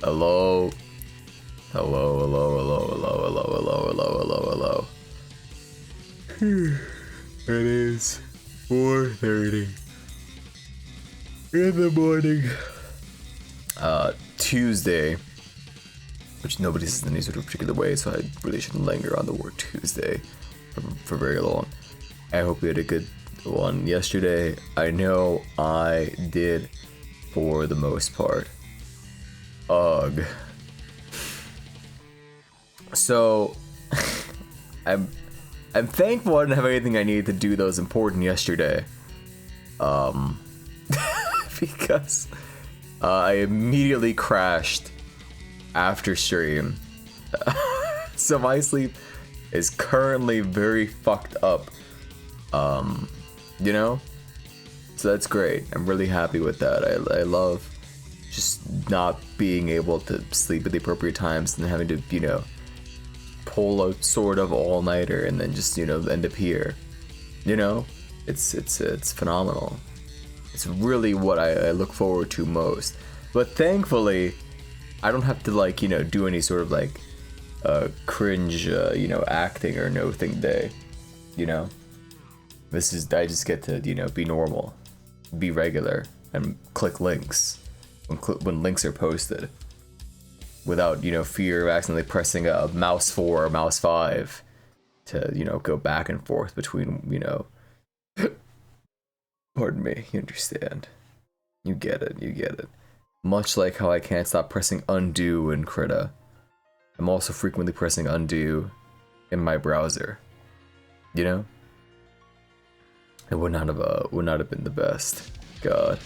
Hello. Hello, hello, hello, hello, hello, hello, hello, hello, hello. It is 4:30 in the morning. Tuesday, which nobody says in any sort of particular way, so I really shouldn't linger on the word Tuesday for very long. I hope you had a good one yesterday. I know I did for the most part. Ugh. So, I'm thankful I didn't have anything I needed to do that was important yesterday. Because I immediately crashed after stream. So my sleep is currently very fucked up. You know? So that's great. I'm really happy with that. I love just not being able to sleep at the appropriate times and having to, you know, pull a sort of all-nighter and then just, you know, end up here. You know? It's phenomenal. It's really what I look forward to most. But thankfully, I don't have to, like, you know, do any sort of, like, cringe, you know, acting or no-thing day. You know? I just get to, you know, be normal, be regular, and click links when links are posted. Without, you know, fear of accidentally pressing a mouse 4 or mouse 5 to, you know, go back and forth between, you know... Pardon me, you understand. You get it. Much like how I can't stop pressing undo in Krita, I'm also frequently pressing undo in my browser. You know? It would not have been the best. God.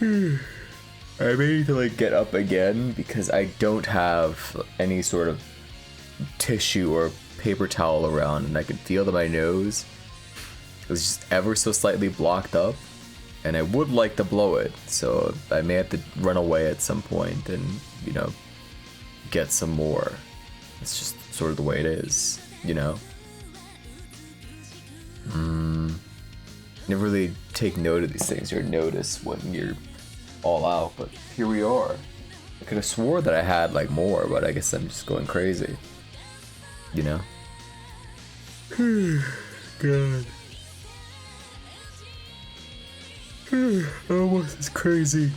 I may need to, like, get up again because I don't have any sort of tissue or paper towel around, and I can feel that my nose is just ever so slightly blocked up, and I would like to blow it, so I may have to run away at some point and, you know, get some more. It's just sort of the way it is, you know? Never really take note of these things or notice when you're all out, but here we are. I could have swore that I had, like, more, but I guess I'm just going crazy. You know? God. Almost as crazy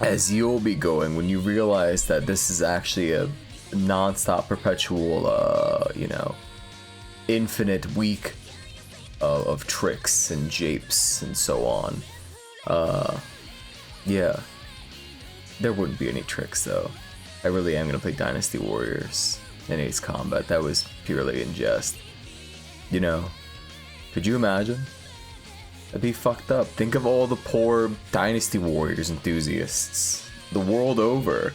as you'll be going when you realize that this is actually a non-stop, perpetual, you know, infinite week of tricks and japes and so on. Yeah. There wouldn't be any tricks, though. I really am gonna play Dynasty Warriors and Ace Combat. That was purely in jest. You know? Could you imagine? That'd be fucked up. Think of all the poor Dynasty Warriors enthusiasts the world over.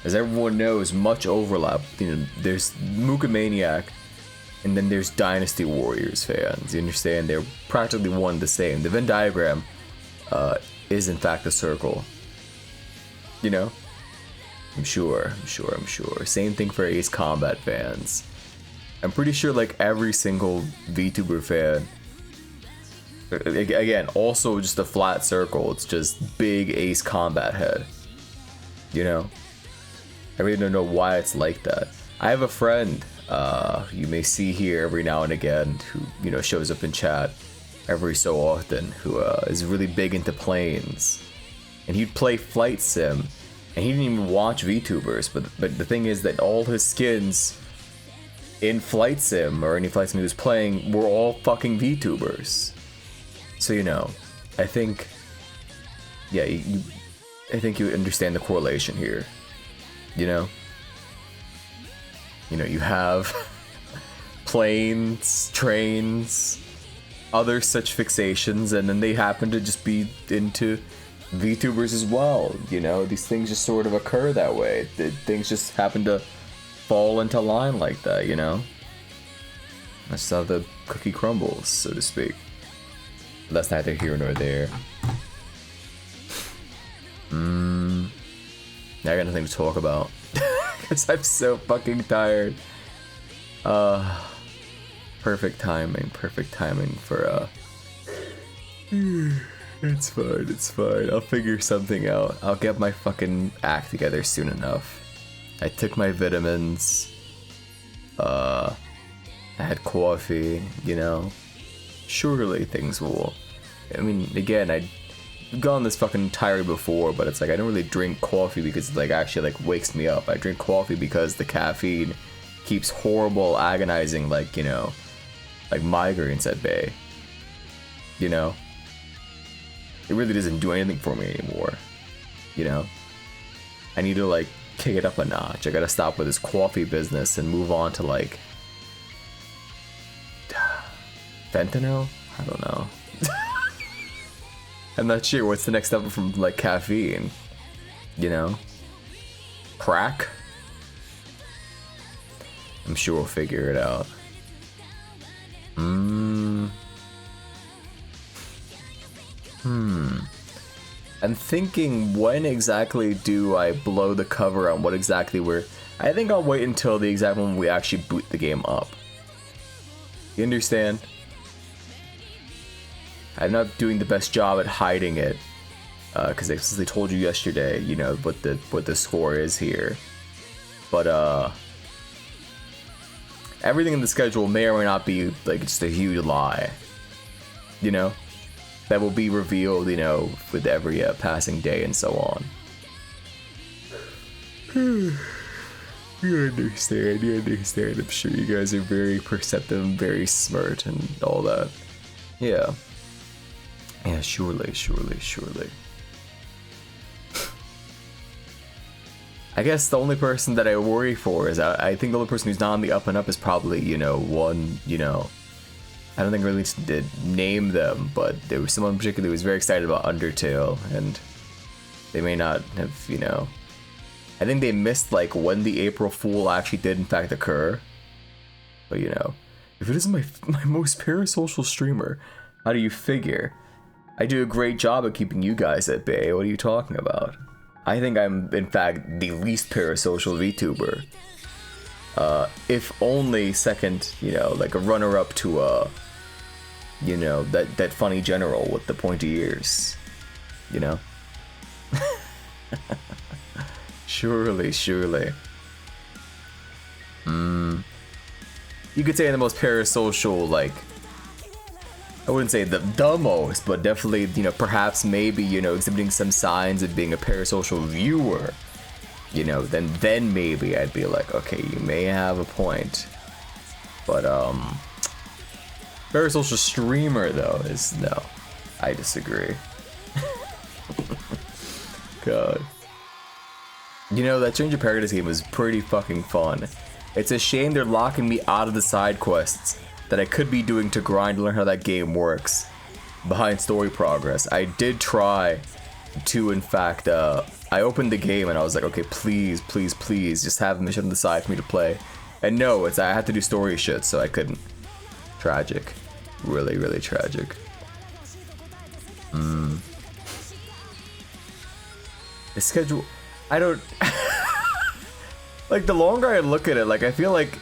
As everyone knows, much overlap. You know, there's Mookamaniac, and then there's Dynasty Warriors fans. You understand? They're practically one and the same. The Venn diagram is in fact a circle. You know? I'm sure. Same thing for Ace Combat fans. I'm pretty sure, like, every single VTuber fan, again, also just a flat circle. It's just big Ace Combat head. You know? I really don't know why it's like that. I have a friend, you may see here every now and again, who, you know, shows up in chat every so often, who is really big into planes. And he'd play Flight Sim, and he didn't even watch VTubers, but the thing is that all his skins in Flight Sim, or any Flight Sim he was playing, were all fucking VTubers. So, you know, I think, yeah, I think you understand the correlation here. You know? You know, you have planes, trains, other such fixations, and then they happen to just be into VTubers as well. You know, these things just sort of occur that way. Things just happen to fall into line like that, you know? That's how the cookie crumbles, so to speak. But that's neither here nor there. Now I got nothing to talk about. Because I'm so fucking tired. Perfect timing for It's fine, it's fine. I'll figure something out. I'll get my fucking act together soon enough. I took my vitamins. I had coffee, you know. Surely things will... I mean, again, I've gone this fucking tirade before, but it's like I don't really drink coffee because it like actually like wakes me up. I drink coffee because the caffeine keeps horrible, agonizing, like, you know, like migraines at bay. You know? It really doesn't do anything for me anymore. You know? I need to like kick it up a notch. I gotta stop with this coffee business and move on to like fentanyl? I don't know. I'm not sure what's the next step from like caffeine. You know? Crack? I'm sure we'll figure it out. I'm thinking, when exactly do I blow the cover on what exactly we're... I think I'll wait until the exact moment we actually boot the game up. You understand? I'm not doing the best job at hiding it, because they told you yesterday, you know, what the score is here. But everything in the schedule may or may not be like just a huge lie, you know, that will be revealed, you know, with every passing day and so on. You understand. I'm sure you guys are very perceptive and very smart and all that. Yeah. Yeah, surely. I guess the only person that I worry for is, I think the only person who's not on the up and up is probably, you know, one, you know, I don't think I really did name them, but there was someone in particular who was very excited about Undertale, and they may not have, you know, I think they missed like when the April Fool actually did in fact occur. But you know, if it isn't my most parasocial streamer, how do you figure? I do a great job at keeping you guys at bay. What are you talking about? I think I'm, in fact, the least parasocial VTuber. If only second, you know, like a runner-up to, you know, that funny general with the pointy ears. You know? Surely. You could say the most parasocial, like, I wouldn't say the most, but definitely, you know, perhaps maybe, you know, exhibiting some signs of being a parasocial viewer, you know, then maybe I'd be like, okay, you may have a point. But, parasocial streamer, though, is no. I disagree. God. You know, that Change of Paradise game was pretty fucking fun. It's a shame they're locking me out of the side quests that I could be doing to grind to learn how that game works behind story progress. I did try to, in fact, I opened the game and I was like, okay, please, just have a mission on the side for me to play. And no, I had to do story shit, so I couldn't. Tragic. Really tragic. The schedule... I don't... like, the longer I look at it, like, I feel like...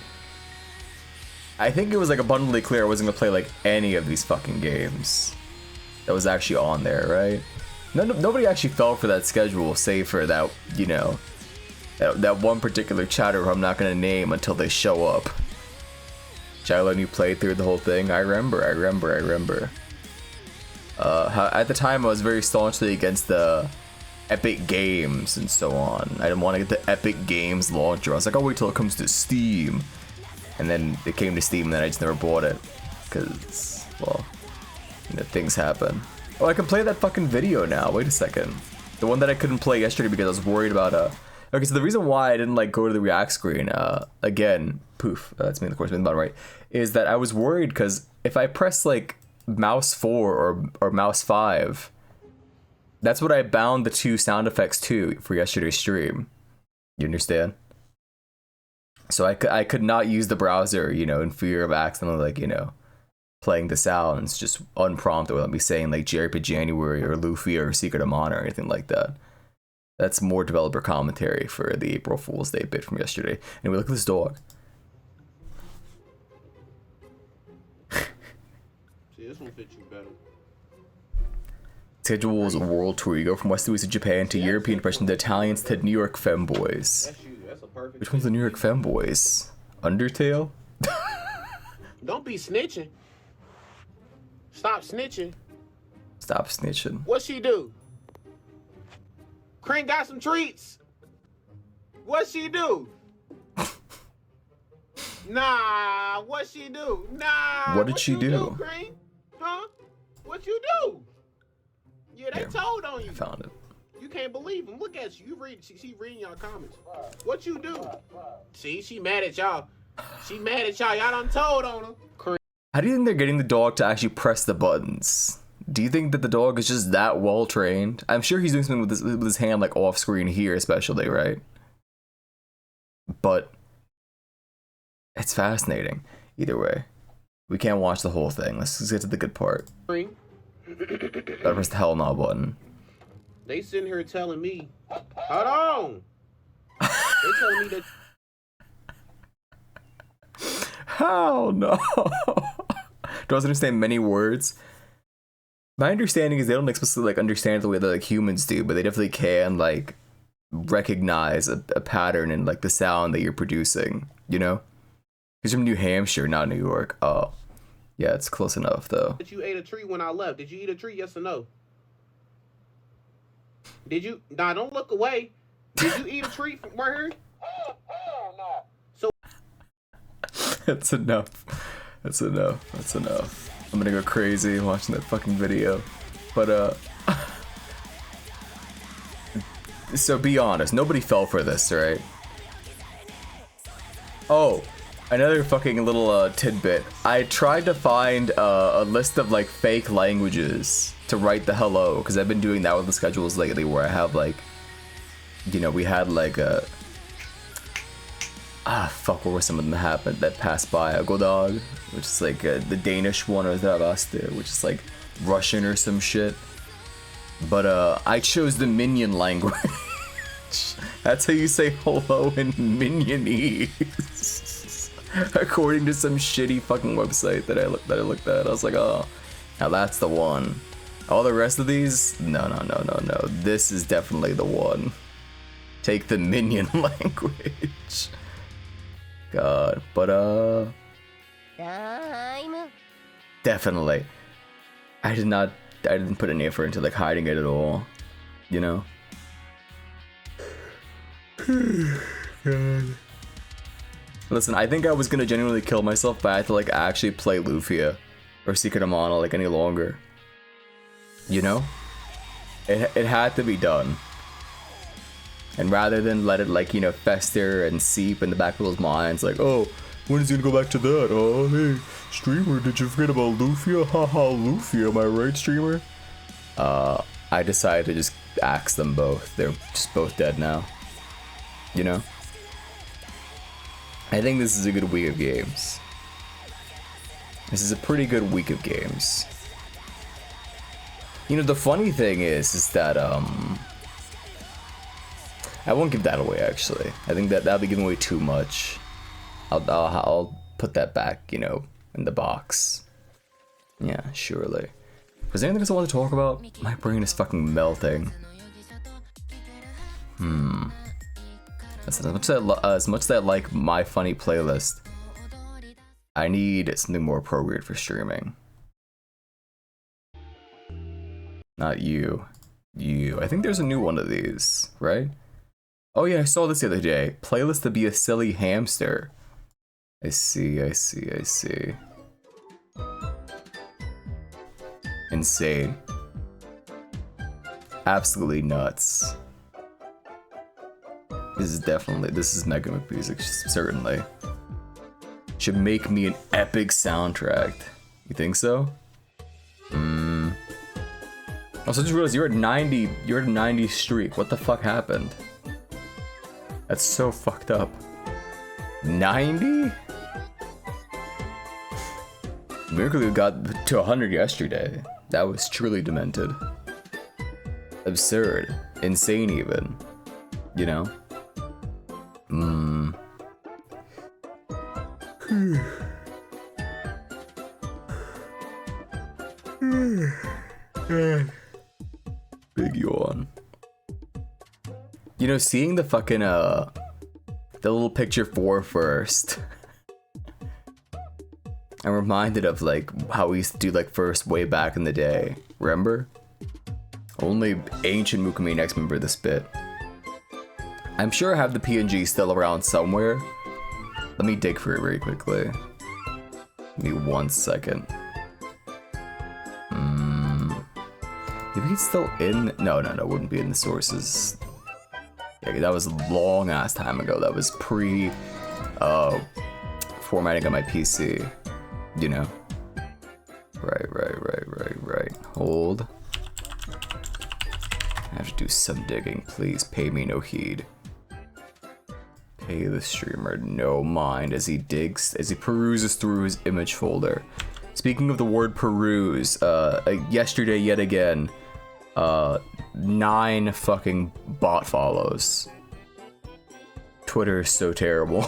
I think it was like abundantly clear I wasn't gonna play like any of these fucking games that was actually on there, right? Nobody actually fell for that schedule, save for that, you know, that one particular chatter who I'm not gonna name until they show up. Jylon, you played through the whole thing? I remember. At the time I was very staunchly against the Epic Games and so on. I didn't want to get the Epic Games launcher. I was like, I'll wait till it comes to Steam. And then it came to Steam and then I just never bought it. Because, well, you know, things happen. Oh, I can play that fucking video now. Wait a second. The one that I couldn't play yesterday because I was worried about, okay, so the reason why I didn't, like, go to the React screen, again, poof, that's me in the course, in the bottom right, is that I was worried because if I press, like, mouse 4 or mouse 5, that's what I bound the two sound effects to for yesterday's stream. You understand? So I could not use the browser, you know, in fear of accidentally, like, you know, playing the sounds just unprompted without me saying, like, JRP January or Luffy or Secret of Mana or anything like that. That's more developer commentary for the April Fool's Day bit from yesterday. Anyway, look at this dog. See, this one fits you better. Schedules a world tour. You go from West Louis to Japan to European depression to Italians to New York femboys. That's you. That's a perfect. Which one's the New York femboys? Undertale? Don't be snitching. Stop snitching. Stop snitching. What she do? Crane got some treats. What she do? Nah, what she do? Nah. What did she do? Crane? Huh? What you do? Yeah, they told on you. I found it. You can't believe them. Look at you. You read. She reading y'all comments. What you do? See, she mad at y'all. She mad at y'all. Y'all done told on her. How do you think they're getting the dog to actually press the buttons? Do you think that the dog is just that well trained? I'm sure he's doing something with his hand like off screen here, especially, right? But it's fascinating. Either way, we can't watch the whole thing. Let's just get to the good part. Gotta press the hell no button. They sitting here telling me, hold on. They telling me that. Hell no. Doesn't understand many words. My understanding is they don't explicitly like understand the way that like humans do, but they definitely can like recognize a pattern in like the sound that you're producing, you know? Because you're from New Hampshire, not New York. Oh, yeah, it's close enough though. You ate a tree when I left. Did you eat a tree? Yes or no? Did you? Nah, don't look away. Did you eat a tree from right here? No. So That's enough. That's enough. That's enough. I'm gonna go crazy watching that fucking video. But so be honest, nobody fell for this, right? Oh, another fucking little tidbit. I tried to find a list of like fake languages to write the hello, because I've been doing that with the schedules lately, where I have like, you know, we had like a fuck, what were some of them happened that passed by? A Godog, which is like the Danish one, or Dragaste, which is like Russian or some shit. But I chose the Minion language. That's how you say hello in Minionese. According to some shitty fucking website that I looked at. I was like, oh, now that's the one. All the rest of these, no. This is definitely the one. Take the Minion language. God, but definitely. I didn't put any effort into like hiding it at all, you know? God. Listen, I think I was gonna genuinely kill myself, but I had to like actually play Lufia or Secret of Mana like any longer. You know? It had to be done. And rather than let it like, you know, fester and seep in the back of people's minds, like, oh, when is he gonna go back to that? Oh, hey, streamer, did you forget about Lufia? Haha, Lufia, am I right, streamer? I decided to just axe them both. They're just both dead now. You know? I think this is a good week of games. This is a pretty good week of games. You know, the funny thing is that, I won't give that away, actually. I think that'll be giving away too much. I'll put that back, you know, in the box. Yeah, surely. Was there anything else I want to talk about? My brain is fucking melting. Listen, as much as I like my funny playlist, I need something more appropriate for streaming. Not you. You. I think there's a new one of these, right? Oh yeah, I saw this the other day. Playlist to be a silly hamster. I see. Insane. Absolutely nuts. This is Mega music, certainly. Should make me an epic soundtrack. You think so? Also, just realized you're at 90 streak. What the fuck happened? That's so fucked up. 90? Miracle we got to 100 yesterday. That was truly demented. Absurd. Insane even. You know? egg you on. You know, seeing the fucking, the little picture 4 first. I'm reminded of, like, how we used to do, like, first way back in the day. Remember? Only ancient Mukami X remember this bit. I'm sure I have the PNG still around somewhere. Let me dig for it very quickly. Give me 1 second. Maybe it's still in... No, it wouldn't be in the sources. Yeah, that was a long ass time ago. That was pre formatting on my PC. You know? Right. Hold. I have to do some digging. Please pay me no heed. Pay the streamer no mind as he digs, as he peruses through his image folder. Speaking of the word peruse, yesterday yet again, 9 fucking bot follows. Twitter is so terrible.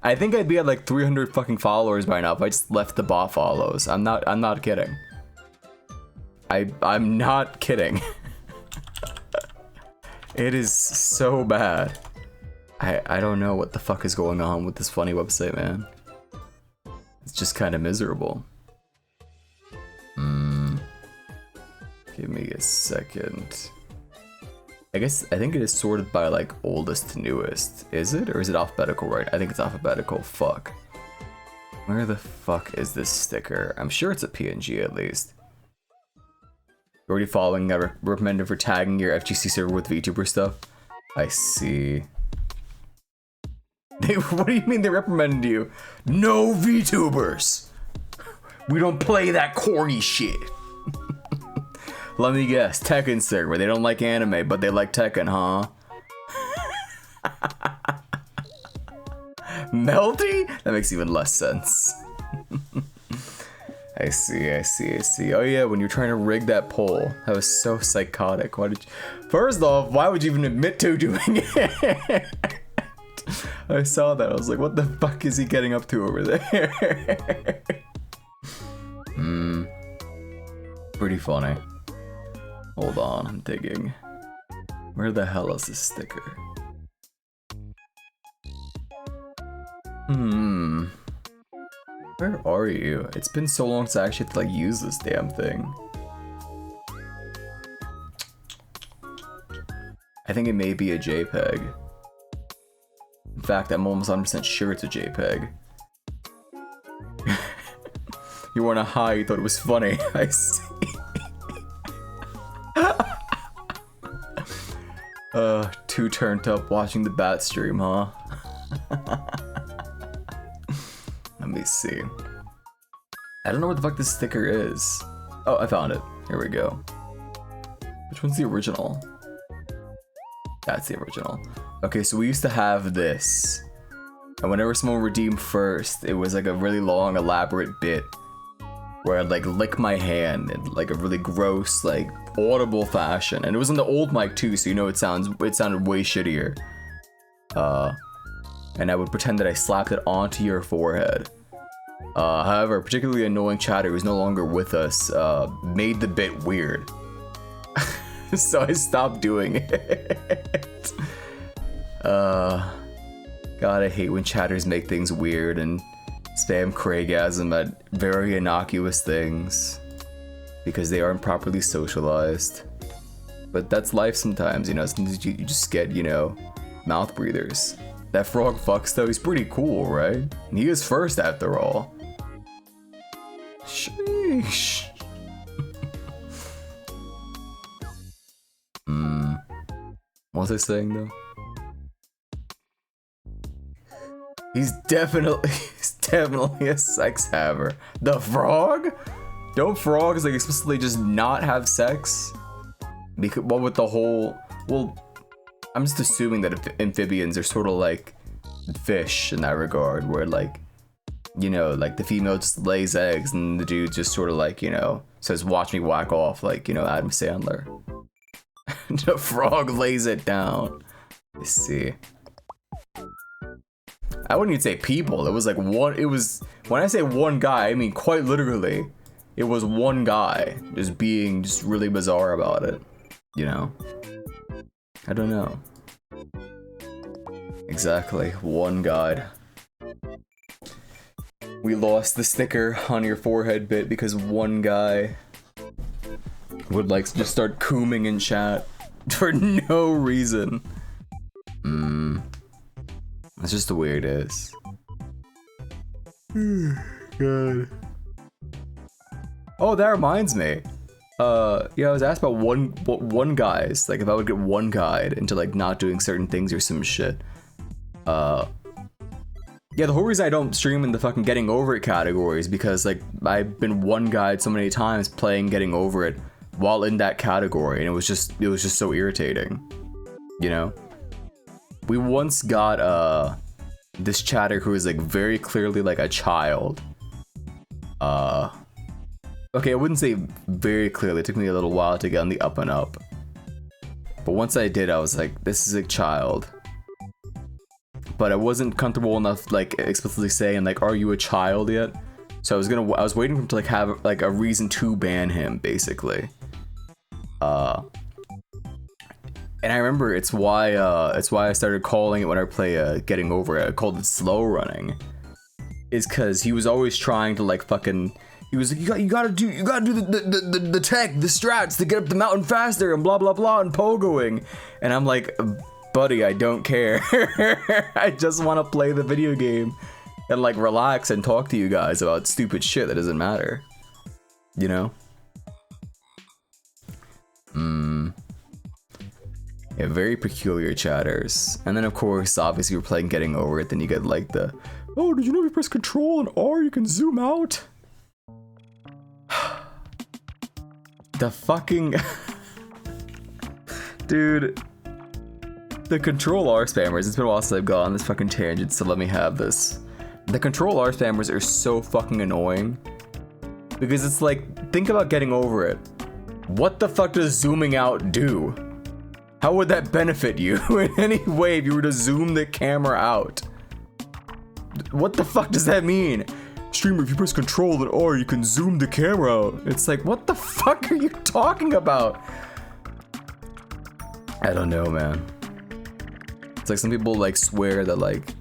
I think I'd be at like 300 fucking followers by now if I just left the bot follows. I'm not kidding. I'm not kidding. It is so bad. I don't know what the fuck is going on with this funny website, man. It's just kind of miserable. Give me a second. I think it is sorted by like oldest to newest. Is it? Or is it alphabetical, right? I think it's alphabetical. Fuck. Where the fuck is this sticker? I'm sure it's a PNG at least. You're already following, I recommended for tagging your FGC server with VTuber stuff. I see. What do you mean they reprimanded you? No VTubers! We don't play that corny shit. Let me guess, Tekken server. They don't like anime, but they like Tekken, huh? Melty? That makes even less sense. I see. Oh yeah, when you're trying to rig that poll. That was so psychotic. Why did you... First off, why would you even admit to doing it? I saw that. I was like, what the fuck is he getting up to over there? Pretty funny. Hold on, I'm digging. Where the hell is this sticker? Where are you? It's been so long since I actually had to like use this damn thing. I think it may be a JPEG. In fact, I'm almost 100% sure it's a JPEG. You weren't a high, you thought it was funny. I see. Too turned up watching the bat stream, huh? Let me see. I don't know what the fuck this sticker is. Oh, I found it. Here we go. Which one's the original? That's the original. Okay, so we used to have this. And whenever someone redeemed first, it was like a really long, elaborate bit where I'd like lick my hand in like a really gross, like audible fashion. And it was on the old mic too, so you know it sounded way shittier. And I would pretend that I slapped it onto your forehead. However, particularly annoying chatter who's no longer with us made the bit weird. So I stopped doing it. God, I hate when chatters make things weird and spam Craigasm at very innocuous things because they aren't properly socialized. But that's life sometimes, you know, sometimes you just get, you know, mouth breathers. That frog fucks though, he's pretty cool, right? And he is first after all. Sheesh. What was I saying though? He's definitely a sex haver. The frog? Don't frogs like explicitly just not have sex? Because what with the whole, well, I'm just assuming that amphibians are sort of like fish in that regard, where like, you know, like the female just lays eggs and the dude just sort of like, you know, says watch me whack off like, you know, Adam Sandler. The frog lays it down. Let's see. I wouldn't even say people. It was like one. It was, when I say one guy, I mean quite literally, it was one guy just being just really bizarre about it. You know? I don't know. Exactly, one guide. We lost the sticker on your forehead bit because one guy would like just start cooming in chat for no reason. That's just the way it is. God. Oh, that reminds me. Yeah, I was asked about one guys, like if I would get one guide into like not doing certain things or some shit. Yeah, the whole reason I don't stream in the fucking getting over it category is because like I've been one guide so many times playing getting over it while in that category, and it was just so irritating. You know? We once got this chatter who is like very clearly like a child. Okay, I wouldn't say very clearly, it took me a little while to get on the up and up. But once I did, I was like, this is a child. But I wasn't comfortable enough like explicitly saying like, are you a child yet? So I was waiting for him to like have like a reason to ban him, basically. And I remember it's why I started calling it when I play Getting Over It. I called it slow running. Is because he was always trying to like fucking. He was like, you gotta do the tech, the strats to get up the mountain faster and blah blah blah and pogoing. And I'm like, buddy, I don't care. I just want to play the video game and like relax and talk to you guys about stupid shit that doesn't matter. You know? Yeah, very peculiar chatters. And then of course, obviously we're playing Getting Over It, then you get like the, oh, did you know if you press Control and R you can zoom out? The fucking dude, the Control R spammers, it's been a while since I've gone on this fucking tangent, so let me have this. The Control R spammers are so fucking annoying because it's like, think about Getting Over It. What the fuck does zooming out do? How would that benefit you in any way if you were to zoom the camera out? What the fuck does that mean? Streamer, if you press Control and R, you can zoom the camera out. It's like, what the fuck are you talking about? I don't know, man. It's like some people like swear that like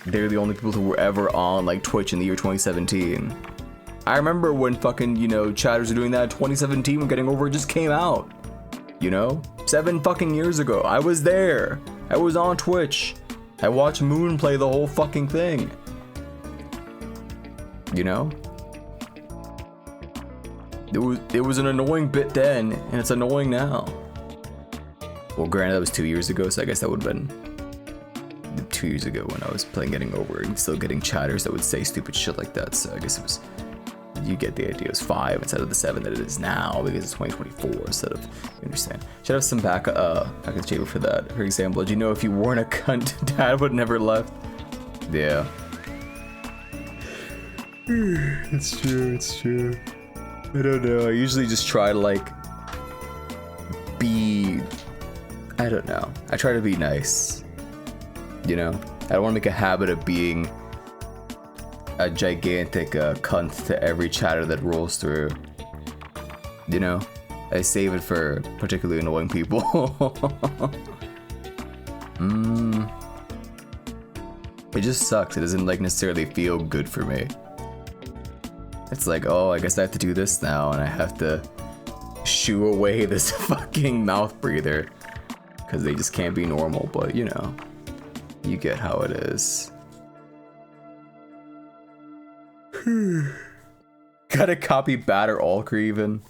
they're the only people who were ever on like Twitch in the year 2017. I remember when fucking, you know, chatters were doing that in 2017 when Getting Over It just came out. You know? 7 fucking years ago. I was there. I was on Twitch. I watched Moon play the whole fucking thing. You know? It was an annoying bit then, and it's annoying now. Well, granted, that was 2 years ago, so I guess that would have been 2 years ago when I was playing Getting Over It and still getting chatters that would say stupid shit like that, so I guess it was, you get the idea, it was 5 instead of the 7 that it is now, because it's 2024 instead of, you understand. Should have some back in the chamber for that. For example, do you know if you weren't a cunt, Dad would never left? Yeah. It's true, it's true. I don't know, I usually just try to like be, I don't know, I try to be nice, you know? I don't want to make a habit of being a gigantic cunt to every chatter that rolls through, you know? I save it for particularly annoying people. It just sucks, it doesn't like necessarily feel good for me. It's like, oh, I guess I have to do this now, and I have to shoo away this fucking mouth breather because they just can't be normal, but you know, you get how it is. Gotta copy Batter Alker even.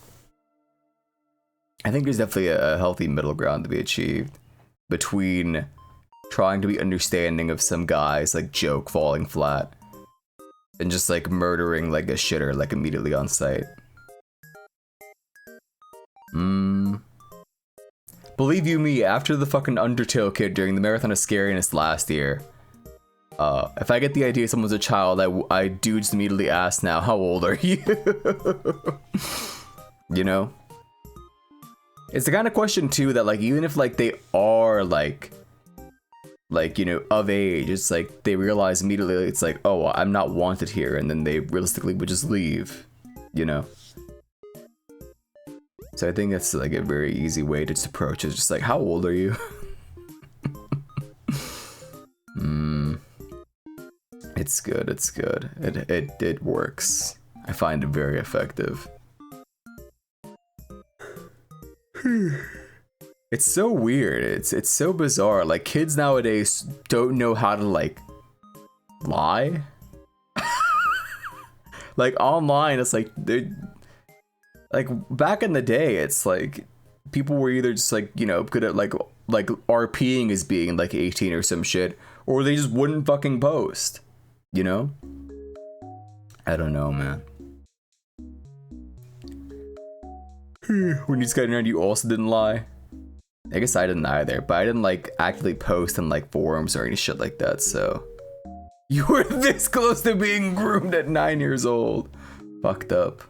I think there's definitely a healthy middle ground to be achieved between trying to be understanding of some guys like joke falling flat and just like murdering like a shitter like immediately on sight. Believe you me, after the fucking Undertale kid during the Marathon of Scariness last year, if I get the idea someone's a child, I do just immediately ask now, how old are you? You know? It's the kind of question too that like, even if like they are like, you know, of age, it's like they realize immediately it's like, oh, I'm not wanted here, and then they realistically would just leave, you know? So I think that's like a very easy way to just approach it. Just like, how old are you? It's good, it's good. It works. I find it very effective. It's so weird. It's so bizarre. Like, kids nowadays don't know how to like lie. Like online, it's like they're like back in the day. It's like people were either just like, you know, good at like RPing as being like 18 or some shit, or they just wouldn't fucking post. You know? I don't know, man. When you just got around, you also didn't lie. I guess I didn't either, but I didn't like actively post in like forums or any shit like that, so. You were this close to being groomed at 9 years old. Fucked up.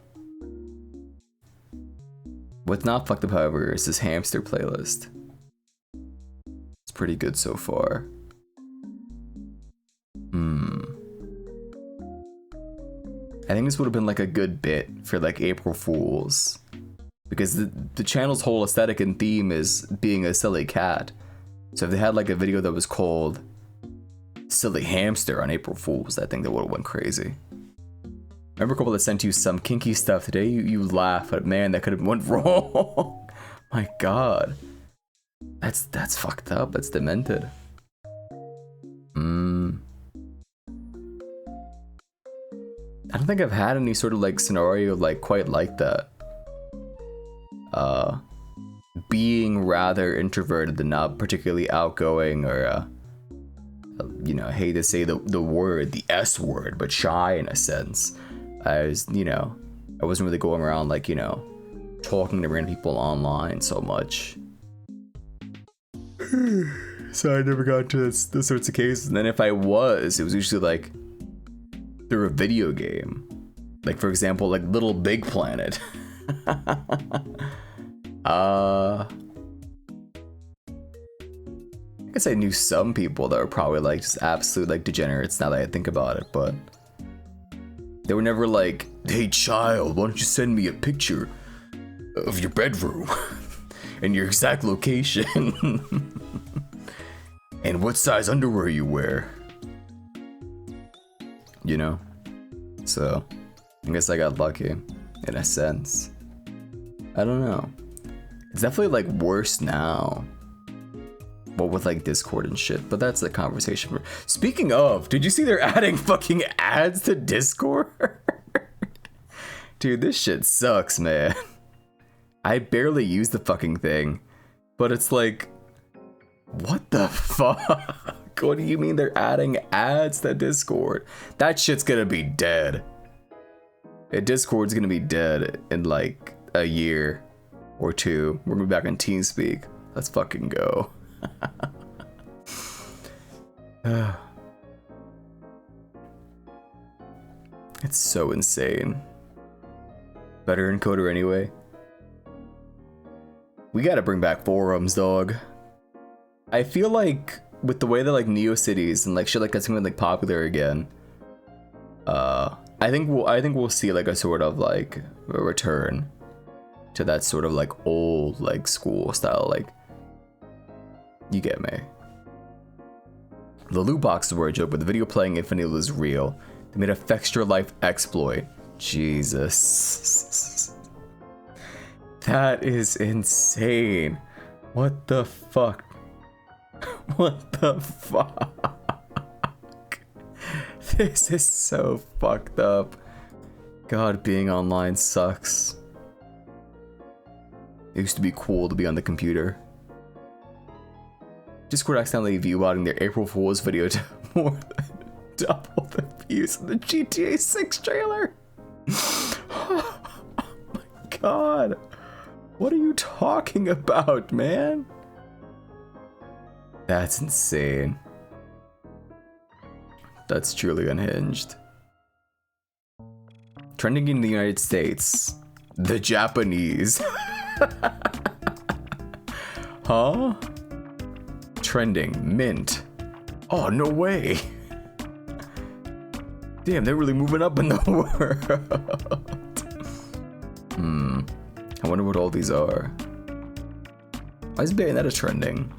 What's not fucked up, however, is this hamster playlist. It's pretty good so far. I think this would have been like a good bit for like April Fools. Because the channel's whole aesthetic and theme is being a silly cat. So if they had like a video that was called Silly Hamster on April Fools, I think that would have went crazy. Remember a couple that sent you some kinky stuff today? You laugh, but man, that could have went wrong. My god. That's fucked up. That's demented. I don't think I've had any sort of like scenario like quite like that. Being rather introverted and not particularly outgoing, or you know, I hate to say the word, the S word, but shy in a sense. I was, you know, I wasn't really going around like, you know, talking to random people online so much. So I never got to those sorts of cases. And then if I was, it was usually like through a video game. Like, for example, like Little Big Planet. I guess I knew some people that were probably like just absolute like degenerates now that I think about it, but they were never like, hey child, why don't you send me a picture of your bedroom and your exact location and what size underwear you wear, you know? So I guess I got lucky in a sense. I don't know. It's definitely like worse now. But with like Discord and shit, but that's the conversation. Speaking of, did you see they're adding fucking ads to Discord? Dude, this shit sucks, man. I barely use the fucking thing, but it's like, what the fuck? What do you mean they're adding ads to Discord? That shit's gonna be dead. Discord's gonna be dead in like a year or two. We're gonna be back on TeamSpeak. Let's fucking go. It's so insane. Better encoder anyway. We gotta bring back forums, dog. I feel like with the way that like NeoCities and like shit like that's gonna be like popular again, I think we'll see like a sort of like a return to that sort of like old like school style, like, you get me. The loot boxes were a joke, but the video playing infinitely was real. They made a Fextra Life exploit. Jesus. That is insane. What the fuck? What the fuck? This is so fucked up. God, being online sucks. It used to be cool to be on the computer. Discord accidentally viewbotting their April Fool's video to more than double the views of the GTA 6 trailer. Oh my god. What are you talking about, man? That's insane. That's truly unhinged. Trending in the United States. The Japanese. Huh? Trending. Mint. Oh, no way. Damn, they're really moving up in the world. I wonder what all these are. Why is Bayonetta trending?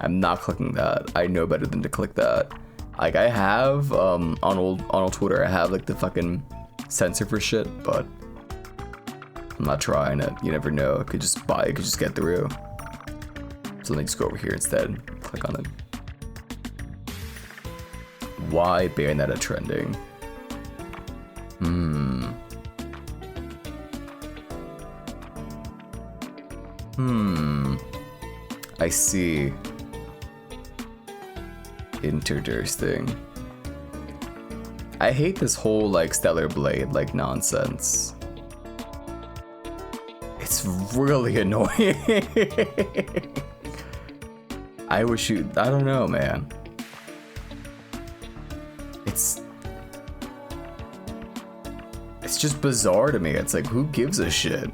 I'm not clicking that. I know better than to click that. Like I have on old Twitter, I have like the fucking censor for shit, but I'm not trying it. You never know. It could just get through. So let me just go over here instead. Click on it. Why Bayonetta trending? I see. Interesting. I hate this whole like Stellar Blade like nonsense. It's really annoying. I don't know, man. It's just bizarre to me. It's like, who gives a shit?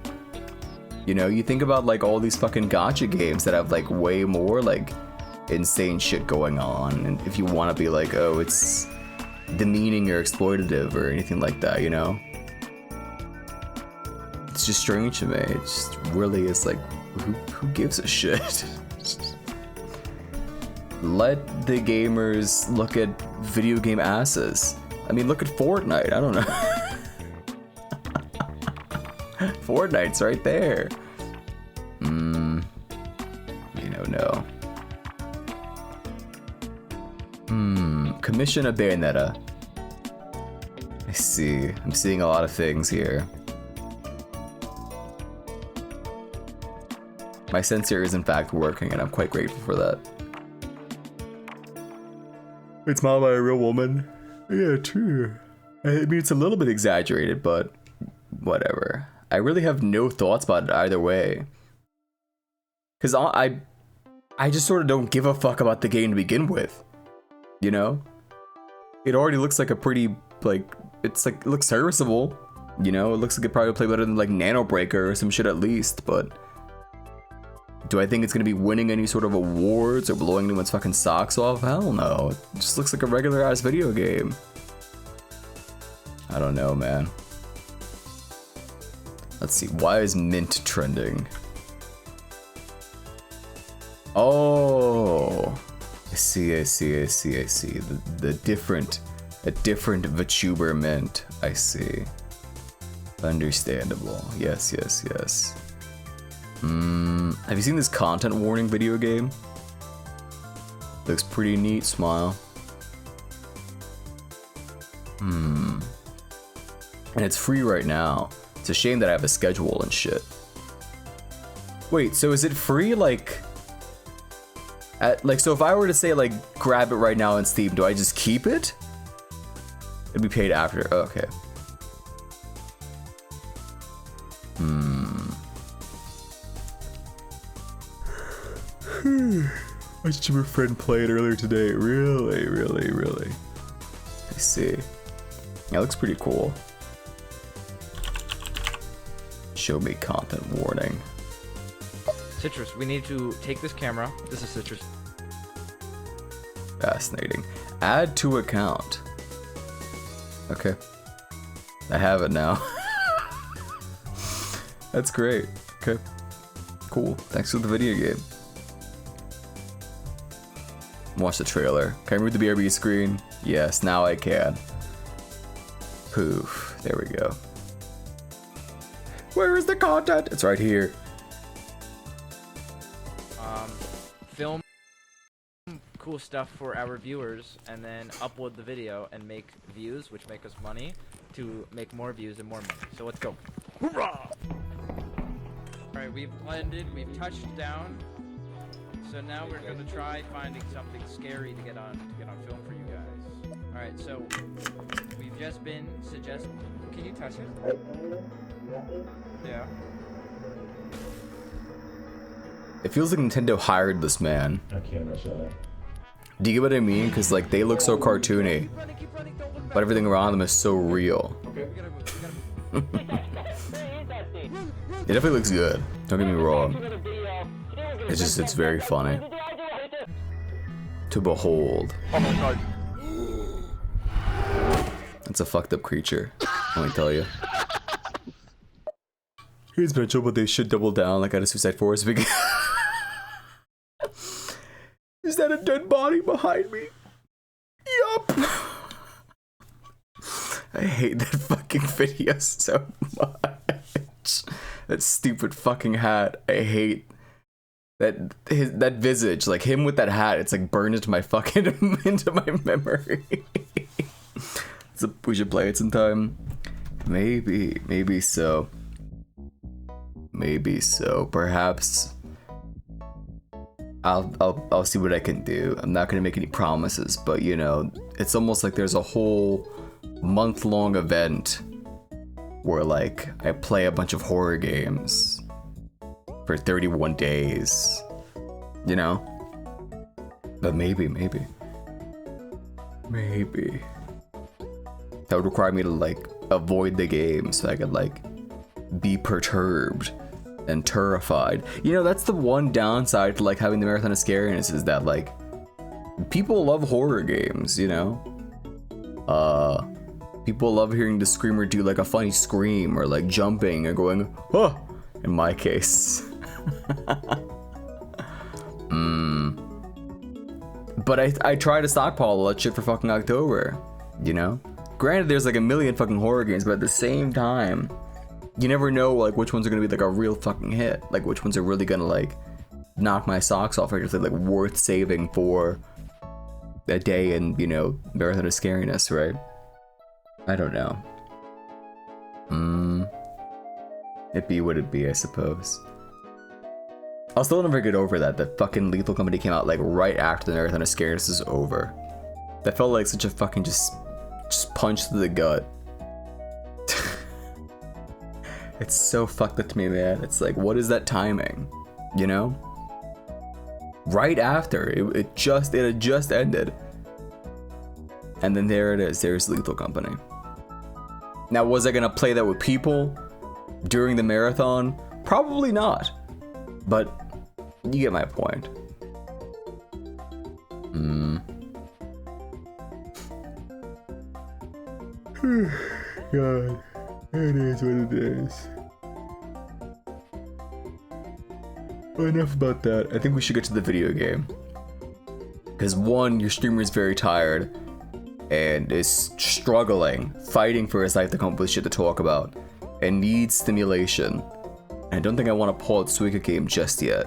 You know, you think about like all these fucking gacha games that have like way more like insane shit going on, and if you want to be like, oh, it's demeaning or exploitative or anything like that, you know, it's just strange to me. It just really is like, who gives a shit? Let the gamers look at video game asses. I mean, look at Fortnite. I don't know. Fortnite's right there. You know, no. Commission a Bayonetta. I see. I'm seeing a lot of things here. My sensor is in fact working, and I'm quite grateful for that. It's not by a real woman. Yeah, true. I mean, it's a little bit exaggerated, but whatever. I really have no thoughts about it either way. Because I just sort of don't give a fuck about the game to begin with. You know? It already looks like a pretty, like, it's like, it looks serviceable. You know? It looks like it probably play better than, like, Nano Breaker or some shit at least, but do I think it's gonna be winning any sort of awards or blowing anyone's fucking socks off? Hell no. It just looks like a regular ass video game. I don't know, man. Let's see, why is Mint trending? Oh, I see. A different VTuber Mint. I see. Understandable. Yes. Have you seen this content warning video game? Looks pretty neat, smile. And it's free right now. It's a shame that I have a schedule and shit. Wait, so is it free like so if I were to say like grab it right now on Steam, do I just keep it? It'd be paid after. Oh, okay. My streamer friend played earlier today. Really. I see. That looks pretty cool. Show me content warning. Citrus, we need to take this camera. This is Citrus. Fascinating. Add to account. Okay. I have it now. That's great. Okay. Cool. Thanks for the video game. Watch the trailer. Can I move the BRB screen? Yes, now I can. Poof. There we go. Where is the content? It's right here. Film cool stuff for our viewers, and then upload the video and make views, which make us money, to make more views and more money. So let's go. Hoorah! Alright, we've blended, we've touched down. So now we're gonna try finding something scary to get on film for you guys. Alright, so we've just been suggested. Can you touch it? Yeah. It feels like Nintendo hired this man. I can't rush that. Do you get what I mean? Because like they look so cartoony, but everything around them is so real. It definitely looks good. Don't get me wrong. It's very funny to behold. Oh my god. It's a fucked up creature. Let me tell you. Here's potential, but they should double down like at a Suicide Forest because is that a dead body behind me? Yup. I hate that fucking video so much. That stupid fucking hat. I hate that visage, like him with that hat. It's like burned into my fucking into my memory. So we should play it sometime. Maybe so. Maybe so. Perhaps I'll see what I can do. I'm not gonna make any promises, but you know, it's almost like there's a whole month-long event where like I play a bunch of horror games for 31 days, you know? But maybe. That would require me to like avoid the game so I could like be perturbed and terrified. You know, that's the one downside to like having the Marathon of Scariness is that like people love horror games, you know? People love hearing the screamer do like a funny scream or like jumping or going, oh, in my case. But I try to stockpile all that shit for fucking October, you know? Granted, there's like a million fucking horror games, but at the same time, you never know like which ones are gonna be like a real fucking hit. Like which ones are really gonna like knock my socks off or just like worth saving for a day in, you know, Marathon of Scariness, right? I don't know. It be what it be, I suppose. I'll still never get over that. The fucking Lethal Company came out like right after the Marathon of Scariness is over. That felt like such a fucking just punch to the gut. It's so fucked up to me, man. It's like, what is that timing? You know? Right after it had just ended, and then there it is. There's Lethal Company. Now, was I gonna play that with people during the marathon? Probably not. But you get my point. God, it is what it is. Well, enough about that. I think we should get to the video game. Because one, your streamer is very tired and is struggling, fighting for his life to come up with shit to talk about, and needs stimulation. And I don't think I want to pull out Suika game just yet.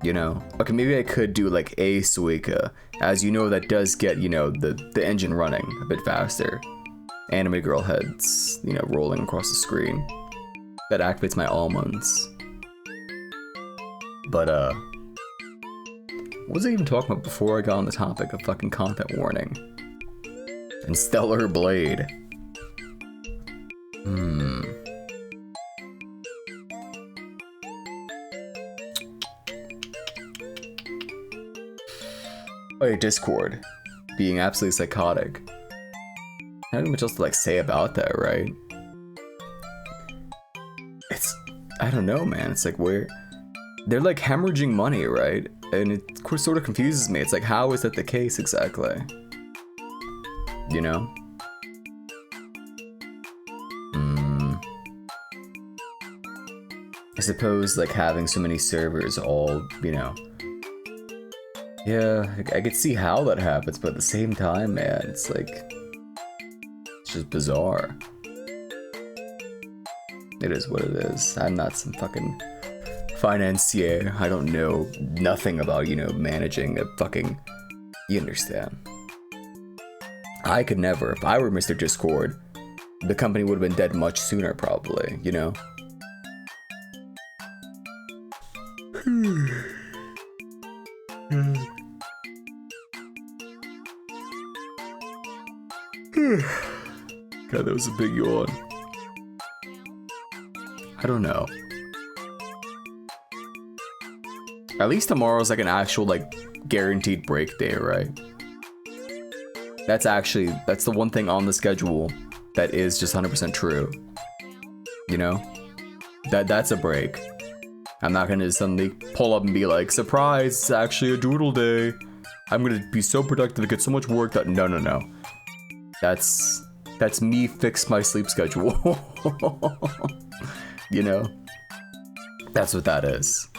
You know? Okay, maybe I could do like a Suika. As you know, that does get, you know, the engine running a bit faster. Anime girl heads, you know, rolling across the screen. That activates my almonds. But, what was I even talking about before I got on the topic of fucking content warning? And Stellar Blade. Oh yeah, Discord. Being absolutely psychotic. Not much else to like say about that, right? I don't know, man. It's like they're like hemorrhaging money, right? And it sort of confuses me. It's like, how is that the case exactly? You know? I suppose like having so many servers all, you know. Yeah, I could see how that happens, but at the same time, man, it's like, it's just bizarre. It is what it is. I'm not some fucking financier. I don't know nothing about, you know, managing a fucking, you understand. I could never. If I were Mr. Discord, the company would have been dead much sooner, probably, you know? God, that was a big yawn. I don't know. At least tomorrow's like an actual like guaranteed break day, right? That's the one thing on the schedule that is just 100% true. You know? That's a break. I'm not gonna suddenly pull up and be like, surprise, it's actually a doodle day. I'm gonna be so productive and get so much work done. No. That's me fix my sleep schedule. You know? That's what that is.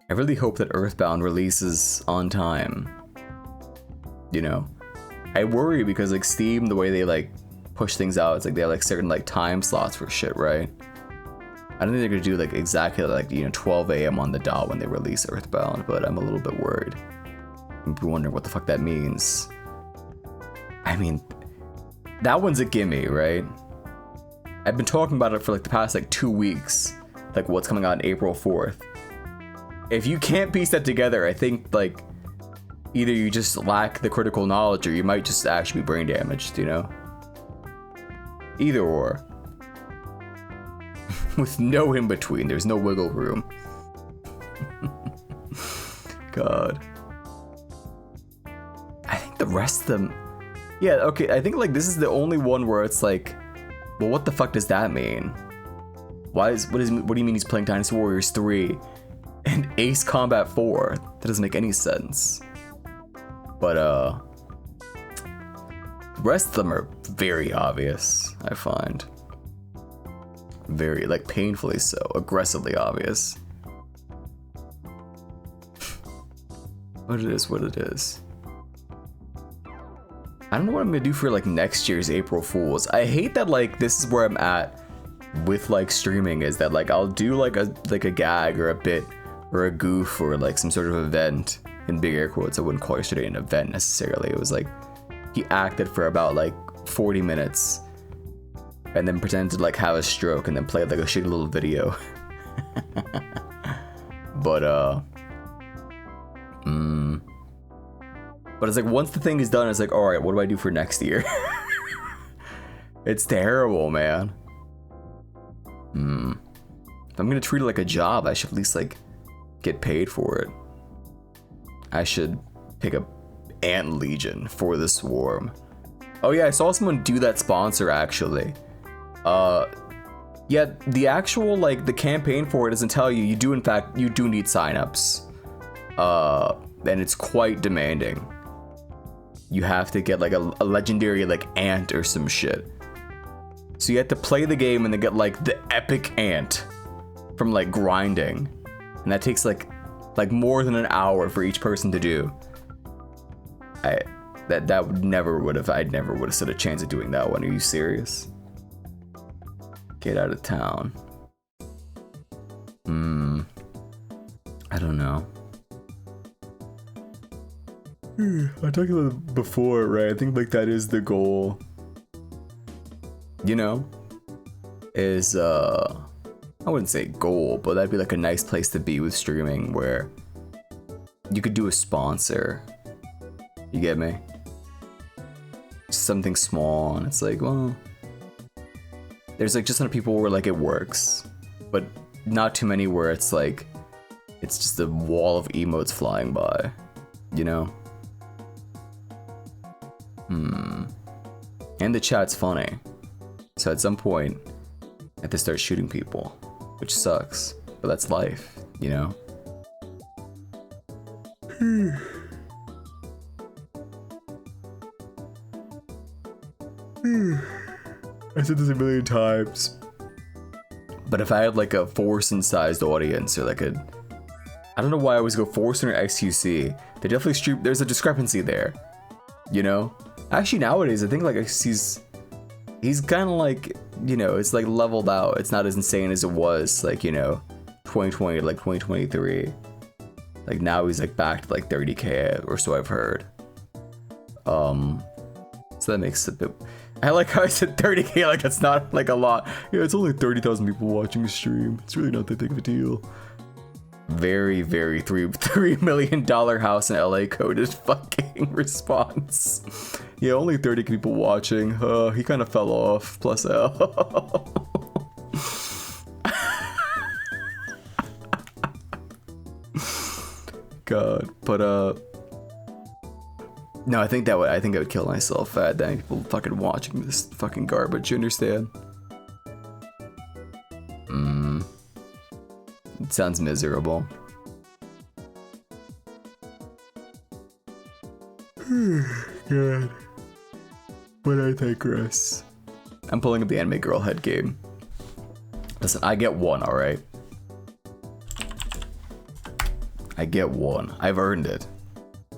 I really hope that Earthbound releases on time. You know? I worry because like Steam, the way they like push things out, it's like they have like certain like time slots for shit, right? I don't think they're gonna do like exactly like, you know, 12 a.m. on the dot when they release Earthbound, but I'm a little bit worried. I'm wondering what the fuck that means. I mean, that one's a gimme, right? I've been talking about it for like the past like 2 weeks, like what's coming out on April 4th. If you can't piece that together, I think like either you just lack the critical knowledge or you might just actually be brain damaged, you know? Either or. With no in between, there's no wiggle room. God. I think the rest of them, yeah, okay, I think like this is the only one where it's like, well, what the fuck does that mean? What do you mean he's playing Dynasty Warriors 3 and Ace Combat 4? That doesn't make any sense. But the rest of them are very obvious, I find. Very, like, painfully so, aggressively obvious. What it is. I don't know what I'm gonna do for like next year's April Fools. I hate that like this is where I'm at with like streaming, is that like I'll do like a gag or a bit or a goof or like some sort of event, in big air quotes. I wouldn't call yesterday an event necessarily. It was like he acted for about like 40 minutes and then pretended to like have a stroke and then played like a shitty little video. But it's like once the thing is done, it's like, all right, what do I do for next year? It's terrible, man. If I'm gonna treat it like a job, I should at least like get paid for it. I should pick up Ant Legion for the Swarm. Oh yeah, I saw someone do that sponsor actually. Yeah, the actual like the campaign for it doesn't tell you. You do in fact need signups. And it's quite demanding. You have to get like a legendary like ant or some shit. So you have to play the game and then get like the epic ant from like grinding, and that takes like more than an hour for each person to do. I'd never would have stood a chance of doing that one. Are you serious? Get out of town. I don't know. I talked about it before, right? I think like that is the goal. You know? Is I wouldn't say goal, but that'd be like a nice place to be with streaming where you could do a sponsor. You get me? Something small, and it's like, well, there's like just enough people where like it works, but not too many where it's like it's just a wall of emotes flying by, you know? And the chat's funny, so at some point I have to start shooting people, which sucks, but that's life, you know? I said this a million times, but if I had like a Forsen-sized audience, or like I don't know why I always go Forsen or XQC. They definitely stream. There's a discrepancy there, you know. Actually, nowadays I think like he's kind of like, you know, it's like leveled out. It's not as insane as it was like, you know, 2020, like 2023. Like now he's like back to like 30k or so I've heard. So that makes it a bit. I like how I said 30k, like that's not like a lot. Yeah, it's only 30,000 people watching a stream. It's really not that big of a deal. Very, very $3 million house in LA coded fucking response. Yeah, only 30 people watching. He kind of fell off. Plus L. God, but no, I think I would kill myself at that many people fucking watching this fucking garbage. You understand? It sounds miserable. God. But I digress. I'm pulling up the Anime Girl Head game. Listen, I get one, alright? I get one. I've earned it.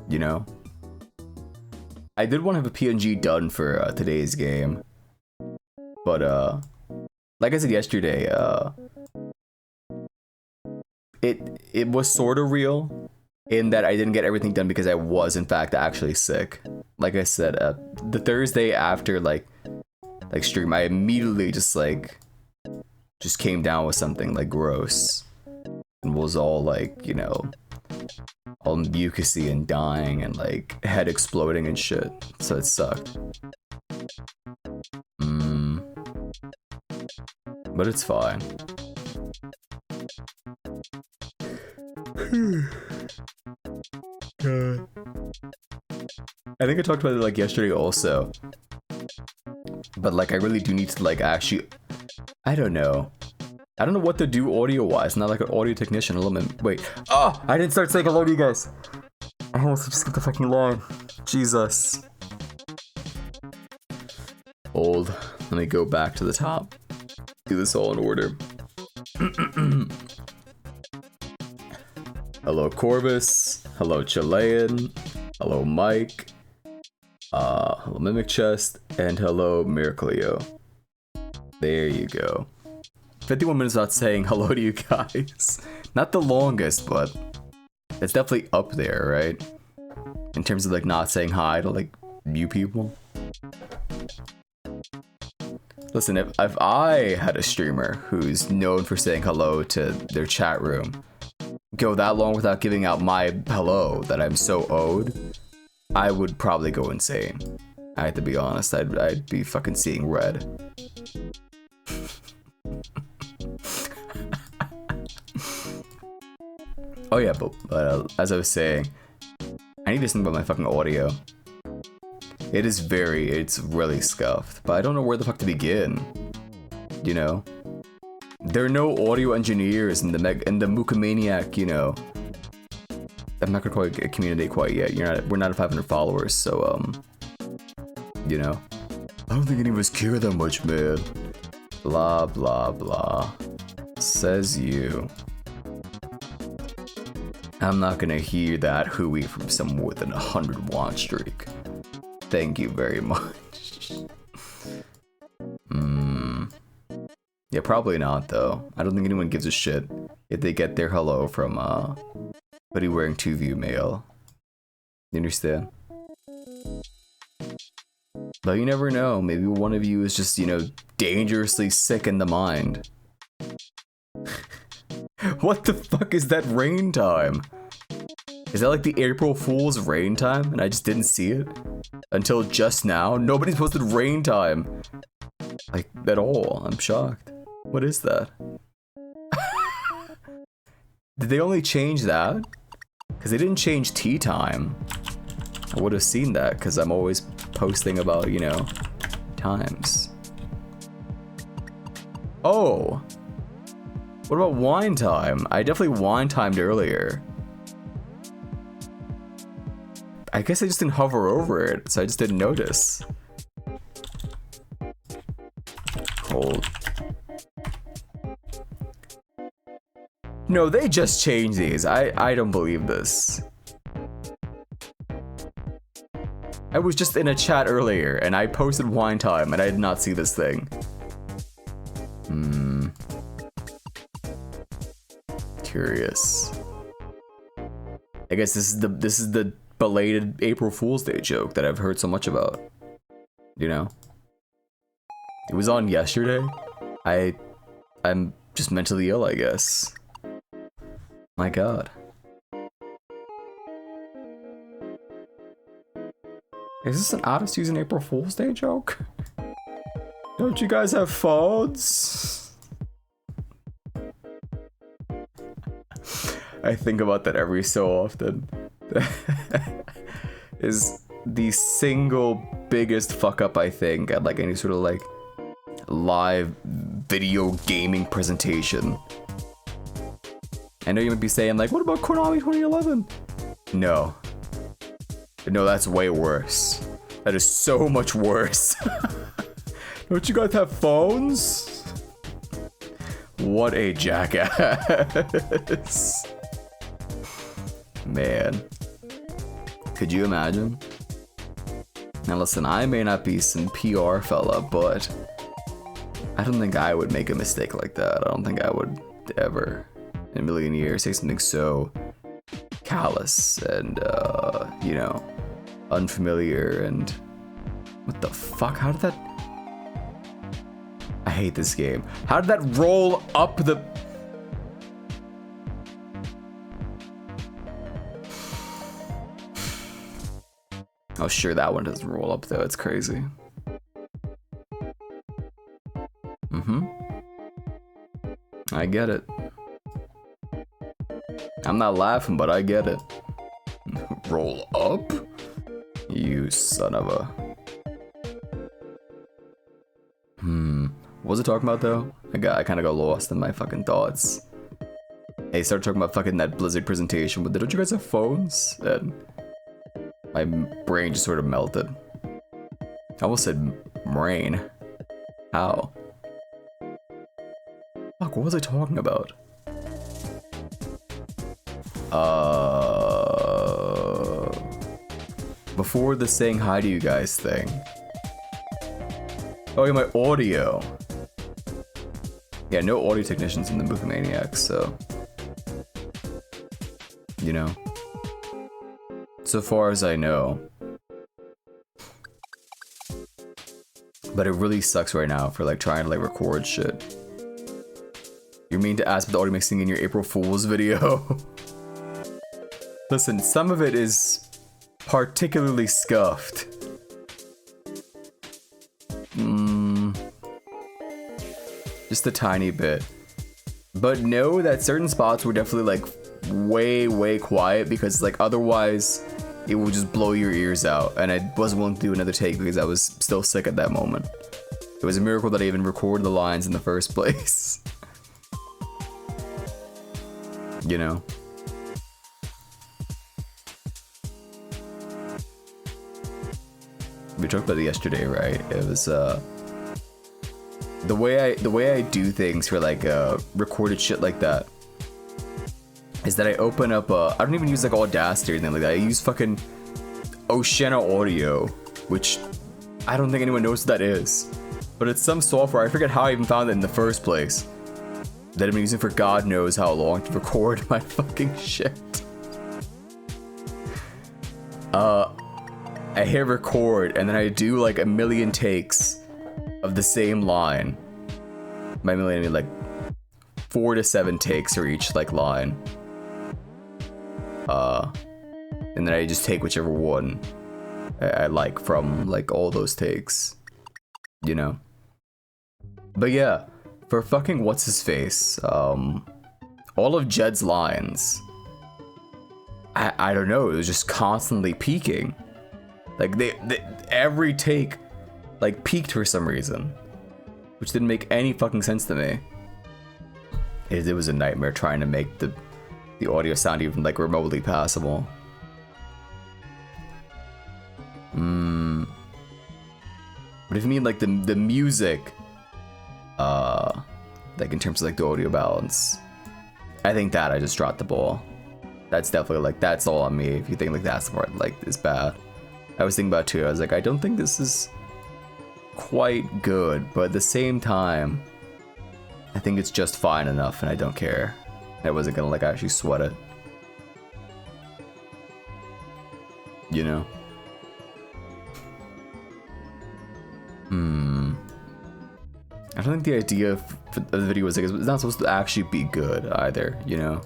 You know? I did want to have a PNG done for today's game. But, like I said yesterday, it was sort of real in that I didn't get everything done because I was, in fact, actually sick. Like I said, the Thursday after, like stream, I immediately just came down with something, like, gross. And was all, like, you know, all mucusy and dying and, like, head exploding and shit. So it sucked. But it's fine. I think I talked about it, like, yesterday also. But, like, I really do need to, like, actually... I don't know what to do audio-wise. I'm not like an audio technician. Wait. Oh! I didn't start saying hello to you guys. I almost just skipped the fucking line. Jesus. Old. Let me go back to the top. Do this all in order. Hello, Corvus. Hello, Chilean. Hello, Mike. Hello, Mimic Chest. And hello, Miracleo. There you go. 51 minutes without saying hello to you guys. Not the longest, but it's definitely up there, right? In terms of, like, not saying hi to, like, you people. Listen, if I had a streamer who's known for saying hello to their chat room, go that long without giving out my hello that I'm so owed, I would probably go insane. I have to be honest, I'd be fucking seeing red. Oh yeah, but as I was saying, I need to think about my fucking audio. It's really scuffed, but I don't know where the fuck to begin. You know? There are no audio engineers in the Mookamaniac, you know. I'm not gonna call it a community quite yet. We're not at 500 followers, so you know. I don't think any of us care that much, man. Blah blah blah. Says you. I'm not gonna hear that hooey from someone with an 100 watch streak. Thank you very much. Yeah, probably not though. I don't think anyone gives a shit if they get their hello from hoodie wearing 2view male. You understand? But you never know. Maybe one of you is just, you know, dangerously sick in the mind. What the fuck is that rain time? Is that like the April Fool's rain time and I just didn't see it? Until just now? Nobody's posted rain time. Like, at all. I'm shocked. What is that? Did they only change that? Because they didn't change tea time. I would have seen that because I'm always posting about, you know, times. Oh! What about wine time? I definitely wine timed earlier. I guess I just didn't hover over it, so I just didn't notice. Cold. No, they just changed these. I don't believe this. I was just in a chat earlier, and I posted wine time, and I did not see this thing. Curious. I guess this is the belated April Fool's Day joke that I've heard so much about. You know? It was on yesterday. I'm just mentally ill, I guess. My god. Is this an out of season April Fool's Day joke? Don't you guys have phones? I think about that every so often. Is the single biggest fuck up I think at like any sort of like live video gaming presentation. I know you might be saying like, what about Konami 2011? No, that's way worse. That is so much worse. Don't you guys have phones? What a jackass. Man. Could you imagine? Now listen, I may not be some PR fella, but I don't think I would make a mistake like that. I don't think I would ever, in a million years, say something so callous and, you know, unfamiliar and... What the fuck? How did that... I hate this game. How did that roll up the... Oh, sure, that one doesn't roll up, though. It's crazy. I get it. I'm not laughing, but I get it. Roll up? You son of a... What was it talking about, though? I kind of got lost in my fucking thoughts. Hey, started talking about fucking that Blizzard presentation, but don't you guys have phones? And my brain just sort of melted. I almost said brain. How? Fuck, what was I talking about? Before the saying hi to you guys thing. Oh yeah, my audio. Yeah, no audio technicians in the Movie Maniacs, so... You know. So far as I know. But it really sucks right now for like trying to like record shit. You mean to ask about the audio mixing in your April Fool's video? Listen, some of it is particularly scuffed. Just a tiny bit. But know that certain spots were definitely like way quiet because like otherwise it will just blow your ears out, and I wasn't willing to do another take because I was still sick at that moment. It was a miracle that I even recorded the lines in the first place. You know? We talked about it yesterday, right? It was the way I do things for like recorded shit like that is that I open up I don't even use like Audacity or anything like that. I use fucking Oceana Audio, which I don't think anyone knows what that is, but it's some software. I forget how I even found it in the first place, that I've been using for God knows how long to record my fucking shit. I hit record and then I do like a million takes of the same line. By million I mean like 4 to 7 takes for each like line. And then I just take whichever one I like from like all those takes, you know. But yeah, for fucking what's his face, all of Jed's lines, I don't know, it was just constantly peaking. Like they every take like peaked for some reason, which didn't make any fucking sense to me. It was a nightmare trying to make the audio sound even like remotely passable. But if you mean like the music, like in terms of like the audio balance, I think that I just dropped the ball. That's definitely like, that's all on me. If you think like that's the part like is bad. I was thinking about it too. I was like, I don't think this is quite good, but at the same time, I think it's just fine enough, and I don't care. I wasn't gonna like actually sweat it, you know. I don't think the idea of the video was like it's not supposed to actually be good either, you know.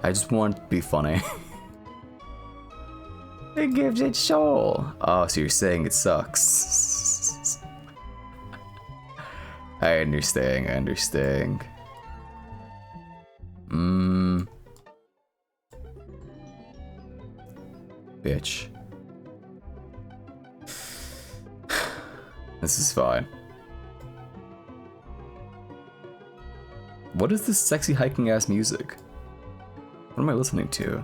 I just want it to be funny. It gives it soul. Oh, so you're saying it sucks. I understand. Bitch. This is fine. What is this sexy hiking ass music? What am I listening to?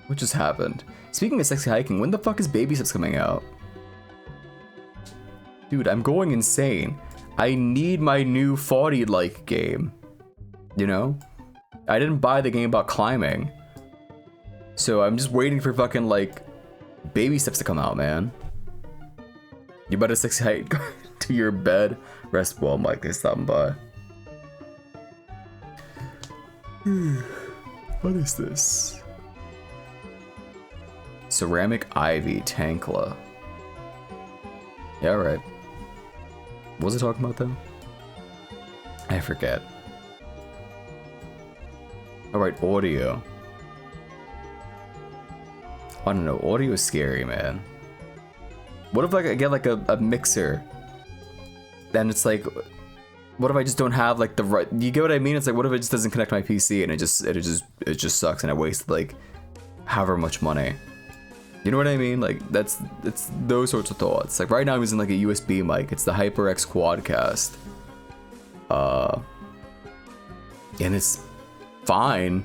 What just happened? Speaking of sexy hiking, when the fuck is Baby Steps coming out? Dude, I'm going insane. I need my new 40-like game. You know? I didn't buy the game about climbing. So I'm just waiting for fucking, like, baby steps to come out, man. You better 6 height to your bed. Rest well, Mike. They're stopping by. What is this? Ceramic Ivy Tankla. Yeah, alright. What was I talking about though? I forget. Alright, audio. I don't know, audio is scary, man. What if like I get like a mixer? Then it's like, what if I just don't have like the right, you get what I mean? It's like, what if it just doesn't connect to my PC and it just sucks and I wasted like however much money. You know what I mean? Like it's those sorts of thoughts. Like right now I'm using like a USB mic. It's the HyperX Quadcast. And it's fine.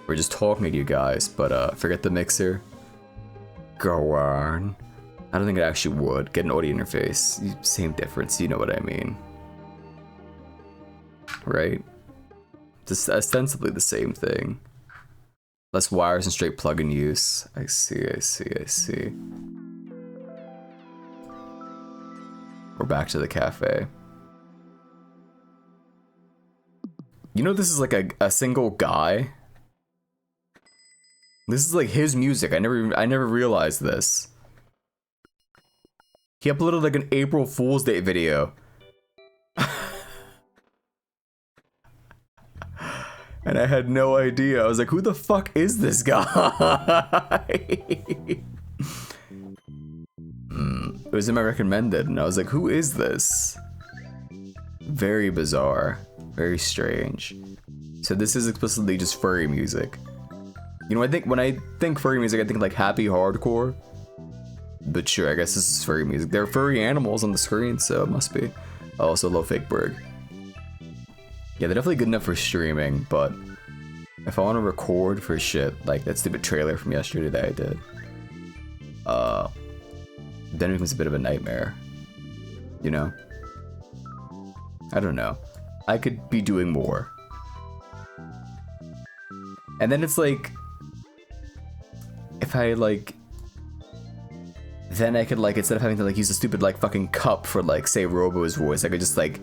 We're just talking to you guys, but forget the mixer. Go on. I don't think it actually would. Get an audio interface. Same difference, you know what I mean. Right? Just ostensibly the same thing. Less wires and straight plug-in use. I see. We're back to the cafe. You know this is like a single guy? This is like his music. I never realized this. He uploaded like an April Fool's Day video. And I had no idea. I was like, who the fuck is this guy? It was in my recommended, and I was like, who is this? Very bizarre. Very strange. So this is explicitly just furry music. You know, I think when I think furry music, I think like happy hardcore. But sure, I guess this is furry music. There are furry animals on the screen, so it must be. I also love Fake Berg. Yeah, they're definitely good enough for streaming, but if I want to record for shit, like that stupid trailer from yesterday that I did, then it becomes a bit of a nightmare. You know? I don't know. I could be doing more. And then it's like, if I like, then I could like, instead of having to like use a stupid like fucking cup for like, say Robo's voice, I could just like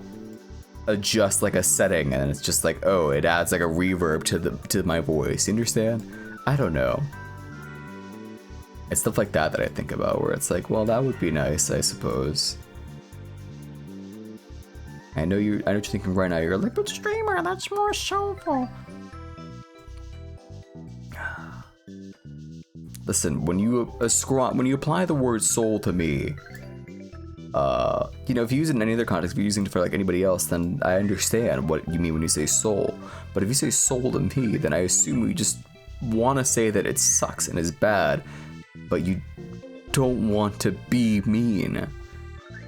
adjust like a setting and it's just like, oh, it adds like a reverb to my voice. You understand? I don't know. It's stuff like that I think about where it's like, well, that would be nice, I suppose. I know what you're thinking right now. You're like, but streamer, that's more soulful. Listen, when you apply the word soul to me, you know, if you use it in any other context, if you're using it for like anybody else, then I understand what you mean when you say soul. But if you say soul to me, then I assume you just want to say that it sucks and is bad, but you don't want to be mean.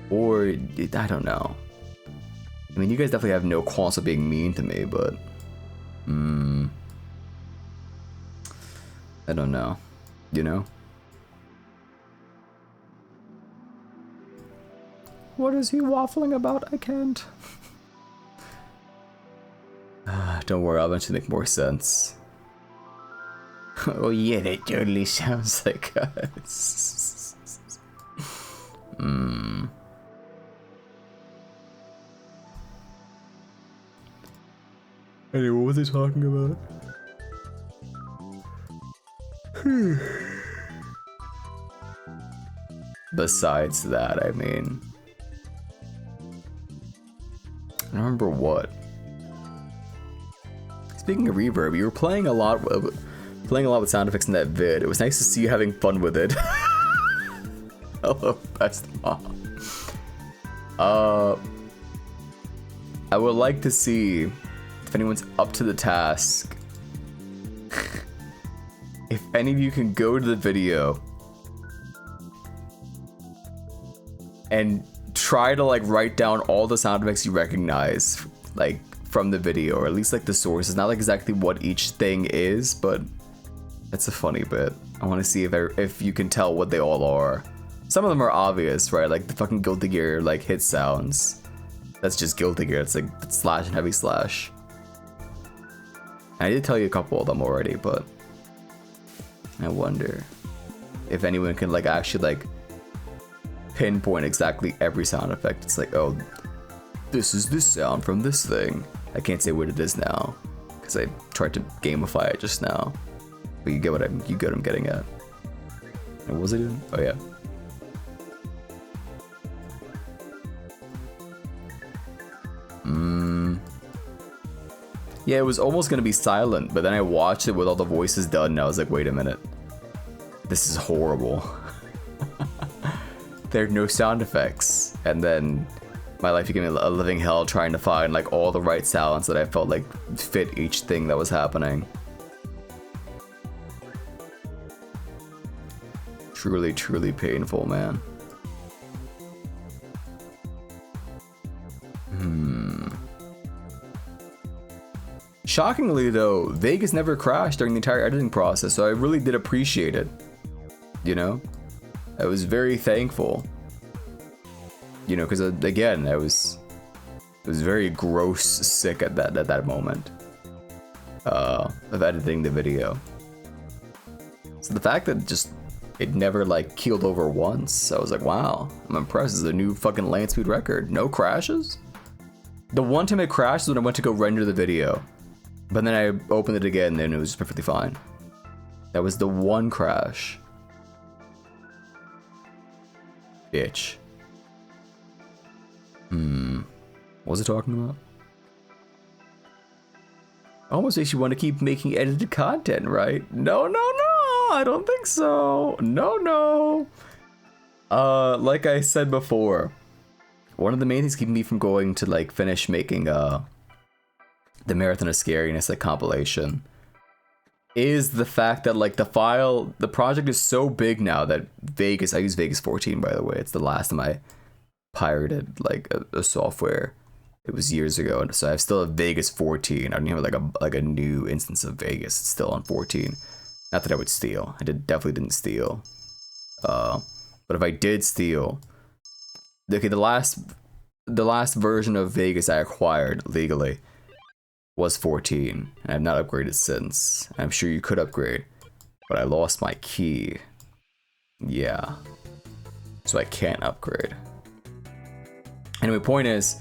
Or, I don't know. I mean, you guys definitely have no qualms of being mean to me, but... I don't know. You know? What is he waffling about? I can't. Don't worry, I'll eventually make more sense. Oh yeah, that totally sounds like us. Anyway, what was he talking about? Besides that, I mean, I don't remember what. Speaking of reverb, you were playing a lot with sound effects in that vid. It was nice to see you having fun with it. Hello, best mom. I would like to see if anyone's up to the task. If any of you can go to the video and try to like write down all the sound effects you recognize, like from the video, or at least like the sources. Not like exactly what each thing is, but that's a funny bit. I want to see if you can tell what they all are. Some of them are obvious, right? Like the fucking Guilty Gear like hit sounds. That's just Guilty Gear. It's like slash and heavy slash. I did tell you a couple of them already, but I wonder if anyone can like actually like pinpoint exactly every sound effect. It's like, oh, this is this sound from this thing. I can't say what it is now because I tried to gamify it just now. But you get what I'm getting at. And what was I doing? Oh yeah. Yeah, it was almost gonna be silent, but then I watched it with all the voices done and I was like, wait a minute. This is horrible. There are no sound effects. And then my life became a living hell trying to find like all the right sounds that I felt like fit each thing that was happening. Truly, truly painful, man. Shockingly though, Vegas never crashed during the entire editing process, so I really did appreciate it. You know? I was very thankful. You know, because again, I was very gross sick at that moment of editing the video. So the fact that just it never like keeled over once, I was like, wow, I'm impressed. This is a new fucking land speed record. No crashes? The one time it crashed was when I went to go render the video. But then I opened it again and it was perfectly fine. That was the one crash. Bitch. What was I talking about? Almost makes you want to keep making edited content, right? No, I don't think so. No. Like I said before, one of the main things keeping me from going to like finish making the Marathon of Scariness like compilation is the fact that like the project is so big now that Vegas, I use Vegas 14 by the way, it's the last time I pirated like a software. It was years ago, and so I still have Vegas 14. I don't even have like a new instance of Vegas. It's still on 14. Not that I would steal. Definitely didn't steal. But if I did steal, okay, the last version of Vegas I acquired legally was 14, and I've not upgraded since. I'm sure you could upgrade, but I lost my key. Yeah, so I can't upgrade. Anyway, point is,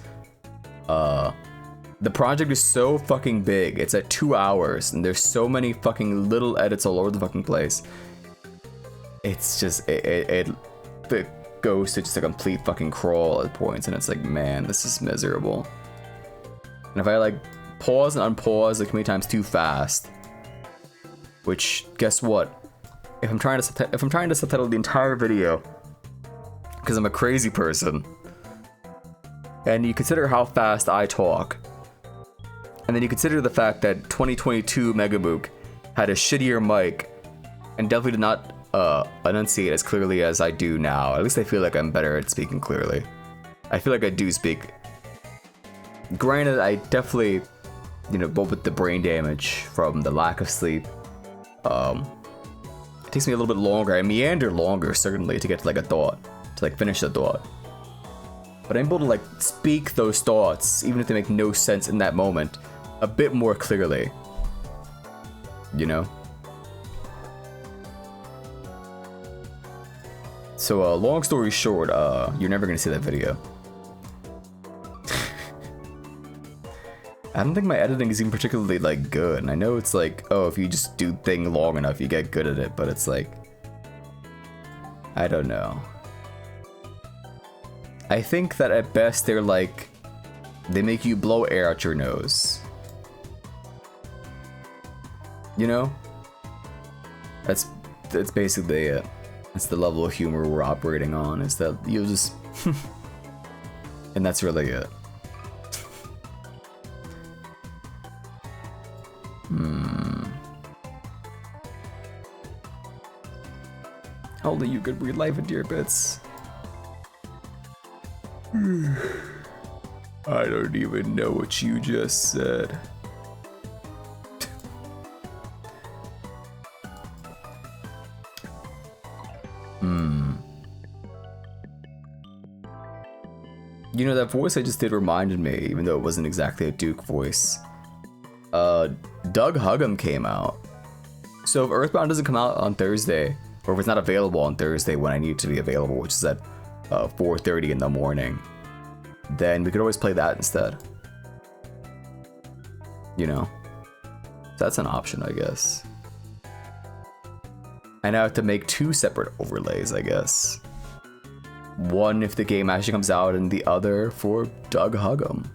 the project is so fucking big. It's at 2 hours, and there's so many fucking little edits all over the fucking place. It's just it goes to just a complete fucking crawl at points, and it's like, man, this is miserable. And if I like pause and unpause like many times too fast, which guess what? If I'm trying to subtitle the entire video, because I'm a crazy person, and you consider how fast I talk, and then you consider the fact that 2022 Megabook had a shittier mic and definitely did not enunciate as clearly as I do now. At least I feel like I'm better at speaking clearly. I feel like I do speak. Granted, I definitely, you know, both with the brain damage from the lack of sleep, it takes me a little bit longer. I meander longer, certainly, to get to like a thought, to like finish the thought. But I'm able to like speak those thoughts, even if they make no sense in that moment, a bit more clearly. You know? So, long story short, you're never gonna see that video. I don't think my editing is even particularly like good. And I know it's like, oh, if you just do thing long enough, you get good at it. But it's like, I don't know. I think that at best they're like, they make you blow air out your nose. You know? That's basically it. That's the level of humor we're operating on, is that you'll just... and that's really it. Only you could breathe life into your bits. I don't even know what you just said. You know, that voice I just did reminded me, even though it wasn't exactly a Duke voice. Doug Huggum came out. So if Earthbound doesn't come out on Thursday, or if it's not available on Thursday when I need it to be available, which is at 4:30 in the morning, then we could always play that instead. You know? That's an option, I guess. And I have to make 2 separate overlays, I guess. One if the game actually comes out, and the other for Doug Huggum.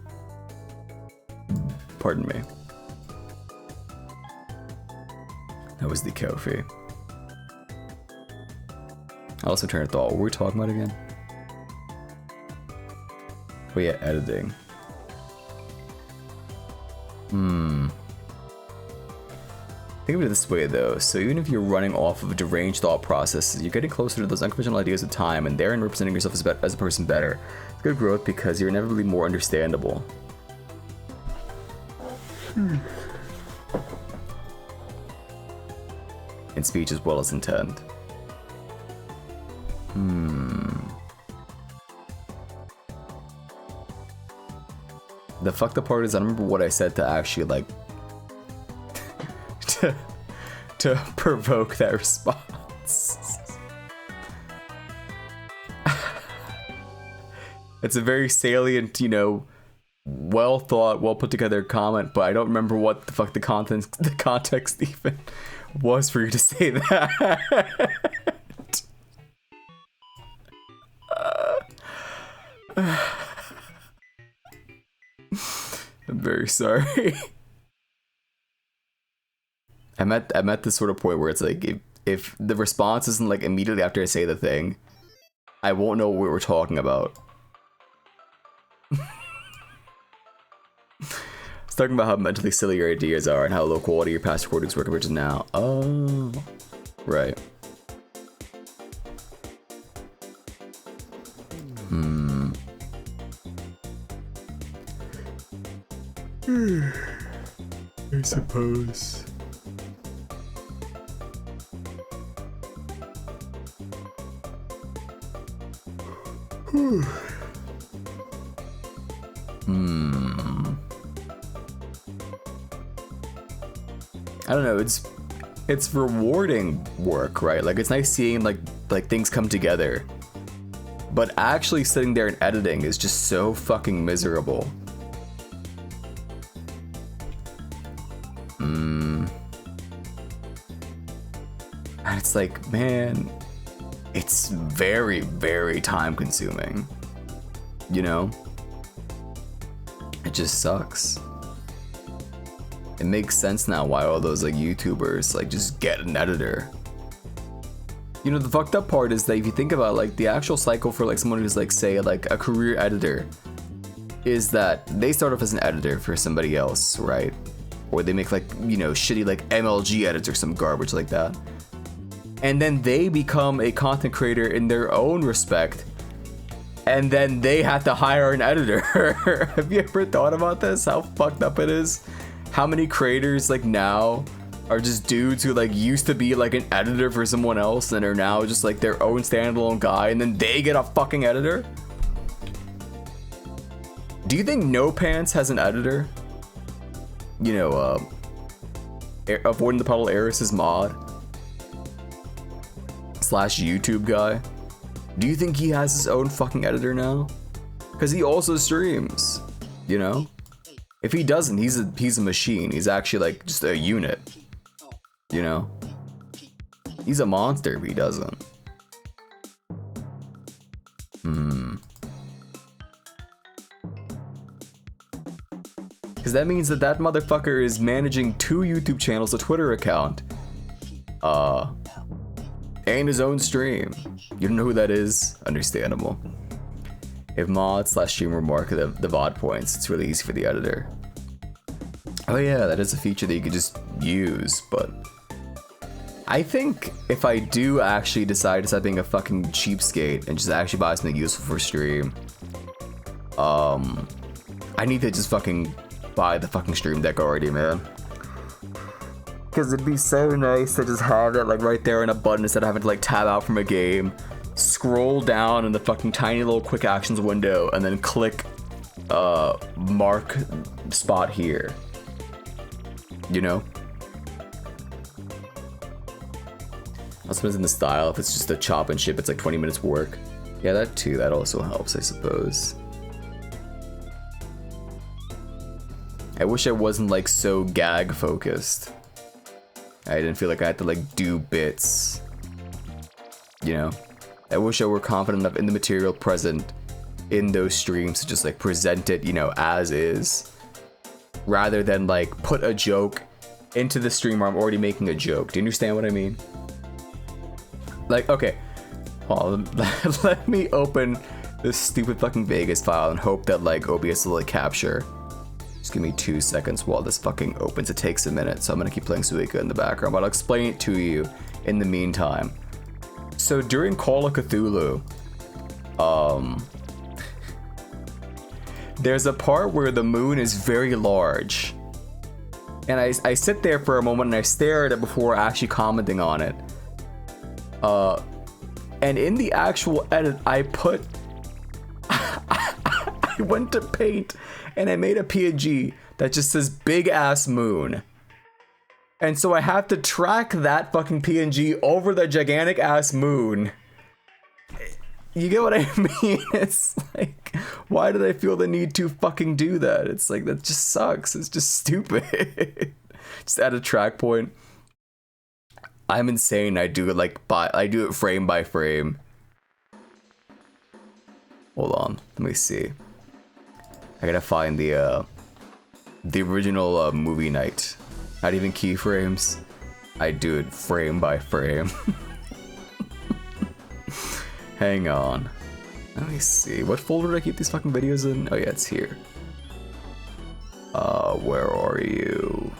Pardon me. That was the Kofi. I also turned to thought, what were we talking about again? Oh yeah, editing. Think of it this way though, so even if you're running off of deranged thought processes, you're getting closer to those unconventional ideas of time, and therein representing yourself as a person better. It's good growth because you're inevitably more understandable. In speech as well as intent. The fucked up part is I don't remember what I said to actually like to provoke that response. It's a very salient, you know, well thought, well put together comment, but I don't remember what the fuck the context even was for you to say that. I'm very sorry. I'm at this sort of point where it's like if the response isn't like immediately after I say the thing, I won't know what we're talking about. It's talking about how mentally silly your ideas are and how low quality your past recordings were compared to now. Oh, right. I suppose. I don't know, it's rewarding work, right? Like it's nice seeing like things come together. But actually sitting there and editing is just so fucking miserable. And it's like, man, it's very, very time consuming. You know? It just sucks. It makes sense now why all those like YouTubers like just get an editor. You know, the fucked up part is that if you think about like the actual cycle for like someone who's like say like a career editor is that they start off as an editor for somebody else, right? Or they make like, you know, shitty like MLG edits or some garbage like that. And then they become a content creator in their own respect. And then they have to hire an editor. Have you ever thought about this? How fucked up it is? How many creators like now are just dudes who like used to be like an editor for someone else and are now just like their own standalone guy, and then they get a fucking editor? Do you think No Pants has an editor? You know, Avoiding the Puddle Eris's mod / YouTube guy. Do you think he has his own fucking editor now? Because he also streams, you know? If he doesn't, he's a machine. He's actually like just a unit, you know? He's a monster if he doesn't. Because that means that motherfucker is managing 2 YouTube channels, a Twitter account, and his own stream. You don't know who that is? Understandable. If mod / streamer mark the VOD points, it's really easy for the editor. Oh yeah, that is a feature that you could just use, but I think if I do actually decide to stop being a fucking cheapskate and just actually buy something useful for stream, I need to just fucking buy the fucking stream deck already, man. Because it'd be so nice to just have it like right there in a button instead of having to like tab out from a game scroll down in the fucking tiny little quick actions window and then click mark spot here. You know? Also depends on the style. If it's just a chop and ship, it's like 20 minutes work. Yeah, that too. That also helps, I suppose. I wish I wasn't like so gag focused. I didn't feel like I had to like do bits. You know? I wish I were confident enough in the material present in those streams to just like present it, you know, as is. Rather than like put a joke into the stream where I'm already making a joke. Do you understand what I mean? Like, okay. Well, let me open this stupid fucking Vegas file and hope that like OBS will like capture. Just give me 2 seconds while this fucking opens. It takes a minute, so I'm gonna keep playing Suika in the background, but I'll explain it to you in the meantime. So during Call of Cthulhu, there's a part where the moon is very large. And I sit there for a moment and I stare at it before actually commenting on it. And in the actual edit, I put... I went to paint and I made a PNG that just says big ass moon. And so I have to track that fucking PNG over the gigantic ass moon. You get what I mean? It's like, why did I feel the need to fucking do that? It's like, that just sucks. It's just stupid. Just add a track point. I'm insane. I do it like I do it frame by frame. Hold on, let me see. I gotta find the original movie night. Not even keyframes. I do it frame by frame. Hang on. Let me see. What folder do I keep these fucking videos in? Oh yeah, it's here. Where are you?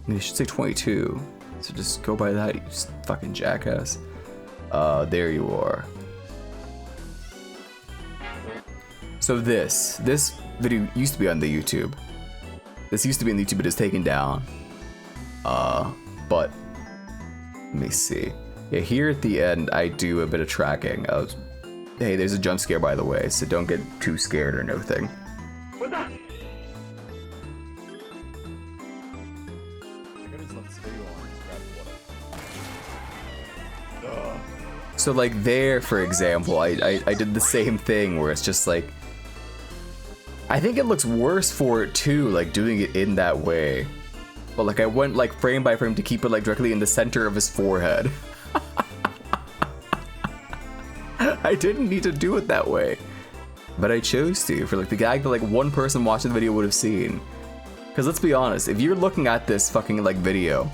You should say 22. So just go by that, you just fucking jackass. There you are. So this video used to be on the YouTube. This used to be on the YouTube, but it's taken down. But let me see. Yeah, here at the end, I do a bit of tracking. Hey, there's a jump scare, by the way, so don't get too scared or nothing. So like there, for example, I did the same thing where it's just like, I think it looks worse for it too, like doing it in that way. But like I went like frame by frame to keep it like directly in the center of his forehead. I didn't need to do it that way, but I chose to for like the gag that like one person watching the video would have seen. Because let's be honest, if you're looking at this fucking like video,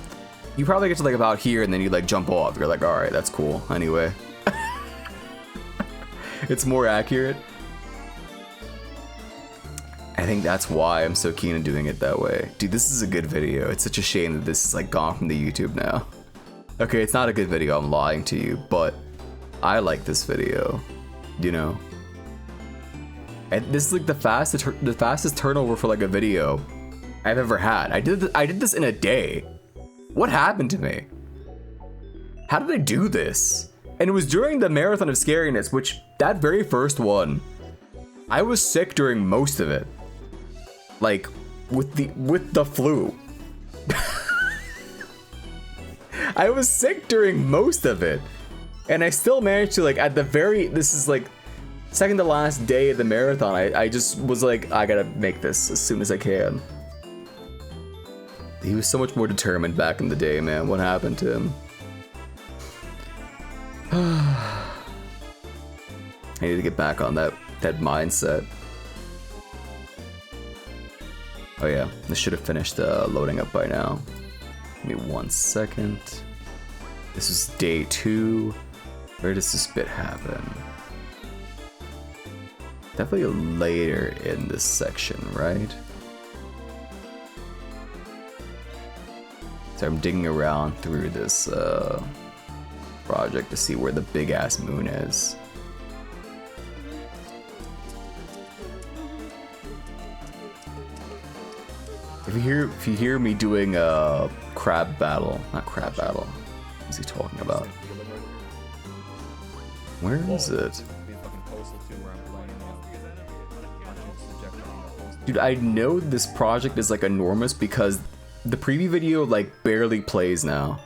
you probably get to like about here and then you like jump off. You're like, all right, that's cool. Anyway, it's more accurate. I think that's why I'm so keen on doing it that way. Dude, this is a good video. It's such a shame that this is like gone from the YouTube now. Okay, it's not a good video, I'm lying to you, but I like this video, you know? And this is like the fastest turnover for like a video I've ever had. I did this in a day. What happened to me? How did I do this? And it was during the Marathon of Scariness, which that very first one, I was sick during most of it. Like with the flu. I was sick during most of it. And I still managed to like at the this is like second to last day of the marathon, I just was like, I gotta make this as soon as I can. He was so much more determined back in the day, man. What happened to him? I need to get back on that mindset. Oh yeah, this should have finished loading up by now. Give me 1 second. This is day 2. Where does this bit happen? Definitely later in this section, right? So I'm digging around through this project to see where the big ass moon is. If you hear me doing a crab battle, not crab battle, What's he talking about? Where is it? Dude, I know this project is like enormous because the preview video like barely plays now.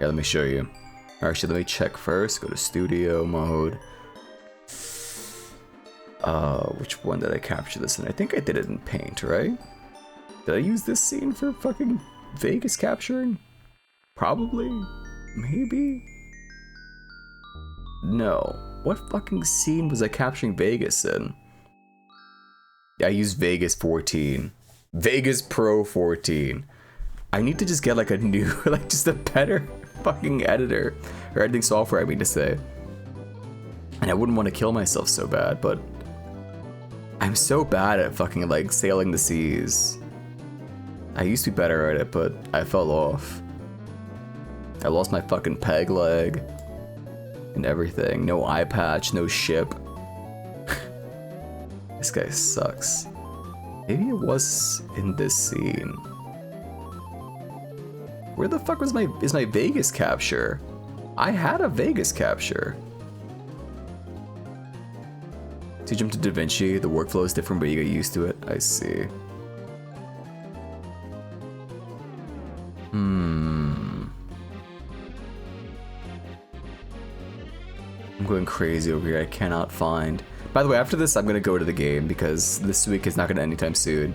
Yeah, let me show you. Actually, let me check first. Go to studio mode. Which one did I capture this in? I think I did it in Paint, right? Did I use this scene for fucking Vegas capturing? Probably. Maybe. No. What fucking scene was I capturing Vegas in? I used Vegas 14. Vegas Pro 14. I need to just get like a new, like just a better fucking editor. Or editing software, I mean to say. And I wouldn't want to kill myself so bad, but I'm so bad at fucking like sailing the seas. I used to be better at it, but I fell off. I lost my fucking peg leg. And everything. No eye patch, no ship. This guy sucks. Maybe it was in this scene. Where the fuck was my Vegas capture? I had a Vegas capture. To jump to DaVinci, the workflow is different, but you get used to it. I see. I'm going crazy over here. I cannot find. By the way, after this, I'm gonna go to the game because this week is not gonna end anytime soon.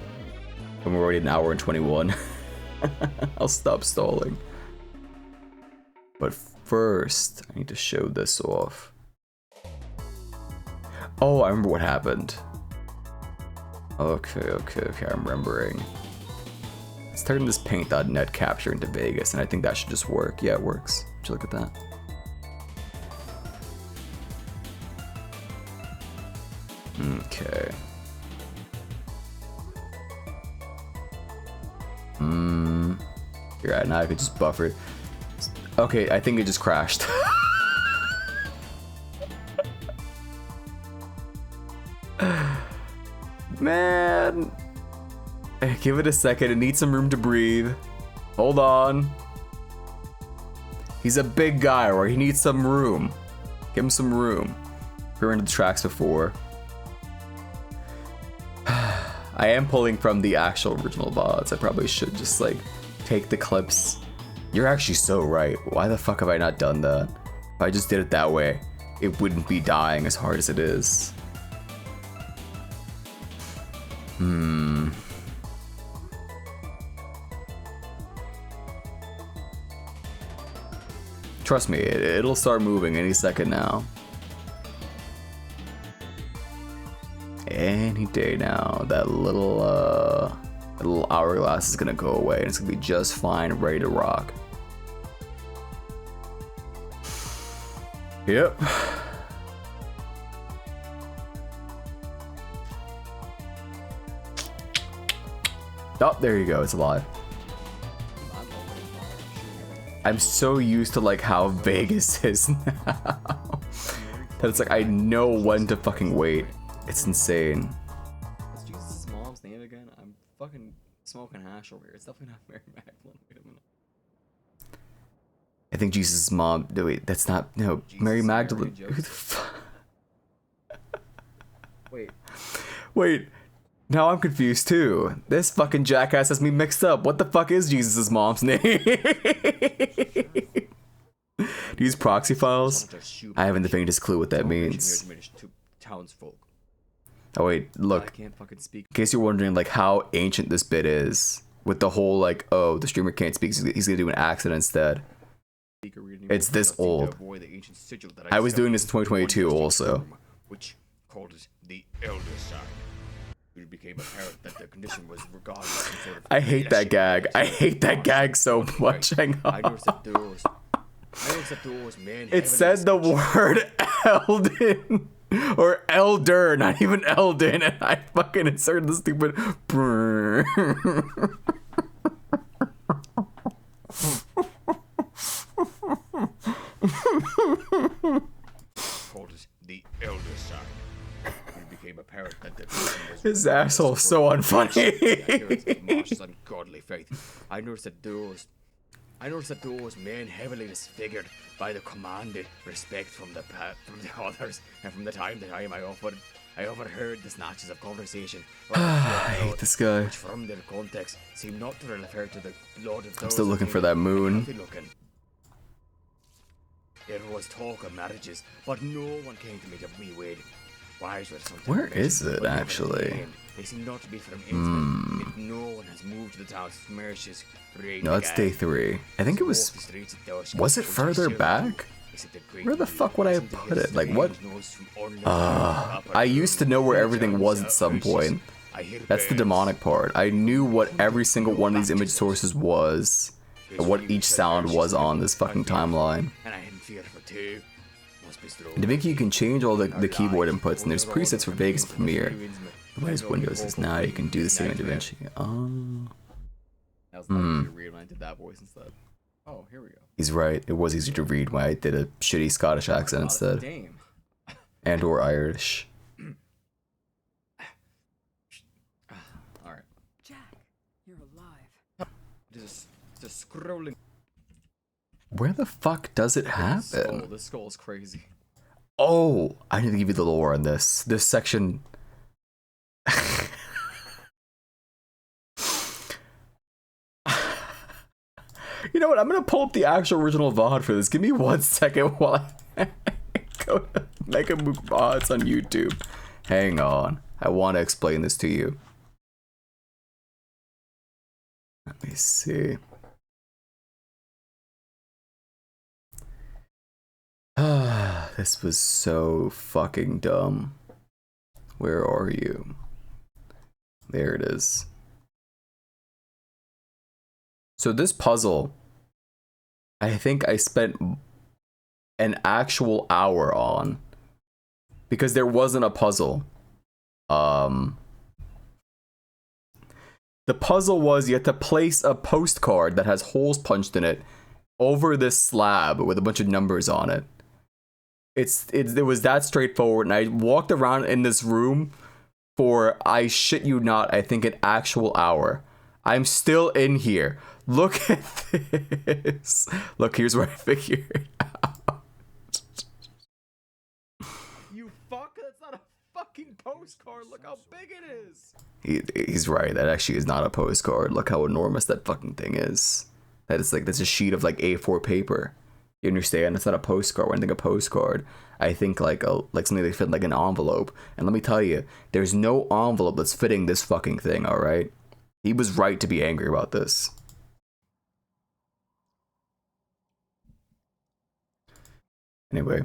And we're already an hour and 21. I'll stop stalling. But first, I need to show this off. Oh, I remember what happened. Okay, I'm remembering. Let's turn this paint.net capture into Vegas, and I think that should just work. Yeah, it works. Would you look at that? Okay. You're right, now I could just buffer. Okay, I think it just crashed. Man. Give it a second, it needs some room to breathe. Hold on. He's a big guy, right? He needs some room. Give him some room. We were into the tracks before. I am pulling from the actual original VODs. I probably should just like take the clips. You're actually so right. Why the fuck have I not done that? If I just did it that way, it wouldn't be dying as hard as it is. Trust me, it'll start moving any second now. Any day now, that little hourglass is gonna go away and it's gonna be just fine, ready to rock. Yep. Oh, there you go, it's alive. I'm so used to like how Vegas is now that it's like I know when to fucking wait. It's insane. What's Jesus' mom's name again? I'm fucking smoking hash over here. It's definitely not Mary Magdalene. Wait a minute. I think Jesus' mom. No, wait, that's not. No, Jesus, Mary Magdalene. Who the fuck? Wait. Now I'm confused too. This fucking jackass has me mixed up. What the fuck is Jesus' mom's name? Do you use proxy files? I haven't the faintest clue what that means. Oh wait, look. In case you're wondering like how ancient this bit is, with the whole like, oh, the streamer can't speak, he's gonna do an accent instead. It's this old. I was doing this in 2022 also. Which called it the elder sign. It became apparent that the condition was regarded as some sort of I hate that gag. I hate that gag so much. Hang on. It said the word Elden. Or Elder, not even Elden, and I fucking inserted the stupid brrr. Called it the elder sign. It became apparent that the his asshole's so unfunny. Ungodly faith. I noticed that there was I noticed that those men heavily disfigured by the commanded respect from the others, and from the time to time I overheard the snatches of conversation. I hate this guy. Which from their context seem not to refer to the blood of those. I'm still looking for that moon. There was talk of marriages, but no one came to me wed. Where is it actually? They seem not to be from intimate. If no one has moved to the town, Smersh's great. No, that's day 3. I think it was. Was it further back? Where the fuck would I have put it? Like what? I used to know where everything was at some point. That's the demonic part. I knew what every single one of these image sources was, and what each sound was on this fucking timeline. And to make you can change all the keyboard inputs, and there's presets for Vegas and Premiere. The way Windows is now, you can do the same intervention. Oh. That was easier to read when I did that voice instead. Oh, here we go. He's right. It was easier to read when I did a shitty Scottish accent instead. And or Irish. Alright. Jack, you're alive. Just scrolling. Where the fuck does it happen? This skull is crazy. Oh, I need to give you the lore on this. This section. You know what? I'm gonna pull up the actual original VOD for this. Give me 1 second while I go to Mega Mook VODs on YouTube. Hang on. I want to explain this to you. Let me see. This was so fucking dumb. Where are you? There it is. So this puzzle, I think I spent an actual hour on, because there wasn't a puzzle. The puzzle was you had to place a postcard that has holes punched in it over this slab with a bunch of numbers on it. It was that straightforward, and I walked around in this room for, I shit you not, I think an actual hour. I'm still in here. Look at this. Look, here's where I figured it out. You fuck, that's not a fucking postcard. Look how big it is. He's right. That actually is not a postcard. Look how enormous that fucking thing is. That's a sheet of like A4 paper. You understand? It's not a postcard. When I think a postcard, I think like something that fit like an envelope. And let me tell you, there's no envelope that's fitting this fucking thing. All right. He was right to be angry about this. Anyway,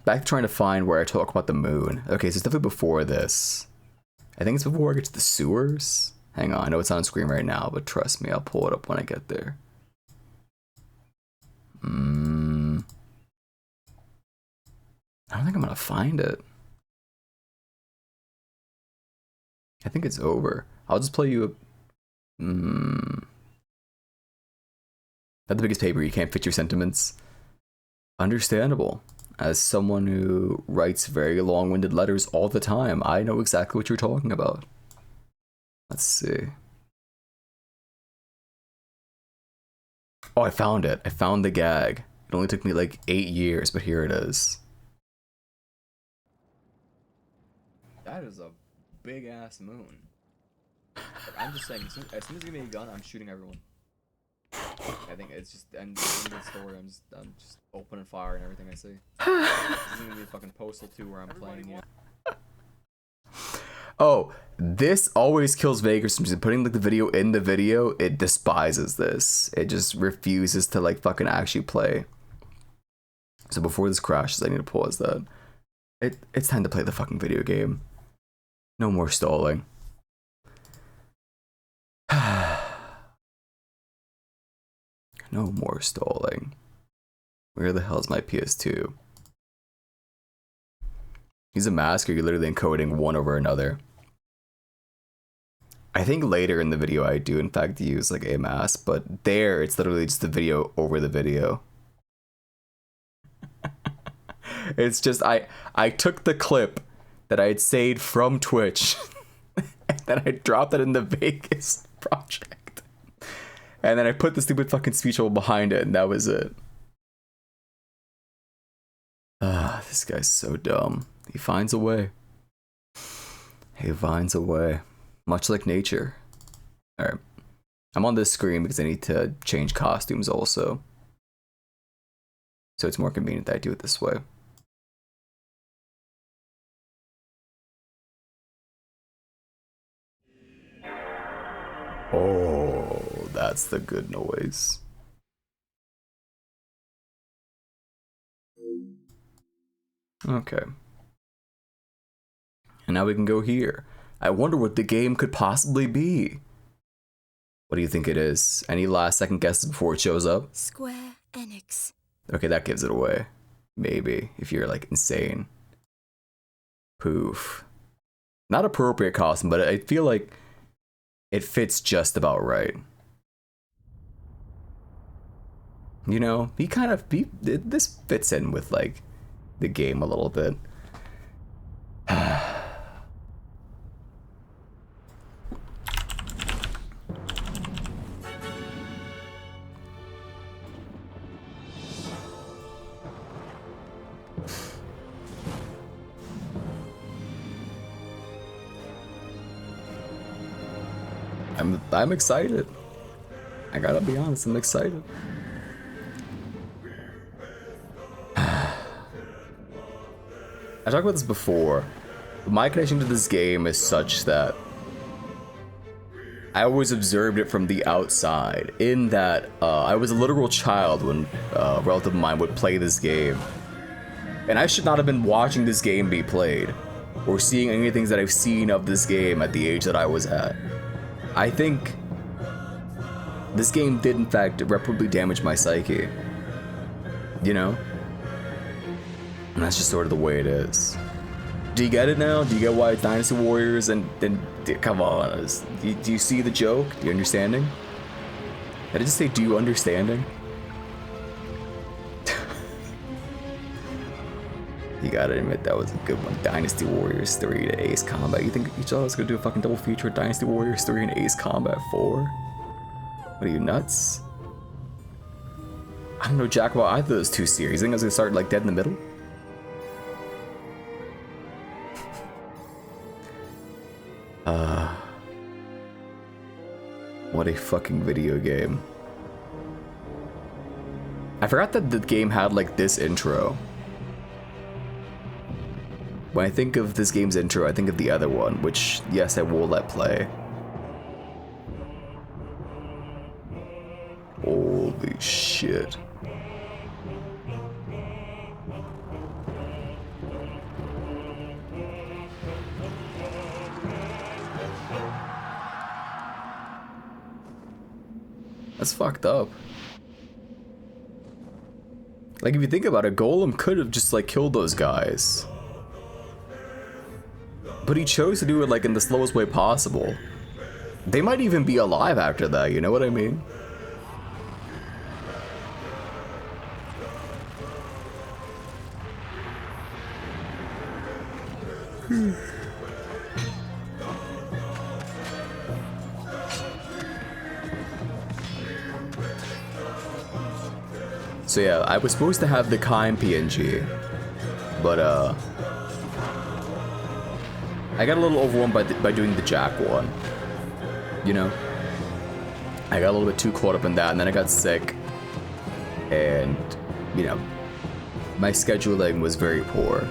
back to trying to find where I talk about the moon. Okay, so it's definitely before this. I think it's before I get to the sewers. Hang on, I know it's on screen right now, but trust me, I'll pull it up when I get there. I don't think I'm gonna find it. I think it's over. I'll just play you a... Not the biggest paper, you can't fit your sentiments. Understandable. As someone who writes very long-winded letters all the time, I know exactly what you're talking about. Let's see. Oh, I found it. I found the gag. It only took me like 8 years, but here it is. That is a big-ass moon. I'm just saying, as soon as you give me a gun, I'm shooting everyone. I think it's just end the story. I'm just opening fire and everything I see. This is gonna be a fucking Postal 2 where I'm playing you. Oh, this always kills Vegas from just putting like the video in the video. It despises this. It just refuses to like fucking actually play. So before this crashes, I need to pause that. It's time to play the fucking video game. No more stalling. No more stalling. Where the hell is my PS2? Use a mask or you're literally encoding one over another. I think later in the video I do in fact use like a mask, but there it's literally just the video over the video. It's just I took the clip that I had saved from Twitch and then I dropped it in the Vegas project. And then I put the stupid fucking speech bubble behind it, and that was it. Ah, this guy's so dumb. He finds a way. He finds a way. Much like nature. Alright. I'm on this screen because I need to change costumes also. So it's more convenient that I do it this way. Oh, that's the good noise. Okay. And now we can go here. I wonder what the game could possibly be. What do you think it is? Any last second guesses before it shows up? Square Enix. Okay, that gives it away. Maybe, if you're like insane. Poof. Not appropriate costume, but I feel like it fits just about right. You know, this fits in with like the game a little bit. I'm excited. I gotta be honest, I'm excited. I talked about this before. My connection to this game is such that I always observed it from the outside, in that I was a literal child when a relative of mine would play this game. And I should not have been watching this game be played, or seeing any things that I've seen of this game at the age that I was at. I think this game did in fact irreparably damage my psyche. You know? And that's just sort of the way it is. Do you get it now? Do you get why it's Dynasty Warriors? And come on, do you see the joke? Do you understanding? Did I just say, do you understanding? You gotta admit, that was a good one. Dynasty Warriors 3 to Ace Combat. You think each of us gonna do a fucking double feature with Dynasty Warriors 3 and Ace Combat 4? What are you, nuts? I don't know jack about either of those two series. You think I was gonna start like dead in the middle? What a fucking video game. I forgot that the game had like this intro. When I think of this game's intro, I think of the other one, which, yes, I will let play. Holy shit. That's fucked up. Like, if you think about it, Golem could have just, like, killed those guys. But he chose to do it, like, in the slowest way possible. They might even be alive after that, you know what I mean? So yeah, I was supposed to have the Kaim PNG, but I got a little overwhelmed by doing the Jack one. You know, I got a little bit too caught up in that, and then I got sick, and you know, my scheduling was very poor.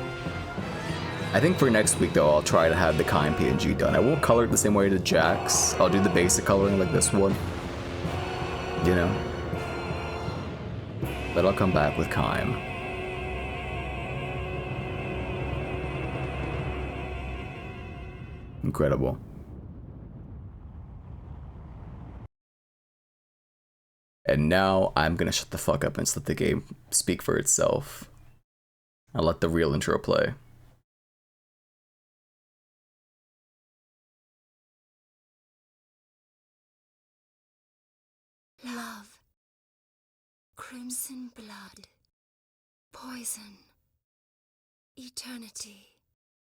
I think for next week though, I'll try to have the Kaim PNG done. I won't color it the same way to Jack's. I'll do the basic coloring like this one. You know. But I'll come back with Kaim. Incredible. And now I'm gonna shut the fuck up and just let the game speak for itself. I'll let the real intro play. Love. Crimson blood. Poison. Eternity.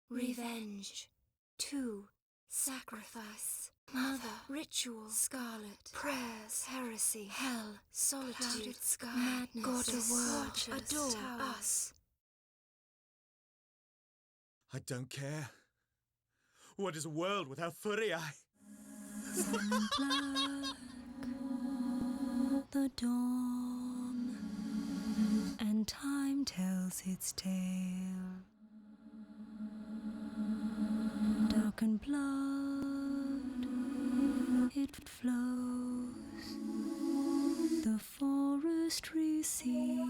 Revenge. 2 sacrifice, mother, ritual, scarlet, prayers, heresy, hell, solitude, clouded sky, madness, God of world, adore us. I don't care. What is a world without Furiai? Black, the dawn, and time tells its tale. Dark and blood, it flows. The forest receives.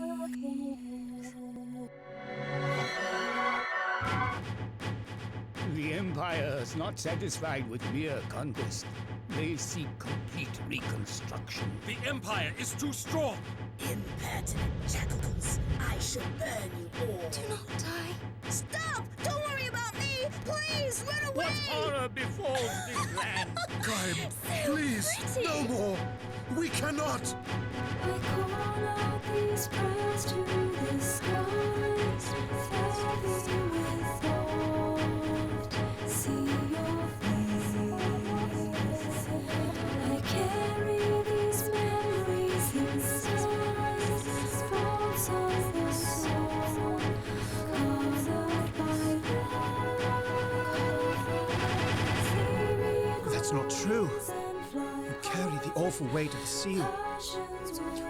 The Empire is not satisfied with mere conquest. They seek complete reconstruction. The Empire is too strong! Impertinent jackals, I shall burn you all. Do not die. Stop! Don't worry about me! Please, run away! What horror befalls this land? Time, please, no more! We cannot! I call out these prayers to the skies. Fill me with thought. See your face. I carry these memories inside. Faults of the soul, colored by love. That's not true. You carry the awful weight of the seal.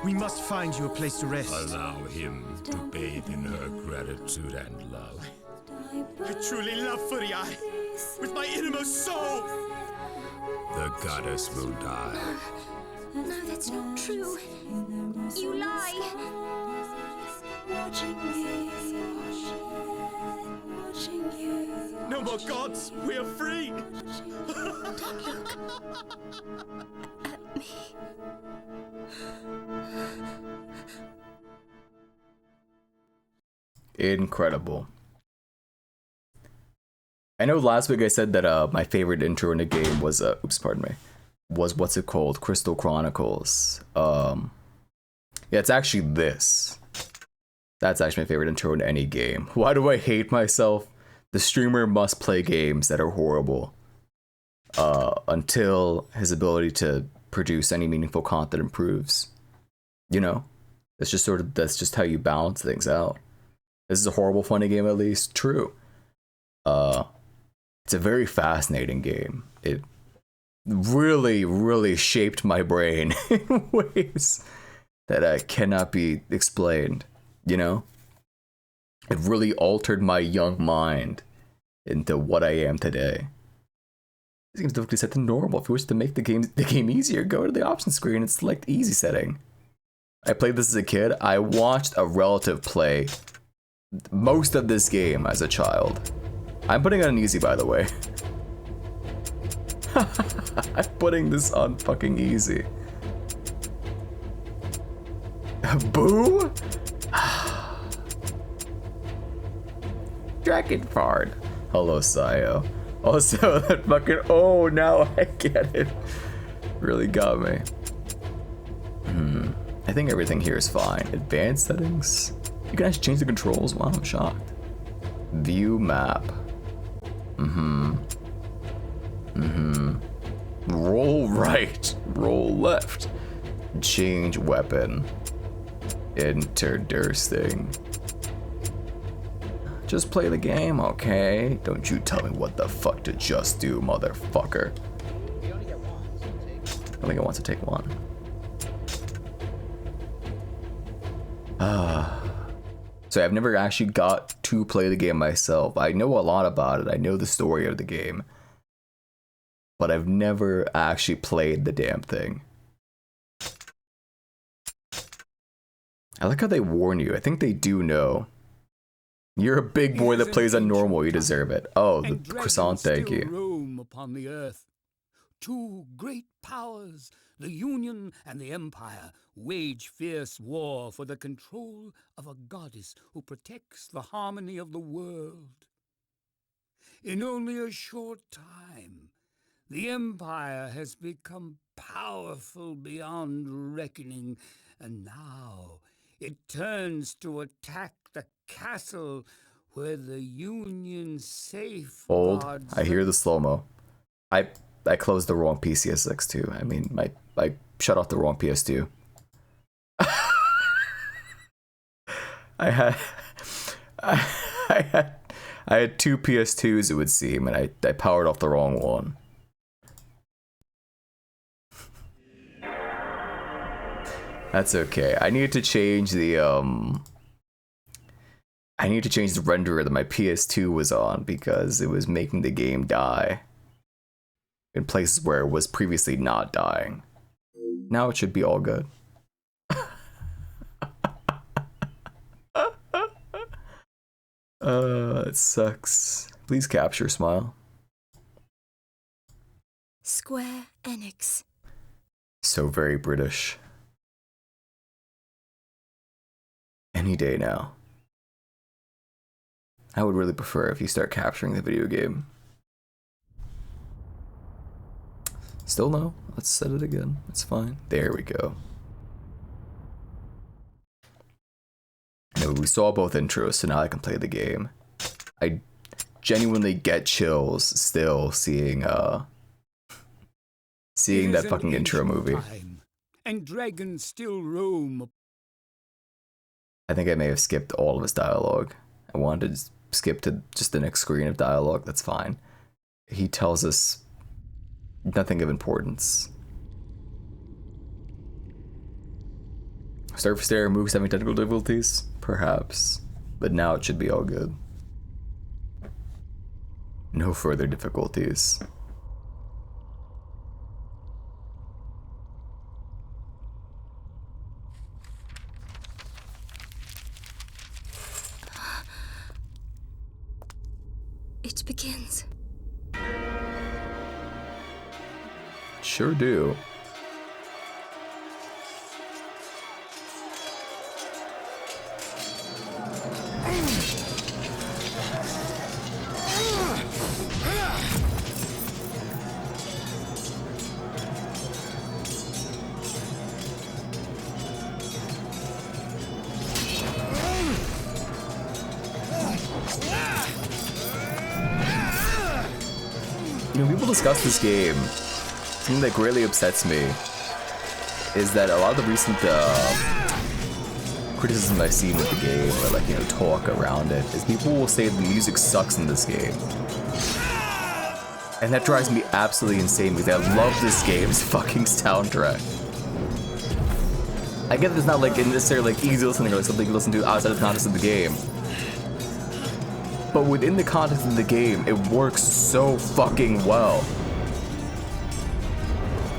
We must find you a place to rest. Allow him to bathe in her gratitude and love. I truly love Furiai with my innermost soul. The goddess will die. No, that's not true. You lie. Watching you. No more gods. We are free. Don't look at me. Incredible. I know last week I said that my favorite intro in the game was was what's it called? Crystal Chronicles. Yeah, it's actually this. That's actually my favorite intro in any game. Why do I hate myself? The streamer must play games that are horrible until his ability to produce any meaningful content improves. You know? That's just how you balance things out. This is a horrible funny game, at least. True. It's a very fascinating game. It really, really shaped my brain in ways that cannot be explained, you know? It really altered my young mind into what I am today. This game's difficulty set to normal. If you wish to make the game easier, go to the options screen and select easy setting. I played this as a kid. I watched a relative play most of this game as a child. I'm putting it on easy, by the way. I'm putting this on fucking easy. Boo? Drakengard. Hello, Sayo. Also, that fucking. Oh, now I get it. Really got me. I think everything here is fine. Advanced settings. You can actually change the controls. Wow, I'm shocked. View map. Roll right. Roll left. Change weapon. Enter Dursting. Just play the game, okay? Don't you tell me what the fuck to just do, motherfucker. You only get one, so take. I only get one to take one. So I've never actually got to play the game myself. I know a lot about it. I know the story of the game. But I've never actually played the damn thing. I like how they warn you. I think they do know. You're a big boy that plays on normal. You deserve it. Oh, the croissant, thank you. Roam upon the earth. Two great powers, the Union and the Empire, wage fierce war for the control of a goddess who protects the harmony of the world. In only a short time, the Empire has become powerful beyond reckoning, and now it turns to attack the castle where the Union safeguards. Hold. I hear the slow-mo. I closed the wrong PCSX too. I mean, I shut off the wrong PS2. I had two PS2s, it would seem, and I powered off the wrong one. That's okay. I need to change the renderer that my PS2 was on because it was making the game die in places where it was previously not dying. Now it should be all good. It sucks. Please capture smile. Square Enix. So very British. Any day now. I would really prefer if you start capturing the video game. Still no. Let's set it again. It's fine. There we go. No, we saw both intros, so now I can play the game. I genuinely get chills still seeing that fucking intro movie. And dragons still roam. I think I may have skipped all of his dialogue. I wanted to skip to just the next screen of dialogue. That's fine. He tells us nothing of importance. Surface area moves having technical difficulties? Perhaps. But now it should be all good. No further difficulties. It begins. Sure do. You know, people discuss this game. Something that greatly upsets me is that a lot of the recent criticism I've seen with the game, or like, you know, talk around it, is people will say the music sucks in this game. And that drives me absolutely insane because I love this game's fucking soundtrack. I get that it's not like necessarily like easy listening or like something you listen to outside of the context of the game. But within the context of the game, it works so fucking well.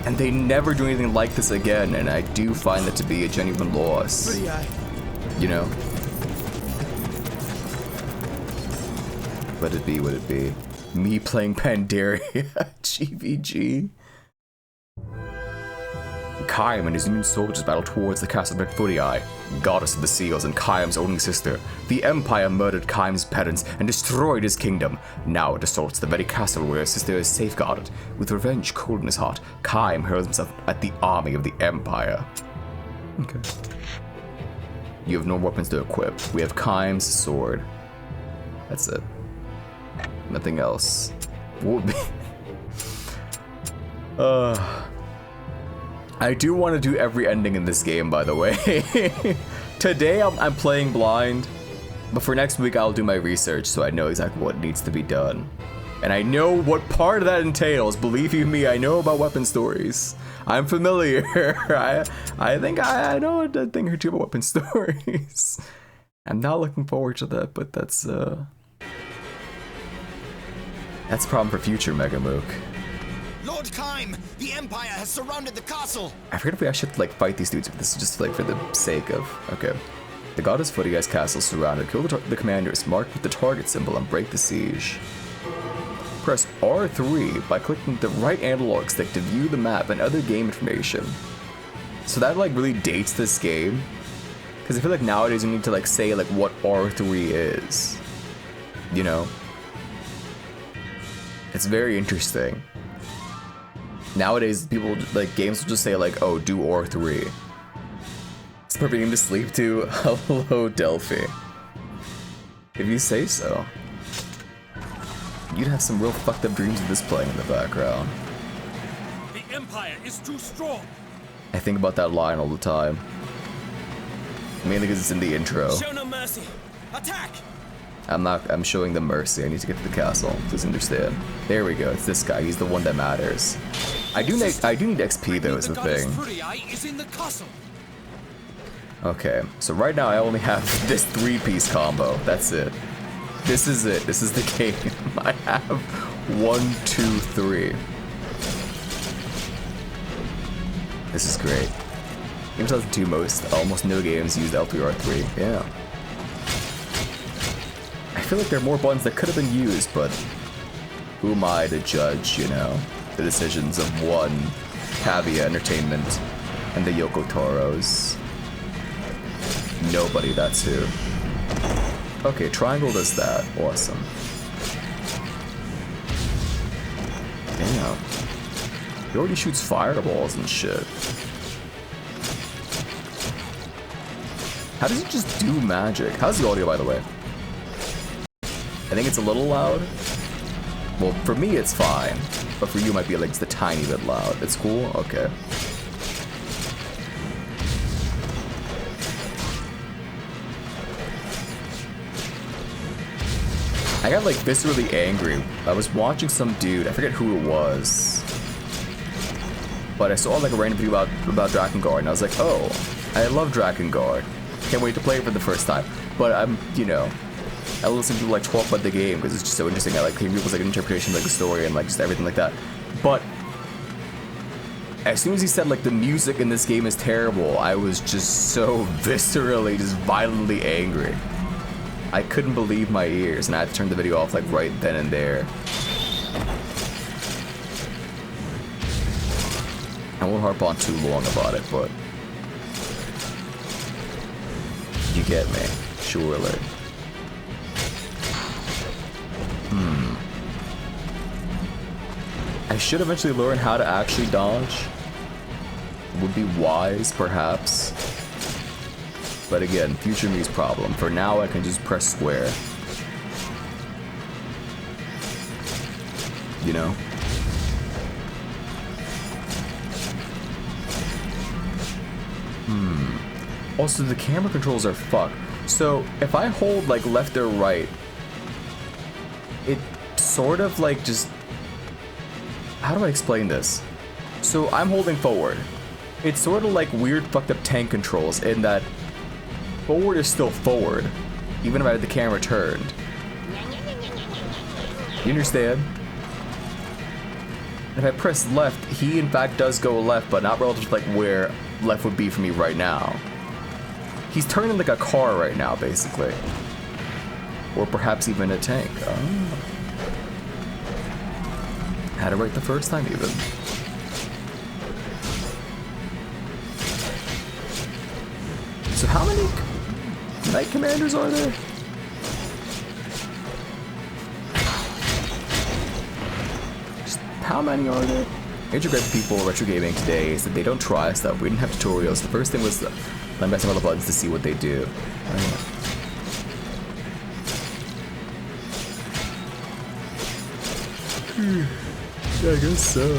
And they never do anything like this again, and I do find that to be a genuine loss. You know? Let it be what it be. Me playing Pandaria, GVG. Khaim and his Union soldiers battle towards the castle of Bekfudii, goddess of the seals and Khaim's only sister. The Empire murdered Khaim's parents and destroyed his kingdom. Now it assaults the very castle where his sister is safeguarded. With revenge cold in his heart, Khaim hurls himself at the army of the Empire. Okay. You have no weapons to equip. We have Khaim's sword. That's it. Nothing else. What would be... I do want to do every ending in this game, by the way. Today I'm playing blind, but for next week I'll do my research so I know exactly what needs to be done. And I know what part of that entails. Believe you me, I know about weapon stories. I'm familiar. I think I know a thing or two about weapon stories. I'm not looking forward to that, but that's a problem for future Mega Mook. Lord Khaim, the Empire has surrounded the castle. I forget if we actually have to like fight these dudes, but this is just like for the sake of... Okay. The goddess Fudiai's castle is surrounded. Kill the commanders, mark with the target symbol, and break the siege. Press R3 by clicking the right analog stick to view the map and other game information. So that like really dates this game. Because I feel like nowadays you need to like say like what R3 is. You know? It's very interesting. Nowadays, people, like, games will just say, like, oh, do R3. It's a perfect game to sleep to. Hello, Delphi. If you say so. You'd have some real fucked up dreams of this playing in the background. The Empire is too strong. I think about that line all the time. Mainly because it's in the intro. Show no mercy. Attack! I'm showing them mercy. I need to get to the castle. Please understand. There we go. It's this guy. He's the one that matters. I do need XP though, is the thing. Is in the castle. Okay, so right now I only have this 3-piece combo. That's it. This is it. This is the game. I have 1, 2, 3. This is great. Game 2002 almost no games use L3 R3. Yeah. I feel like there are more buttons that could have been used, but who am I to judge, you know, the decisions of one Cavia Entertainment and the Yoko Toros? Nobody, that's who. Okay, triangle does that. Awesome. Damn. He already shoots fireballs and shit. How does he just do magic? How's the audio, by the way? I think it's a little loud. Well, for me, it's fine. But for you, it might be like just a tiny bit loud. It's cool? Okay. I got like viscerally angry. I was watching some dude, I forget who it was, but I saw like a random video about Drakengard, and I was like, oh, I love Drakengard. Can't wait to play it for the first time. But I'm, you know, I listen to people like talk about the game because it's just so interesting. I like hearing people's like interpretation of like the story and like just everything like that. But as soon as he said like the music in this game is terrible, I was just so viscerally, just violently angry. I couldn't believe my ears, and I had to turn the video off like right then and there. I won't harp on too long about it, but you get me, surely. I should eventually learn how to actually dodge. Would be wise, perhaps. But again, future me's problem. For now, I can just press square. You know? Also, the camera controls are fucked. So, if I hold, like, left or right, it sort of, like, just... How do I explain this? So, I'm holding forward. It's sort of like weird fucked up tank controls in that forward is still forward, even if I had the camera turned. You understand? If I press left, he in fact does go left, but not relative to like where left would be for me right now. He's turning like a car right now, basically. Or perhaps even a tank. Oh. Had it right the first time, even. So how many Knight Commanders are there? Just how many are there? Major gripe people retro gaming today is that they don't try stuff. We didn't have tutorials. The first thing was I'm messing with the buttons to see what they do. Yeah, I guess so.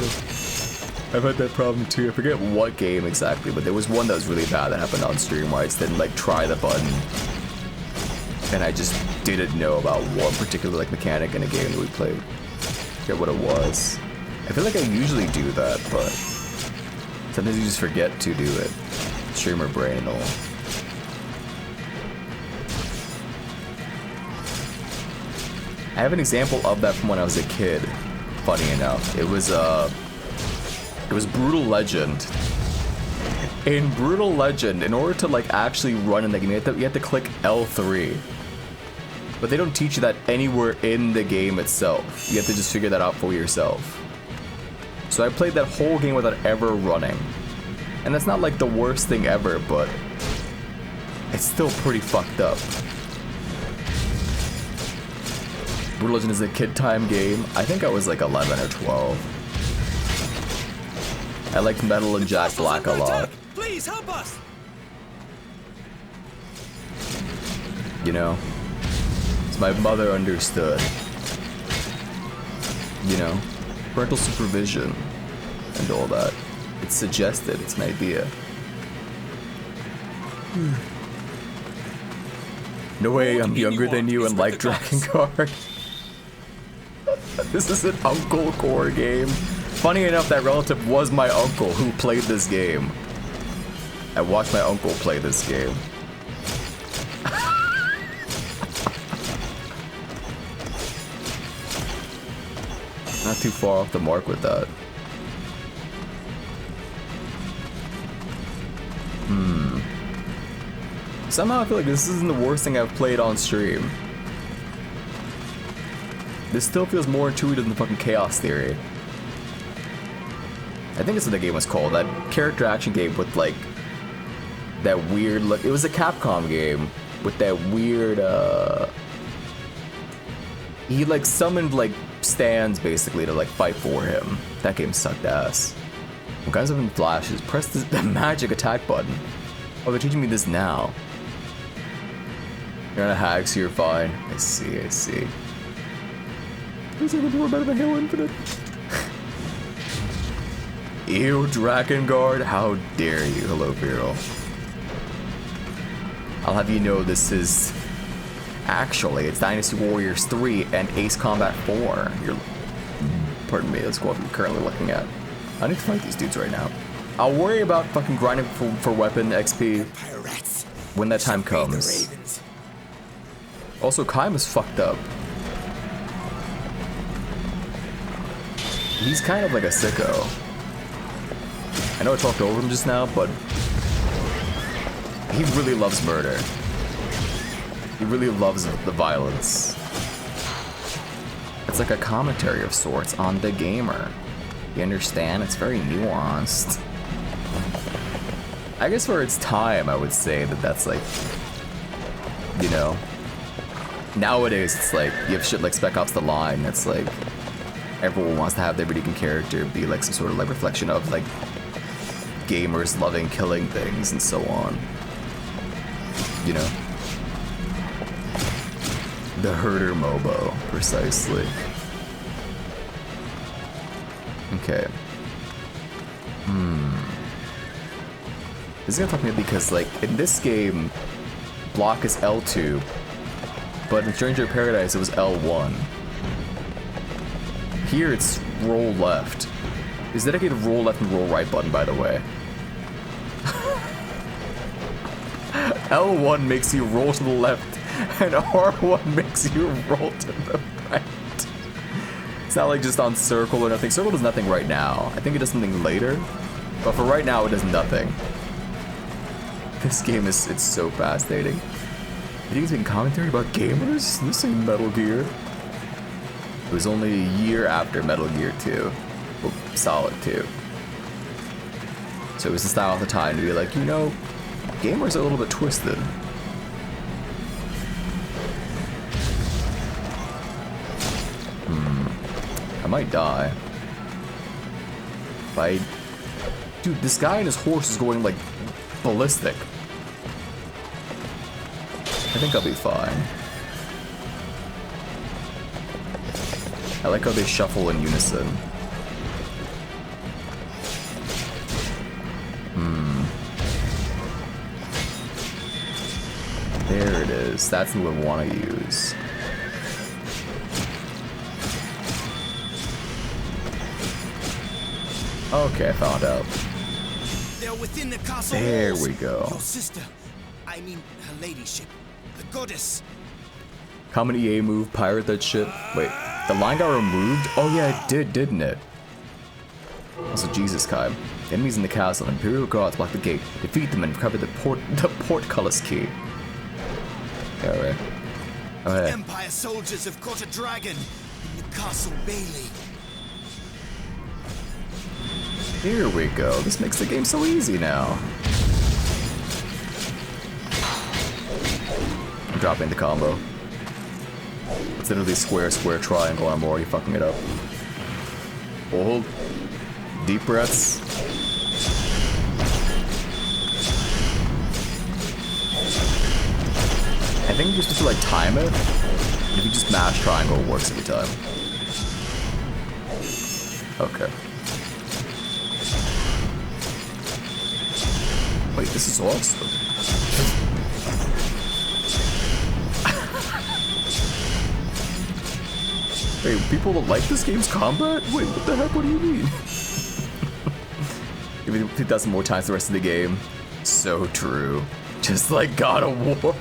I've had that problem too. I forget what game exactly, but there was one that was really bad that happened on stream where I just didn't like try the button. And I just didn't know about one particular like mechanic in a game that we played. I forget what it was. I feel like I usually do that, but sometimes you just forget to do it. Streamer brain and all. I have an example of that from when I was a kid. Funny enough, it was Brutal Legend. In Brutal Legend, in order to like actually run in the game, you have to click L3. But they don't teach you that anywhere in the game itself. You have to just figure that out for yourself. So I played that whole game without ever running. And that's not like the worst thing ever, but it's still pretty fucked up. Brutal Legend is a kid time game. I think I was like 11 or 12. I liked Metal and Jack Black a lot. Please help us. You know? So my mother understood. you know, parental supervision and all that. It's suggested, it's an idea. No way I'm younger than you and like Drakengard. This is an uncle core game. Funny enough, that relative was my uncle who played this game. I watched my uncle play this game. Not too far off the mark with that. Somehow I feel like this isn't the worst thing I've played on stream. This still feels more intuitive than the fucking Chaos Theory. I think that's what the game was called. That character action game with like that weird look. It was a Capcom game with that weird he like summoned like stands basically to like fight for him. That game sucked ass. When guys having flashes, press the magic attack button. Oh, they're teaching me this now. You're not a hack, so you're fine. I see, I see. Is it more better than Halo Infinite? Ew, Drakengard, how dare you. Hello, Viral. I'll have you know this is... Actually, it's Dynasty Warriors 3 and Ace Combat 4. Pardon me, that's what I'm currently looking at. I need to fight these dudes right now. I'll worry about fucking grinding for weapon XP when that time comes. Also, Kaim is fucked up. He's kind of like a sicko. I know I talked over him just now, but he really loves murder. He really loves the violence. It's like a commentary of sorts on the gamer. You understand? It's very nuanced. I guess for its time, I would say that that's like, you know, nowadays it's like you have shit like Spec Ops: The Line. It's like everyone wants to have their video game character be like some sort of like reflection of like gamers loving killing things and so on. You know, the herder MOBO, precisely. Okay. This is gonna fuck me up because, like, in this game, block is L2, but in Stranger Paradise it was L1. Here it's roll left. There's a dedicated roll left and roll right button, by the way. L1 makes you roll to the left, and R1 makes you roll to the right. It's not like just on circle or nothing. Circle does nothing right now. I think it does something later, but for right now it does nothing. This game is, it's so fascinating. You think it's been commentary about gamers? This ain't Metal Gear. It was only a year after Metal Gear 2. Well, Solid 2. So it was the style at the time to be like, you know, gamers are a little bit twisted. I might die. Dude, this guy and his horse is going like ballistic. I think I'll be fine. I like how they shuffle in unison. There it is. That's the one I want to use. Okay, I found out. They're within the castle There walls. we go. Your sister, I mean her ladyship, the goddess. Common EA move, pirate that shit. Wait, the line got removed? Oh yeah, it did, didn't it? Also, Jesus, Kai. Enemies in the castle, Imperial guards block the gate. Defeat them and recover the portcullis key. Yeah, alright. Okay. Empire soldiers have caught a dragon in the castle bailey. Here we go. This makes the game so easy now. I'm dropping the combo. It's literally square, square, triangle. I'm already fucking it up. Hold. Deep breaths. I think you're supposed to like time it. If you just mash triangle, it works every time. Okay. Wait, this is awesome. Wait, people don't like this game's combat? Wait, what the heck? What do you mean? Give me 2,000 more times the rest of the game. So true. Just like God of War.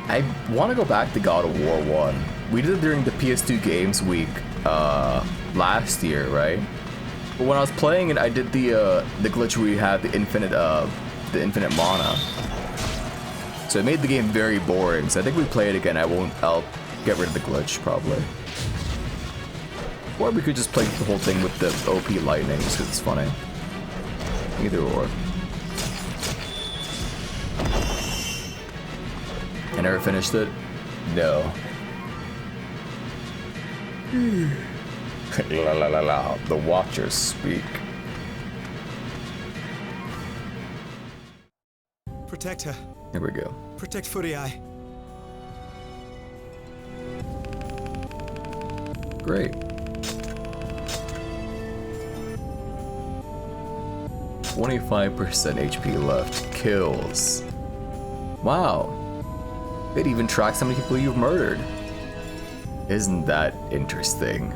I want to go back to God of War 1. We did it during the PS2 Games Week last year, right? But when I was playing it, I did the glitch where you had the infinite mana. So it made the game very boring. So I think we play it again. I'll get rid of the glitch probably. Or we could just play the whole thing with the OP lightning just because it's funny. Either or. I never finished it? No. La la la la. The Watchers speak. Protect her. Here we go. Protect Furii. Great. 25% HP left. Kills. Wow. It even tracks how many people you've murdered. Isn't that interesting?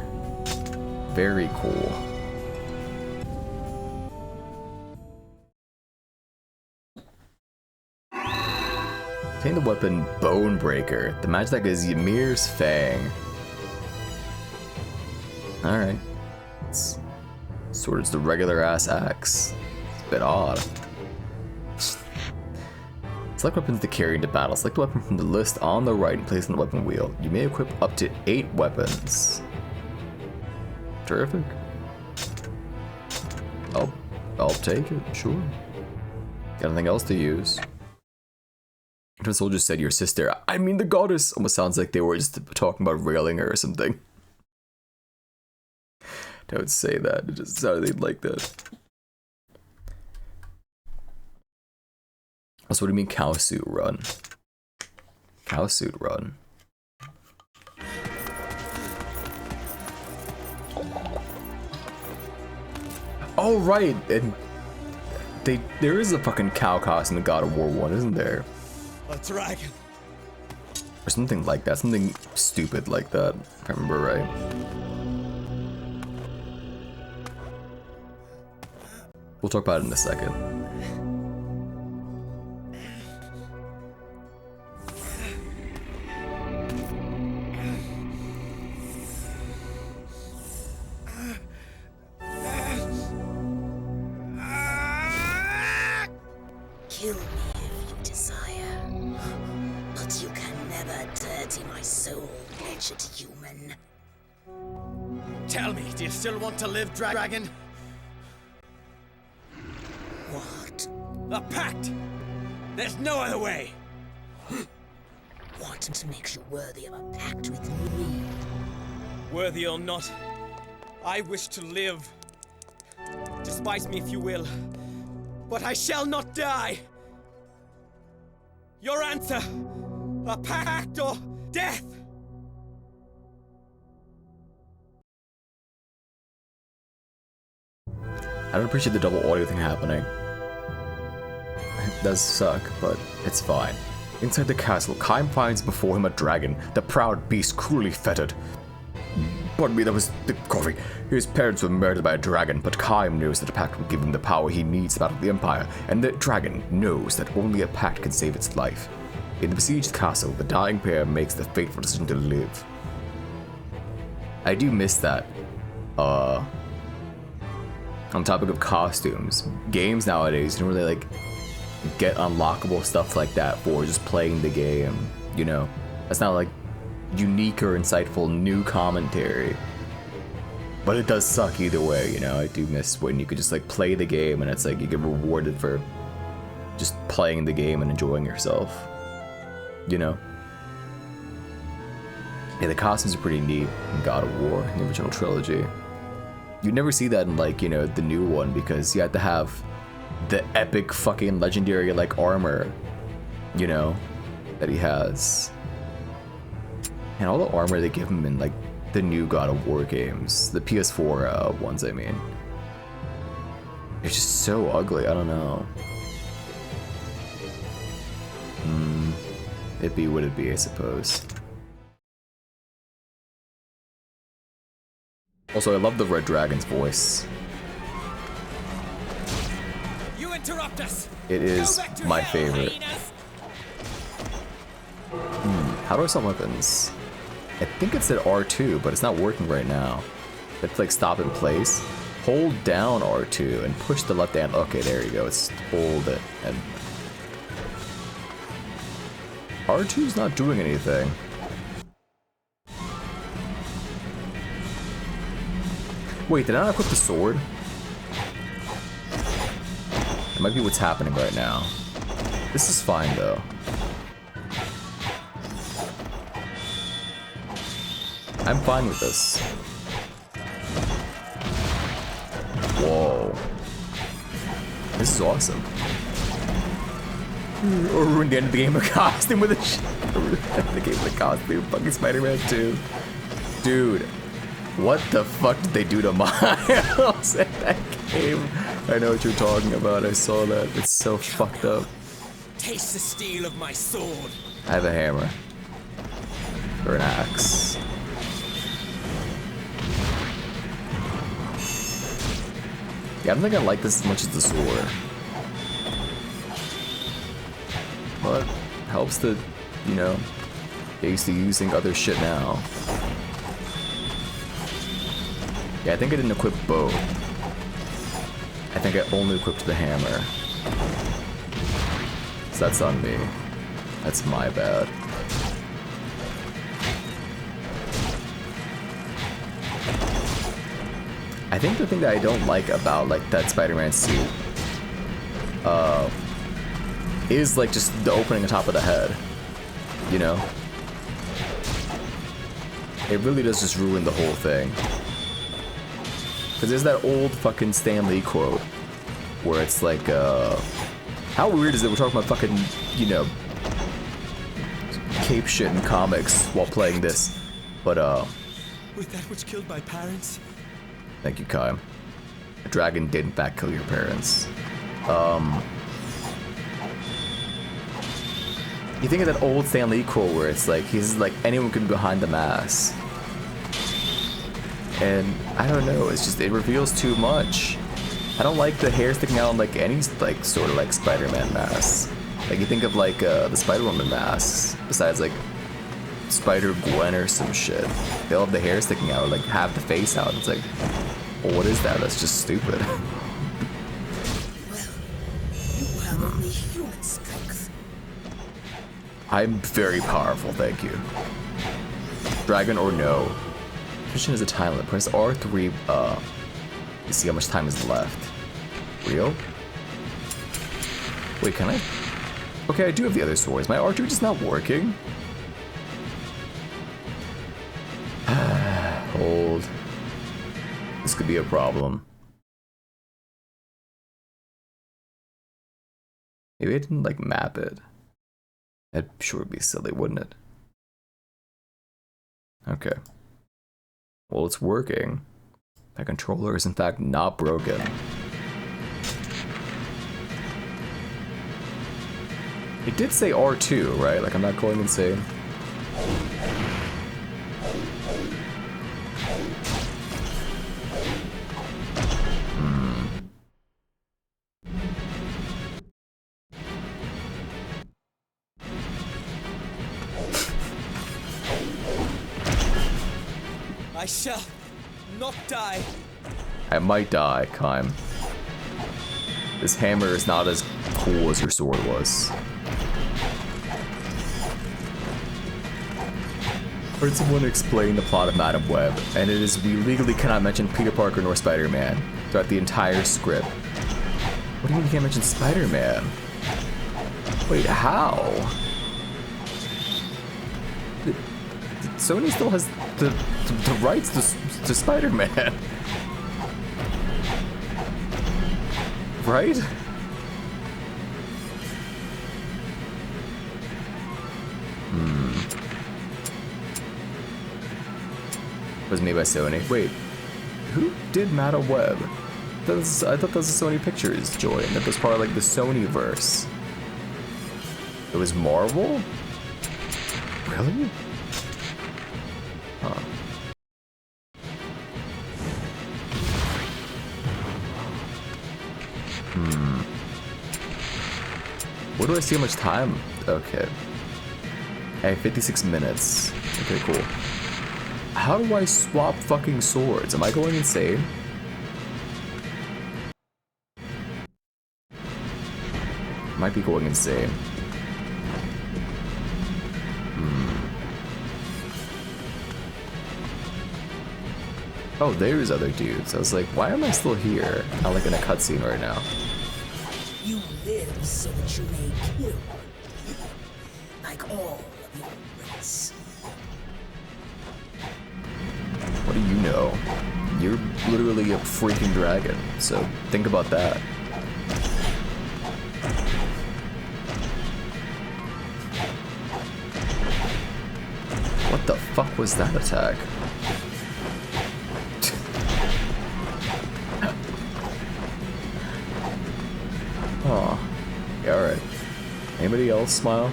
Very cool. Obtain the weapon Bone Breaker. The magic that is Ymir's Fang. Alright. It's sort of the regular ass axe. It's a bit odd. Select weapons to carry into battle. Select the weapon from the list on the right and place it on the weapon wheel. You may equip up to 8 weapons. Terrific. I'll take it, sure. Got anything else to use? The soldier said your sister, I mean the goddess. Almost sounds like they were just talking about railing her or something. Don't say that, it just sounded like that. So what do you mean cow suit run? Cow suit run. Oh right, and there is a fucking cow costume in God of War 1, isn't there? A dragon. Or something like that, something stupid like that, if I remember right. We'll talk about it in a second. Kill me if you desire, but you can never dirty my soul, wretched human. Tell me, do you still want to live, dragon? What? A pact! There's no other way! What makes you worthy of a pact with me? Worthy or not, I wish to live. Despise me if you will, but I shall not die! Your answer! A pact or death! I don't appreciate the double audio thing happening. It does suck, but it's fine. Inside the castle, Kaim finds before him a dragon, the proud beast cruelly fettered. Pardon me, that was the coffee. His parents were murdered by a dragon, but Kaim knows that a pact will give him the power he needs to battle the Empire, and the dragon knows that only a pact can save its life. In the besieged castle, the dying pair makes the fateful decision to live. I do miss that. On topic of costumes, games nowadays, you don't really like get unlockable stuff like that for just playing the game, you know? That's not like unique or insightful new commentary. But it does suck either way, you know? I do miss when you could just like play the game and it's like you get rewarded for just playing the game and enjoying yourself, you know? Yeah, the costumes are pretty neat in God of War, in the original trilogy. You'd never see that in like, you know, the new one because you had to have the epic fucking legendary like armor, you know, that he has. And all the armor they give him in like the new God of War games, the PS4 ones, I mean. It's just so ugly, I don't know. It be what it be, I suppose. Also, I love the Red Dragon's voice. You interrupt us. It is my favorite. How do I sell weapons? I think it's at R2, but it's not working right now. It's like stop in place. Hold down R2 and push the left hand. Okay, there you go. It's hold it and R2's not doing anything. Wait, did I not equip the sword? It might be what's happening right now. This is fine though. I'm fine with this. Whoa. This is awesome. Or ruined the end of the game of costume with a the game of the costume, fucking Spider-Man 2. Dude, what the fuck did they do to Miles in that game? I know what you're talking about, I saw that. It's so fucked up. Taste the steel of my sword. I have a hammer. Or an axe. Yeah, I don't think I like this as much as the sword. But helps to, you know, get used to using other shit now. Yeah, I think I didn't equip both. I think I only equipped the hammer. So that's on me. That's my bad. I think the thing that I don't like about like that Spider-Man suit is like just the opening on top of the head, you know? It really does just ruin the whole thing. Cause there's that old fucking Stan Lee quote where it's like, how weird is it we're talking about fucking, you know, cape shit in comics while playing this, but With that which killed my parents? Thank you, Kai. A dragon did in fact kill your parents. You think of that old Stan Lee quote where it's like, he's like, anyone can be behind the mask. And I don't know, it's just, it reveals too much. I don't like the hair sticking out on like any like sort of like Spider-Man mask. Like you think of like the Spider-Woman masks, besides like Spider-Gwen or some shit. They all have the hair sticking out, or like have the face out. It's like, well, what is that? That's just stupid. Well, you have only human strength. I'm very powerful, thank you. Dragon or no? Christian is a time limit. Press R3 to see how much time is left. Real? Wait, can I? Okay, I do have the other swords. My R2 just not working. Hold. This could be a problem. Maybe I didn't like map it. That sure would be silly, wouldn't it? Okay. Well, it's working. That controller is in fact not broken. It did say R2, right? Like I'm not going insane. I shall not die. I might die, Kaim. This hammer is not as cool as your sword was. I heard someone explain the plot of Madam Web, and it is we legally cannot mention Peter Parker nor Spider-Man throughout the entire script. What do you mean you can't mention Spider-Man? Wait, how? Sony still has the rights to Spider-Man. Right? was made by Sony. Wait, who did Madam Web? I thought that was a Sony Pictures joint. That was part of like the Sony verse. It was Marvel? Really? Huh. Where do I see how much time? Okay. Hey, 56 minutes. Okay, cool. How do I swap fucking swords? Am I going insane? Might be going insane. Oh, there's other dudes. I was like, why am I still here? I'm like in a cutscene right now. You live so that you may kill. Like all of your race. What do you know? You're literally a freaking dragon, so think about that. What the fuck was that attack? Oh, yeah, alright. Anybody else smile?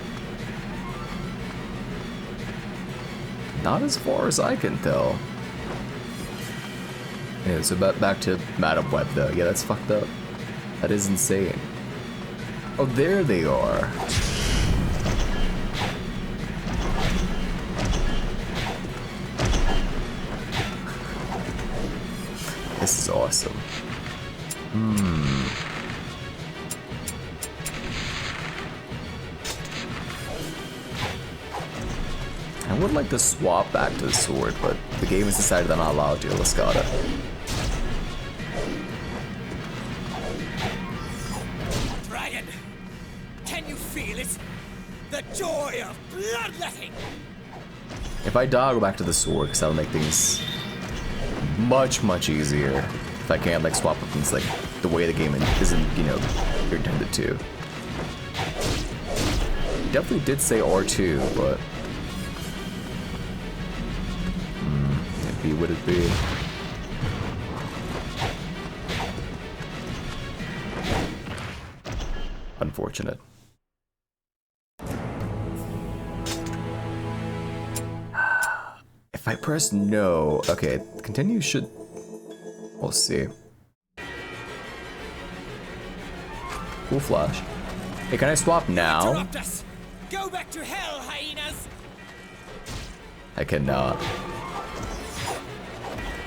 Not as far as I can tell. Yeah, so back to Madam Web though. Yeah, that's fucked up. That is insane. Oh, there they are. This is awesome. I would like to swap back to the sword, but the game has decided I'm not allowed to. Let's got it. Dragon, can you feel it? The joy of bloodletting! If I die, I'll go back to the sword, because that'll make things much, much easier. If I can't, like, swap weapons, like, the way the game isn't, you know, intended to. Definitely did say R2, but... it'd be what it be. Unfortunate. If I press no, okay, continue should, we'll see. Cool flash. Hey, can I swap now? Interrupt us! Go back to hell, hyenas! I cannot.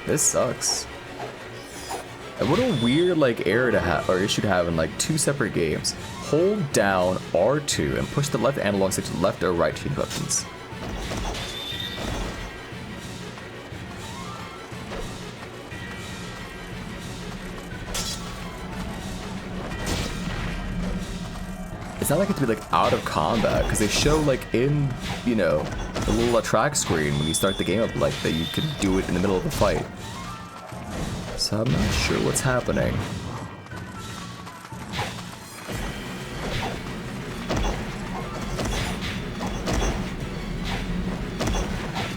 This sucks. And what a weird like error to have or issue to have in like two separate games. Hold down R2 and push the left analog stick to left or right to change weapons. It's not like it to be like out of combat because they show like in, you know, the little track screen when you start the game up like that you can do it in the middle of the fight. So I'm not sure what's happening.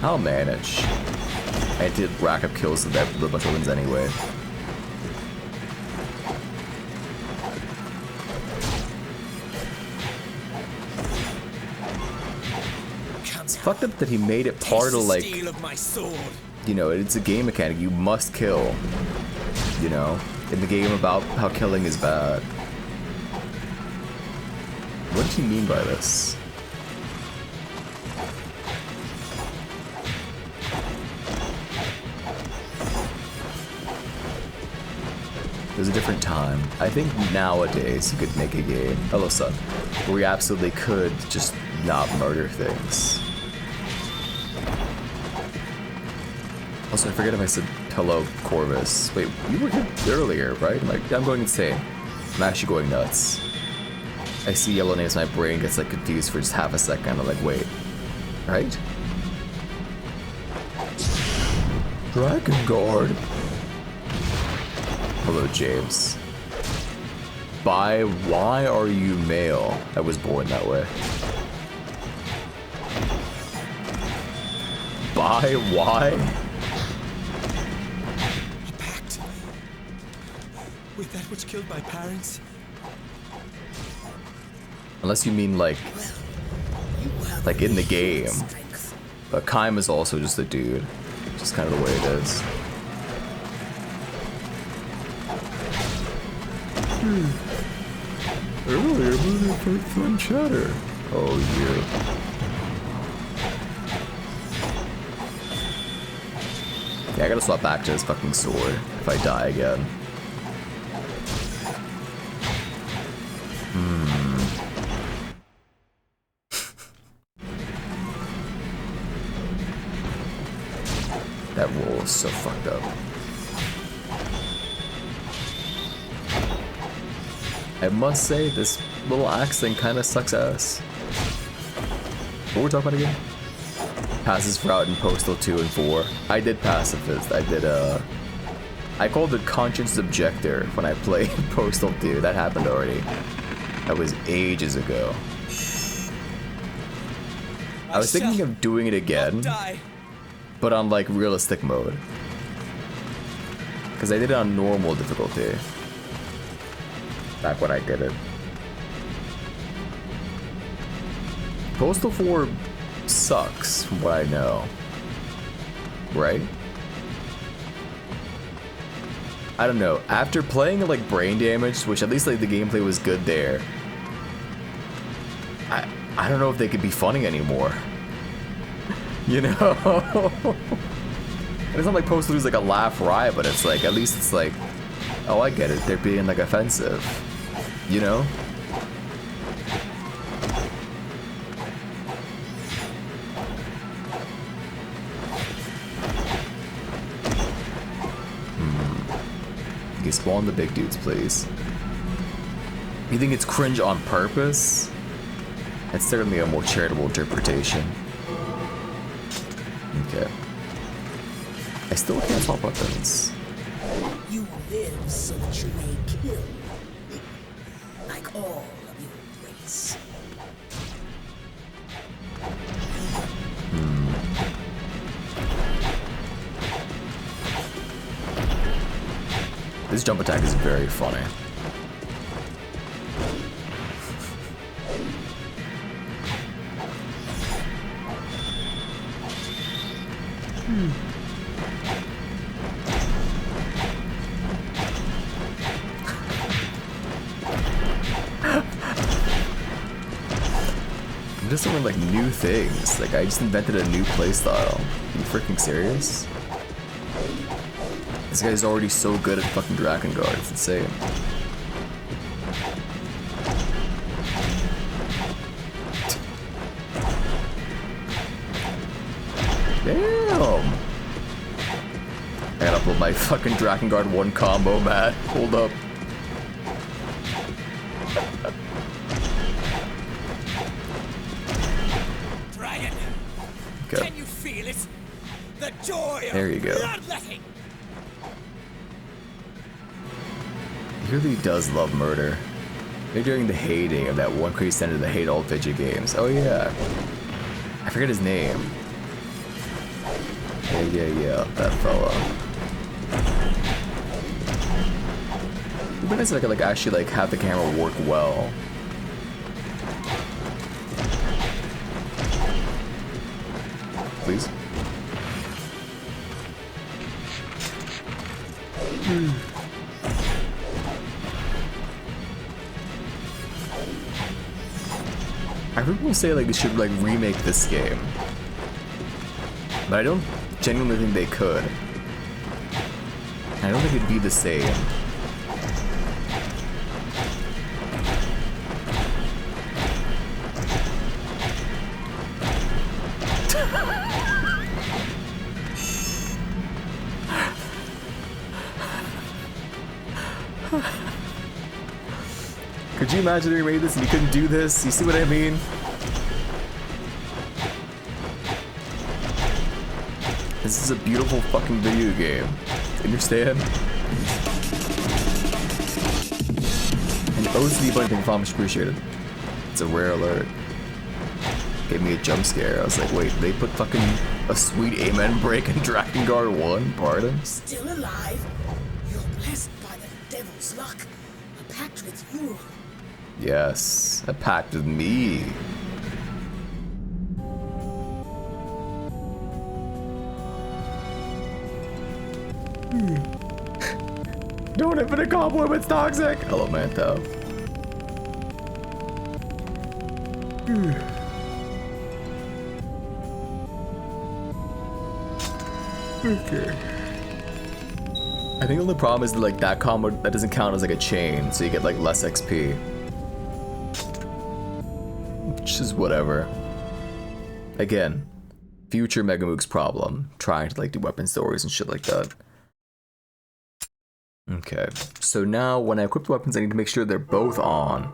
I'll manage. I did rack up kills with a bunch of wins anyway. It's fucked up that he made it part of like, you know, it's a game mechanic. You must kill, you know, in the game about how killing is bad. What did he mean by this? It was a different time. I think nowadays you could make a game, hello son, where you absolutely could just not murder things. Also, I forget if I said hello, Corvus. Wait, you were here earlier, right? I'm going insane. I'm actually going nuts. I see yellow names, my brain gets like confused for just half a second. I'm like, wait, right? Drakengard. Hello, James. Why are you male? I was born that way. Why? with that which killed my parents? Unless you mean like in the game. But Kaim is also just a dude. Just kind of the way it is. Earlier, moving fun chatter. Oh, yeah. Yeah, I gotta swap back to this fucking sword if I die again. That roll is so fucked up. I must say, this little axe thing kind of sucks ass. What were we talking about again? Passes route in Postal 2 and 4. I did pacifist. I did, I called it Conscience Objector when I played Postal 2. That happened already. That was ages ago. I was thinking of doing it again, but on like realistic mode. Because I did it on normal difficulty. Back when I did it. Postal 4 sucks, from what I know. Right? I don't know. After playing like Brain Damage, which at least like the gameplay was good there, I don't know if they could be funny anymore. You know? It's not like Postal 2 is like a laugh riot, but it's like, at least it's like, oh, I get it. They're being like offensive. You know? Okay, spawn the big dudes, please. You think it's cringe on purpose? That's certainly a more charitable interpretation. Okay. I still can't swap weapons. You live so that you may kill, like all of your race. This jump attack is very funny. I'm just doing like new things. Like I just invented a new playstyle. Are you freaking serious? This guy's already so good at fucking Drakengard. It's insane. Damn! I gotta pull my fucking Drakengard 1 combo, Matt. Hold up. Dragon! Okay. Can you feel it? The joy There you of go. bloodletting! He really does love murder. Maybe during the heyday of that one crazy center that hate all video games. Oh yeah. I forget his name. Yeah, that fella. It'd be nice if I could like actually like have the camera work well. Please. I heard people say like they should like remake this game, but I don't genuinely think they could. I don't think it'd be the same. Could you imagine they made this and you couldn't do this? You see what I mean? This is a beautiful fucking video game. Understand? And OCD bunny thing much appreciated. It's a rare alert. Gave me a jump scare. I was like, wait, they put fucking a sweet amen break in Drakengard 1? Pardon? Still alive? You're blessed by the devil's Worse luck. A pact with you. Yes, a pact with me. Don't infinite compliment, it's toxic. Hello, Manto. Okay. I think the only problem is that, like, that combo that doesn't count as like a chain, so you get like less XP. Which is whatever. Again, future Megamook's problem, trying to like do weapon stories and shit like that. Okay, so now when I equip the weapons, I need to make sure they're both on.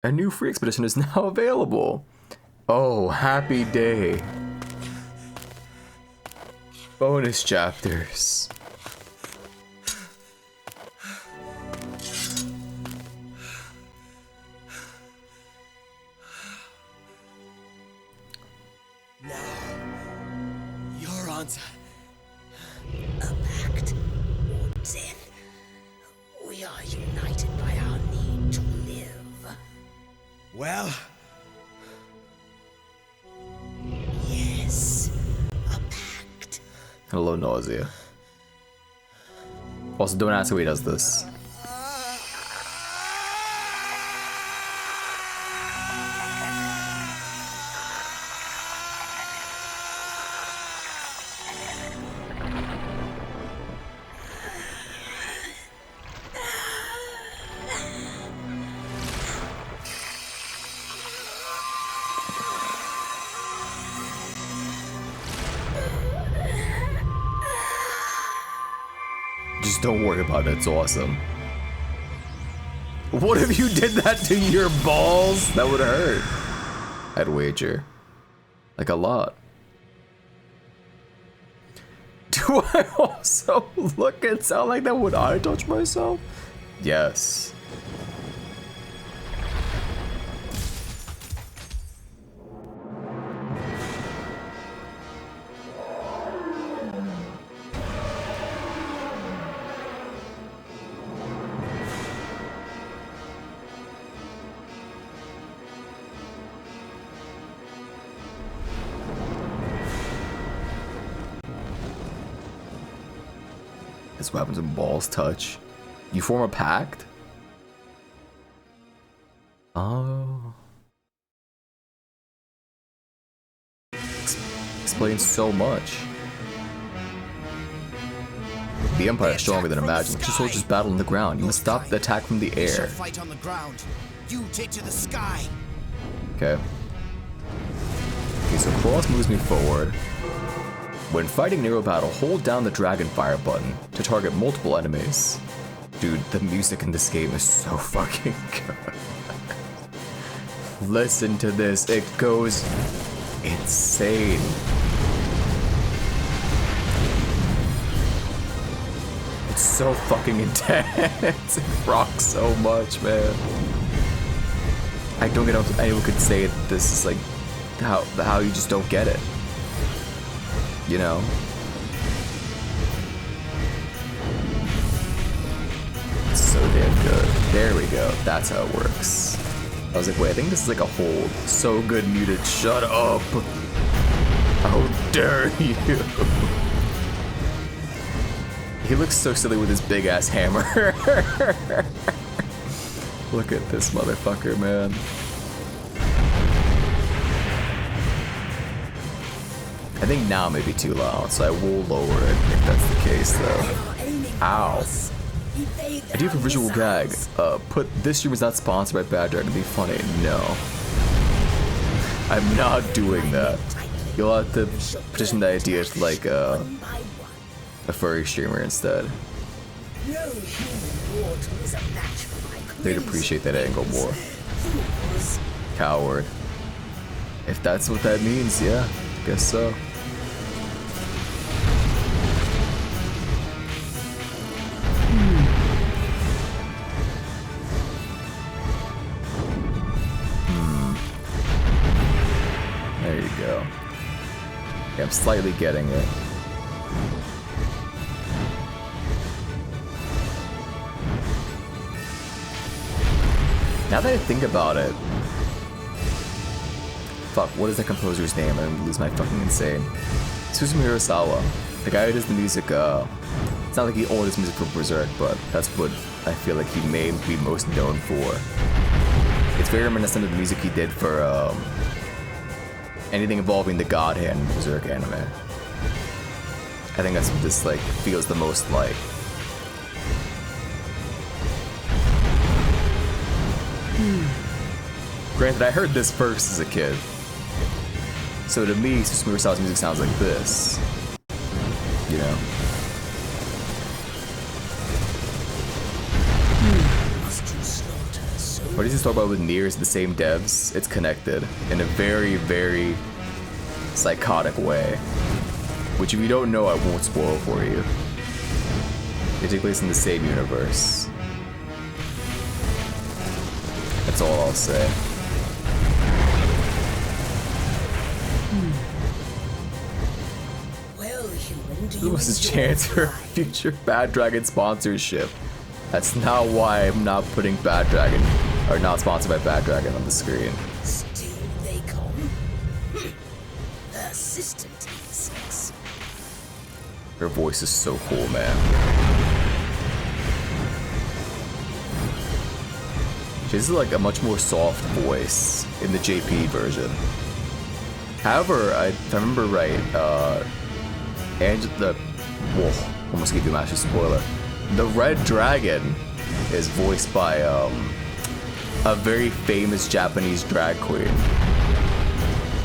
A new free expedition is now available. Oh, happy day. Bonus chapters. Now, you're on to A pact or death. We are united by our need to live. well. Yes, a pact. Hello, nausea. Also, don't ask how he does this. Just don't worry about it, it's awesome. What if you did that to your balls? That would hurt. I'd wager. Like a lot. Do I also look and sound like that when I touch myself? Yes. This what happens when balls touch. You form a pact? Oh. Explains so much. The Empire is stronger than imagined. Two soldiers battle on the ground. You must stop the attack from the air. Fight on the ground. You take to the sky. Okay. Okay, so cross moves me forward. When fighting near a battle, hold down the dragon fire button to target multiple enemies. Dude, the music in this game is so fucking good. Listen to this, it goes insane. It's so fucking intense. It rocks so much, man. I don't get how anyone could say this is like how you just don't get it. You know? It's so damn good. There we go. That's how it works. I was like, wait, I think this is like a hold. So good muted. Shut up. How dare you? He looks so silly with his big ass hammer. Look at this motherfucker, man. I think now may be too loud, so I will lower it if that's the case, though. Ow. I do have a visual gag. Put this stream is not sponsored by Bad Dragon to be funny. No. I'm not doing that. You'll have to petition the idea to like a furry streamer instead. They'd appreciate that angle more. Coward. If that's what that means, yeah, guess so. There you go. Yeah, I'm slightly getting it. Now that I think about it, fuck, what is the composer's name? I'm gonna lose my fucking insane. Suzumu Hirasawa, the guy who does the music. It's not like he only does music for Berserk, but that's what I feel like he may be most known for. It's very reminiscent of the music he did for anything involving the God Hand in Berserk anime. I think that's what this like feels the most like. Granted, I heard this first as a kid, so to me, Susumu Hirasawa's music sounds like this. You know. What does he talk about with Nier is the same devs? It's connected in a very, very psychotic way. Which if you don't know, I won't spoil for you. They take place in the same universe. That's all I'll say. Well, human, do This you was his enjoy chance for life? future Bad Dragon sponsorship. That's not why I'm not putting Bad Dragon, or not sponsored by Bad Dragon on the screen. Still they come. Persistent insects. Her voice is so cool, man. She has like a much more soft voice in the JP version. However, if I remember right, whoa, almost gave you a massive spoiler. The Red Dragon is voiced by a very famous Japanese drag queen.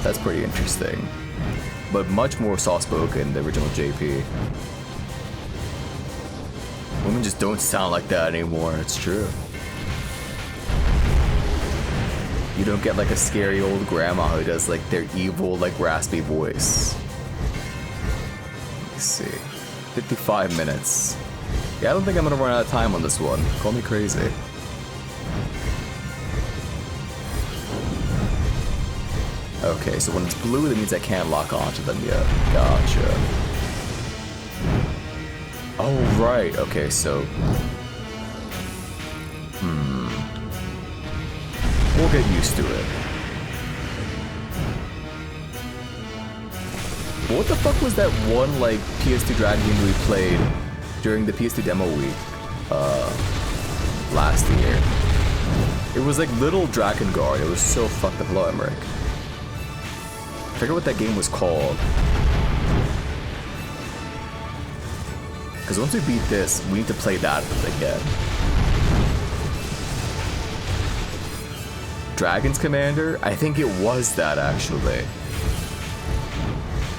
That's pretty interesting, but much more soft-spoken than the original JP. Women just don't sound like that anymore. It's true. You don't get like a scary old grandma who does like their evil, like raspy voice. Let's see. 55 minutes. Yeah, I don't think I'm gonna run out of time on this one. Call me crazy. Okay, so when it's blue, that means I can't lock onto them yet. Gotcha. Oh, right. Okay, so... We'll get used to it. What the fuck was that one, like, PS2 Dragon game we played during the PS2 demo week, last year? It was like Little Drakengard. It was so fucked up. Hello, Emmerich. I forget what that game was called. Because once we beat this, we need to play that again. Dragon's Commander? I think it was that, actually.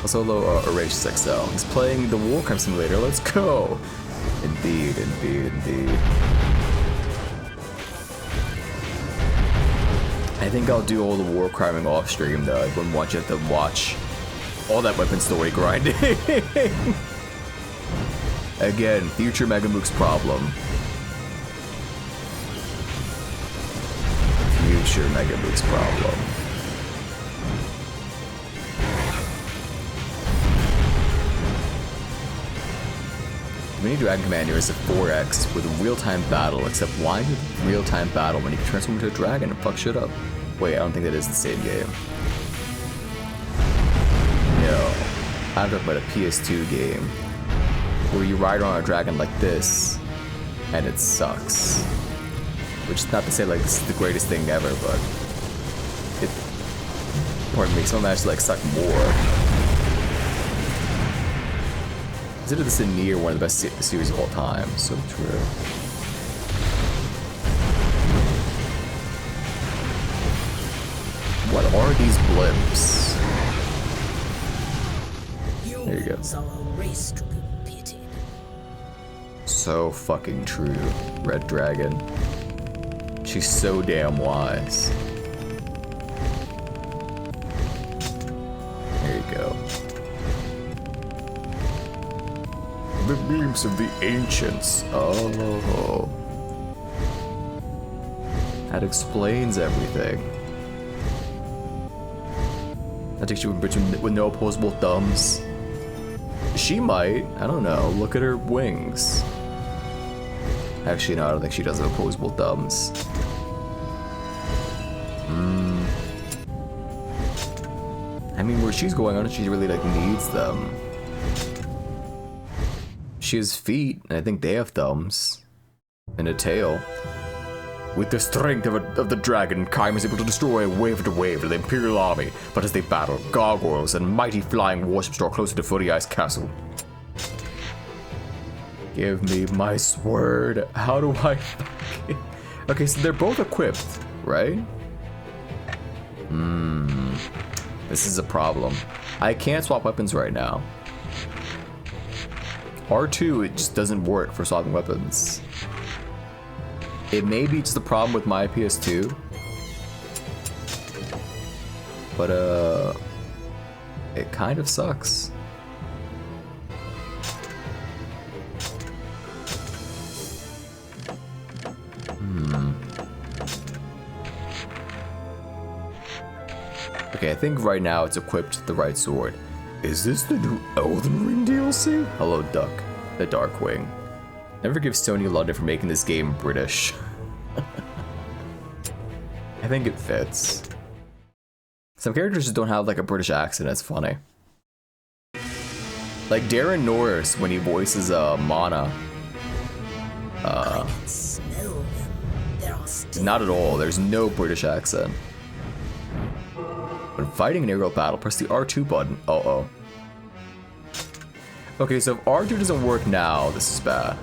Also, hello, Erased XL. He's playing the Warcraft Simulator. Let's go! Indeed, indeed, indeed. I think I'll do all the war criming off stream though. I wouldn't want you to have to watch all that weapon story grinding. Again, future Megamook's problem. Future Megamook's problem. Mini Dragon Commander is a 4X with a real-time battle, except why do real-time battle when you can transform into a dragon and fuck shit up? Wait, I don't think that is the same game. No. I'm talking about a PS2 game where you ride on a dragon like this, and it sucks. Which is not to say like this is the greatest thing ever, but it, pardon me, some actually like suck more. Consider this in Nier one of the best series of all time. So true. What are these blimps? There you go. Are a race to be pitied. So fucking true, Red Dragon. She's so damn wise. There you go. The beams of the ancients. Oh. That explains everything. That takes you with no opposable thumbs. She might. I don't know. Look at her wings. Actually, no, I don't think she does have opposable thumbs. I mean, where she's going on, she really like needs them. She has feet, and I think they have thumbs. And a tail. With the strength of the dragon, Kaim is able to destroy wave after wave of the Imperial army. But as they battle, gargoyles and mighty flying warships draw closer to Footy Eye's castle. Give me my sword. How do I... Okay, so they're both equipped, right? This is a problem. I can't swap weapons right now. R2, it just doesn't work for swapping weapons. It may be just a problem with my PS2. But, it kind of sucks. Okay, I think right now it's equipped to the right sword. Is this the new Elden Ring DLC? Hello, Duck, the Darkwing. Never give Sony London for making this game British. I think it fits. Some characters just don't have like a British accent, it's funny. Like Darren Norris when he voices Mana. Not at all, there's no British accent. When fighting an aerial battle, press the R2 button. Uh-oh. Okay, so if R2 doesn't work now, this is bad.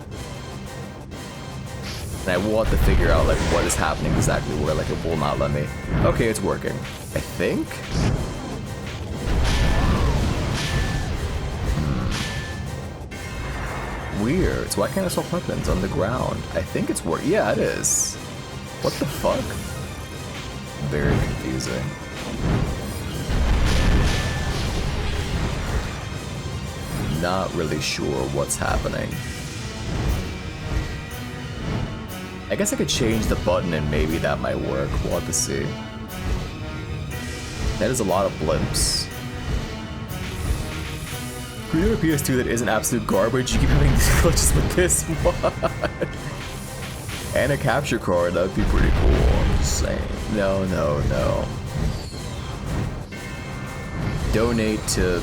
And I want to figure out like what is happening exactly where like it will not let me. Okay, it's working. I think? Weird. So why can't I swap weapons on the ground? I think it's working. Yeah, it is. What the fuck? Very confusing. Not really sure what's happening. I guess I could change the button and maybe that might work. We'll have to see. That is a lot of blimps. Can you have a PS2 that isn't absolute garbage? You keep having these glitches with this one. And a capture card, that would be pretty cool. I'm just saying. No, no, no. Donate to,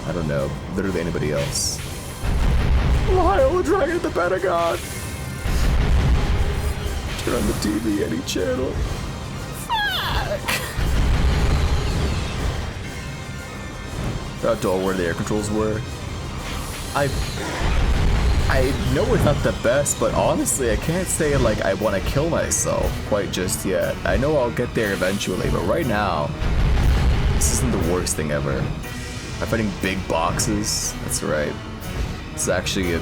I don't know, literally anybody else. Lyle, the Dragon of the Pentagon! Turn on the TV, any channel. Fuck! Forgot to where the air controls were. I know it's not the best, but honestly, I can't say like I want to kill myself quite just yet. I know I'll get there eventually, but right now, this isn't the worst thing ever. I'm fighting big boxes. That's right. It's actually a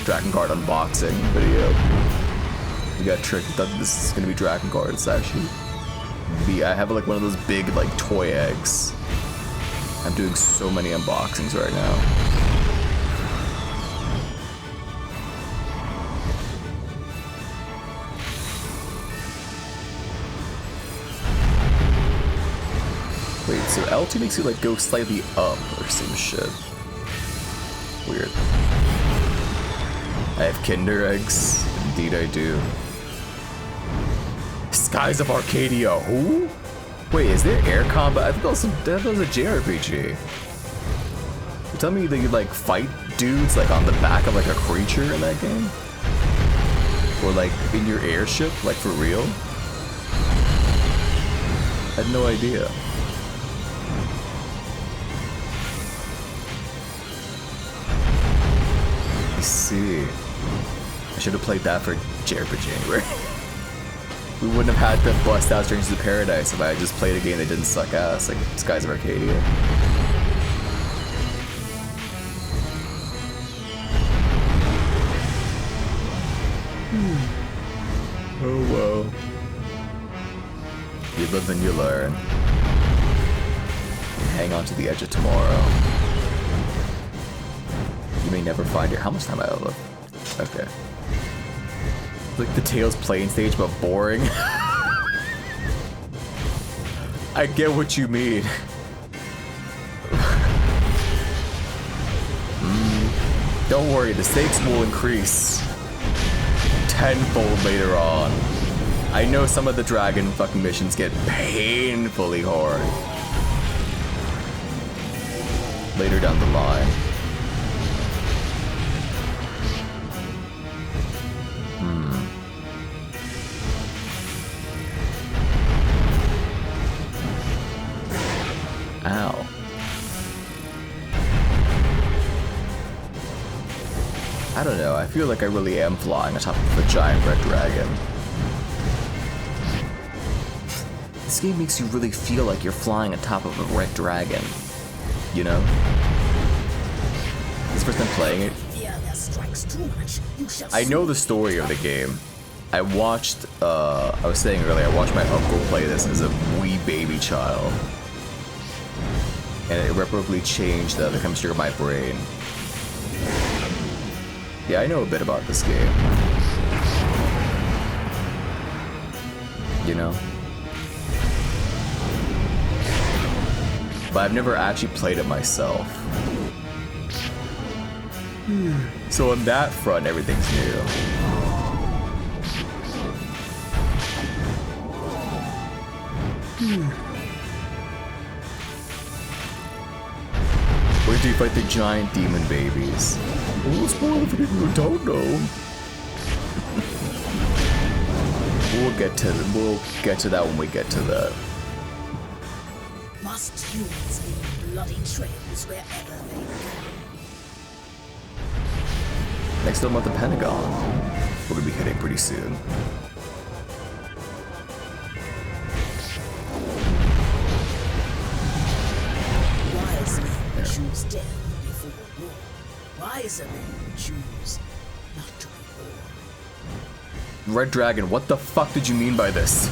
Drakengard unboxing video. You got tricked. Thought this is gonna be Drakengard. It's actually I have like one of those big like toy eggs. I'm doing so many unboxings right now. Wait, so L2 makes you like go slightly up or some shit. Weird. I have Kinder eggs. Indeed I do. Skies of Arcadia. Who? Wait, is there air combat? I thought that was a JRPG. You tell me that you like fight dudes like on the back of like a creature in that game? Or like in your airship, like for real? I had no idea. I see. I should have played that for JRPG, right? We wouldn't have had to bust out Strangers of Paradise if I had just played a game that didn't suck ass, like Skies of Arcadia. Oh well. You live and you learn. You hang on to the edge of tomorrow. You may never find it. How much time I have left? Okay. Like the Tales playing stage, but boring. I get what you mean. Don't worry, the stakes will increase tenfold later on. I know some of the dragon fucking missions get painfully hard later down the line. Ow. I don't know, I feel like I really am flying on top of a giant red dragon. This game makes you really feel like you're flying on top of a red dragon. You know? This is the first time playing it. I know the story of the game. I watched, I was saying earlier, I watched my uncle play this as a wee baby child. And it irreparably changed the chemistry of my brain. Yeah, I know a bit about this game. You know? But I've never actually played it myself. So on that front, everything's new. Where do you fight the giant demon babies? Oh, spoil it for people who don't know. We'll get to that when we get to that. Must humans leave bloody trails wherever they go? Next up, the Pentagon. We're gonna be hitting pretty soon. Wise men choose death before war. Wiser men choose not to be born. Red Dragon, what the fuck did you mean by this?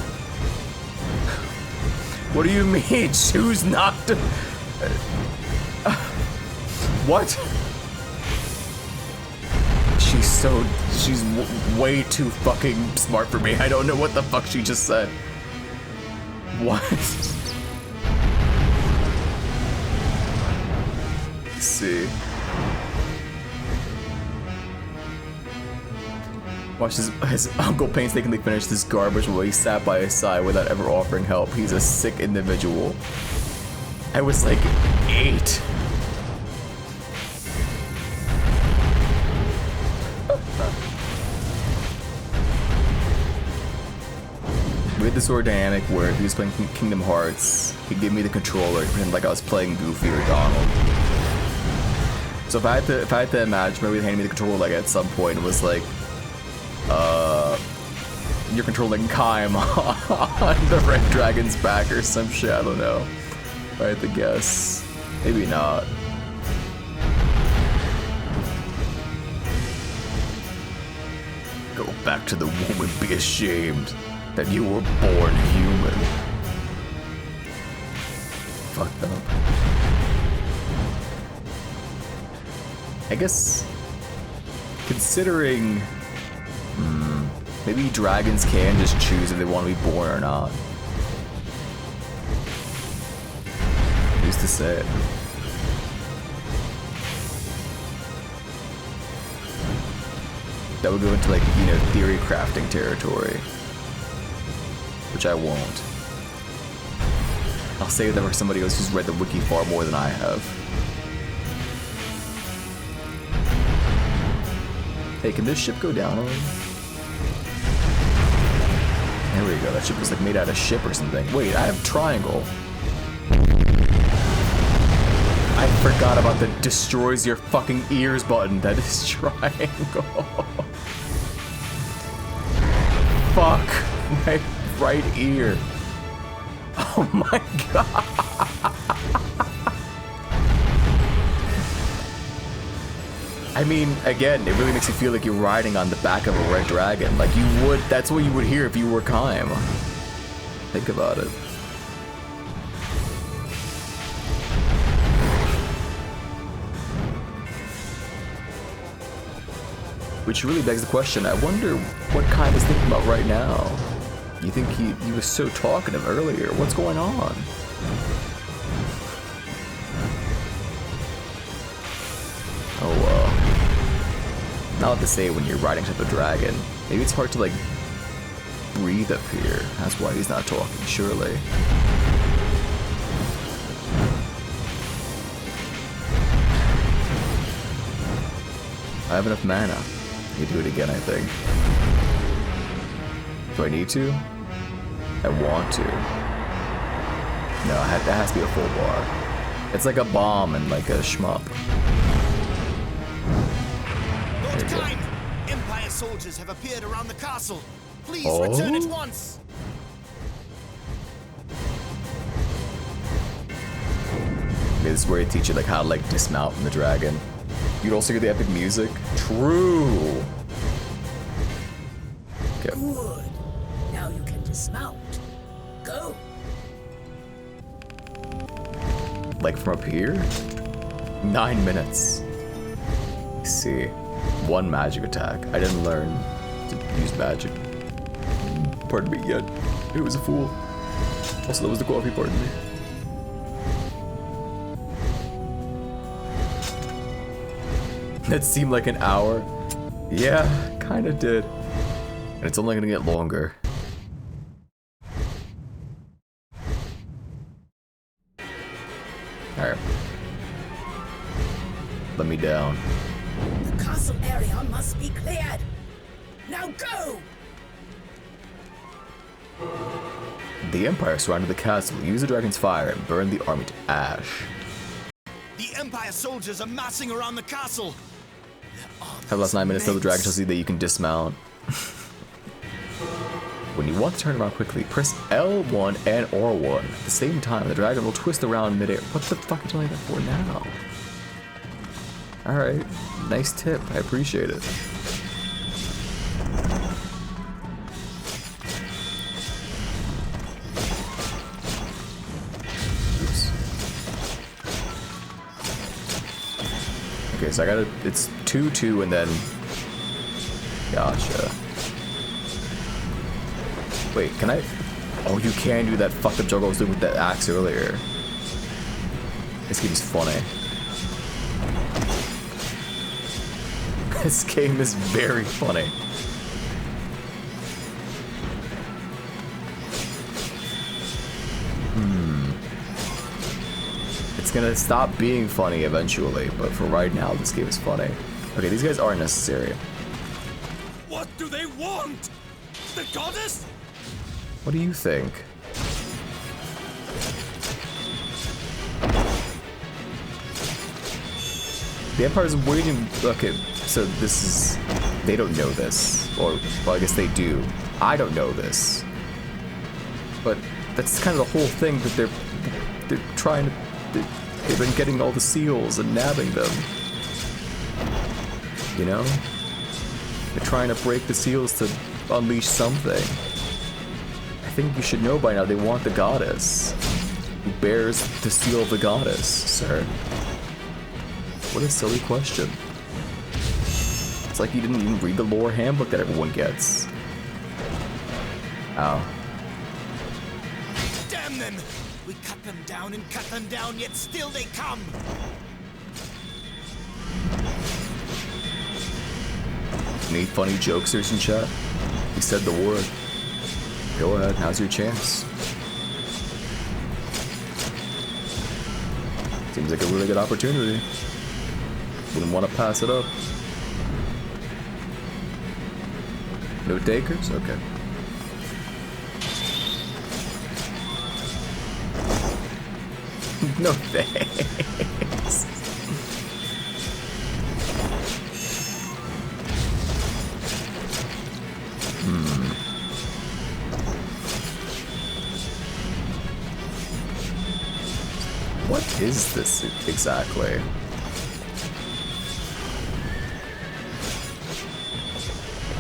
What do you mean? Choose not to... What? She's way too fucking smart for me. I don't know what the fuck she just said. What? Let's see. Watch his uncle painstakingly finish this garbage while he sat by his side without ever offering help. He's a sick individual. I was like 8. We had this sort of dynamic where if he was playing Kingdom Hearts, he'd give me the controller and pretend like I was playing Goofy or Donald. So if I had to imagine, maybe handing me the controller like at some point, it was like, you're controlling Kaim on the Red Dragon's back or some shit, I don't know. If I had to guess. Maybe not. Go back to the womb and be ashamed that you were born human. Fucked up. I guess, considering, maybe dragons can just choose if they want to be born or not. Who's to say? That would go into, like, you know, theory crafting territory. Which I won't. I'll save that for somebody else who's read the wiki far more than I have. Hey, can this ship go down a little? There we go, that ship was like made out of ship or something. Wait, I have triangle. I forgot about the destroys your fucking ears button. That is triangle. Fuck my right ear. Oh my god. I mean, again, it really makes you feel like you're riding on the back of a red dragon. Like you would, that's what you would hear if you were Kaim. Think about it. Which really begs the question, I wonder what Kaim is thinking about right now. You think he was so talkative earlier? What's going on? Oh, not to say when you're riding to the dragon. Maybe it's hard to, like, breathe up here. That's why he's not talking, surely. I have enough mana. I can do it again, I think. Do I need to? I want to. No, that has to be a full bar. It's like a bomb and like a shmup. Lord Kind, Empire soldiers have appeared around the castle. Please Oh? return at once. Okay, this is where they teach you like how to like dismount from the dragon. You'd also hear the epic music. True. Okay. Good. Now you can dismount. Go. Like from up here? 9 minutes. Let's see. 1 magic attack. I didn't learn to use magic. Pardon me yet. It was a fool. Also, that was the coffee, pardon me. That seemed like an hour. Yeah, kinda did. And it's only gonna get longer. Alright. Let me down. The castle area must be cleared. Now go! The Empire surrounded the castle, used the dragon's fire, and burned the army to ash. The Empire soldiers are massing around the castle. Have the last 9 minutes till the dragon tells you that you can dismount. When you want to turn around quickly, press L1 and R1 at the same time. The dragon will twist around midair. What the fuck are you telling me that for now? Alright, nice tip. I appreciate it. Oops. Okay, so I gotta, it's 2-2 and then, gotcha. Wait, can I, oh you can do that fucked up juggle I was doing with that axe earlier. This game is funny. This game is very funny. It's gonna stop being funny eventually, but for right now, this game is funny. Okay, these guys aren't necessary. What do they want? The goddess? What do you think? The Empire's waiting. Okay, so this is. They don't know this. Or, well, I guess they do. I don't know this. But that's kind of the whole thing that they're trying to. They've been getting all the seals and nabbing them. You know? They're trying to break the seals to unleash something. I think you should know by now they want the goddess. Who bears the seal of the goddess, sir? What a silly question. It's like you didn't even read the lore handbook that everyone gets. Ow. Damn them! We cut them down, yet still they come! Any funny jokesters in chat? He said the word. Go ahead, now's your chance. Seems like a really good opportunity. Wouldn't want to pass it up. No takers? Okay. No thanks. What is this exactly?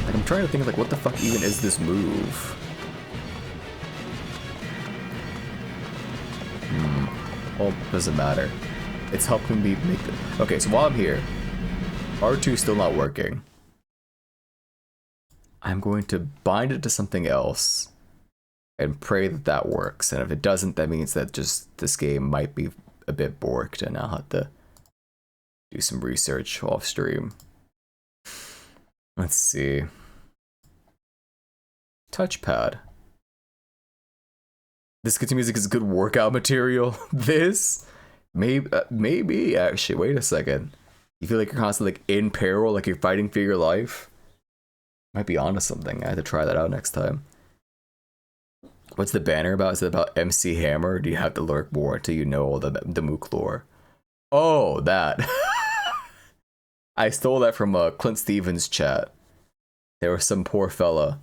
Like, I'm trying to think of like what the fuck even is this move? Well, doesn't matter. It's helping me make the. Okay, so while I'm here, R2's still not working. I'm going to bind it to something else and pray that that works. And if it doesn't, that means that just this game might be a bit borked and I'll have to do some research off stream. Let's see. touchpad. This guitar music is good workout material. This? Maybe, actually. Wait a second. You feel like you're constantly like in peril, like you're fighting for your life? Might be onto something. I have to try that out next time. What's the banner about? Is it about MC Hammer? Or do you have to lurk more until you know all the Mook lore? Oh, that. I stole that from Clint Stevens' chat. There was some poor fella.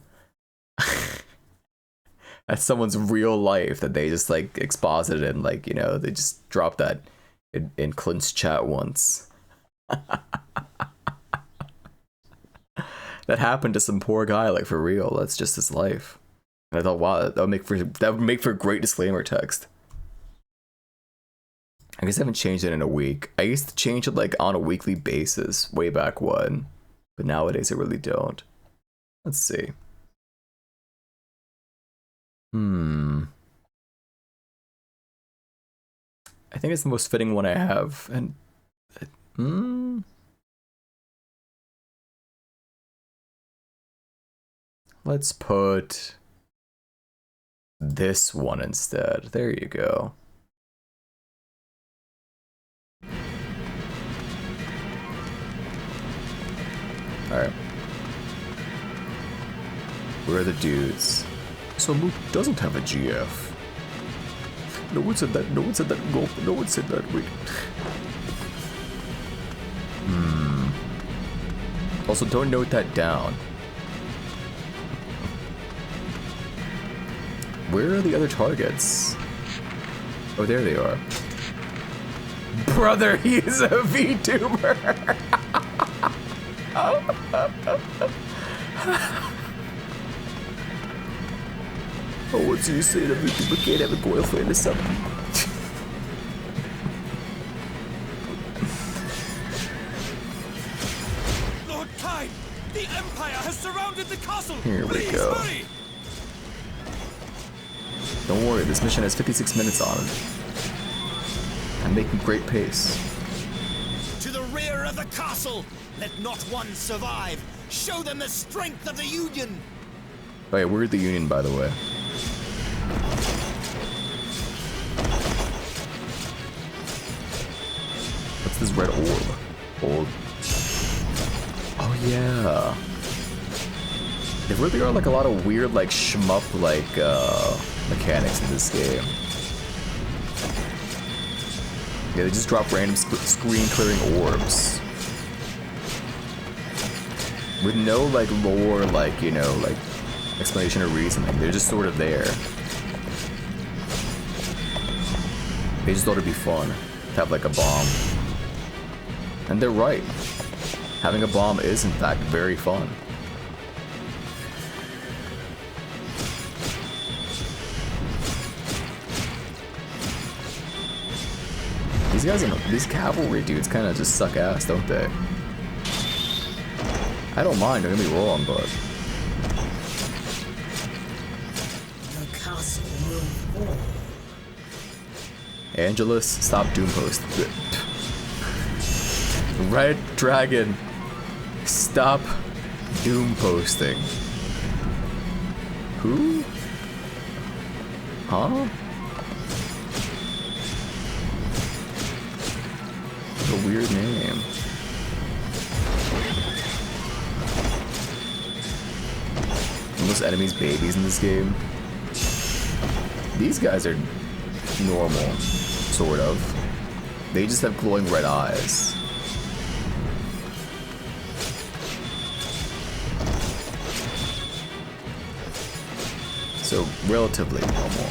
That's someone's real life that they just like exposited and like, you know, they just dropped that in Clint's chat once. That happened to some poor guy, like for real. That's just his life. And I thought, wow, that would make for a great disclaimer text. I guess I haven't changed it in a week. I used to change it like on a weekly basis way back when, but nowadays I really don't. Let's see. I think it's the most fitting one I have, and let's put this one instead. There you go. Alright. Where are the dudes? So Mook doesn't have a GF. No one said that. No one said that. No one said that. Wait. Also, don't note that down. Where are the other targets? Oh, there they are. Brother, he's a VTuber. Oh, what's you saying? A VTuber can't have a boyfriend or something? Lord Kain, the Empire has surrounded the castle. Here we Please go. hurry. Don't worry, this mission has 56 minutes on it. I'm making great pace. To the rear of the castle. Let not one survive. Show them the strength of the Union. Oh yeah, we're the Union, by the way. What's this red orb? Oh yeah. There really are like a lot of weird like shmup like mechanics in this game. Yeah, they just drop random screen clearing orbs. With no like lore, like, you know, like explanation or reasoning. They're just sort of there. They just thought it'd be fun to have like a bomb. And they're right. Having a bomb is in fact very fun. These guys, these cavalry dudes kind of just suck ass, don't they? I don't mind, don't get me wrong, but... The castle will fall. Angelus, stop Doompost. Red Dragon, stop Doomposting. Who? Huh? What a weird name. Most enemies babies in this game. These guys are normal, sort of. They just have glowing red eyes. So, relatively normal.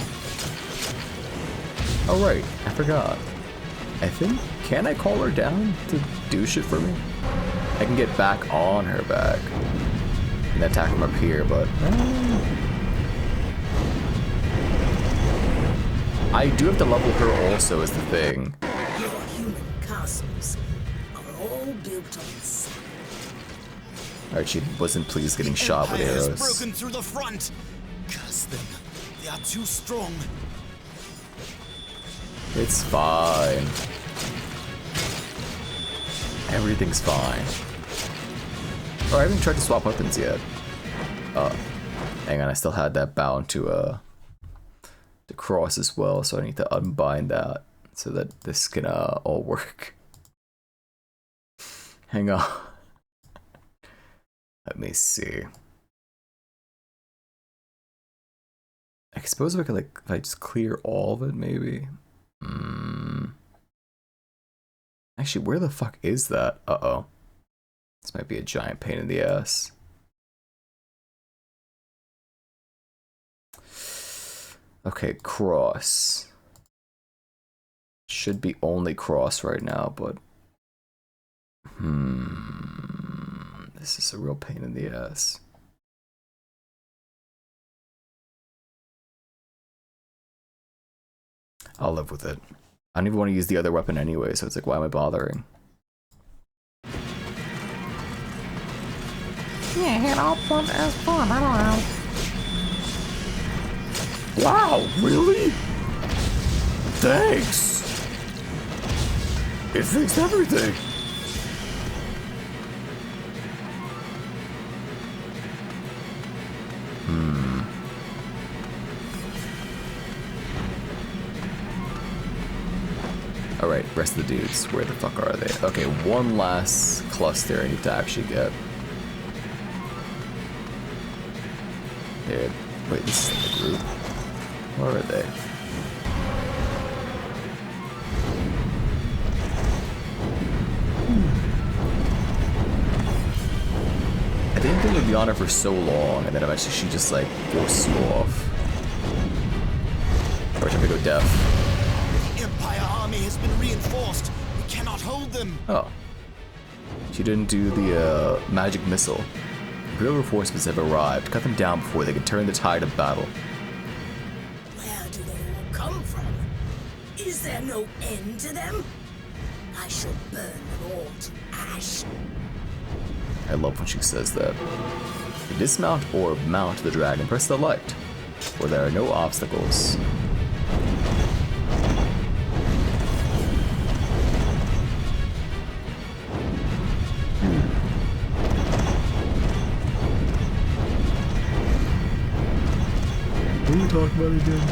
Oh right, I forgot. I think, can I call her down to do shit for me? I can get back on her back and attack from up here, but I do have to level her also, is the thing. Your human castles are all built on sand. Alright, she wasn't pleased getting shot with Empire has arrows. broken through the front. Curse them. They are too strong. It's fine. Everything's fine. Oh, I haven't tried to swap weapons yet. Hang on, I still had that bound to cross as well, so I need to unbind that so that this can all work. Hang on. Let me see. I suppose if I could, like, if I just clear all of it, maybe. Actually, where the fuck is that? Uh-oh. This might be a giant pain in the ass. Okay, cross. Should be only cross right now, but... This is a real pain in the ass. I'll live with it. I don't even want to use the other weapon anyway, so it's like, why am I bothering? Yeah, hit all fun as fun, I don't know. Wow, really? Thanks! It fixed everything! Alright, rest of the dudes, where the fuck are they? Okay, one last cluster I need to actually get. Dude, wait, this is the group. Where are they? I didn't think we'd be on her for so long, and then eventually she just like forces you off. Or time to go deaf. The Empire army has been reinforced. We cannot hold them. Oh. She didn't do the magic missile. Imperial reinforcements have arrived. Cut them down before they can turn the tide of battle. Where do they all come from? Is there no end to them? I shall burn them all to ash. I love when she says that. To dismount or mount the dragon, press the light, where there are no obstacles. What are you talking about again?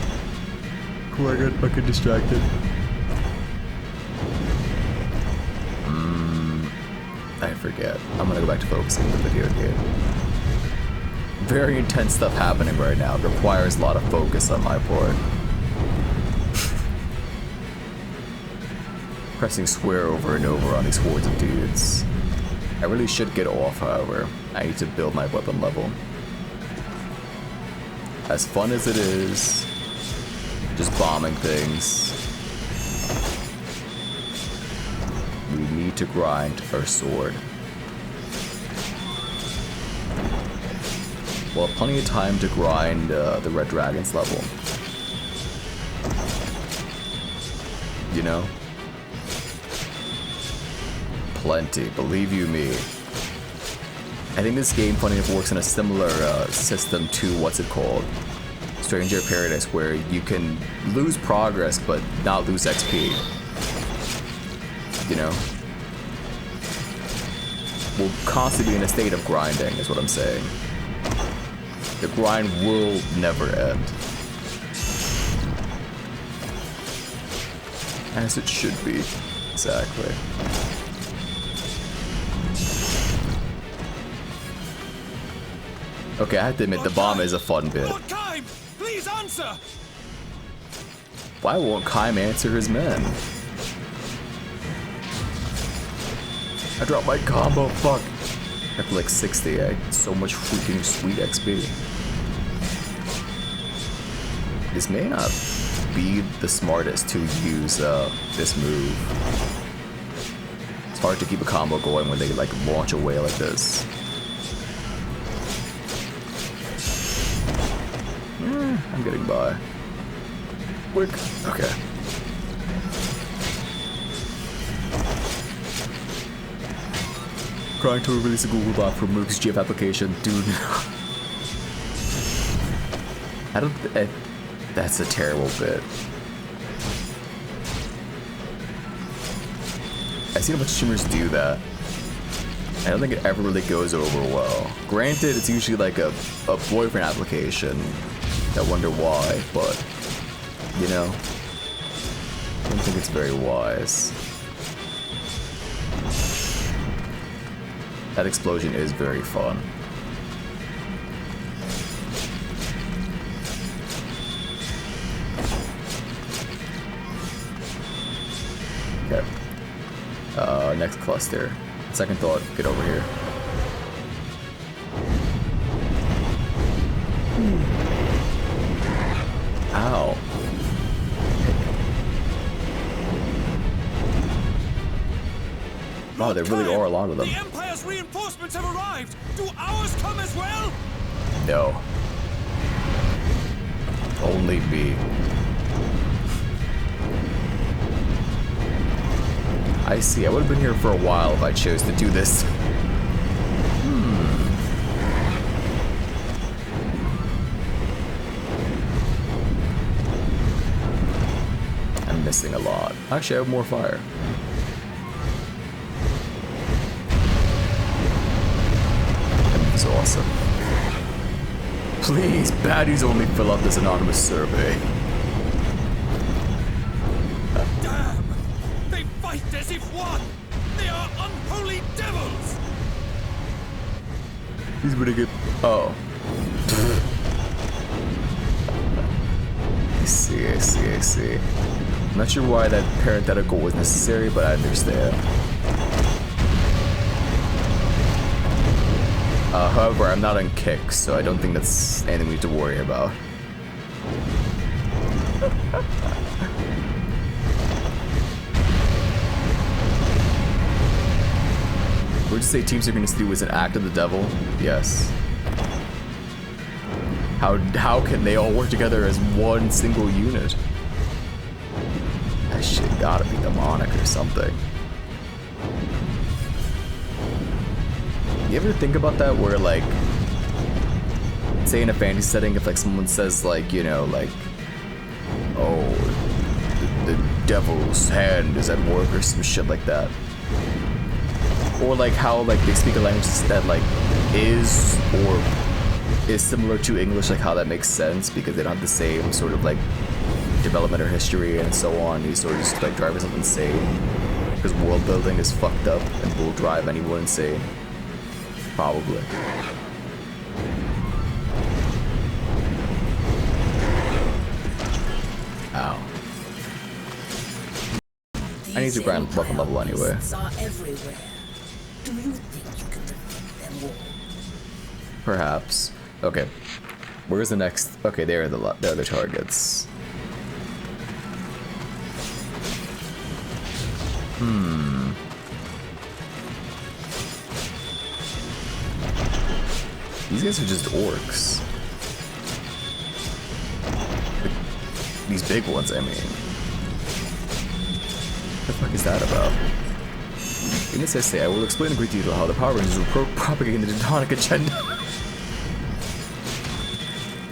Cool, I got fucking distracted. I forget. I'm gonna go back to focusing on the video game. Very intense stuff happening right now. It requires a lot of focus on my part. Pressing square over and over on these hordes of dudes. I really should get off, however. I need to build my weapon level. As fun as it is, just bombing things, we need to grind our sword. We'll have plenty of time to grind the Red Dragon's level. You know? Plenty, believe you me. I think this game, funny enough, works in a similar system to, what's it called? Stranger Paradise, where you can lose progress but not lose XP. You know? We'll constantly be in a state of grinding, is what I'm saying. The grind will never end. As it should be. Exactly. Okay, I have to admit, the bomb is a fun bit. Lord Kaim, please answer. Why won't Kaim answer his men? I dropped my combo, fuck. I have like 60, so much freaking sweet XP. This may not be the smartest to use this move. It's hard to keep a combo going when they like launch away like this. I'm getting by. Quick. Okay. Trying to release a Google Doc for Mook's GF application, dude. I don't. That's a terrible bit. I've seen a bunch of streamers do that. I don't think it ever really goes over well. Granted, it's usually like a boyfriend application. I wonder why, but, you know, I don't think it's very wise. That explosion is very fun. Okay. Next cluster. Second thought, get over here. Ow. Wow, there really are a lot of them. The Empire's reinforcements have arrived. Do ours come as well? No. Only me. I see. I would have been here for a while if I chose to do this. I'm missing a lot. Actually, I have more fire. That's awesome. Please, baddies only fill out this anonymous survey. Fight as if one! They are unholy devils! He's pretty good. Oh. I see. I'm not sure why that parenthetical was necessary, but I understand. However, I'm not on kick, so I don't think that's anything we need to worry about. Would you say Team Synchronicity was an act of the devil? Yes. How can they all work together as one single unit? That shit gotta be demonic or something. You ever think about that where, like, say in a fantasy setting, if like someone says like, you know, like, oh, the devil's hand is at work or some shit like that. Or like how like they speak a language that like is or is similar to English, like how that makes sense because they don't have the same sort of like development or history and so on. These sort of just like driving something insane because world building is fucked up and will drive anyone insane. Probably. Ow. I need to grind weapon level anyway. Do you think you can defeat them all? Perhaps. Okay. Where's the next? Okay, there are the other targets. These guys are just orcs. These big ones, I mean. What the fuck is that about? In this essay, I will explain in great detail how the Power Rangers will propagate the demonic agenda.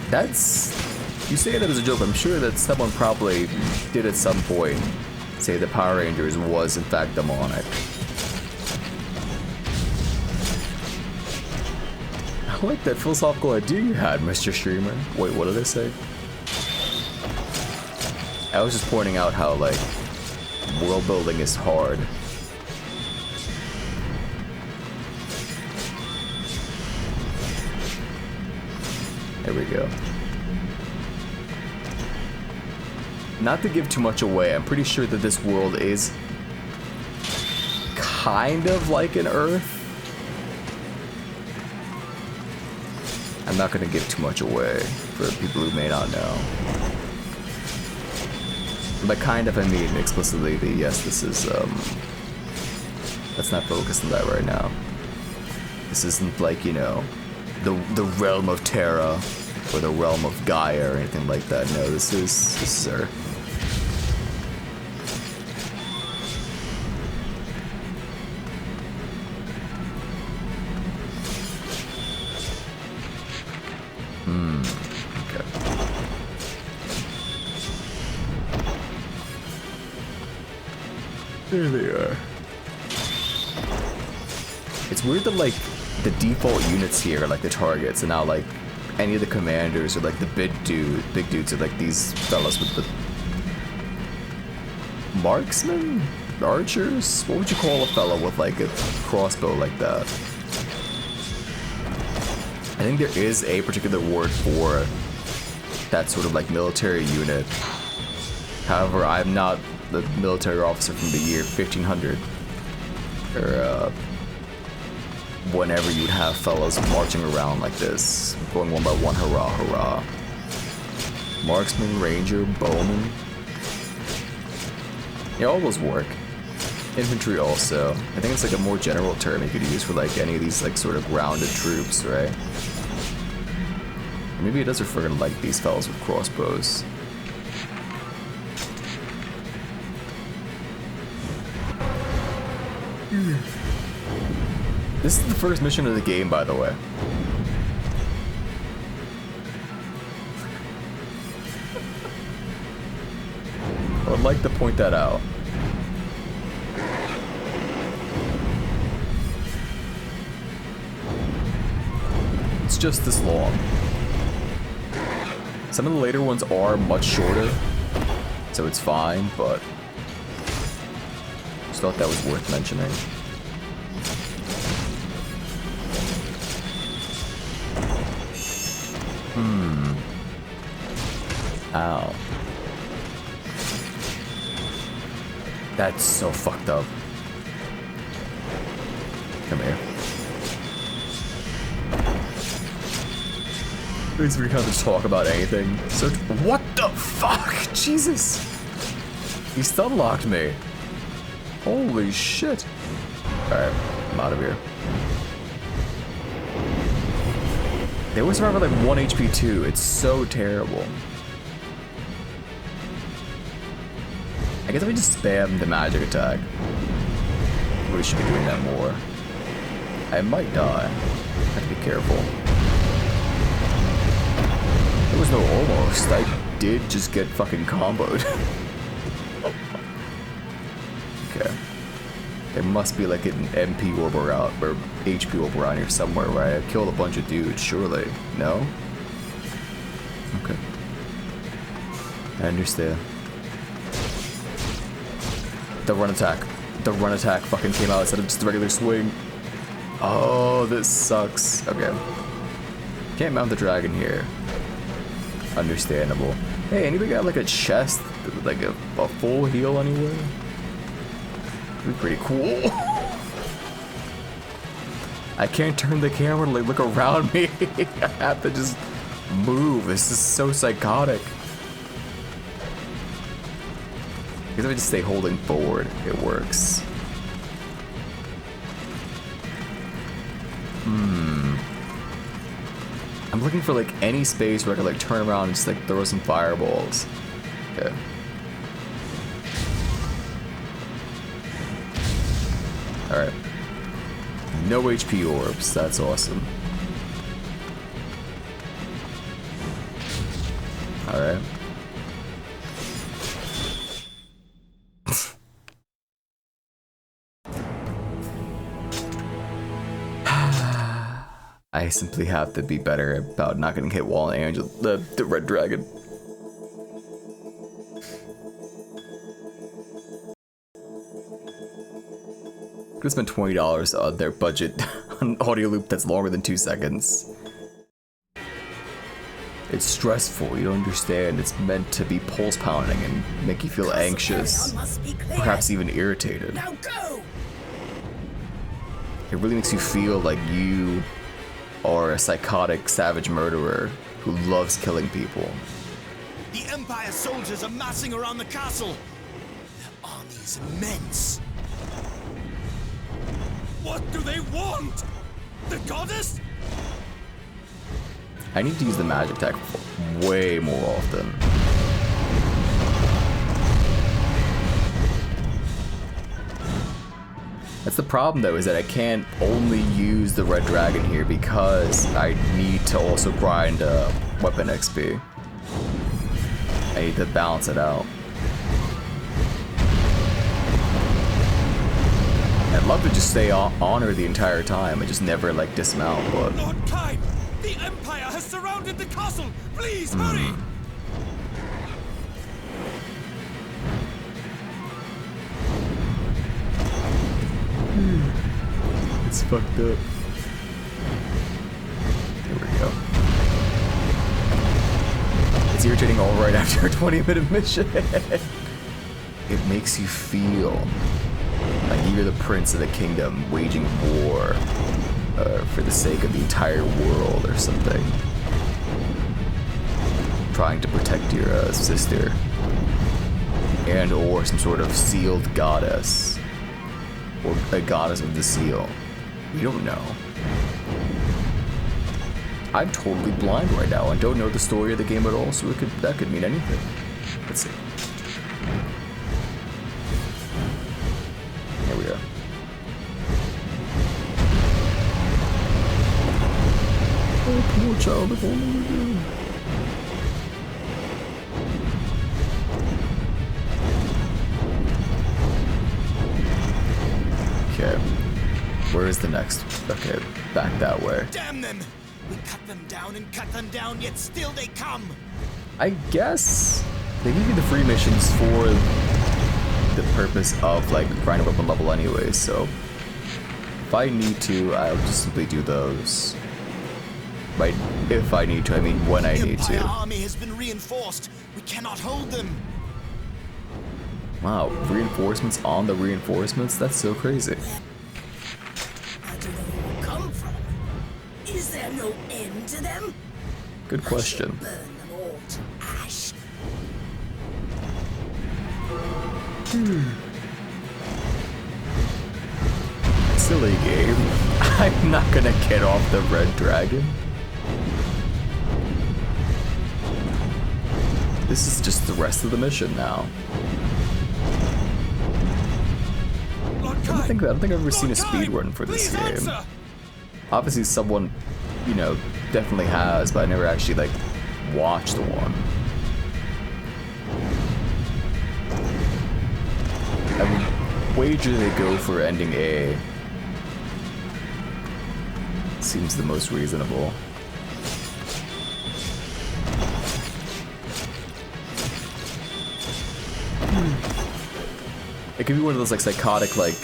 That's... You say that as a joke, I'm sure that someone probably did at some point say the Power Rangers was in fact demonic. I like that philosophical idea you had, Mr. Streamer. Wait, what did I say? I was just pointing out how, like, world building is hard. There we go. Not to give too much away, I'm pretty sure that this world is kind of like an Earth. I'm not going to give too much away for people who may not know. By kind of, I mean explicitly the yes, this is, let's not focus on that right now. This isn't like, you know, the realm of Terra or the realm of Gaia or anything like that. No, this is Earth. Okay. There they are. It's weird that like the default units here are like the targets, and now like any of the commanders are like the big dudes are like these fellas with the marksmen, archers. What would you call a fellow with like a crossbow like that? I think there is a particular word for that sort of like military unit. However, I'm not the military officer from the year 1500 or whenever you'd have fellas marching around like this, going one by one, hurrah, hurrah. Marksman, ranger, bowman. Yeah, all those work. Infantry also. I think it's like a more general term you could use for like any of these like sort of grounded troops, right? Or maybe it does refer to like these fellas with crossbows. This is the first mission of the game, by the way. I would like to point that out. It's just this long. Some of the later ones are much shorter, so it's fine, but just thought that was worth mentioning. Ow. That's so fucked up. Come here. Please, we can't just talk about anything. So, what the fuck? Jesus! He stun locked me. Holy shit. Alright, I'm out of here. They always survive with like 1 HP too. It's so terrible. I guess if we just spam the magic attack, we should be doing that more. I might die. Have to be careful. There was no almost. I did just get fucking comboed. Okay. There must be like an MP orb around, or HP orb around here somewhere, right? I've killed a bunch of dudes, surely. No? Okay. I understand. The run attack. The run attack fucking came out instead of just the regular swing. Oh, this sucks. Okay. Can't mount the dragon here. Understandable. Hey, anybody got like a chest? Like a full heal anywhere? That'd be pretty cool. I can't turn the camera to like look around me. I have to just move. This is so psychotic. Because if I just stay holding forward, it works. I'm looking for like any space where I could like turn around and just like throw some fireballs. Okay. Alright. No HP orbs, that's awesome. Alright. I simply have to be better about not getting hit while an angel, the red dragon. Could spend $20 on their budget on audio loop that's longer than 2 seconds. It's stressful, you don't understand. It's meant to be pulse pounding and make you feel anxious, perhaps even irritated. Now go! It really makes you feel like you are a psychotic savage murderer who loves killing people. The Empire soldiers are massing around the castle. Their army is immense. What do they want? The goddess? I need to use the magic attack way more often. That's the problem though, is that I can't only use the red dragon here because I need to also grind weapon XP. I need to balance it out. I'd love to just stay on her the entire time and just never like dismount, but Lord Kain, the Empire has surrounded the castle. Please hurry. it's fucked up. There we go. It's irritating all right after a 20-minute mission. It makes you feel like you're the prince of the kingdom waging war for the sake of the entire world or something. Trying to protect your sister. And or some sort of sealed goddess. Or a goddess of the seal. We don't know. I'm totally blind right now and don't know the story of the game at all, so that could mean anything. Let's see. Here we go. Oh, poor child, if only we knew. Okay. Where is the next? Okay, back that way. Damn them! We cut them down, yet still they come! I guess they give you the free missions for the purpose of like grinding up a level anyway, so if I need to, I'll just simply do those. Right, if I need to, I mean when I need to. The Empire army has been reinforced. We cannot hold them. Wow, reinforcements on the reinforcements? That's so crazy. Where do they all come from? Is there no end to them? Good question. Burn them all to ash. Silly game. I'm not gonna get off the red dragon. This is just the rest of the mission now. I don't think I've ever seen a speedrun for this game. Obviously someone, you know, definitely has, but I never actually like watched one. I would wager they go for ending A. Seems the most reasonable. It could be one of those like psychotic like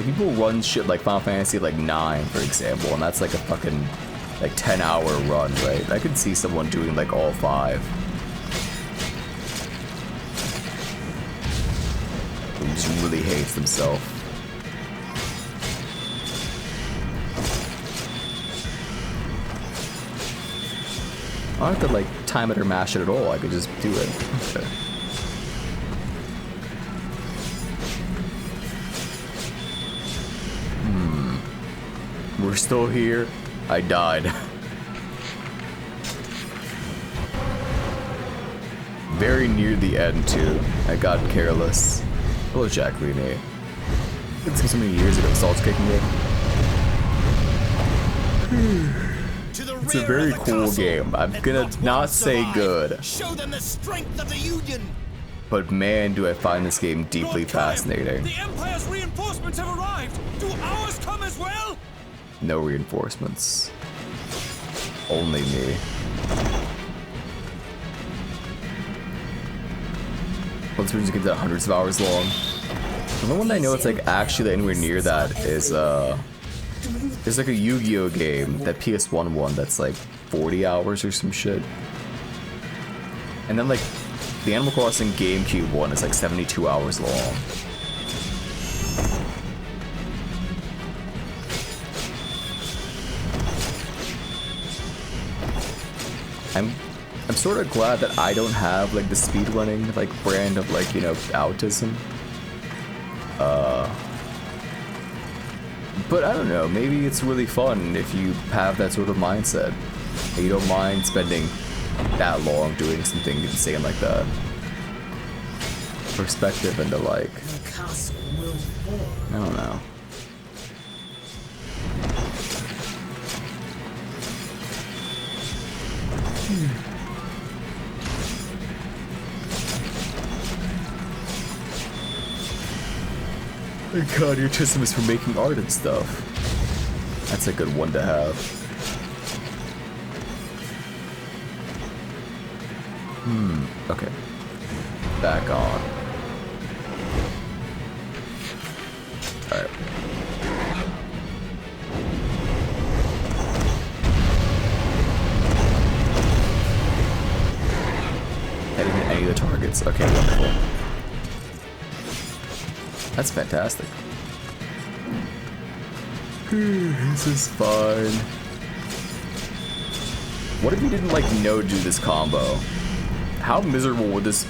people run shit like Final Fantasy like 9 for example, and that's like a fucking like 10-hour run, right? I could see someone doing like all 5. Who just really hates themselves. I don't have to like time it or mash it at all, I could just do it. Okay. We're still here. I died. Very near the end too. I got careless. Hello, Jacqueline. It's so many years ago. Salt's kicking in. It's a very cool game. I'm gonna not say good. Show them the strength of the Union. But man, do I find this game deeply fascinating. The Empire's reinforcements have arrived. Do ours come as well? No reinforcements. Only me. Once we get to hundreds of hours long. The only one I know it's like actually anywhere near that is there's like a Yu-Gi-Oh game, that PS1 one that's like 40 hours or some shit. And then like the Animal Crossing GameCube one is like 72 hours long. I'm sort of glad that I don't have like the speedrunning like brand of like, you know, autism. But I don't know, maybe it's really fun if you have that sort of mindset. And you don't mind spending that long doing something insane like that. Perspective and the like. I don't know. God, your autism is for making art and stuff. That's a good one to have. Okay. Back on. Alright. Hitting any of the targets. Okay, wonderful. That's fantastic. This is fine. What if you didn't like know to do this combo? How miserable would this,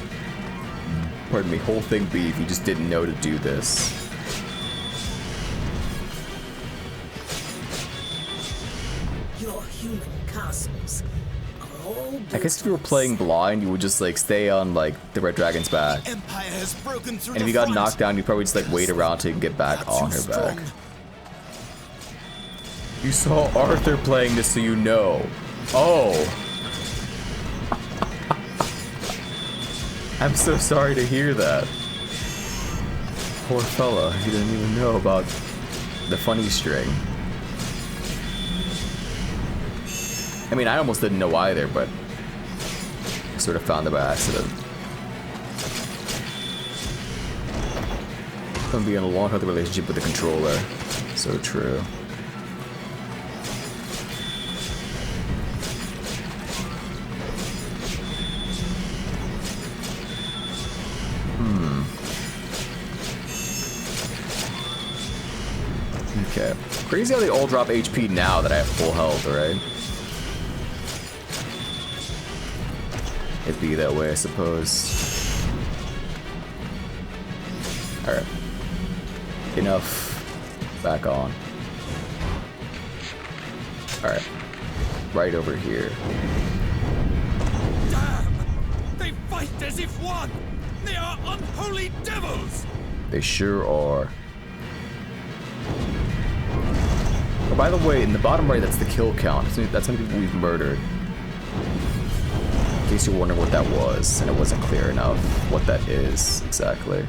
pardon me, whole thing be if you just didn't know to do this? Your human castles are all I guess if you were playing blind, you would just like stay on like the Red Dragon's back. Empire has broken through And if you got knocked down, you'd probably just like wait around till you can get back on her back. You saw Arthur playing this, so you know. Oh. I'm so sorry to hear that. Poor fella, he didn't even know about the funny string. I mean, I almost didn't know either, but I sort of found it by accident. Gonna be in a long, healthy relationship with the controller. So true. Okay. Crazy how they all drop HP now that I have full health, right? It'd be that way, I suppose. Alright. Enough. Back on. Alright. Right over here. Damn! They fight as if one! They are unholy devils! They sure are. Oh, by the way, in the bottom right, that's the kill count. That's how many people we've murdered. In case you're wondering what that was, and it wasn't clear enough what that is exactly.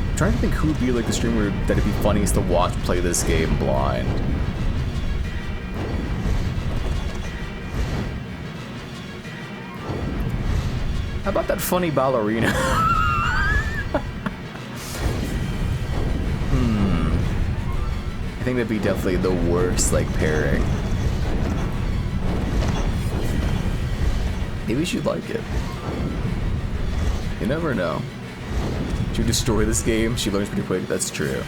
I'm trying to think who would be like the streamer that'd be funniest to watch play this game blind. How about that funny ballerina? I think that'd be definitely the worst, like, pairing. Maybe she'd like it. You never know. She would destroy this game, she learns pretty quick, that's true.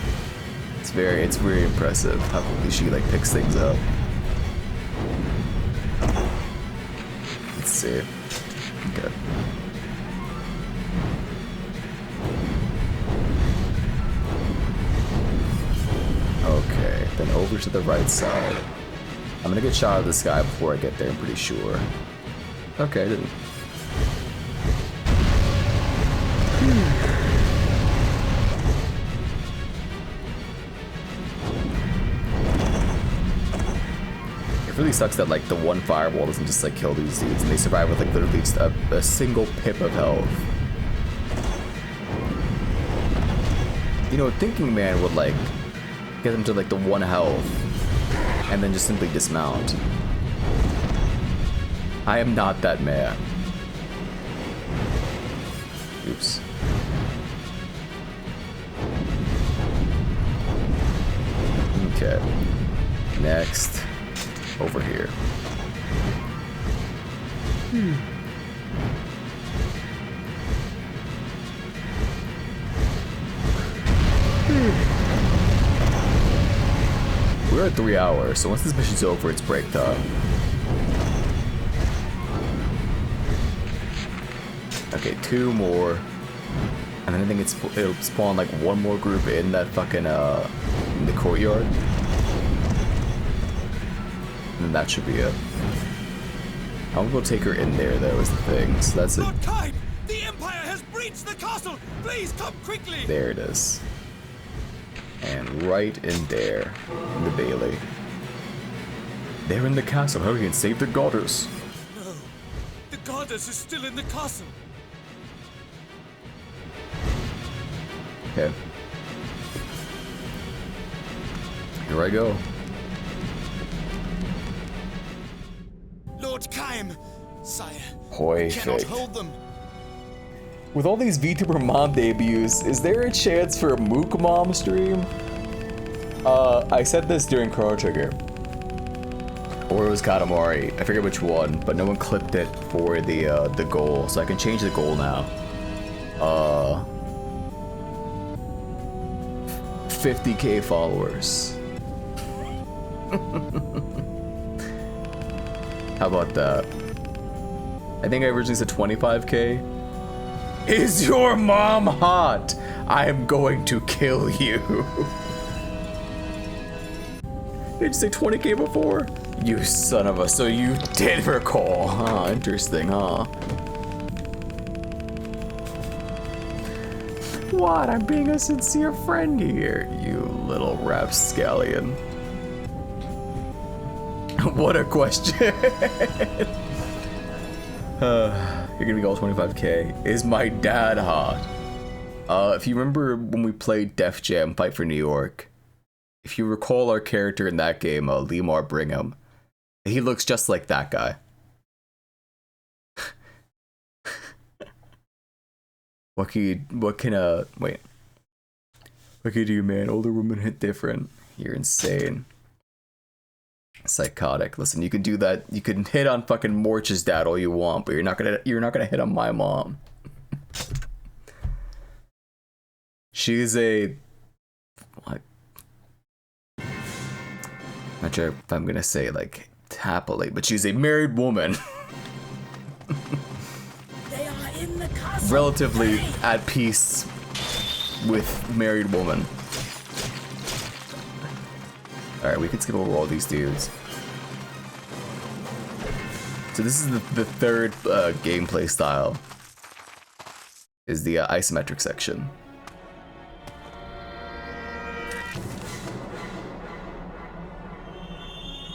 It's very impressive how quickly she, like, picks things up. Let's see. Okay. Okay, then over to the right side. I'm gonna get shot out of the sky before I get there, I'm pretty sure. Okay, I didn't. It really sucks that like the one fireball doesn't just like kill these dudes and they survive with like literally just a single pip of health. You know, Thinking Man would like get them to like the 1 health and then just simply dismount. I am not that man. Oops. Okay. Next. Over here. We're at 3 hours, so once this mission's over, it's break time. Okay, 2 more. And then I think it'll spawn like 1 more group in that fucking, in the courtyard. And then that should be it. How am I gonna take her in there, though, is the thing. So that's it. Lord Kaib! The Empire has breached the castle! Please come quickly! There it is. And right in there, in the Bailey. They're in the castle. Hurry and save the goddess. No, the goddess is still in the castle. Okay. Here I go. Lord Kaim, sire, Perfect. cannot hold them. With all these VTuber mom debuts, is there a chance for a Mook mom stream? I said this during Chrono Trigger. Or it was Katamari. I forget which one, but no one clipped it for the goal, so I can change the goal now. 50k followers. How about that? I think I originally said 25k. Is your mom hot? I am going to kill you. Did you say 20k before? You son of a... So you did recall. Huh, interesting, huh? What? I'm being a sincere friend here, you little rapscallion. What a question. You're gonna be all 25k. Is my dad hot? If you remember when we played Def Jam Fight for New York, if you recall our character in that game, Lemar Brigham, he looks just like that guy. What can you do, man? Older women hit different. You're insane. Psychotic. Listen, you can do that. You can hit on fucking Morch's dad all you want, but you're not gonna hit on my mom. She's a... What? Not sure if I'm gonna say like happily, but she's a married woman. They are in the castle. Relatively at peace with married woman. Alright, we can skip over all these dudes. So this is the third gameplay style. Is the isometric section.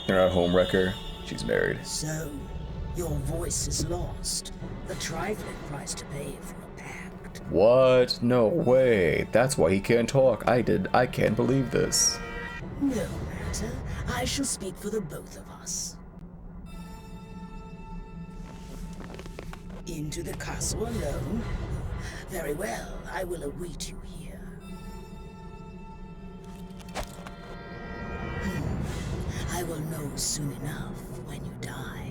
They're not homewrecker. She's married. So, your voice is lost. A trifling price to pay for a pact. What? No way. That's why he can't talk. I can't believe this. No matter. I shall speak for the both of us. Into the castle alone? Very well. I will await you here. I will know soon enough when you die.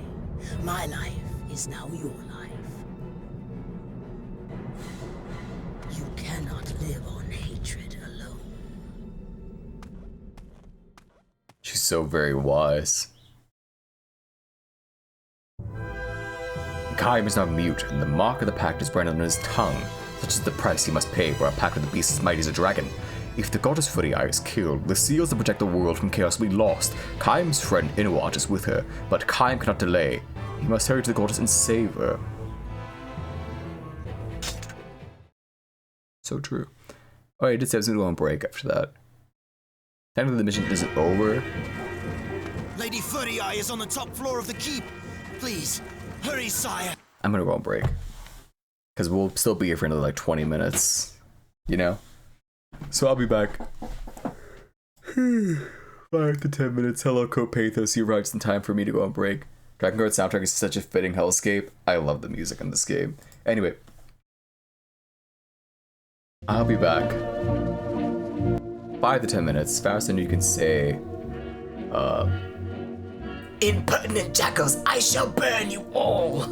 My life is now your life. You cannot live on hatred alone. She's so very wise. Kaim is now mute, and the mark of the pact is branded on his tongue. Such is the price he must pay for a pact with the beast as mighty as a dragon. If the goddess Furii is killed, the seals that protect the world from chaos will be lost. Kaim's friend Inuart is with her, but Kaim cannot delay. He must hurry to the goddess and save her. So true. Oh, I did say I was going to go on break after that. Technically the mission isn't over. Lady Furii is on the top floor of the keep. Please, hurry, sire. I'm going to go on break. Because we'll still be here for another like 20 minutes. You know? So I'll be back. 5 to 10 minutes. Hello, Copathos. You arrived in time for me to go on break. Drakengard soundtrack is such a fitting hellscape. I love the music in this game. Anyway. I'll be back. 5 to 10 minutes. Faster than you can say. Impertinent jackals, I shall burn you all!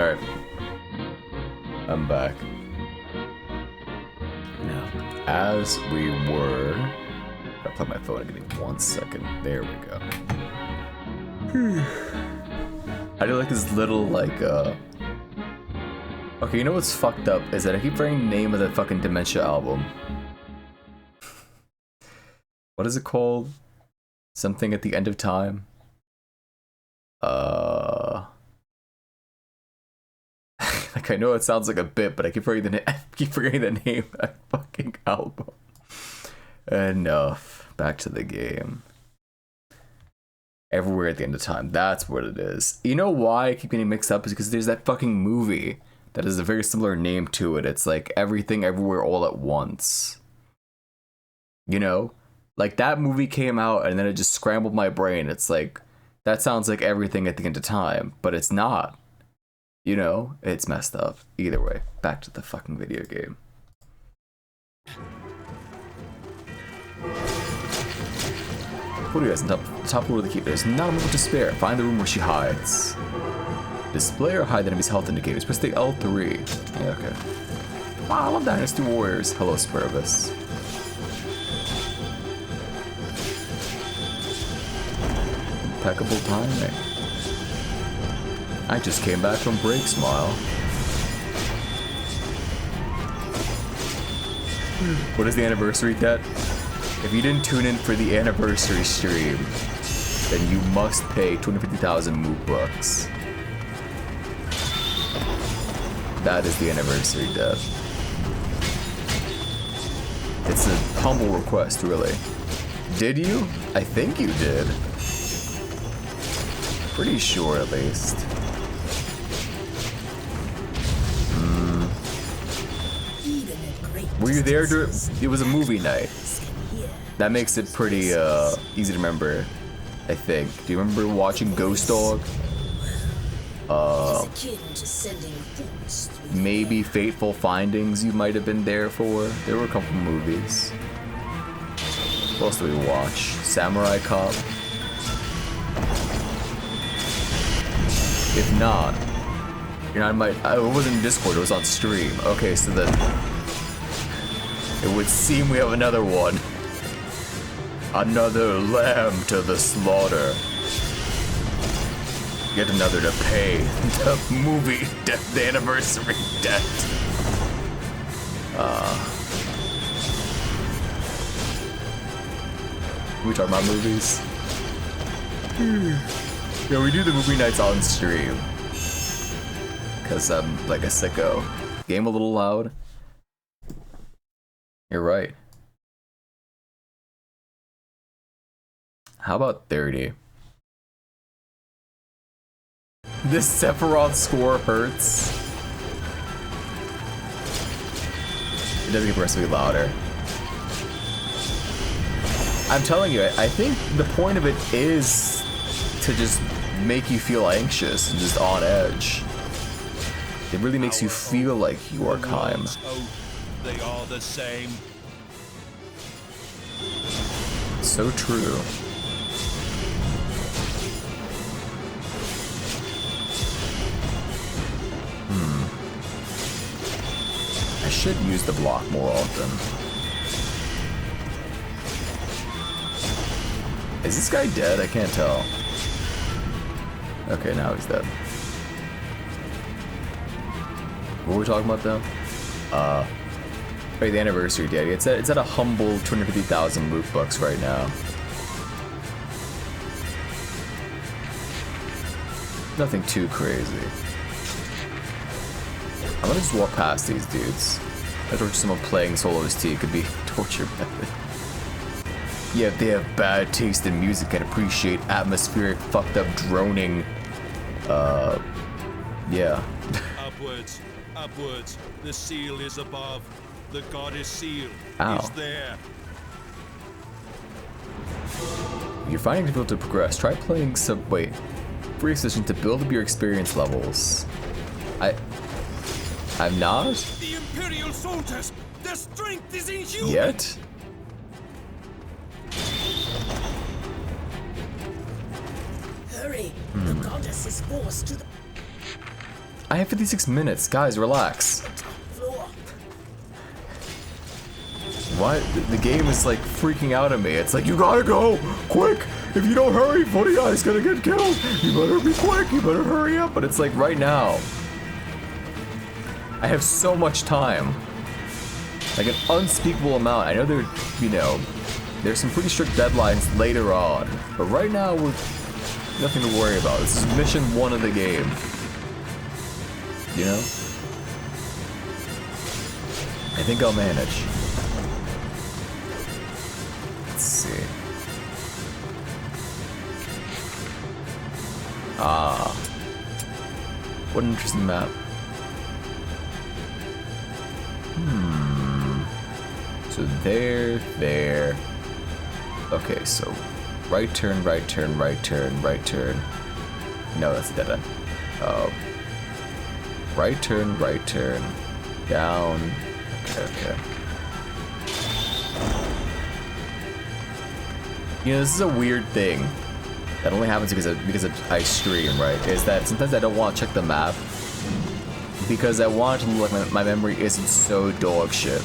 Alright. I'm back. Now, as we were... I'll plug my phone. Give me 1 second. There we go. I do like this little, like, Okay, you know what's fucked up is that I keep forgetting the name of that fucking Dementia album. What is it called? Something at the end of time? Like, I know it sounds like a bit, but I keep forgetting the name of that fucking album. Enough. Back to the game. Everywhere at the end of time. That's what it is. You know why I keep getting mixed up is because there's that fucking movie that has a very similar name to it. It's like Everything Everywhere All at Once. You know? Like, that movie came out and then it just scrambled my brain. It's like, that sounds like Everything at the End of Time, but it's not. You know? It's messed up. Either way, back to the fucking video game. What do you guys on top floor of the keep? There's not a moment to spare. Find the room where she hides. Display or hide the enemy's health indicators. Press the L3. Yeah, okay. Wow, I love Dynasty Warriors. Hello, Spervis. Impeccable timing. I just came back from break, Smile. What is the anniversary debt? If you didn't tune in for the anniversary stream, then you must pay 250,000 moot bucks. That is the anniversary debt. It's a humble request, really. Did you? I think you did. Pretty sure, at least. Were you there during... It was a movie night. That makes it pretty easy to remember, I think. Do you remember watching Ghost Dog? Maybe Fateful Findings you might have been there for. There were a couple movies. What else did we watch? Samurai Cop? If not, you know, I might... it wasn't in Discord, it was on stream. Okay, so then... It would seem we have another one. Another lamb to the slaughter. Yet another to pay the movie debt, the anniversary debt. We talking about movies? Yeah, we do the movie nights on stream. Cause I'm like a sicko. Game a little loud. You're right. How about 30? This Sephiroth score hurts. It does get progressively louder. I'm telling you, I think the point of it is to just make you feel anxious and just on edge. It really makes you feel like you are Kaim. They are the same. So true. I should use the block more often. Is this guy dead? I can't tell. Okay, now he's dead. What were we talking about though? Wait, the anniversary date. It's at a humble 250,000 loot bucks right now. Nothing too crazy. I'm gonna just walk past these dudes. I torture someone playing solo ST could be torture method. Yeah, if they have bad taste in music and appreciate atmospheric, fucked up droning, yeah. Upwards, upwards. The seal is above. The goddess seal Ow. is there. You're finding it difficult to progress. Try playing some... Wait. Free extension to build up your experience levels. I'm not? The Imperial soldiers! Their strength is inhuman! Yet? Hurry! The goddess is forced to the... I have 56 minutes. Guys, relax. Why? The game is like freaking out at me. It's like, you gotta go! Quick! If you don't hurry, Footy Eye's gonna get killed! You better be quick! You better hurry up! But it's like right now. I have so much time. Like an unspeakable amount. I know there, you know, there's some pretty strict deadlines later on. But right now, we're nothing to worry about. This is mission 1 of the game. You know? I think I'll manage. Let's see. Ah. What an interesting map. So there. Okay, so right turn, right turn, right turn, right turn. No, that's a dead end. Right turn, down. Okay. You know, this is a weird thing that only happens because I stream, right? Is that sometimes I don't want to check the map because I want it to look like my memory isn't so dog shit.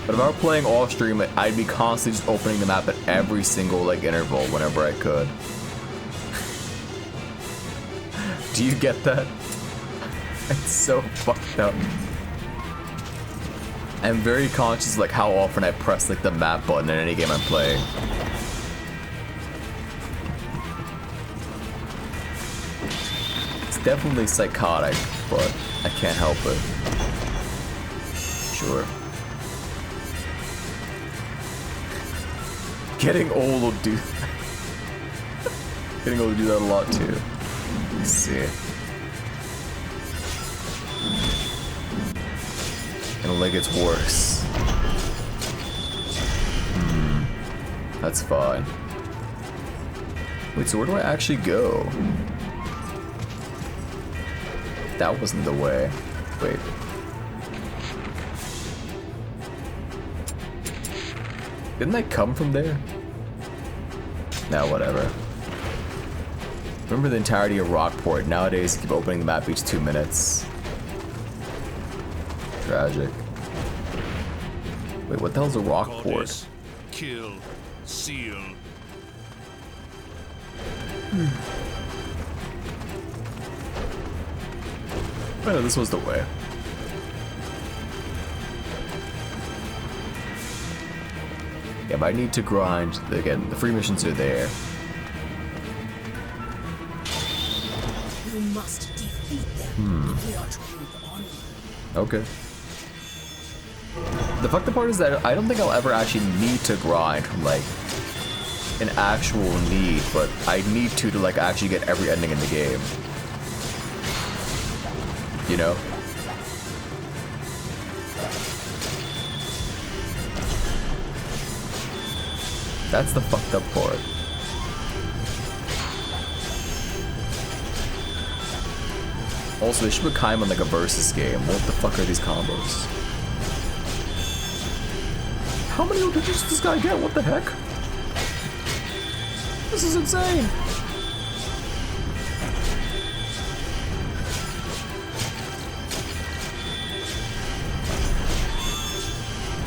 But if I were playing off stream, I'd be constantly just opening the map at every single like interval whenever I could. Do you get that? It's so fucked up. I'm very conscious of like how often I press like the map button in any game I'm playing. It's definitely psychotic, but I can't help it. Sure. Getting old will do that. Getting old will do that a lot too. Let's see. And like it's worse. That's fine. Wait, so where do I actually go? That wasn't the way. Wait. Didn't I come from there? Nah, whatever. Remember the entirety of Rockport. Nowadays, you keep opening the map each 2 minutes. Tragic. Wait, what the hell's a Rockport? Goddess, kill, seal. Oh, this was the way. Yeah, but I need to grind. Again, the free missions are there. You must defeat them if we are to move on. Okay. The fucked up part is that I don't think I'll ever actually need to grind, like, an actual need, but I need to like actually get every ending in the game. You know? That's the fucked up part. Also, they should put Kaim on like a versus game. What the fuck are these combos? How many digits does this guy get? What the heck? This is insane!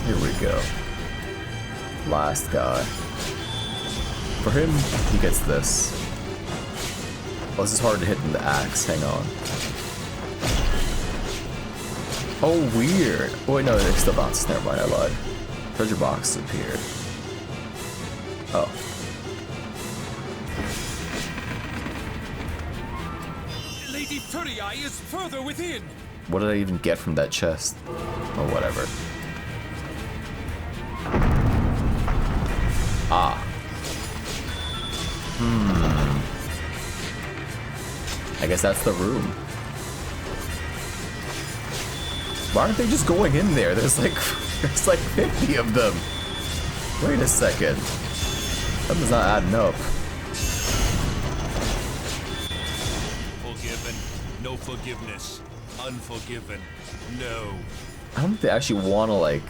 Here we go. Last guy. For him, he gets this. Oh, this is hard to hit in the axe. Hang on. Oh, weird. Oh, wait, no, it still bounces. Never mind, I lied. Treasure box appeared. Oh. Lady Furii is further within. What did I even get from that chest? Oh, whatever. Ah. I guess that's the room. Why aren't they just going in there? There's like 50 of them. Wait a second. Something's not adding up. Forgiven, no forgiveness. Unforgiven, no. I don't think they actually want to like.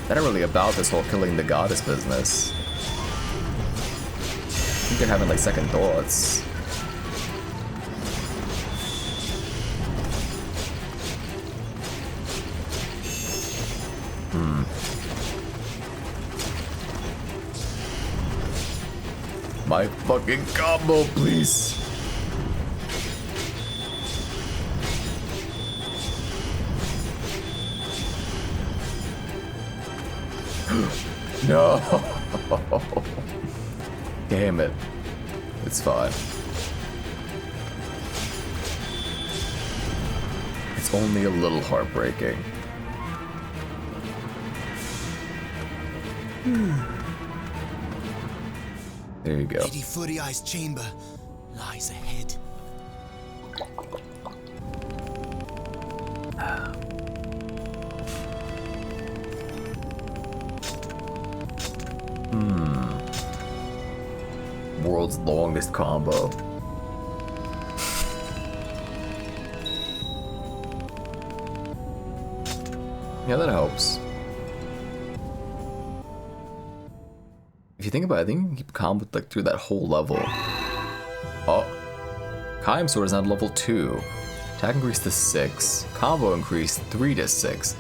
They're not really about this whole killing the goddess business. I think they're having like second thoughts. My fucking combo, please. No. Damn it. It's fine. It's only a little heartbreaking. There you go. Lady Footy Eye's chamber lies ahead. World's longest combo. Yeah, that helps. If you think about it, I think you can keep combo like through that whole level. Oh, Kaim Sword is now level 2. Attack increased to 6. Combo increased 3 to 6.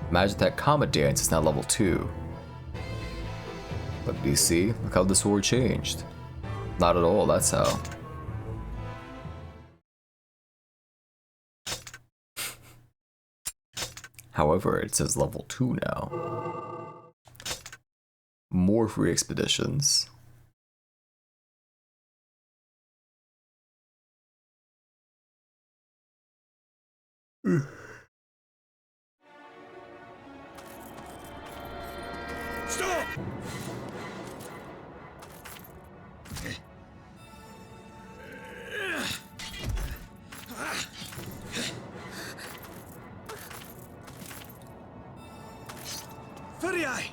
Magic Attack Comet Dance is now level 2. But do you see? Look how the sword changed. Not at all, that's how. However, it says level 2 now. More free expeditions. Stop! Footy Eye!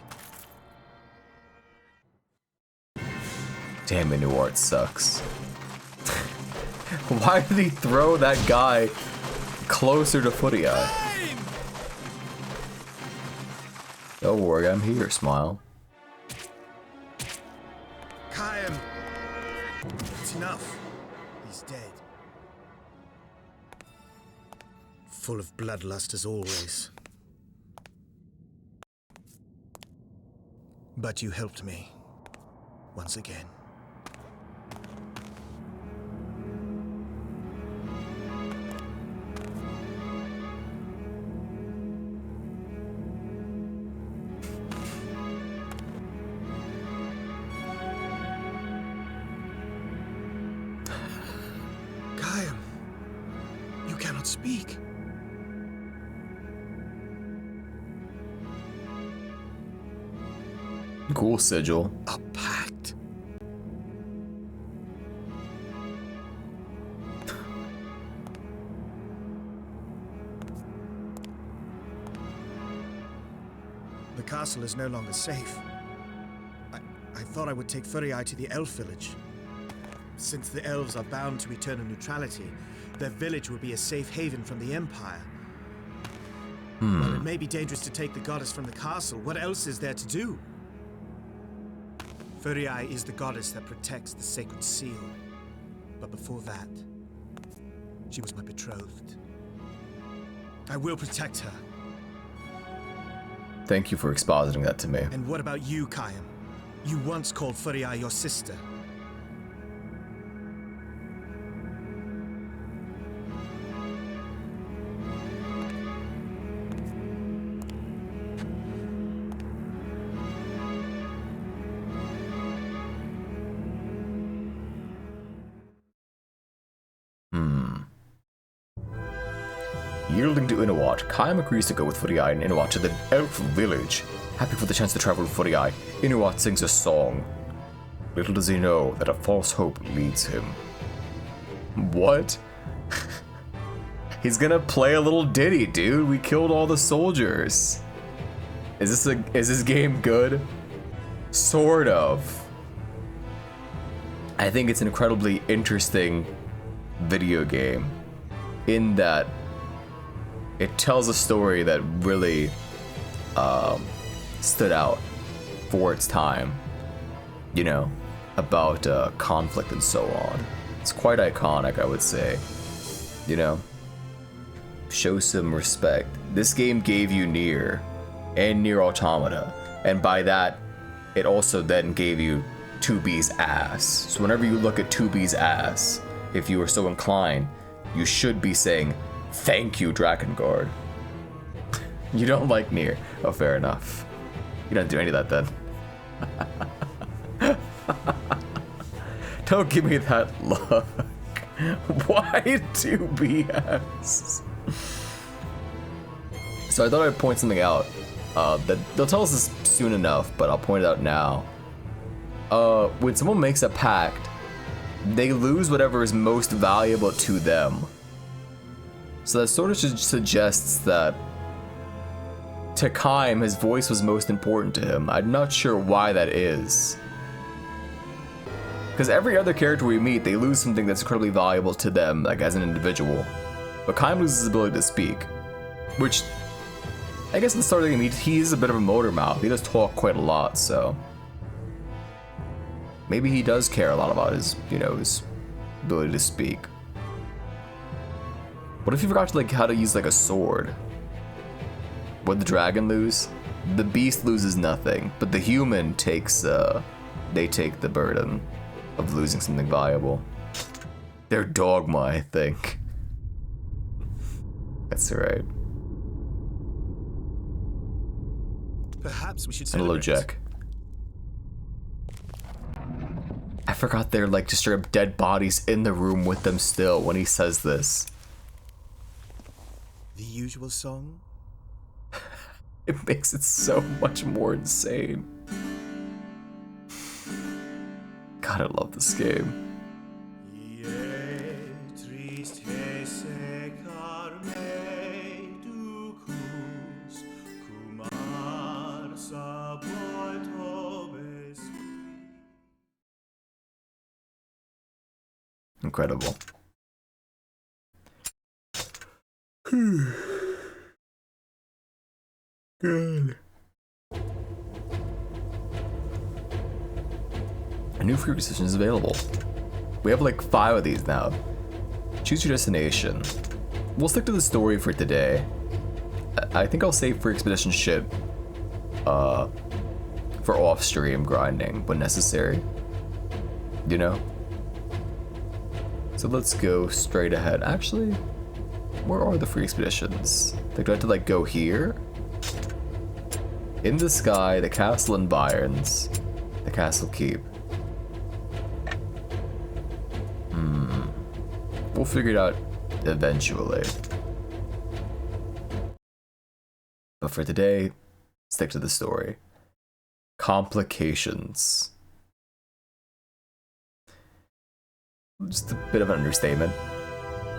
Damn, Inuart sucks. Why did he throw that guy closer to Footy Eye? Don't worry, I'm here, Smile. Kaim! It's enough. He's dead. Full of bloodlust as always. But you helped me. Once again. Kaim, you cannot speak. Cool sigil. A pact. The castle is no longer safe. I thought I would take Footy Eye to the elf village. Since the elves are bound to eternal neutrality, their village will be a safe haven from the Empire. While it may be dangerous to take the goddess from the castle, what else is there to do? Footy Eye is the goddess that protects the sacred seal. But before that, she was my betrothed. I will protect her. Thank you for expositing that to me. And what about you, Kaim? You once called Footy Eye your sister. Yielding to Inuart, Kaim agrees to go with Footy Eye and Inuart to the elf village. Happy for the chance to travel with Footy Eye, Inuart sings a song. Little does he know that a false hope leads him. What? He's gonna play a little ditty, dude. We killed all the soldiers. Is this game good? Sort of. I think it's an incredibly interesting video game in that it tells a story that really stood out for its time, you know, about conflict and so on. It's quite iconic, I would say, you know. Show some respect. This game gave you Nier, and Near Automata. And by that, it also then gave you 2B's ass. So whenever you look at 2B's ass, if you are so inclined, you should be saying, "Thank you, Drakengard." You don't like Nier. Oh, fair enough. You don't do any of that then. Don't give me that look. Why 2BS? So I thought I'd point something out. That they'll tell us this soon enough, but I'll point it out now. When someone makes a pact, they lose whatever is most valuable to them. So that sort of suggests that to Kaim, his voice was most important to him. I'm not sure why that is. Because every other character we meet, they lose something that's incredibly valuable to them, like as an individual. But Kaim loses his ability to speak. Which, I guess in the start of the game, he is a bit of a motor mouth. He does talk quite a lot, so... maybe he does care a lot about his, his ability to speak. What if he forgot to, how to use, a sword? Would the dragon lose? The beast loses nothing, but the human takes, they take the burden of losing something valuable. Their dogma, I think. That's right. Perhaps we should Hello, celebrate. Jack. I forgot they're just straight up dead bodies in the room with them still when he says this. The usual song? It makes it so much more insane. God, I love this game. Incredible. Good. A new free decision is available. We have 5 of these now. Choose your destination. We'll stick to the story for today. I think I'll save free expedition shit for off-stream grinding when necessary. So let's go straight ahead. Actually, where are the free expeditions? Do I have to go here? In the sky, the castle environs, the castle keep. We'll figure it out eventually. But for today, stick to the story. Complications. Just a bit of an understatement.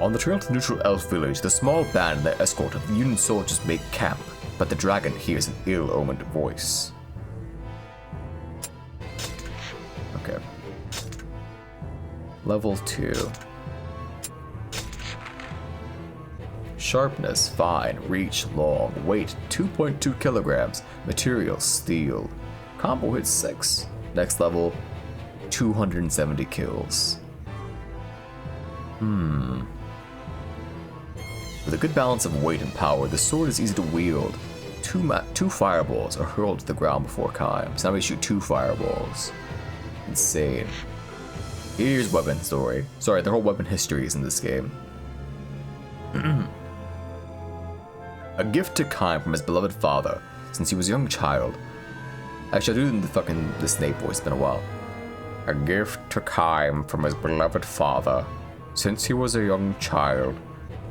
On the trail to the neutral elf village, the small band and their escort of Union soldiers make camp, but the dragon hears an ill-omened voice. Okay. Level 2. Sharpness, fine. Reach, long. Weight, 2.2 kilograms. Material, steel. Combo hit 6. Next level, 270 kills. With a good balance of weight and power, the sword is easy to wield. Two fireballs are hurled to the ground before Kaim. So now we shoot 2 fireballs. Insane. Here's weapon story. Sorry, the whole weapon history is in this game. A gift to Kaim from his beloved father, since he was a young child. Actually, I'll do the Snape voice, it's been a while. A gift to Kaim from his beloved father. Since he was a young child,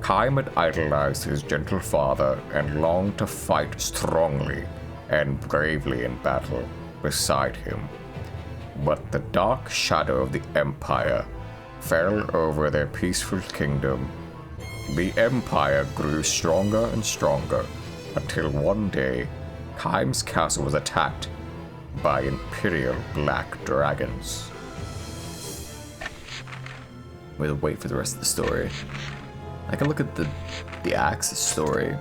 Kaim had idolized his gentle father and longed to fight strongly and bravely in battle beside him. But the dark shadow of the Empire fell over their peaceful kingdom. The Empire grew stronger and stronger until one day, Kaim's castle was attacked by Imperial Black Dragons. We'll wait for the rest of the story. I can look at the axe story.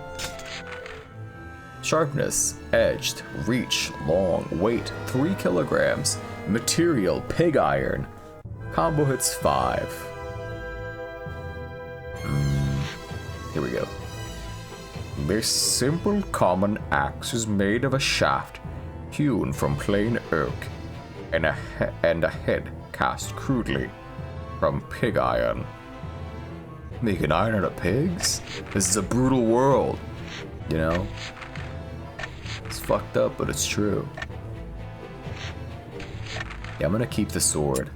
Sharpness, edged, reach, long, weight, 3 kilograms, material, pig iron. Combo hits 5. Here we go. This simple common axe is made of a shaft hewn from plain oak and a head cast crudely from pig iron. Making iron out of pigs? This is a brutal world, you know? It's fucked up, but it's true. Yeah, I'm gonna keep the sword.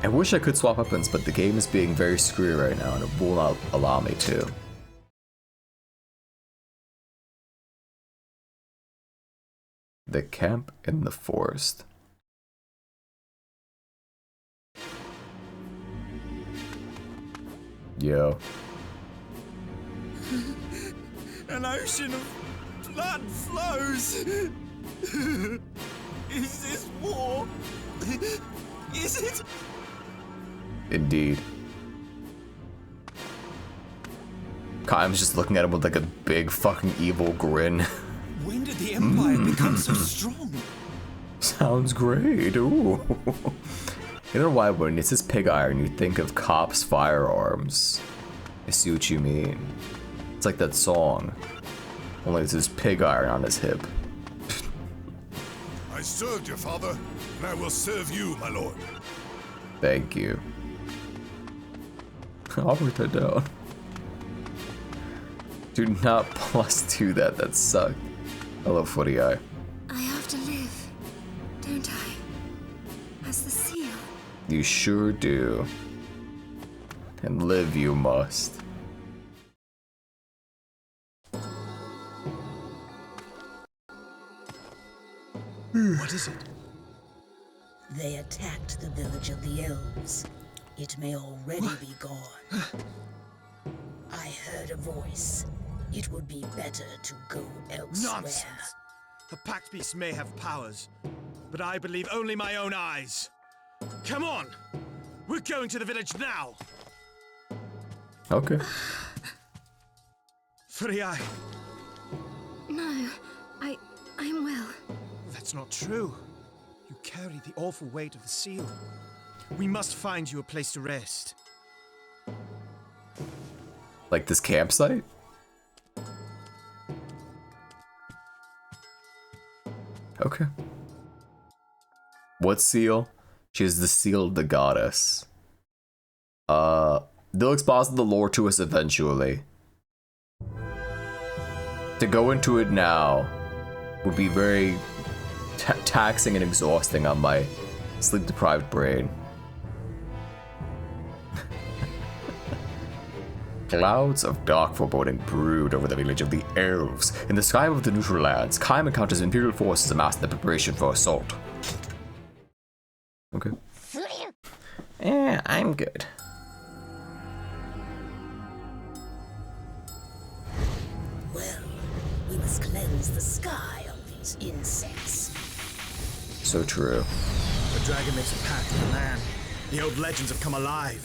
I wish I could swap weapons, but the game is being very screwy right now and it will not allow me to. The camp in the forest. Yo. An ocean of blood flows. Is this war? Is it? Indeed. Kai's just looking at him with like a big fucking evil grin. When did the Empire become so strong? Sounds great. Ooh. You know why when it says pig iron, you think of cops' firearms. I see what you mean. It's like that song. Only it says pig iron on his hip. I served your father, and I will serve you, my lord. Thank you. I'll write that down. Do not +2 that. That sucked. Hello, Footy Eye. I have to live, don't I? As the seal. You sure do. And live you must. What is it? They attacked the village of the elves. It may already be gone. I heard a voice. It would be better to go elsewhere. Nonsense! The Pact Beasts may have powers, but I believe only my own eyes. Come on! We're going to the village now! Okay. Freyai. No, I'm well. That's not true. You carry the awful weight of the seal. We must find you a place to rest. Like this campsite? Okay. What seal? She is the seal of the goddess. They'll exposit the lore to us eventually. To go into it now would be very taxing and exhausting on my sleep-deprived brain. Clouds of dark foreboding brood over the village of the elves. In the sky of the neutral lands, Kaim encounters imperial forces amassed in preparation for assault. Okay. Yeah, I'm good. Well, we must cleanse the sky of these insects. So true. The dragon makes a pact with a man. The old legends have come alive.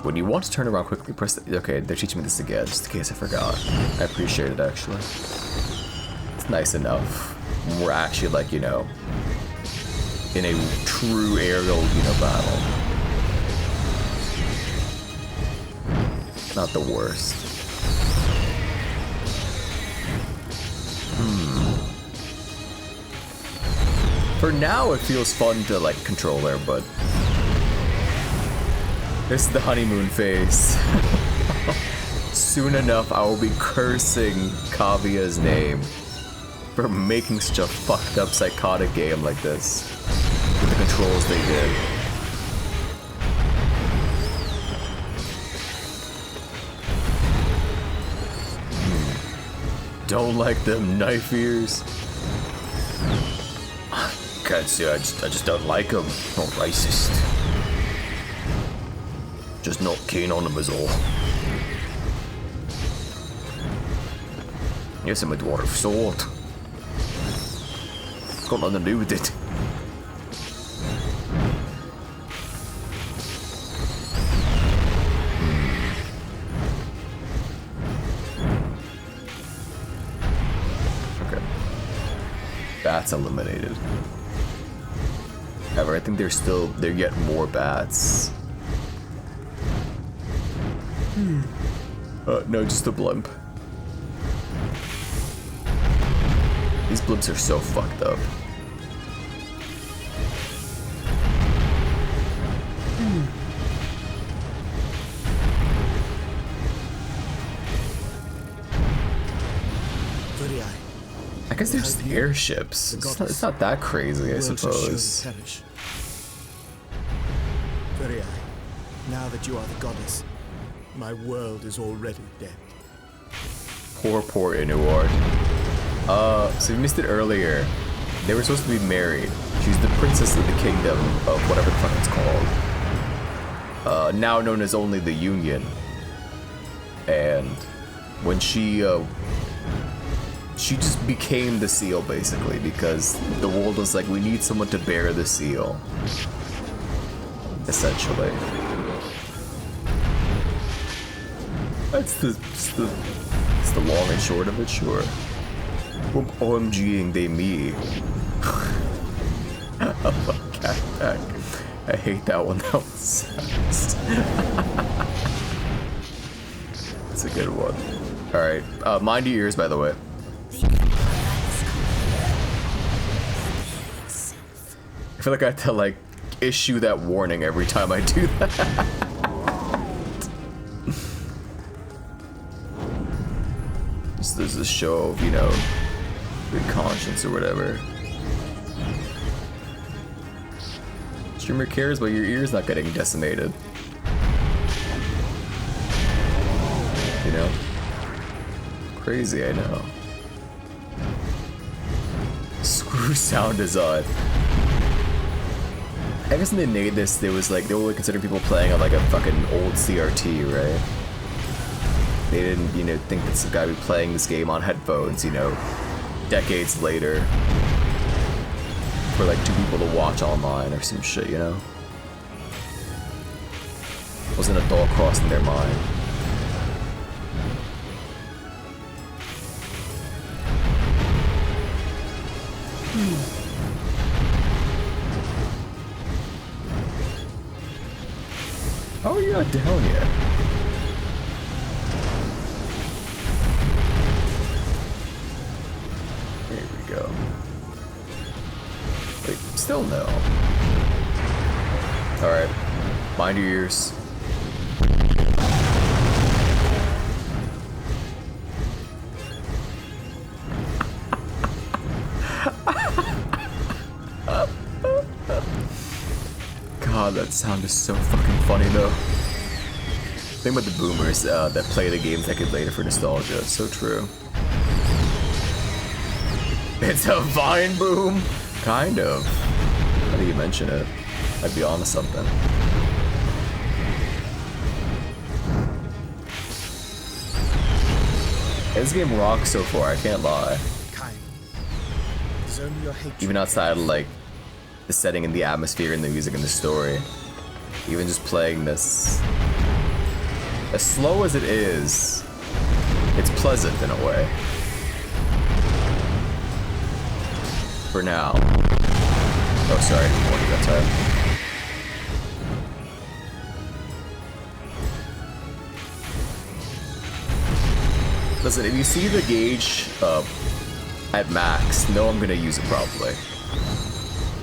When you want to turn around quickly, press the... Okay, they're teaching me this again, just in case I forgot. I appreciate it, actually. It's nice enough. We're actually, like, you know, in a true aerial, you know, battle. Not the worst. For now, it feels fun to, like, control her, but... This is the honeymoon phase. Soon enough, I will be cursing Kavia's name for making such a fucked up psychotic game like this with the controls they did. Don't like them knife ears. Can't say I just don't like them. Not racist. Just not keen on them is all. Yes, I'm a dwarf sword. Got nothing to do with it. Okay. Bats eliminated. However, I think they're yet more bats. No, just a blimp. These blimps are so fucked up. I guess they're just airships. It's not that crazy, I suppose. Very now that you are the goddess, my world is already dead. Poor Inuart. So we missed it earlier. They were supposed to be married. She's the princess of the kingdom of whatever the fuck it's called. Now known as only the Union. And when she just became the seal, basically, because the world was like, we need someone to bear the seal. Essentially. That's the long and short of it, sure. OMGing they me. Cat. I hate that one. That was It's a good one. Alright, mind your ears, by the way. I feel like I have to, like, issue that warning every time I do that. There's this show of, you know, good conscience or whatever. Streamer cares, but your ear's not getting decimated. You know? Crazy, I know. Screw sound design. I guess when they made this, there was like, they were considering people playing on like a fucking old CRT, right? They didn't, you know, think that some guy would be playing this game on headphones, you know, decades later. For like two people to watch online or some shit, you know? Wasn't a thought crossing their mind. How are you not down yet? There we go. Wait, still no. Alright. Mind your ears. God, that sound is so fucking funny though. Think about the boomers that play the games decades later for nostalgia. It's so true. It's a Vine boom? Kind of. How do you mention it? I'd be onto something. This game rocks so far, I can't lie. Even outside of like the setting and the atmosphere and the music and the story. Even just playing this. As slow as it is, it's pleasant in a way. For now. Oh, sorry, I didn't want you that time. Listen, if you see the gauge at max, know I'm gonna use it probably.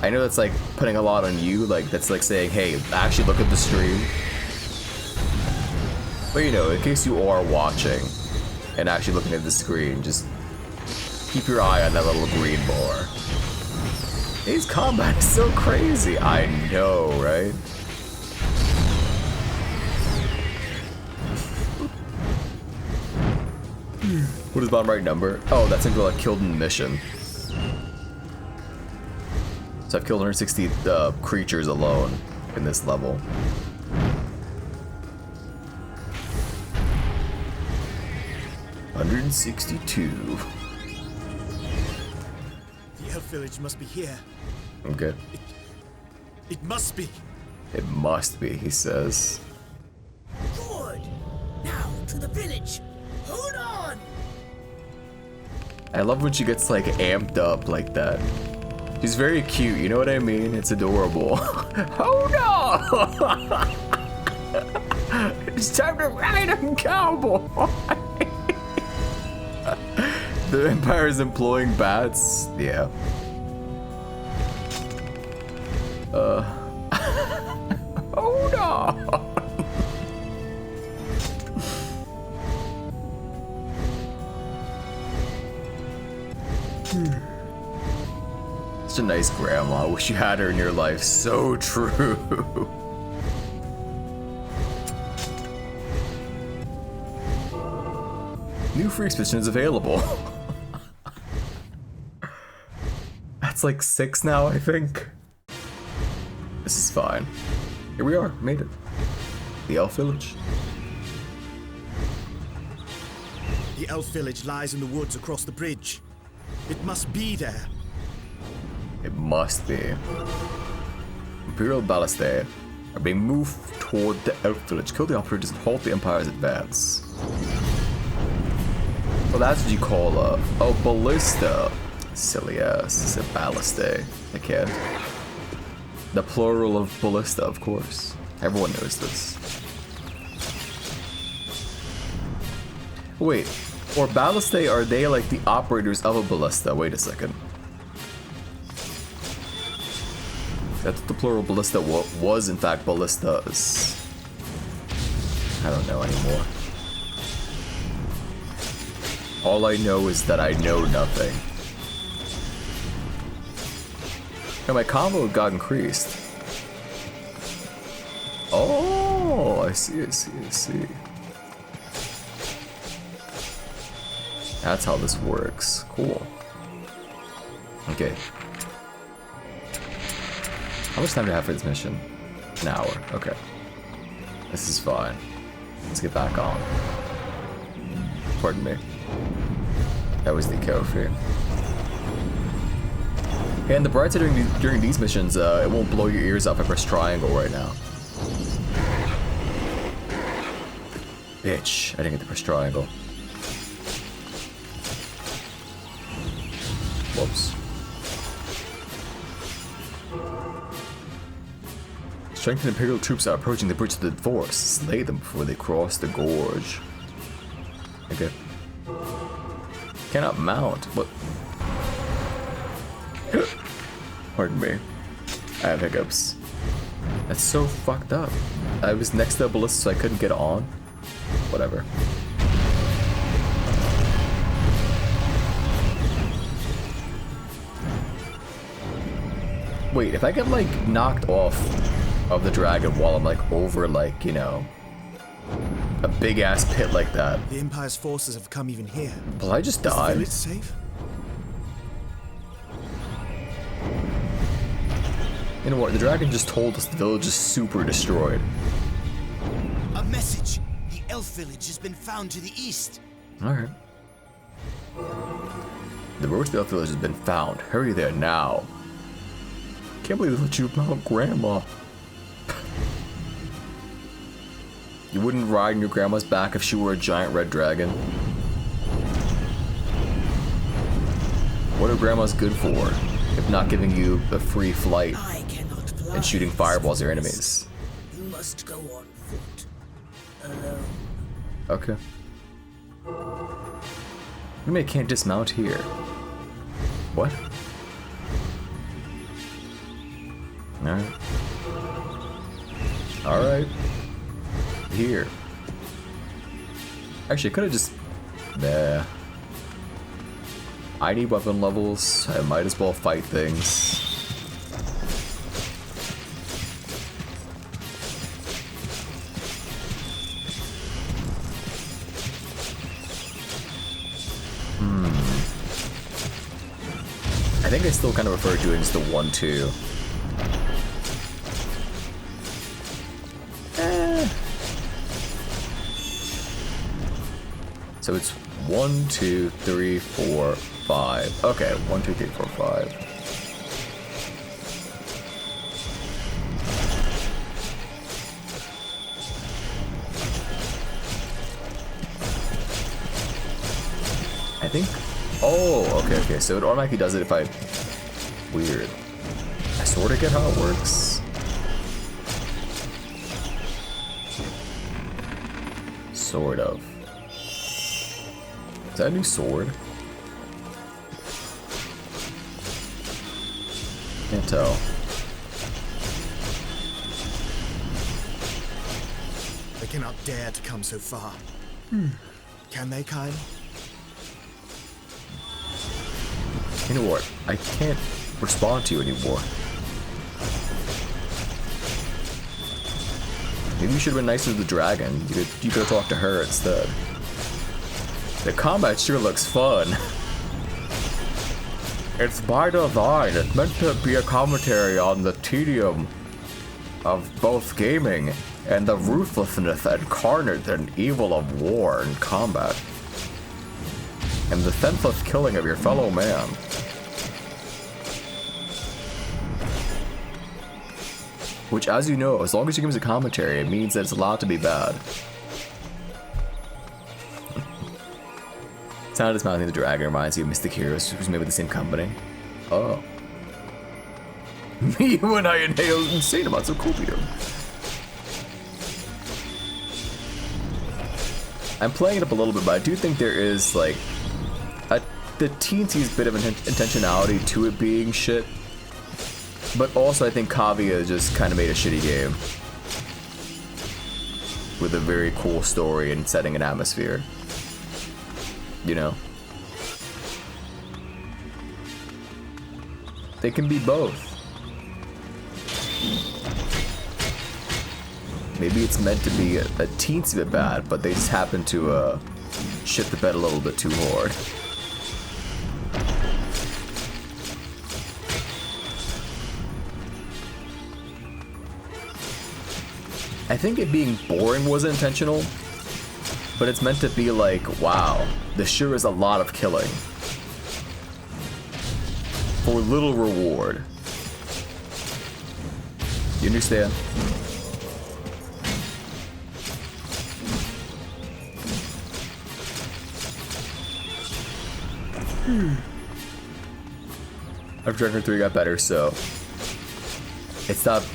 I know that's like putting a lot on you, like that's like saying, hey, actually look at the stream. But you know, in case you are watching and actually looking at the screen, just keep your eye on that little green bar. His combat is so crazy. I know, right? What is bottom right number? Oh, that's until I killed in the mission. So I've killed 160 creatures alone in this level. $162. The elf village must be here. Okay. It must be. It must be, he says. Good. Now to the village. Hold on. I love when she gets like amped up like that. She's very cute, you know what I mean? It's adorable. Oh no! It's time to ride him, cowboy! The Empire is employing bats? Yeah. Hold on! Such a nice grandma. Wish you had her in your life. So true. New freaks missions available. That's like 6 now, I think. This is fine. Here we are. Made it. The Elf Village. The Elf Village lies in the woods across the bridge. It must be there. It must be. Imperial ballistae are being moved toward the Elf Village. Kill the operators and halt the Empire's advance. Well, that's what you call a ballista. Silly ass. It's a ballistae. I can't. The plural of ballista, of course. Everyone knows this. Wait, or ballistae, are they like the operators of a ballista? Wait a second. That's the plural ballista was in fact ballistas. I don't know anymore. All I know is that I know nothing. And my combo got increased. Oh, I see. That's how this works. Cool. Okay. How much time do I have for this mission? An hour. Okay. This is fine. Let's get back on. Pardon me. That was the Kofi. And the bright side during these missions, it won't blow your ears off if I press triangle right now. Bitch, I didn't get to press triangle. Whoops. Strengthen Imperial troops are approaching the bridge of the forest. Slay them before they cross the gorge. Okay. Cannot mount. What? Pardon me. I have hiccups. That's so fucked up. I was next to a ballista so I couldn't get on. Whatever. Wait, if I get like knocked off of the dragon while I'm like over like, you know, a big ass pit like that. The Empire's forces have come even here. Will I just die? Is the village safe? You know what? The dragon just told us the village is super destroyed. A message. The elf village has been found to the east. Alright. The road to the elf village has been found. Hurry there now. Can't believe they let you mount Grandma. You wouldn't ride on your grandma's back if she were a giant red dragon. What are grandmas good for if not giving you the free flight and shooting fireballs at your enemies? You must go on foot. Alone. Okay. Maybe I can't dismount here. What? Alright. Alright. Here. Actually, I could have just... Nah. I need weapon levels. I might as well fight things. I think I still kind of prefer doing just the 1-2. So it's 1, 2, 3, 4, 5. Okay, 1, 2, 3, 4, 5. I think. Oh, okay. So it automatically does it if I. Weird. I sort of get how it works. Sort of. Is that a new sword? Can't tell. They cannot dare to come so far. Can they, Kyle? You know what? I can't respond to you anymore. Maybe you should have been nicer to the dragon. You could have talked to her instead. The combat sure looks fun. It's by design. It's meant to be a commentary on the tedium of both gaming and the ruthlessness and carnage and evil of war and combat. And the senseless killing of your fellow man. Which, as you know, as long as you give us a commentary, it means that it's allowed to be bad. Sound of Dismounting the Dragon reminds you of Mystic Heroes, who's made with the same company. Oh. Me when I inhaled insane amounts of copium. I'm playing it up a little bit, but I do think there is, like, the teensiest bit of intentionality to it being shit. But also, I think Kavia just kind of made a shitty game. With a very cool story and setting an atmosphere. You know? They can be both. Maybe it's meant to be a teensy bit bad, but they just happen to shit the bed a little bit too hard. I think it being boring wasn't intentional, but it's meant to be like, wow, this sure is a lot of killing. For little reward. You understand? I've Drakengard 3 got better, so it's not.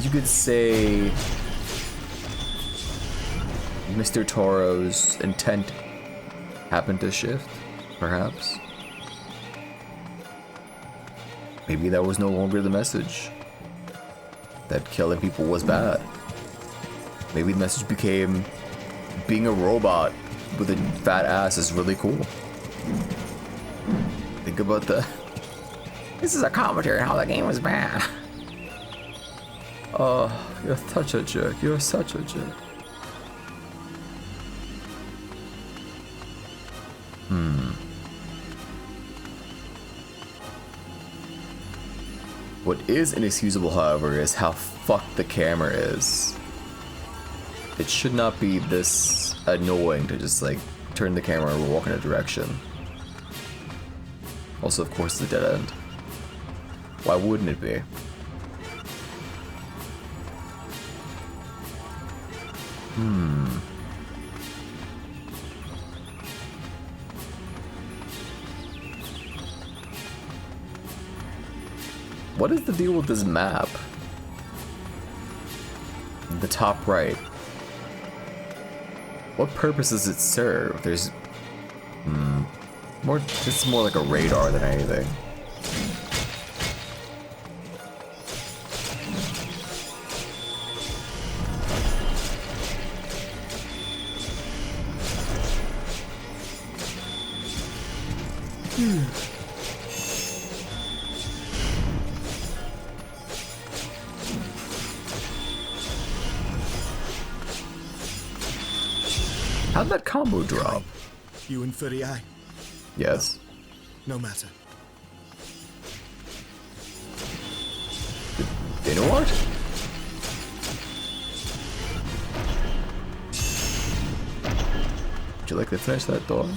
You could say Mr. Toro's intent happened to shift, perhaps. Maybe that was no longer the message. That killing people was bad. Maybe the message became being a robot with a fat ass is really cool. Think about that. This is a commentary on how the game was bad. Oh, you're such a jerk. You're such a jerk. What is inexcusable, however, is how fucked the camera is. It should not be this annoying to just, like, turn the camera and walk in a direction. Also, of course, it's a dead end. Why wouldn't it be? What is the deal with this map? The top right. What purpose does it serve? There's more. It's more like a radar than anything. How'd that combo drop? You and Furry Eye? Yes. No matter. You know what? Would you like to finish that door?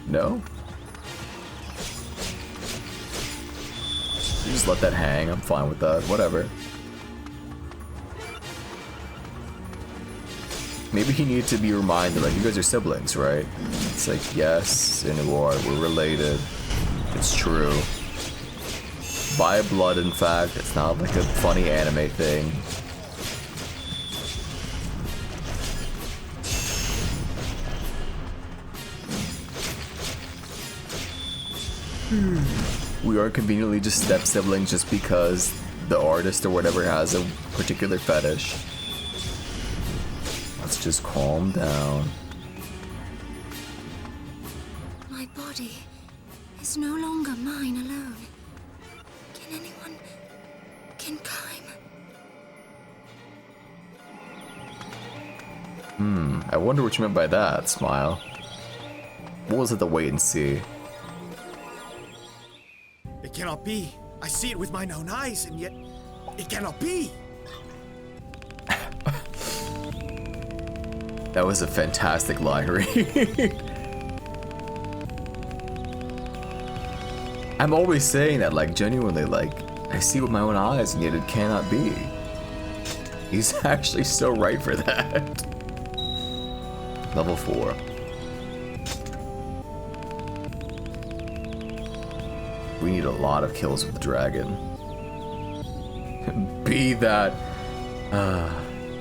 No? You just let that hang, I'm fine with that, whatever. Maybe he needed to be reminded, like, you guys are siblings, right? It's like, yes, in war, we're related. It's true. by blood, in fact. It's not like a funny anime thing. We are conveniently just step siblings just because the artist or whatever has a particular fetish. Let's just calm down. My body is no longer mine alone. Can Kaim? I wonder what you meant by that, Smile. What was it to wait and see? It cannot be. I see it with mine own eyes, and yet it cannot be. That was a fantastic line read. I'm always saying that, like, genuinely, like, I see with my own eyes, and yet it cannot be. He's actually so right for that. Level 4. We need a lot of kills with the dragon. Be that.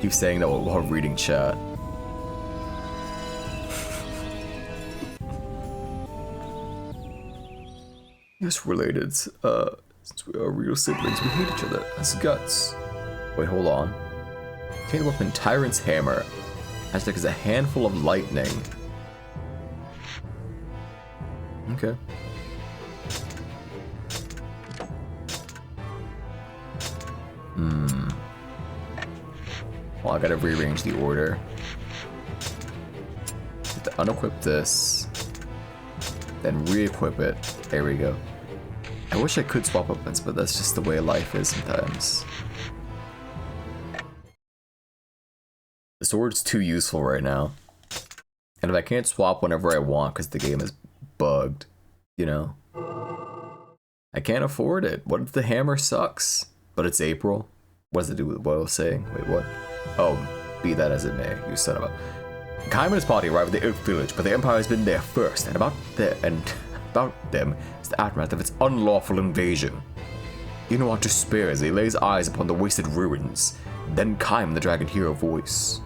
Keep saying that while reading chat. Yes, related. Since we are real siblings, we hate each other as guts. Wait, hold on. Obtain weapon Tyrant's Hammer. Hashtag is a handful of lightning. Okay. Well, I gotta rearrange the order. Have to unequip this. Then re-equip it. There we go. I wish I could swap weapons, but that's just the way life is sometimes. The sword's too useful right now. And if I can't swap whenever I want because the game is bugged, you know? I can't afford it. What if the hammer sucks? But it's April. What does it do with what I was saying? Wait, what? Oh, be that as it may, you son of a... Kaim and his party arrived at the Oak Village, but the Empire has been there first, and about them is the aftermath of its unlawful invasion. You want to spare as he lays eyes upon the wasted ruins. Then Kaim, the dragon hero voice.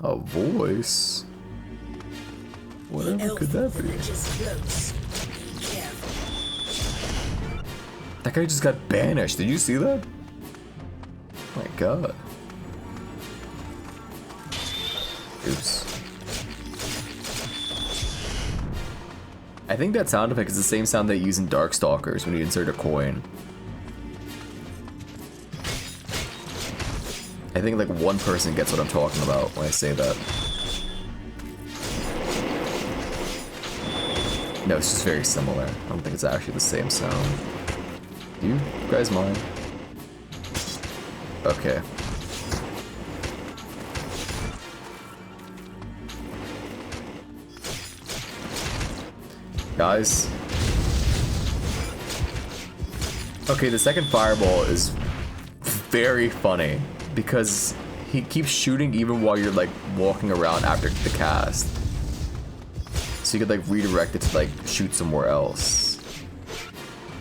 A voice? Whatever could that be? That guy just got banished. Did you see that? Oh my god. Oops. I think that sound effect is the same sound they use in Darkstalkers when you insert a coin. I think like one person gets what I'm talking about when I say that. No, it's just very similar. I don't think it's actually the same sound. Do you guys mind? Okay. Guys. Okay, the second fireball is very funny because he keeps shooting even while you're like walking around after the cast. So you could like redirect it to like shoot somewhere else.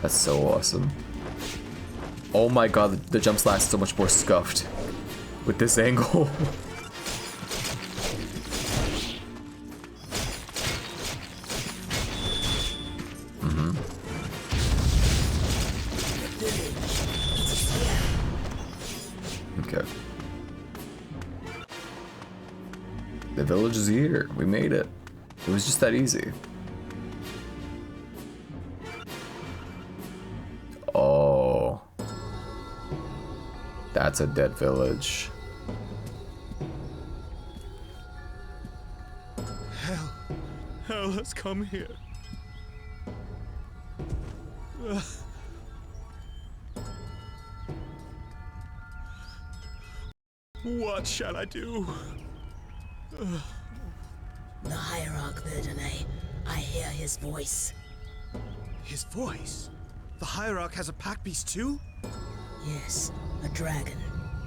That's so awesome. Oh my god, the jump slash is so much more scuffed with this angle. Okay. The village is here. We made it. It was just that easy. Oh. That's a dead village. Hell has come here. What shall I do? The Hierarch Verdane. I hear his voice. His voice? The Hierarch has a pack beast too? Yes, a dragon.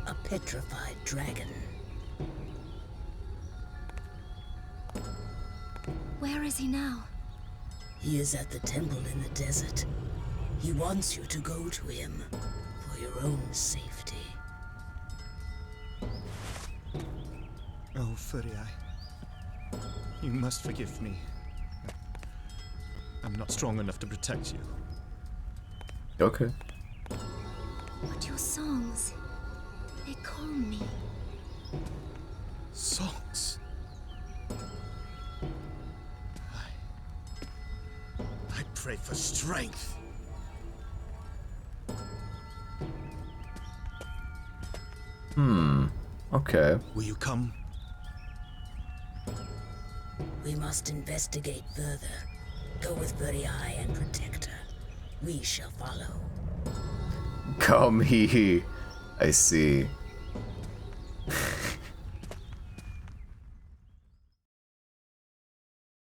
A petrified dragon. Where is he now? He is at the temple in the desert. He wants you to go to him for your own safety. Oh, Furi Eye. You must forgive me. I'm not strong enough to protect you. Okay. But your songs, they calm me. Songs? I pray for strength. Okay. Will you come? We must investigate further. Go with Furi Eye and protect her. We shall follow. Come he. I see.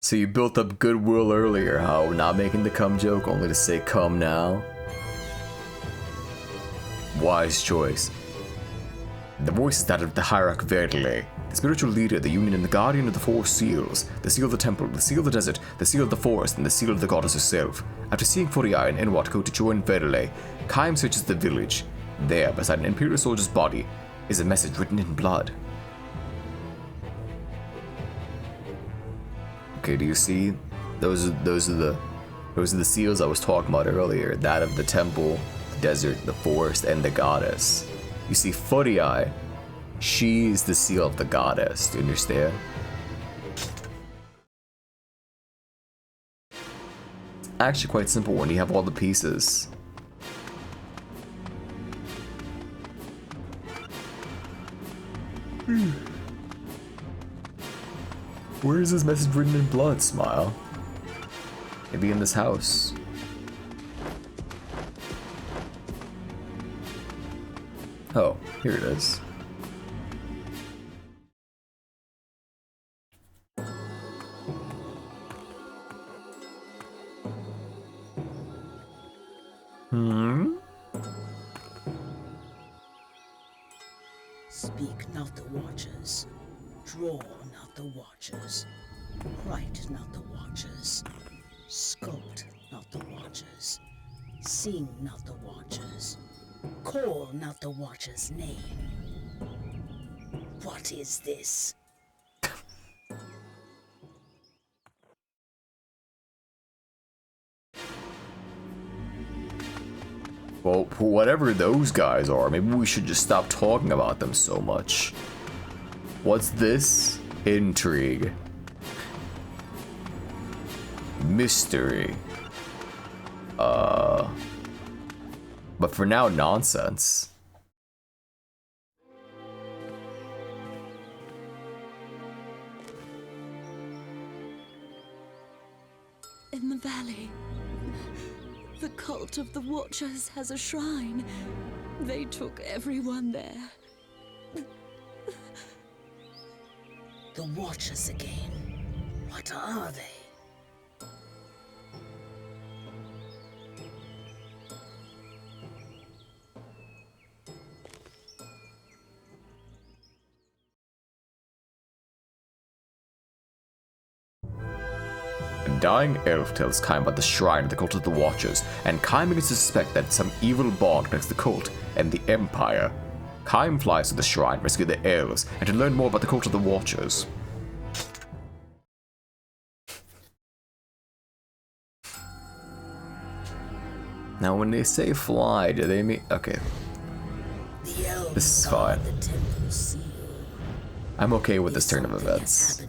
So you built up goodwill earlier, how not making the come joke, only to say come now? Wise choice. The voice is that of the Hierarch Verdele, the spiritual leader, the union and the guardian of the four seals, the seal of the temple, the seal of the desert, the seal of the forest, and the seal of the goddess herself. After seeing Furi Eye and Enwat go to join Verdele, Kaim searches the village. There, beside an Imperial soldier's body, is a message written in blood. Okay, do you see? Those are the seals I was talking about earlier. That of the temple, the desert, the forest, and the goddess. You see, Furi Eye, she's the seal of the goddess. Do you understand? It's actually quite simple when you have all the pieces. Where is this message written in blood, Smile? Maybe in this house. Oh, here it is. Speak not the watchers. Draw not the watchers. Write not the watchers. Sculpt not the watchers. Sing not the watchers. Call not the watcher's name. What is this? Well, whatever those guys are, maybe we should just stop talking about them so much. What's this? Intrigue. Mystery. But for now, nonsense. In the valley, the cult of the Watchers has a shrine. They took everyone there. The Watchers again. What are they? A dying elf tells Kaim about the shrine of the cult of the Watchers, and Kaim begins to suspect that some evil bond connects the cult and the Empire. Kaim flies to the shrine, rescue the elves, and to learn more about the cult of the Watchers. Now, when they say fly, do they mean... Okay. This is fine. I'm okay with this turn of events.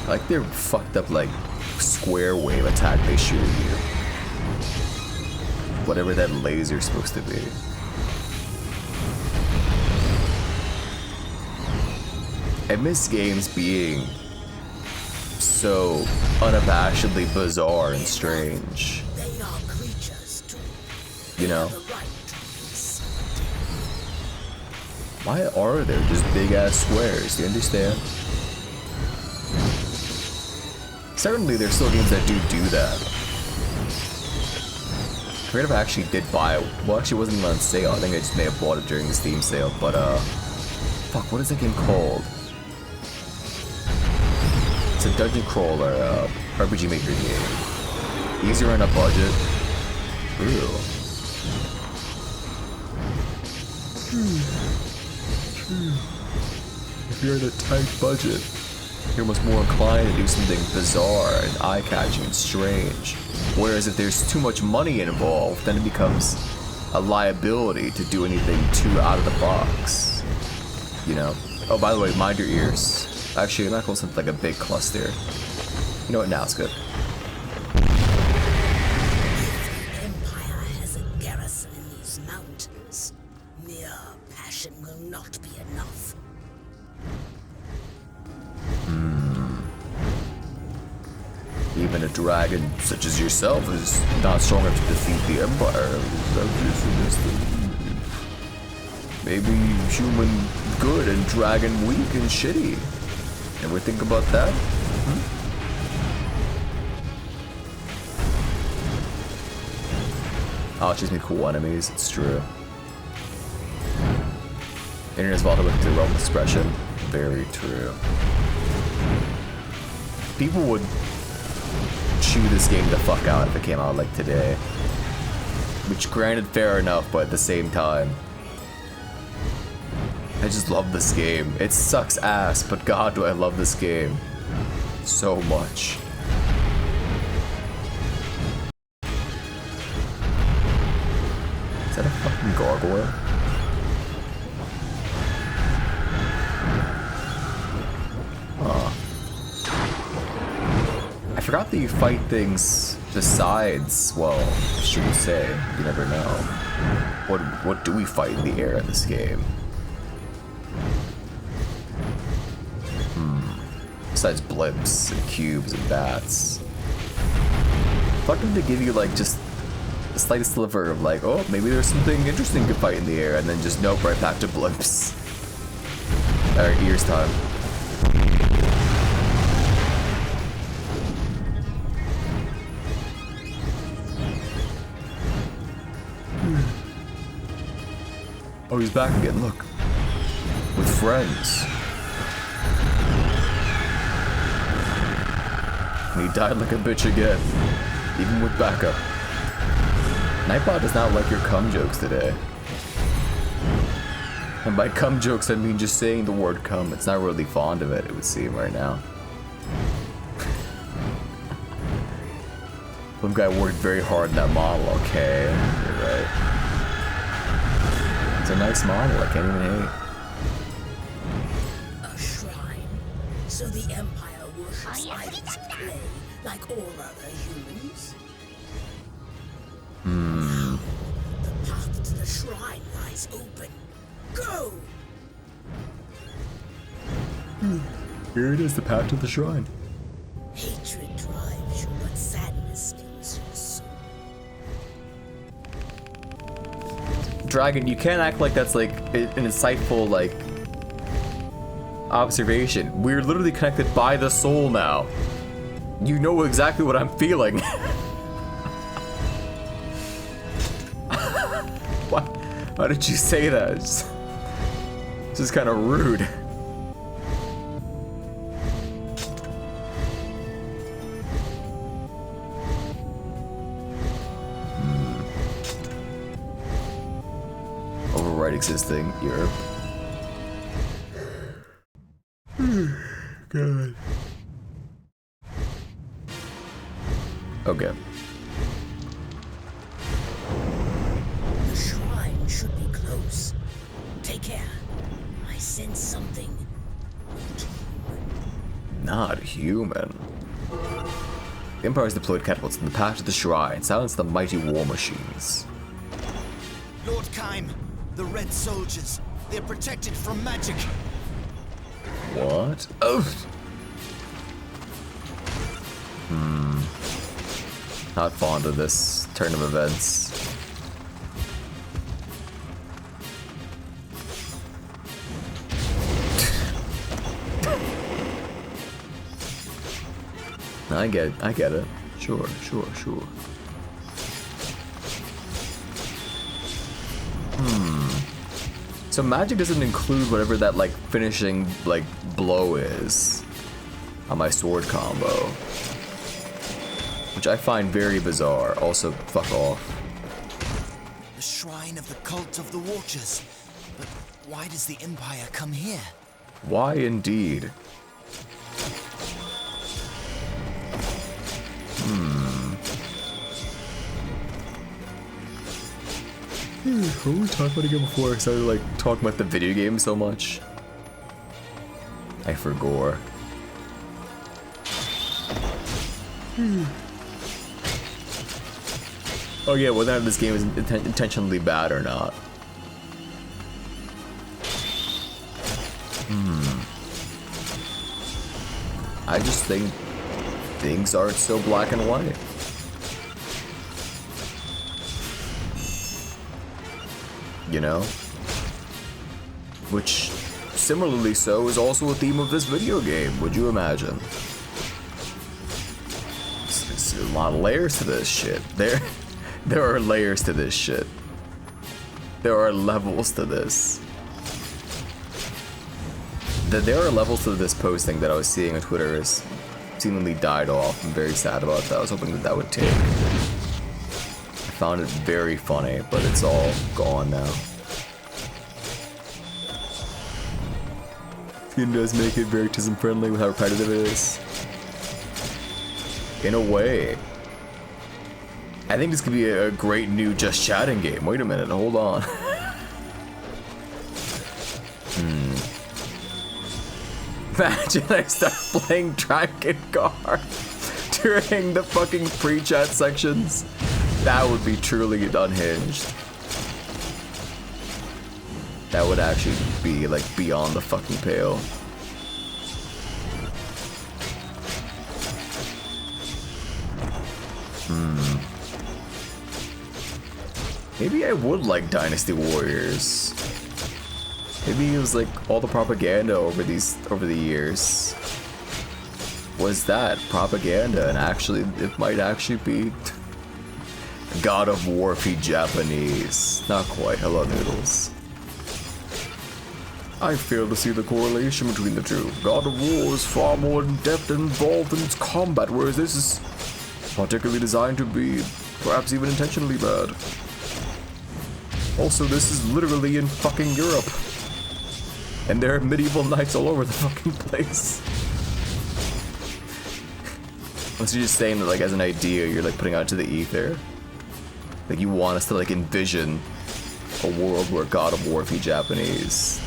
Like their fucked up like square wave attack they shoot at you. Whatever that laser's supposed to be. I miss games being so unabashedly bizarre and strange. You know? Why are there just big ass squares? Do you understand? Certainly there's still games that do that. forget if I actually did buy it. Well, actually, it wasn't even on sale. I think I just may have bought it during the Steam sale. But, fuck, what is that game called? It's a dungeon crawler, RPG Maker game. Easier on a budget. Ooh. If you're in a tight budget, you're much more inclined to do something bizarre and eye-catching and strange. Whereas if there's too much money involved, then it becomes a liability to do anything too out of the box. You know? Oh, by the way, mind your ears. Actually, I'm not going to something like a big cluster. You know what? Now it's good. The Empire has a garrison in these mountains. Mere passion will not be enough. Even a dragon such as yourself is not strong enough to defeat the Empire. Maybe human good and dragon weak and shitty. Ever think about that? Oh, it's just me cool enemies, it's true. Internet's volatile with the realm expression. Very true. People would chew this game the fuck out if it came out like today. Which granted, fair enough, but at the same time, I just love this game. It sucks ass, but god do I love this game so much. Is that a fucking gargoyle? I forgot that you fight things besides, well, I shouldn't say, you never know. What do we fight in the air in this game? Besides blimps and cubes and bats. Fuck them to give you like just the slightest sliver of like, oh, maybe there's something interesting to fight in the air, and then just nope, right back to blimps. Alright, ears time. Oh, he's back again, look. With friends. And he died like a bitch again. Even with backup. Nightbot does not like your cum jokes today. And by cum jokes, I mean just saying the word cum. It's not really fond of it, it would seem right now. One guy worked very hard in that model, okay. You're right. It's a nice model, I can't even hate. A shrine. So the Empire worships idols of clay, like all other humans. Now, the path to the shrine lies open. Go! Here it is, the path to the shrine. Hatred drives you, but sadness fills your soul. Dragon, you can't act like that's like an insightful like observation. We're literally connected by the soul now. You know exactly what I'm feeling. Why did you say that? It's just kind of rude. Override existing Europe. God. Okay. The shrine should be close. Take care. I sense something Not human. The Empire has deployed catapults in the path to the shrine, silence the mighty war machines. Lord Kaim, the Red Soldiers, they're protected from magic. What? Oh! Not fond of this turn of events. I get it. Sure. So magic doesn't include whatever that like finishing like blow is on my sword combo, which I find very bizarre. Also, fuck off. The shrine of the cult of the Watchers. But why does the Empire come here? Why indeed? What were we talking about again before I started like talking about the video game so much? I forgot. Oh yeah, whether this game is intentionally bad or not. I just think things aren't so black and white. You know? Which, similarly so, is also a theme of this video game, would you imagine? There's a lot of layers to this shit. There are layers to this shit. There are levels to this. There are levels to this posting that I was seeing on Twitter has seemingly died off. I'm very sad about that. I was hoping that that would take. I found it very funny, but it's all gone now. This game does make it very autism friendly with how repetitive it is. In a way. I think this could be a great new just chatting game. Wait a minute, hold on. Imagine I start playing Drakengard during the fucking pre-chat sections. That would be truly unhinged. That would actually be like beyond the fucking pale. Maybe I would like Dynasty Warriors. Maybe it was like all the propaganda over the years was that propaganda, and actually it might actually be God of War feed Japanese. Not quite. Hello, Noodles. I fail to see the correlation between the two. God of War is far more in-depth and involved in its combat, whereas this is particularly designed to be perhaps even intentionally bad. Also, this is literally in fucking Europe. And there are medieval knights all over the fucking place. Unless you're just saying that, like, as an idea, you're, like, putting out to the ether. Like, you want us to, like, envision a world where God of War be Japanese.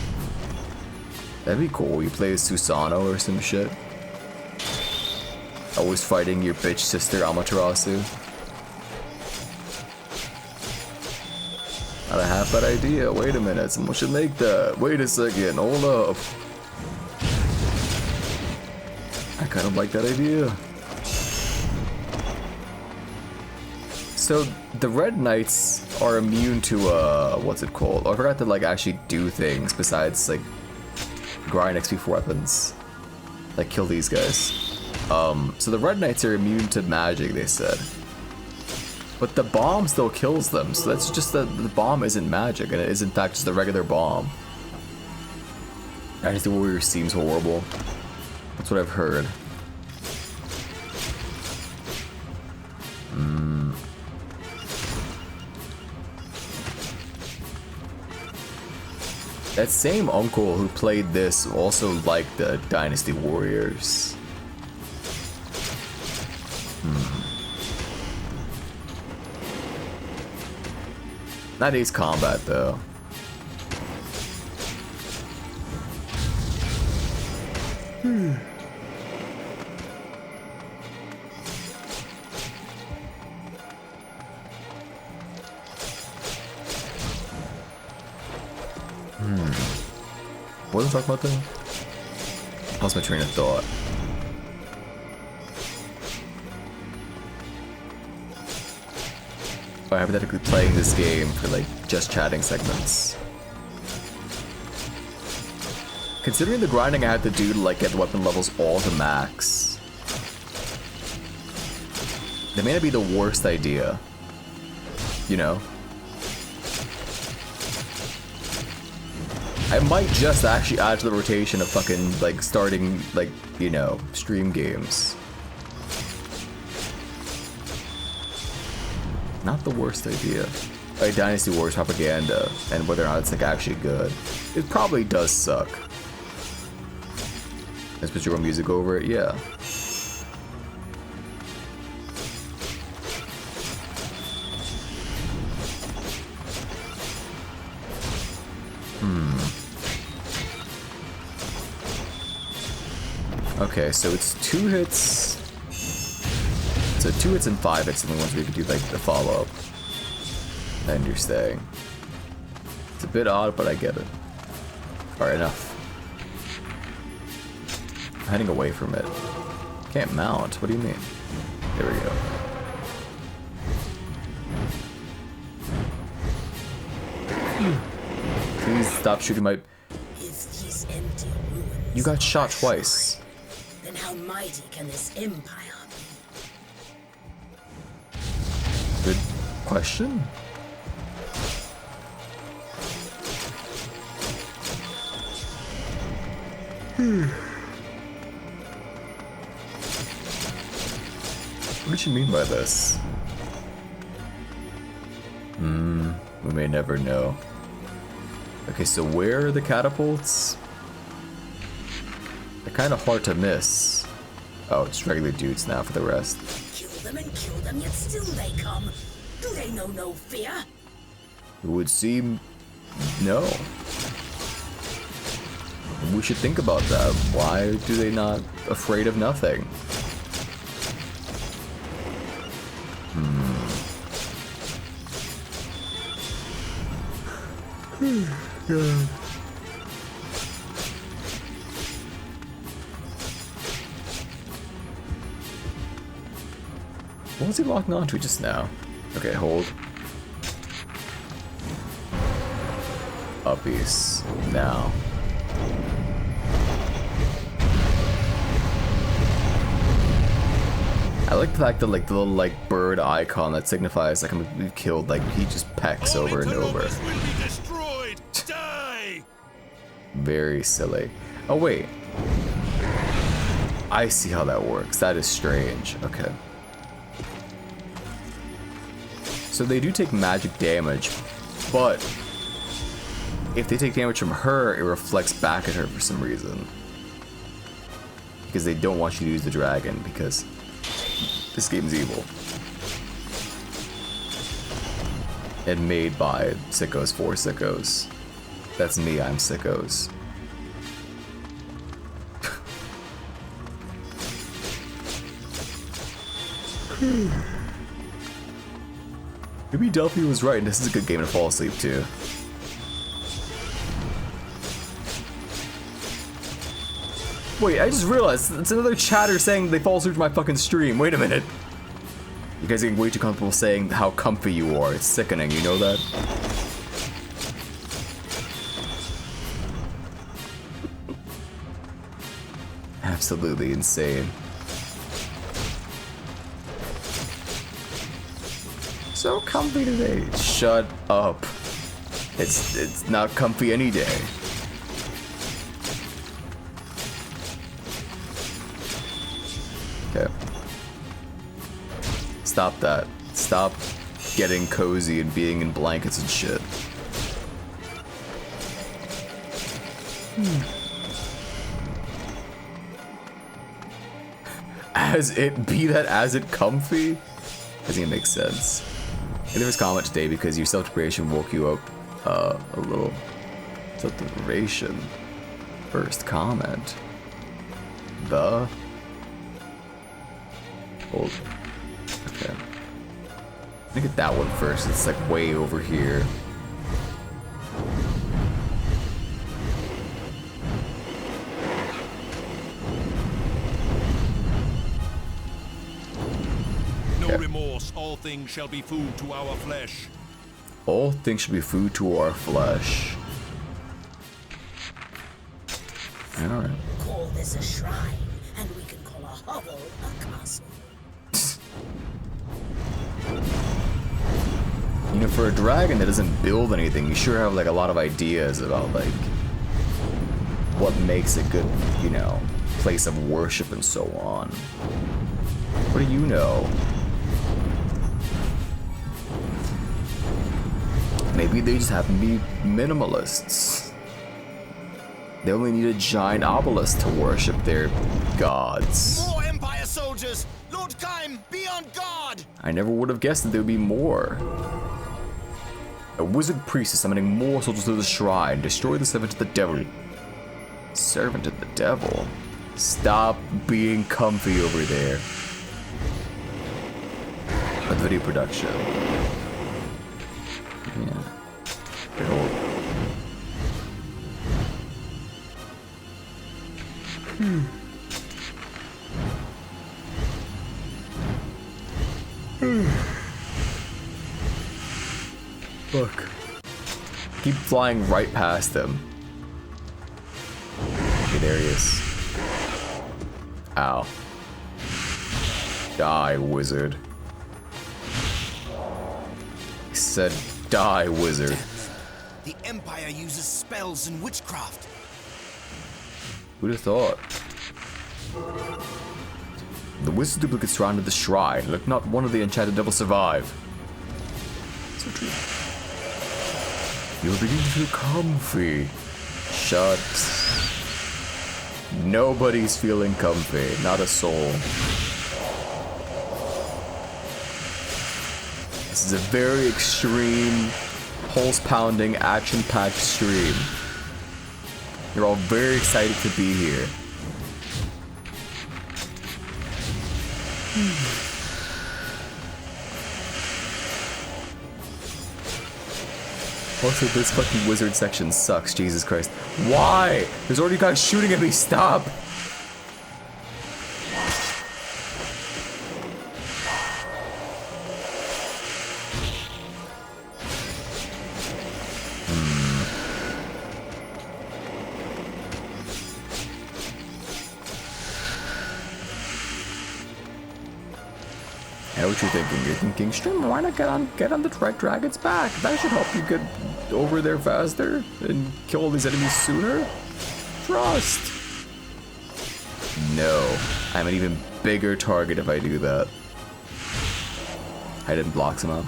That'd be cool. You play as Susanoo or some shit. Always fighting your bitch sister Amaterasu. Not a half bad idea. Wait a minute, someone should make that. Wait a second, hold up. I kind of like that idea. So the Red Knights are immune to what's it called? Oh, I forgot to like actually do things besides like grind XP for weapons. Like kill these guys. So the Red Knights are immune to magic, they said. But the bomb still kills them, so that's just that the bomb isn't magic, and it is in fact just a regular bomb. Dynasty Warriors seems horrible. That's what I've heard. That same uncle who played this also liked the Dynasty Warriors. Not Ace Combat though. What was I talking about then? Lost my train of thought. Or hypothetically playing this game for like just chatting segments. Considering the grinding I had to do to like get the weapon levels all to max, that may not be the worst idea. You know? I might just actually add to the rotation of fucking, like, starting, like, you know, stream games. Not the worst idea. Like Dynasty Warriors propaganda, and whether or not it's, like, actually good. It probably does suck. Let's put your own music over it, yeah. Okay, so it's 2 hits. So 2 hits and 5 hits, and the ones we could do like the follow-up. And you're staying. It's a bit odd, but I get it. Alright, enough. I'm heading away from it. Can't mount. What do you mean? There we go. Please stop shooting my... If these empty ruins You got shot twice. then how mighty can this empire Good question. What did you mean by this? We may never know. Okay, so where are the catapults? They're kind of hard to miss. Oh, it's regular dudes now for the rest. kill them, yet still they come? Do they know no fear? It would seem no. We should think about that. Why do they not afraid of nothing? God. What was he locking onto just now? Okay, hold. Uppies. Now. I like the fact that like the little like bird icon that signifies like I'm gonna be killed, like he just pecks over and over. Very silly. Oh wait. I see how that works. That is strange. Okay. So they do take magic damage, but if they take damage from her, it reflects back at her for some reason. Because they don't want you to use the dragon, because this game's evil. And made by sickos for sickos. That's me, I'm sickos. Maybe Delphi was right, and this is a good game to fall asleep to. Wait, I just realized it's another chatter saying they fall asleep to my fucking stream. Wait a minute. You guys are getting way too comfortable saying how comfy you are. It's sickening, you know that? Absolutely insane. So comfy today. Shut up. It's not comfy any day. Okay. Stop that. Stop getting cozy and being in blankets and shit. As it comfy? I think it makes sense. There was a comment today because your self-deprivation woke you up a little. Self-deprivation. First comment. The. Hold. Okay. Look at that one first. It's like way over here. No remorse. All things shall be food to our flesh. All things shall be food to our flesh. Alright. Call this a shrine, and we can call a hovel a castle. You know, for a dragon that doesn't build anything, you sure have like a lot of ideas about like what makes a good, you know, place of worship and so on. What do you know? Maybe they just happen to be minimalists. They only need a giant obelisk to worship their gods. More Empire soldiers! Lord Kaim, be on guard! I never would have guessed that there would be more. A wizard priest is summoning more soldiers to the shrine. Destroy the servant of the devil. Servant of the devil? Stop being comfy over there. With video production. Yeah. Good old. Look. Keep flying right past him. Okay, there he is. Ow. Die, wizard. He said, die, wizard. The Empire uses spells and witchcraft. Who'd have thought? The wizard duplicate surrounded the shrine. Let not one of the enchanted devils survive. So true. You're beginning to feel comfy. Shut. Nobody's feeling comfy. Not a soul. This is a very extreme, pulse-pounding, action-packed stream. You're all very excited to be here. Also, this fucking wizard section sucks, Jesus Christ. Why? There's already guys shooting at me, stop! I know what you're thinking. You're thinking, streamer, why not get on the Red Dragon's back? That should help you get over there faster and kill all these enemies sooner. Trust. No, I'm an even bigger target if I do that. I didn't block some up.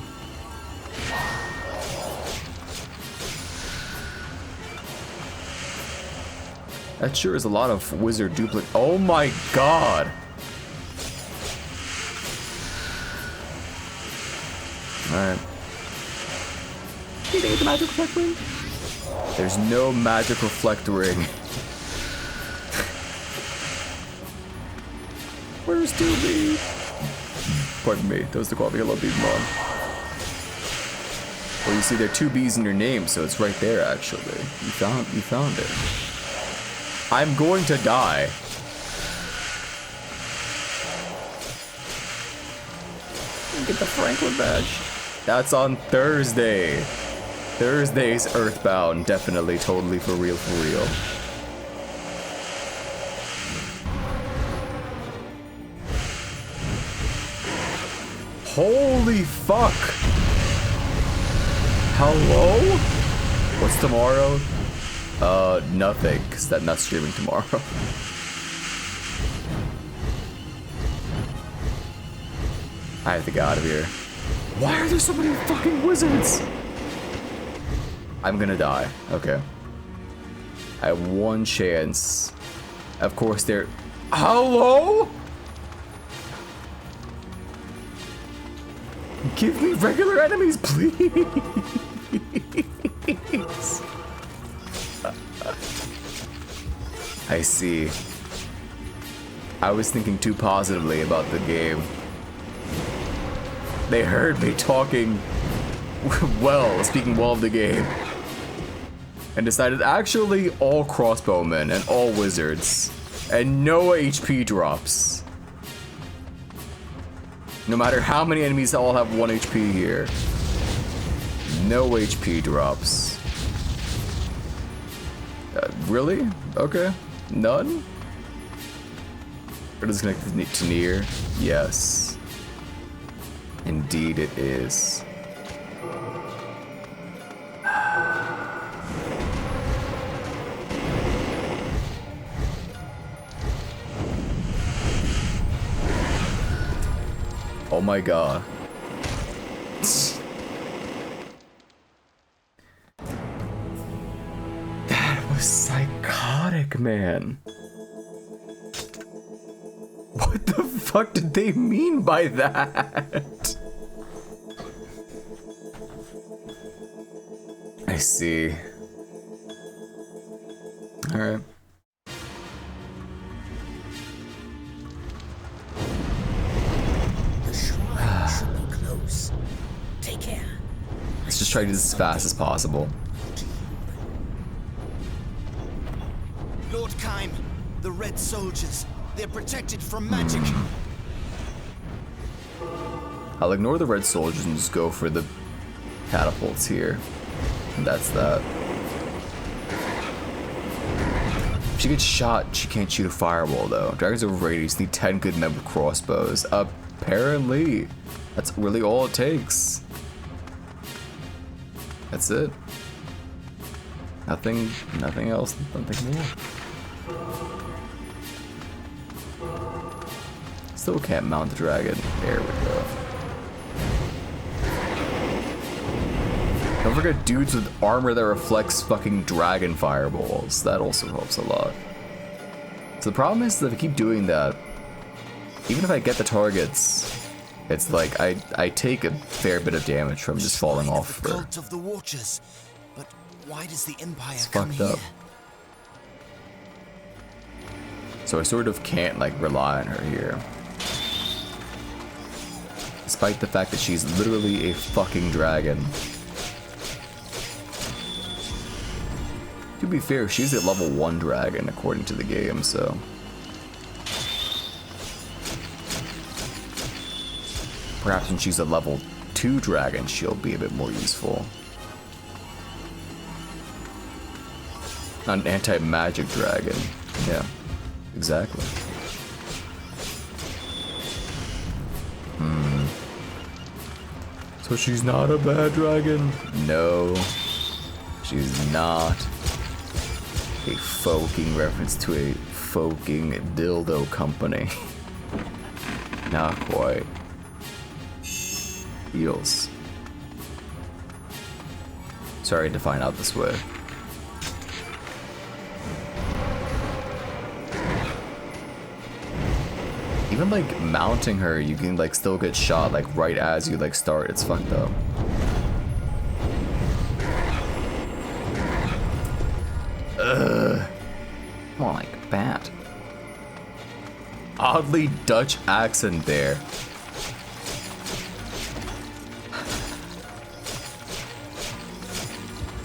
That sure is a lot of wizard duplicate. Oh my god. Alright. You think the magic reflect ring? There's no magic reflect ring. Where's 2B? Pardon me, that was the quality I love these mod. Well, you see there are 2 B's in your name, so it's right there actually. You found it. I'm going to die. Get the Franklin badge. That's on Thursday. Thursday's Earthbound. Definitely, totally, for real, for real. Holy fuck. Hello? What's tomorrow? Nothing, because I'm not streaming tomorrow. I have to get out of here. Why are there so many fucking wizards? I'm gonna die. Okay. I have one chance. Of course, they're... Hello? Give me regular enemies, please. I see. I was thinking too positively about the game. They heard me talking well, speaking well of the game, and decided actually all crossbowmen and all wizards, and no HP drops. No matter how many enemies all have 1 HP here, no HP drops. Really? Okay. None? Or does it connect to near? Yes. Indeed it is. Oh my god. That was psychotic, man. What the fuck did they mean by that? I see. Alright. The shrine should be close. Take care. Let's just try to do this as fast as possible. Lord Kaim, the Red Soldiers. They're protected from magic. I'll ignore the red soldiers and just go for the catapults here. And that's that. If she gets shot, she can't shoot a fireball though. Dragons overrated. You just need 10 good men with crossbows. Apparently. That's really all it takes. That's it. Nothing else, nothing more. Still can't mount the dragon. There we go. Don't forget dudes with armor that reflects fucking dragon fireballs. That also helps a lot. So the problem is that if I keep doing that, even if I get the targets, it's like I take a fair bit of damage from just falling off. The cult of the Watchers. But why does the Empire It's come fucked here? up. So I sort of can't like rely on her here. Despite the fact that she's literally a fucking dragon. To be fair, she's a level 1 dragon according to the game, so. Perhaps when she's a level 2 dragon, she'll be a bit more useful. An anti-magic dragon. Yeah, exactly. So she's not a bad dragon? No, she's not. A folking reference to a folking dildo company. Not quite. Eels. Sorry to find out this way. Even like mounting her, you can like still get shot like right as you like start. It's fucked up. Ugh. More like a bat. Oddly Dutch accent there.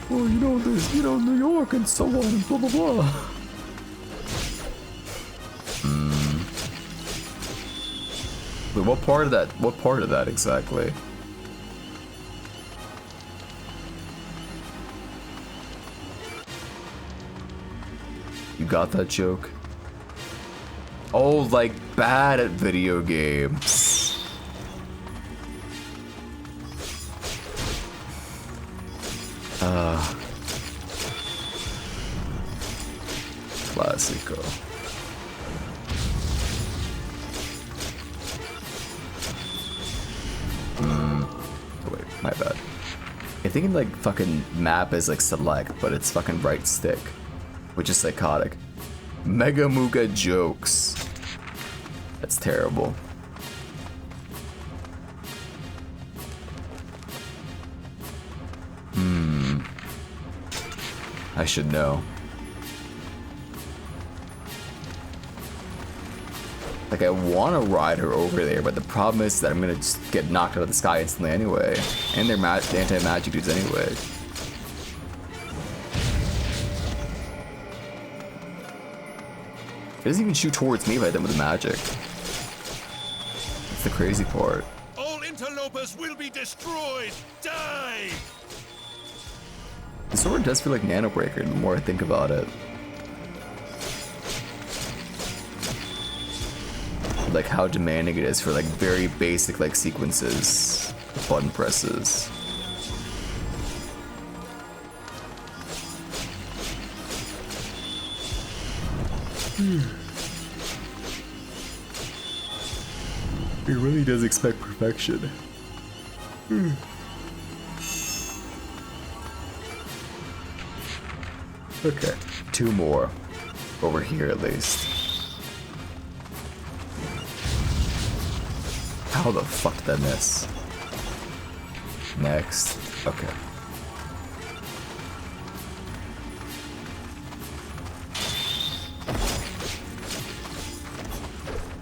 Well, you know this, you know, New York and so on and blah blah blah. Wait, what part of that? What part of that exactly? You got that joke? Oh, like bad at video games. Classico. Oh, wait, my bad. I'm thinking like fucking map is like select, but it's fucking right stick, which is psychotic. Mega Mooga jokes. That's terrible. I should know. Like, I want to ride her over there, but the problem is that I'm gonna just get knocked out of the sky instantly anyway. And they're anti-magic dudes anyway. It doesn't even shoot towards me if I hit them with magic. That's the crazy part. All interlopers will be destroyed. Die! The sword does feel like Nano Breaker the more I think about it. Like how demanding it is for like very basic like sequences, button presses. He really does expect perfection. Okay, 2 more. Over here at least. How the fuck did I miss? Next. Okay.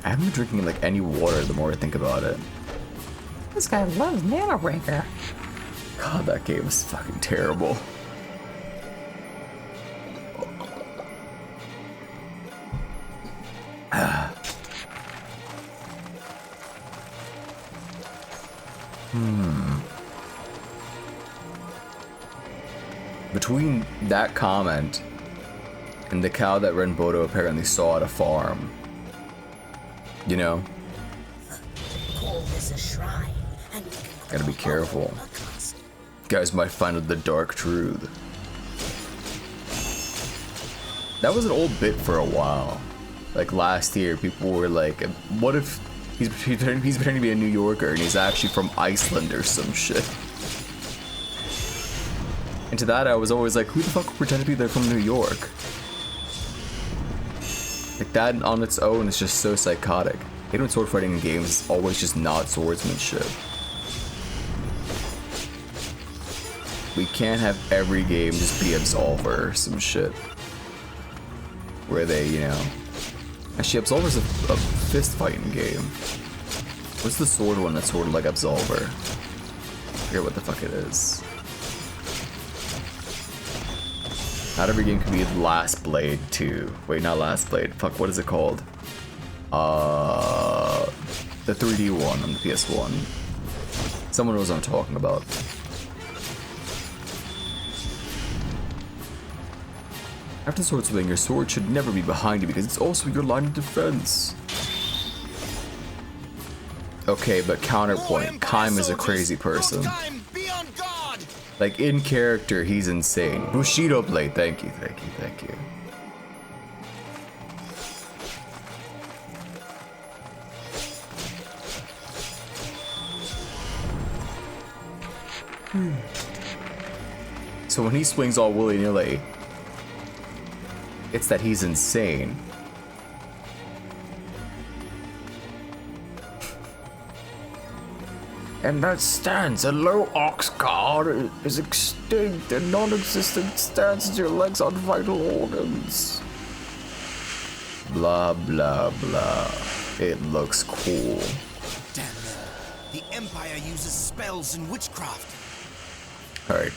I haven't been drinking like any water the more I think about it. This guy loves Nano Breaker. God, that game is fucking terrible. Between that comment and the cow that Renboto apparently saw at a farm, you know, Call this a shrine, and we can gotta be careful. Guys might find out the dark truth. That was an old bit for a while. Like last year, people were like, what if he's pretending to be a New Yorker and he's actually from Iceland or some shit? And to that I was always like, who the fuck would pretend to be there from New York? Like that on its own is just so psychotic. Even sword fighting in games is always just not swordsmanship. We can't have every game just be Absolver or some shit. Where they, you know... Actually, Absolver's a fist fighting game. What's the sword one that's sort of like Absolver? I forget what the fuck it is. Not every game can be Last Blade 2. Wait, not Last Blade. Fuck, what is it called? The 3D one on the PS1. Someone knows what I'm talking about. After sword swing, your sword should never be behind you because it's also your line of defense. Okay, but counterpoint, Kaim is a crazy person. Like, in character, he's insane. Bushido Blade, thank you, thank you, thank you. So when he swings all willy-nilly, it's that he's insane. And that stance, a low ox guard, is extinct and non-existent stance as your legs on vital organs. Blah, blah, blah. It looks cool. Damn it. The Empire uses spells and witchcraft. Alright.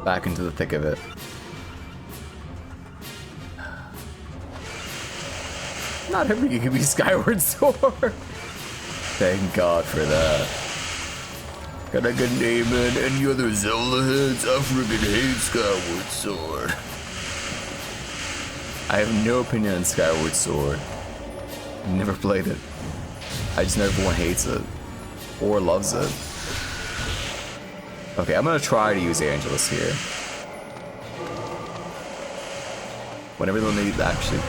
Back into the thick of it. Not every game can be Skyward Sword. Thank God for that. Got a good name in any other Zelda heads? I freaking hate Skyward Sword. I have no opinion on Skyward Sword. Never played it. I just know everyone hates it. Or loves it. Okay, I'm gonna try to use Angelus here. Whenever they'll need actually...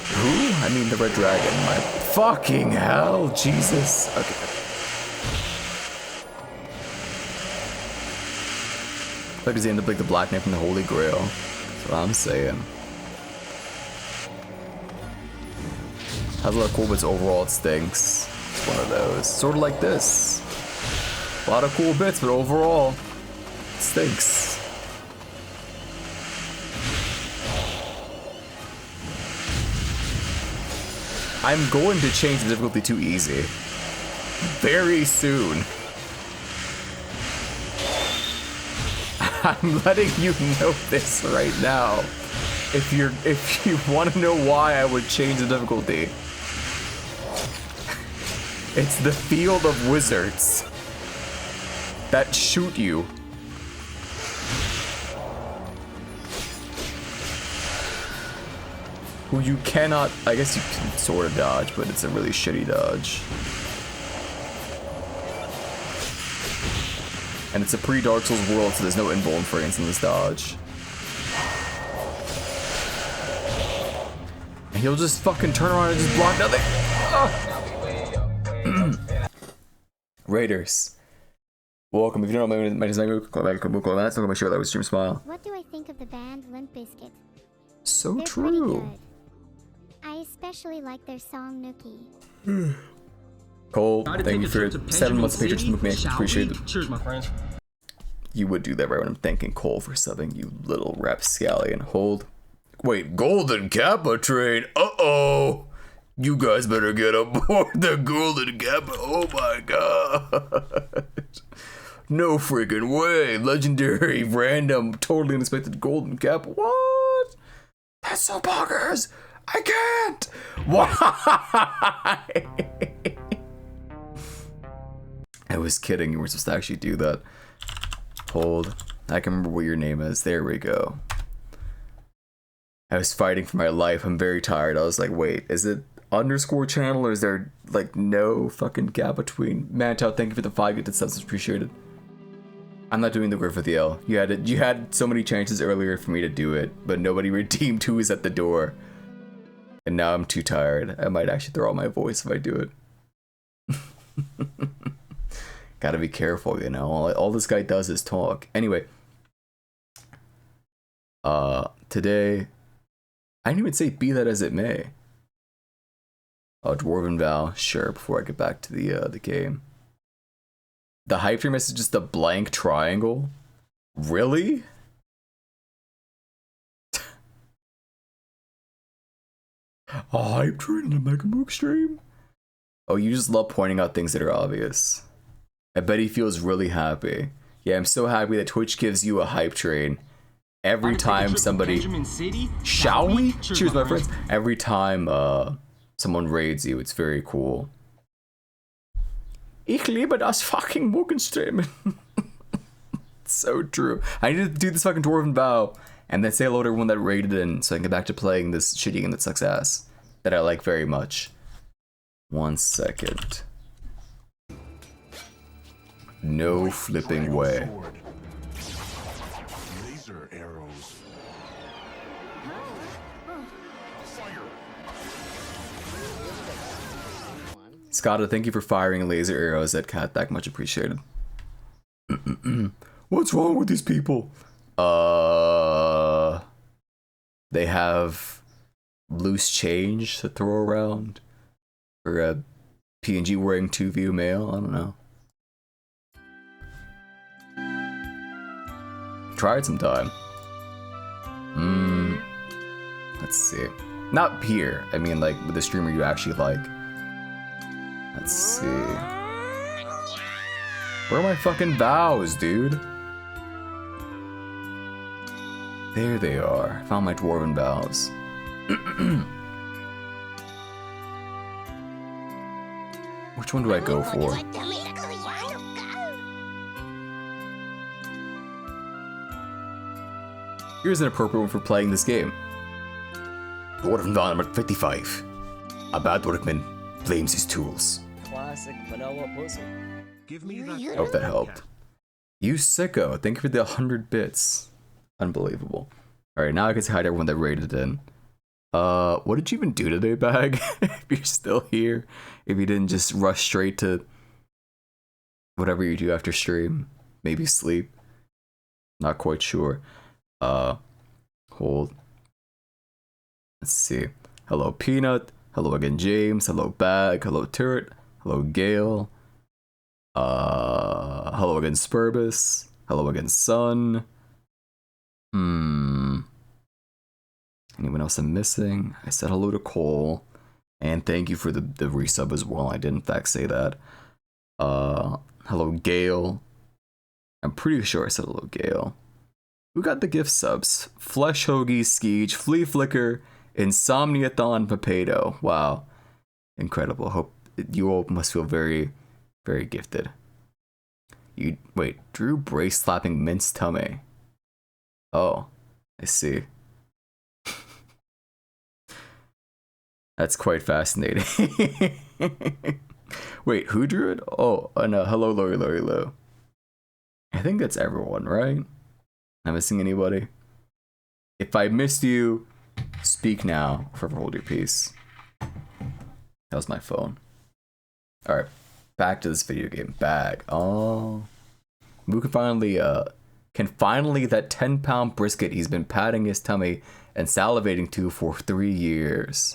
Who? I mean the Red Dragon. My fucking hell, Jesus. Okay. Like, does he end up like the Black Knight from the Holy Grail? That's what I'm saying. Has a lot of cool bits overall, it stinks. It's one of those. Sort of like this. A lot of cool bits, but overall, it stinks. I'm going to change the difficulty to easy. Very soon. I'm letting you know this right now. If you want to know why I would change the difficulty. It's the field of wizards that shoot you. Who you cannot, I guess you can sort of dodge, but it's a really shitty dodge. And it's a pre-Dark Souls world, so there's no invuln frames in this dodge. And he'll just fucking turn around and just block nothing. Oh. Raiders. Welcome. If you don't know my name is that's not my show that was Stream Smile. What do I think of the band Limp Bizkit? So They're true. pretty good. I especially like their song Nookie. Cole, thank you for 7 months of Patreon with me. I appreciate it. Cheers, my friends. You would do that right when I'm thanking Cole for subbing, you little rapscallion. Hold. Wait, Golden Kappa train? Uh-oh! You guys better get aboard the Golden Kappa. Oh my god. No freaking way. Legendary, random, totally unexpected Golden Kappa. What? That's so bonkers. I can't. Why? I was kidding. You were supposed to actually do that. Hold. I can remember what your name is. There we go. I was fighting for my life. I'm very tired. I was like, wait, is it underscore channel or is there like no fucking gap between? Mantow, thank you for the 5 gifted subs. Appreciated. I'm not doing the word for the L. You had so many chances earlier for me to do it, but nobody redeemed who is at the door. And now I'm too tired. I might actually throw out my voice if I do it. Gotta be careful, you know. All this guy does is talk. Anyway. Today, I didn't even say be that as it may. Dwarven Vow, sure, before I get back to the game. The hype stream is just a blank triangle? Really? A hype train in a Mega Mook stream? Oh, you just love pointing out things that are obvious. I bet he feels really happy. Yeah, I'm so happy that Twitch gives you a hype train every time somebody... Shall we? Cheers, my friends. Every time someone raids you, it's very cool. Ich liebe das fucking Muckenstreamen. So true. I need to do this fucking Dwarven Vow and then say hello to everyone that raided in so I can get back to playing this shitty game that sucks ass that I like very much. 1 second. No flipping way. Laser arrows. Scotta, thank you for firing laser arrows at Catback, much appreciated. What's wrong with these people? They have loose change to throw around. Or a PNG wearing 2-view male, I don't know. Try it sometime. Let's see. Not here. I mean, like, with a streamer you actually like. Let's see. Where are my fucking vows, dude? There they are. I found my dwarven vows. Which one do I go for? Here's an appropriate one for playing this game. Dwarven vow number 55. A bad workman blames his tools. Classic vanilla pussy. Give me that. I hope that helped. You sicko. Thank you for the 100 bits. Unbelievable. Alright, now I can say hi to everyone that raided in. What did you even do today, Bag? If you're still here. If you didn't just rush straight to whatever you do after stream. Maybe sleep. Not quite sure. Hold. Let's see. Hello, Peanut. Hello again, James. Hello, Bag. Hello, Turret. Hello, Gale. Hello again, Spurbus. Hello again, Sun. Anyone else I'm missing? I said hello to Cole. And thank you for the resub as well. I did in fact say that. Hello, Gale. I'm pretty sure I said hello, Gale. Who got the gift subs? Flesh Hoagie, Skeege, Flea Flicker, Insomniathon, Papedo. Wow. Incredible. Hope you all must feel very, very gifted. You wait, Drew brace slapping Mince Tummy. Oh, I see. That's quite fascinating. Wait, who drew it? Oh, no. Hello, Lori Low. I think that's everyone, right? Am I missing anybody? If I missed you, speak now. Forever hold your peace. That was my phone. Alright. Back to this video game. Bag. Oh. Moo can finally, that 10-pound brisket he's been patting his tummy and salivating to for 3 years.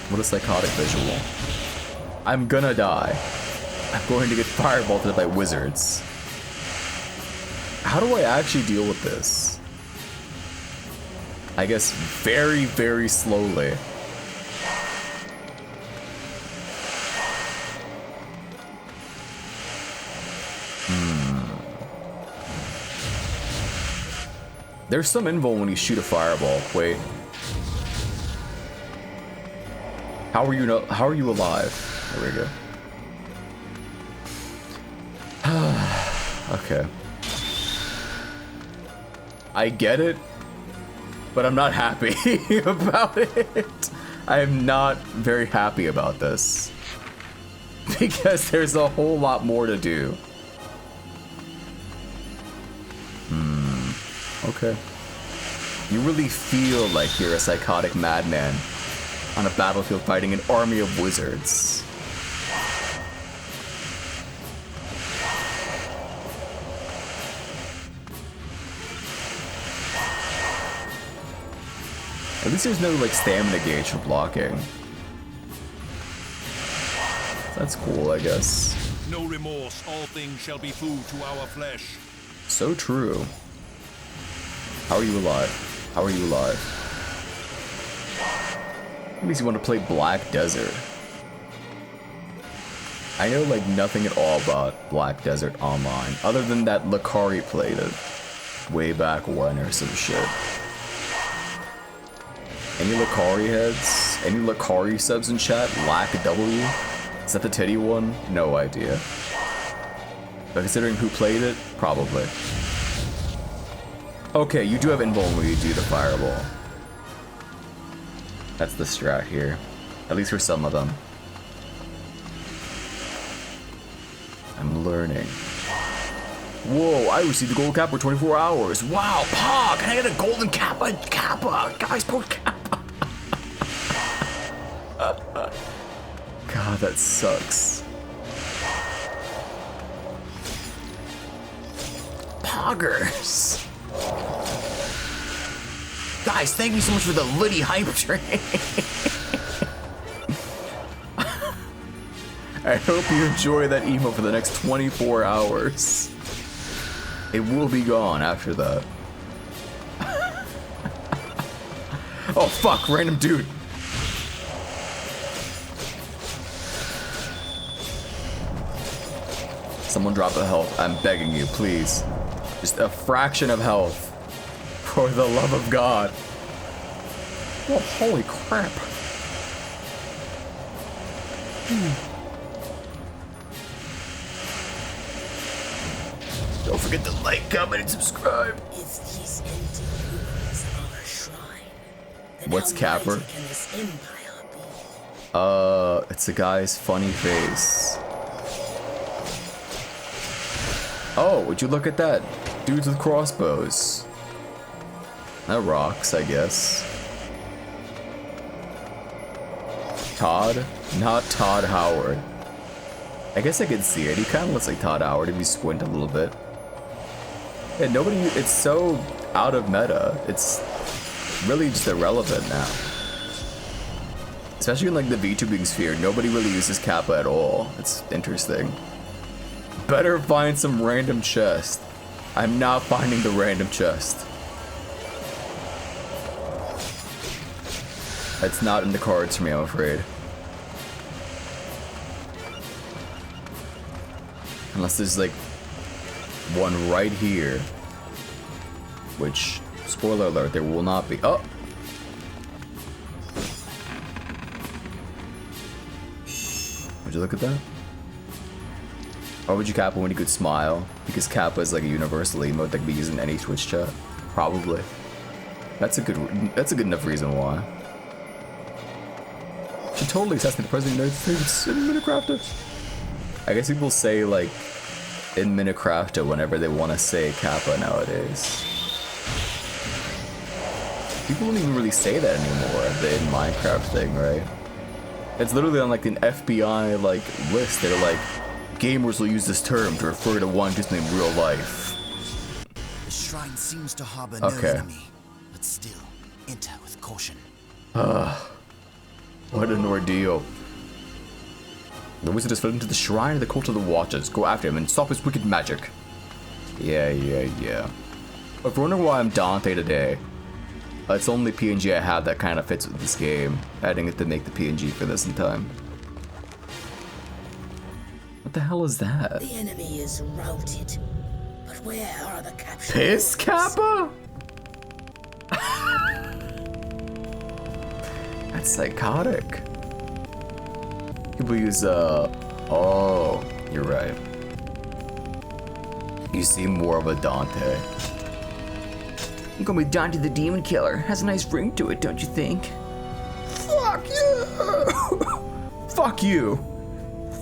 What a psychotic visual. I'm gonna die. I'm going to get fireballed by wizards. How do I actually deal with this? I guess very, very slowly. There's some invul when you shoot a fireball. Wait. How are you alive? There we go. Okay. I get it, but I'm not happy about it. I am not very happy about this. Because there's a whole lot more to do. Okay. You really feel like you're a psychotic madman on a battlefield fighting an army of wizards. At least there's no like stamina gauge for blocking. That's cool, I guess. No remorse, all things shall be food to our flesh. So true. How are you alive? How are you alive? That makes you want to play Black Desert. I know like nothing at all about Black Desert Online, other than that Lakari played it way back when or some shit. Any Lakari heads? Any Lakari subs in chat? Lack W? Is that the titty one? No idea. But considering who played it, probably. Okay, you do have invul when you do the fireball. That's the strat here. At least for some of them. I'm learning. Whoa, I received the gold cap for 24 hours. Wow, Pog, can I get a golden kappa? Kappa, guys, post kappa. God, that sucks. Poggers. Guys, thank you so much for the Liddy hype train. I hope you enjoy that emo for the next 24 hours. It will be gone after that. Oh fuck, random dude. Someone drop a health. I'm begging you, please. Just a fraction of health. For the love of God. Oh, holy crap. Don't forget to like, comment, and subscribe. If these empty ruins are a shrine, then What's how Capper? mighty can this empire be? It's a guy's funny face. Oh, would you look at that? Dudes with crossbows. That rocks, I guess. Todd? Not Todd Howard. I guess I could see it. He kind of looks like Todd Howard if you squint a little bit. Yeah, nobody... It's so out of meta. It's really just irrelevant now. Especially in like the VTubing sphere, nobody really uses Kappa at all. It's interesting. Better find some random chest. I'm not finding the random chest. It's not in the cards for me, I'm afraid. Unless there's like one right here. Which, spoiler alert, there will not be. Oh! Would you look at that? Or would you Kappa when you could smile? Because Kappa is like a universal emote that can be used in any Twitch chat. Probably. That's a good enough reason why. Should totally assassinate the President of the United States in Minecraft. I guess people say like in Minecraft whenever they want to say Kappa nowadays. People don't even really say that anymore, the in Minecraft thing, right? It's literally on like an FBI like list. They're like, gamers will use this term to refer to one just in real life. The shrine seems to harbor no enemy, but still, enter with caution. What an ordeal. The wizard has fled into the shrine of the cult of the Watchers. Go after him and stop his wicked magic. Yeah. If you're wondering why I'm Dante today, it's the only PNG I have that kind of fits with this game. I didn't get to make the PNG for this in time. What the hell is that? The enemy is routed, but where are the captured? Piss Kappa? That's psychotic. People use, oh, you're right. You seem more of a Dante. I'm going with Dante the Demon Killer. Has a nice ring to it, don't you think? Fuck you! Fuck you!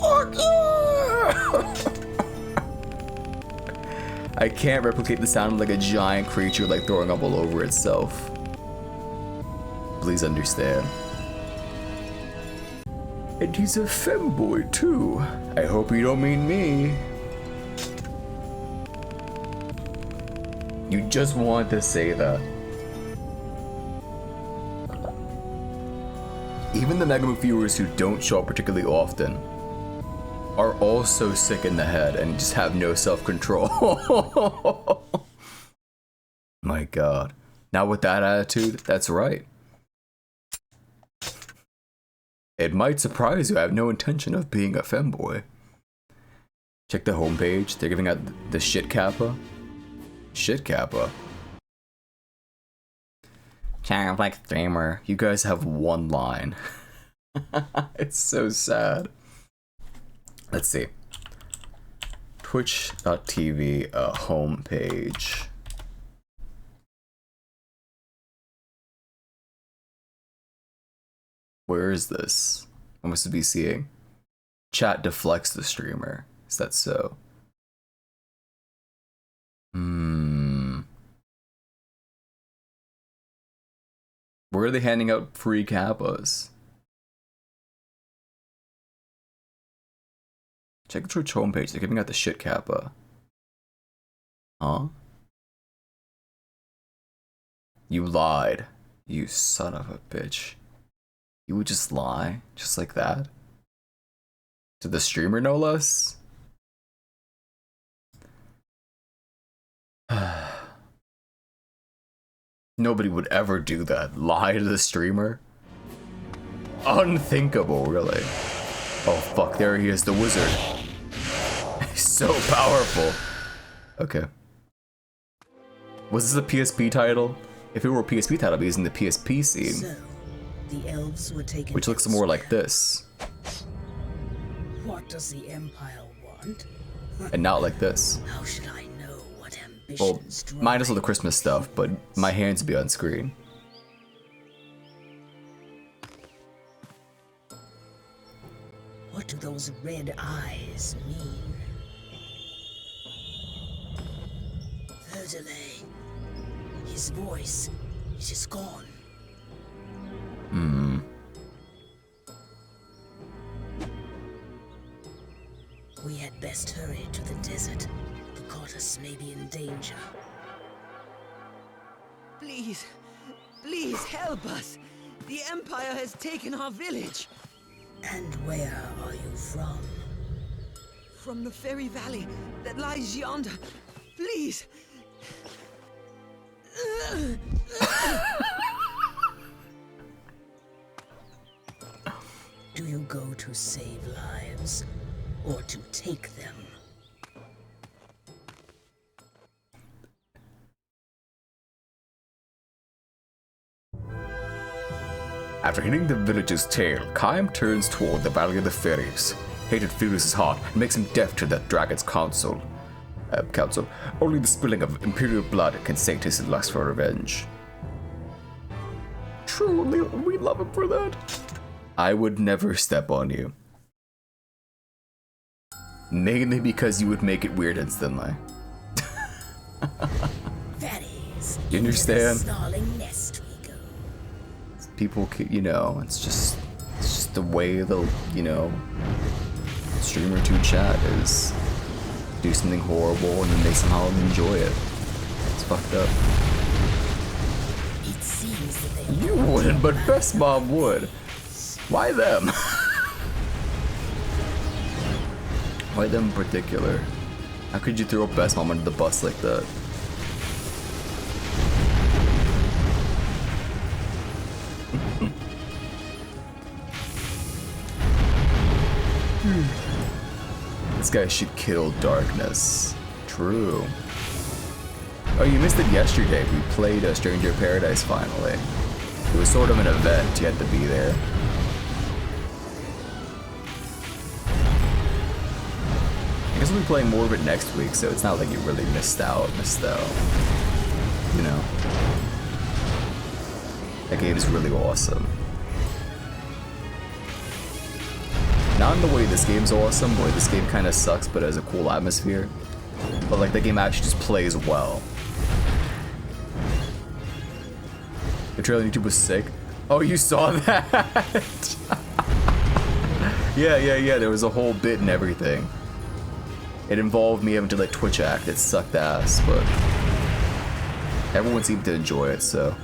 Fuck you! I can't replicate the sound of like a giant creature like throwing up all over itself. Please understand. And he's a femboy too. I hope you don't mean me. You just want to say that. Even the Megamove viewers who don't show up particularly often are also sick in the head and just have no self-control. My god. Now with that attitude, that's right. It might surprise you, I have no intention of being a femboy. Check the homepage, they're giving out the shit kappa. Shit kappa. Childlike streamer, you guys have one line. It's so sad. Let's see. Twitch.tv homepage. Where is this? I must be seeing. Chat deflects the streamer. Is that so? Where are they handing out free kappas? Check the Twitch homepage. They're giving out the shit kappa. Huh? You lied. You son of a bitch. You would just lie? Just like that? To the streamer, no less? Nobody would ever do that. Lie to the streamer? Unthinkable, really. Oh fuck, there he is, the wizard. He's so powerful. Okay. Was this a PSP title? If it were a PSP title, it'd be using the PSP scene. So, the elves were taken. Which looks more like this. What does the Empire want? And not like this. How should I know what ambitions Well, drive? minus all the Christmas stuff, but my hands would be on screen. What do those red eyes mean? Verdelay. His voice, it is gone. We had best hurry to the desert. The goddess may be in danger. Please, please help us. The Empire has taken our village. And where are you from? From the fairy valley that lies yonder. Please. Do you go to save lives, or to take them? After hitting the village's tail, Kaim turns toward the Valley of the Fairies. Hatred fills his heart and makes him deaf to the dragon's counsel. Only the spilling of imperial blood can sate his lust for revenge. Truly, we love him for that. I would never step on you. Mainly because you would make it weird instantly. That is. You understand? Snarling nest we go. People, you know, it's just just the way the, you know, streamer to chat is do something horrible and then they somehow enjoy it. It's fucked up. It seems that they You wouldn't, but Best Mom would. Why them? Why them in particular? How could you throw Best Mom under the bus like that? This guy should kill darkness. True. Oh, you missed it yesterday. We played a Stranger Paradise finally. It was sort of an event. You had to be there. I guess we'll be playing more of it next week, so it's not like you really missed out. You know. That game is really awesome. Not in the way this game's awesome, where this game kind of sucks but has a cool atmosphere. But like the game actually just plays well. The trailer on YouTube was sick. Oh, you saw that? Yeah, there was a whole bit and everything. It involved me having to like Twitch act. It sucked ass, but everyone seemed to enjoy it, so.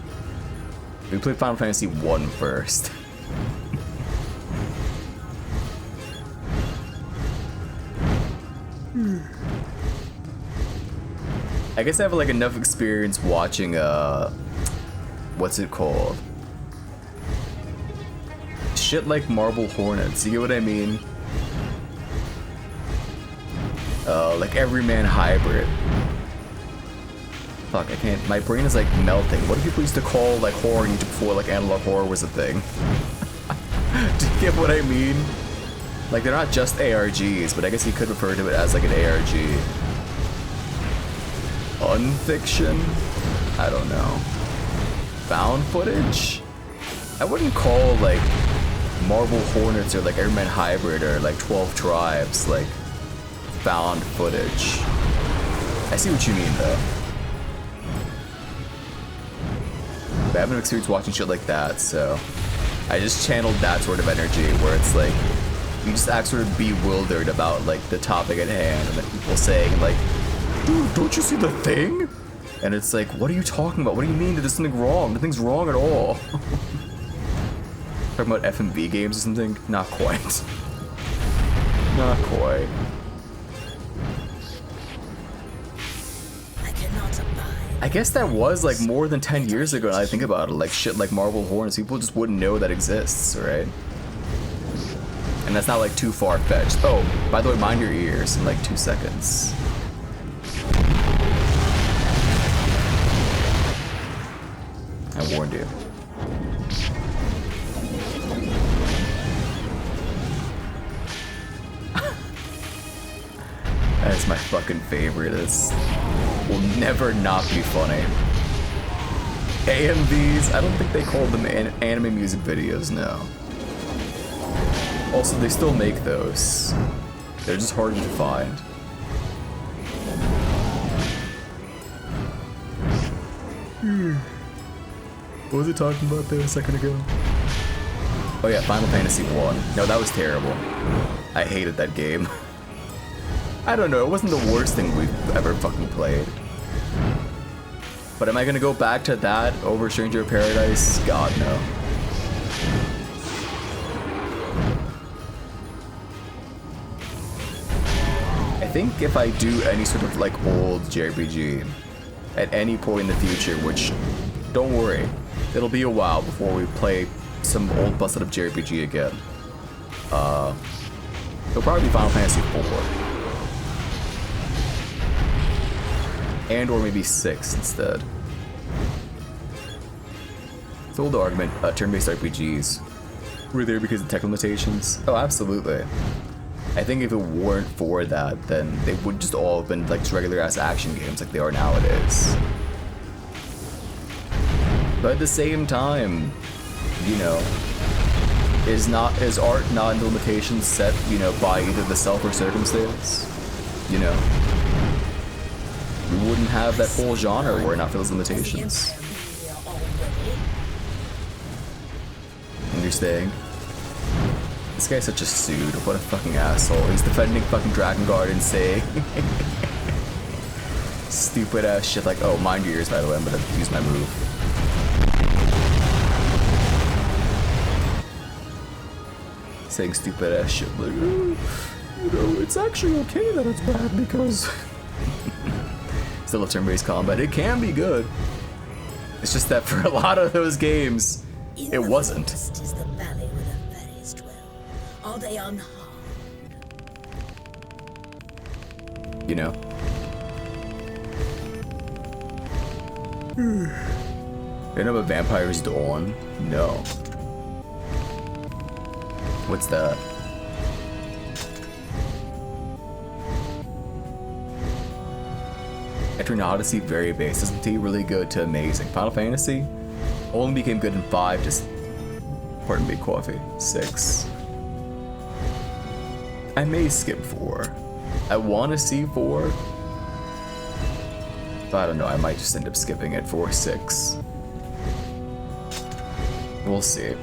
We played Final Fantasy 1 first. I guess I have like enough experience watching what's it called? Shit like Marble Hornets, you get what I mean? Like Everyman Hybrid. Fuck, I can't, my brain is like melting. What do people used to call like horror on YouTube before like analog horror was a thing? Do you get what I mean? Like they're not just ARGs, but I guess you could refer to it as like an ARG. Unfiction? I don't know. Found footage? I wouldn't call like Marble Hornets or like Everyman Hybrid or like 12 Tribes like found footage. I see what you mean though. But I haven't experienced watching shit like that, so I just channeled that sort of energy where it's like you just act sort of bewildered about like the topic at hand and then people saying like, dude, don't you see the thing? And it's like, what are you talking about? What do you mean that there's something wrong? Nothing's wrong at all. Talking about FMV games or something? Not quite. Not quite. I guess that was like more than 10 years ago, and I think about it, like shit like Marble Hornets, people just wouldn't know that exists, right? And that's not like too far-fetched. Oh, by the way, mind your ears in like 2 seconds. I warned you. That's my fucking favorite. This will never not be funny. AMVs, I don't think they called them anime music videos, no. Also, they still make those. They're just harder to find. What was it talking about there a second ago? Oh yeah, Final Fantasy 1. No, that was terrible. I hated that game. I don't know, it wasn't the worst thing we've ever fucking played. But am I gonna go back to that over Stranger of Paradise? God, no. I think if I do any sort of like old JRPG at any point in the future, which, don't worry, it'll be a while before we play some old busted up JRPG again. It'll probably be Final Fantasy 4. And or maybe 6 instead. It's an old argument, turn-based RPGs were there because of tech limitations. Oh, absolutely. I think if it weren't for that, then they would just all have been like just regular ass action games like they are nowadays. But at the same time, you know, is art not in the limitations set, you know, by either the self or circumstance? You know? We wouldn't have that whole genre were it not for those limitations. And you're saying? This guy's such a suit. What a fucking asshole. He's defending fucking Drakengard and saying stupid ass shit like, oh, mind your ears, by the way, I'm gonna use my move. Saying stupid ass shit like, oh, you know, it's actually okay that it's bad because still a turn-based combat. It can be good. It's just that for a lot of those games, it wasn't. Forest is the valley where the fairies dwell. Are they unharmed? You know? You know about Vampire's Dawn? No. What's that? Entering Odyssey, very base. SMT, really good to amazing. Final Fantasy only became good in 5, just, pardon me, coffee. 6. I may skip 4. I want to see 4. But I don't know, I might just end up skipping it for 6. We'll see.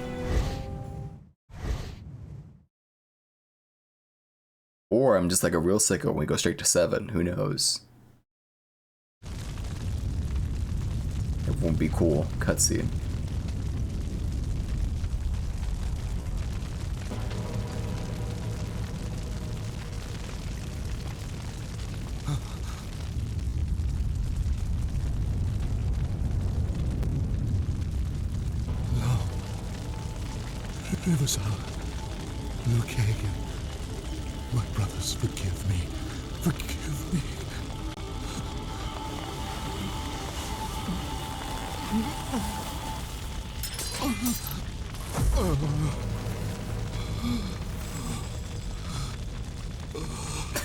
Or I'm just like a real sicko when we go straight to 7, who knows? It won't be cool. Cutscene. Rivers Lucadia. My brothers, forgive me. Forgive me.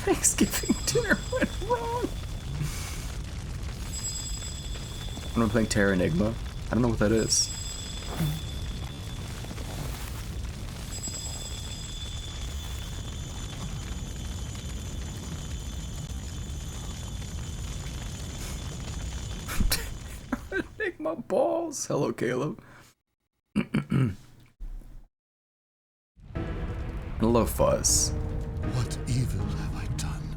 Thanksgiving dinner went wrong. I'm playing Terra Enigma. I don't know what that is. My balls. Hello, Caleb. Hello, Fuzz. What evil have I done?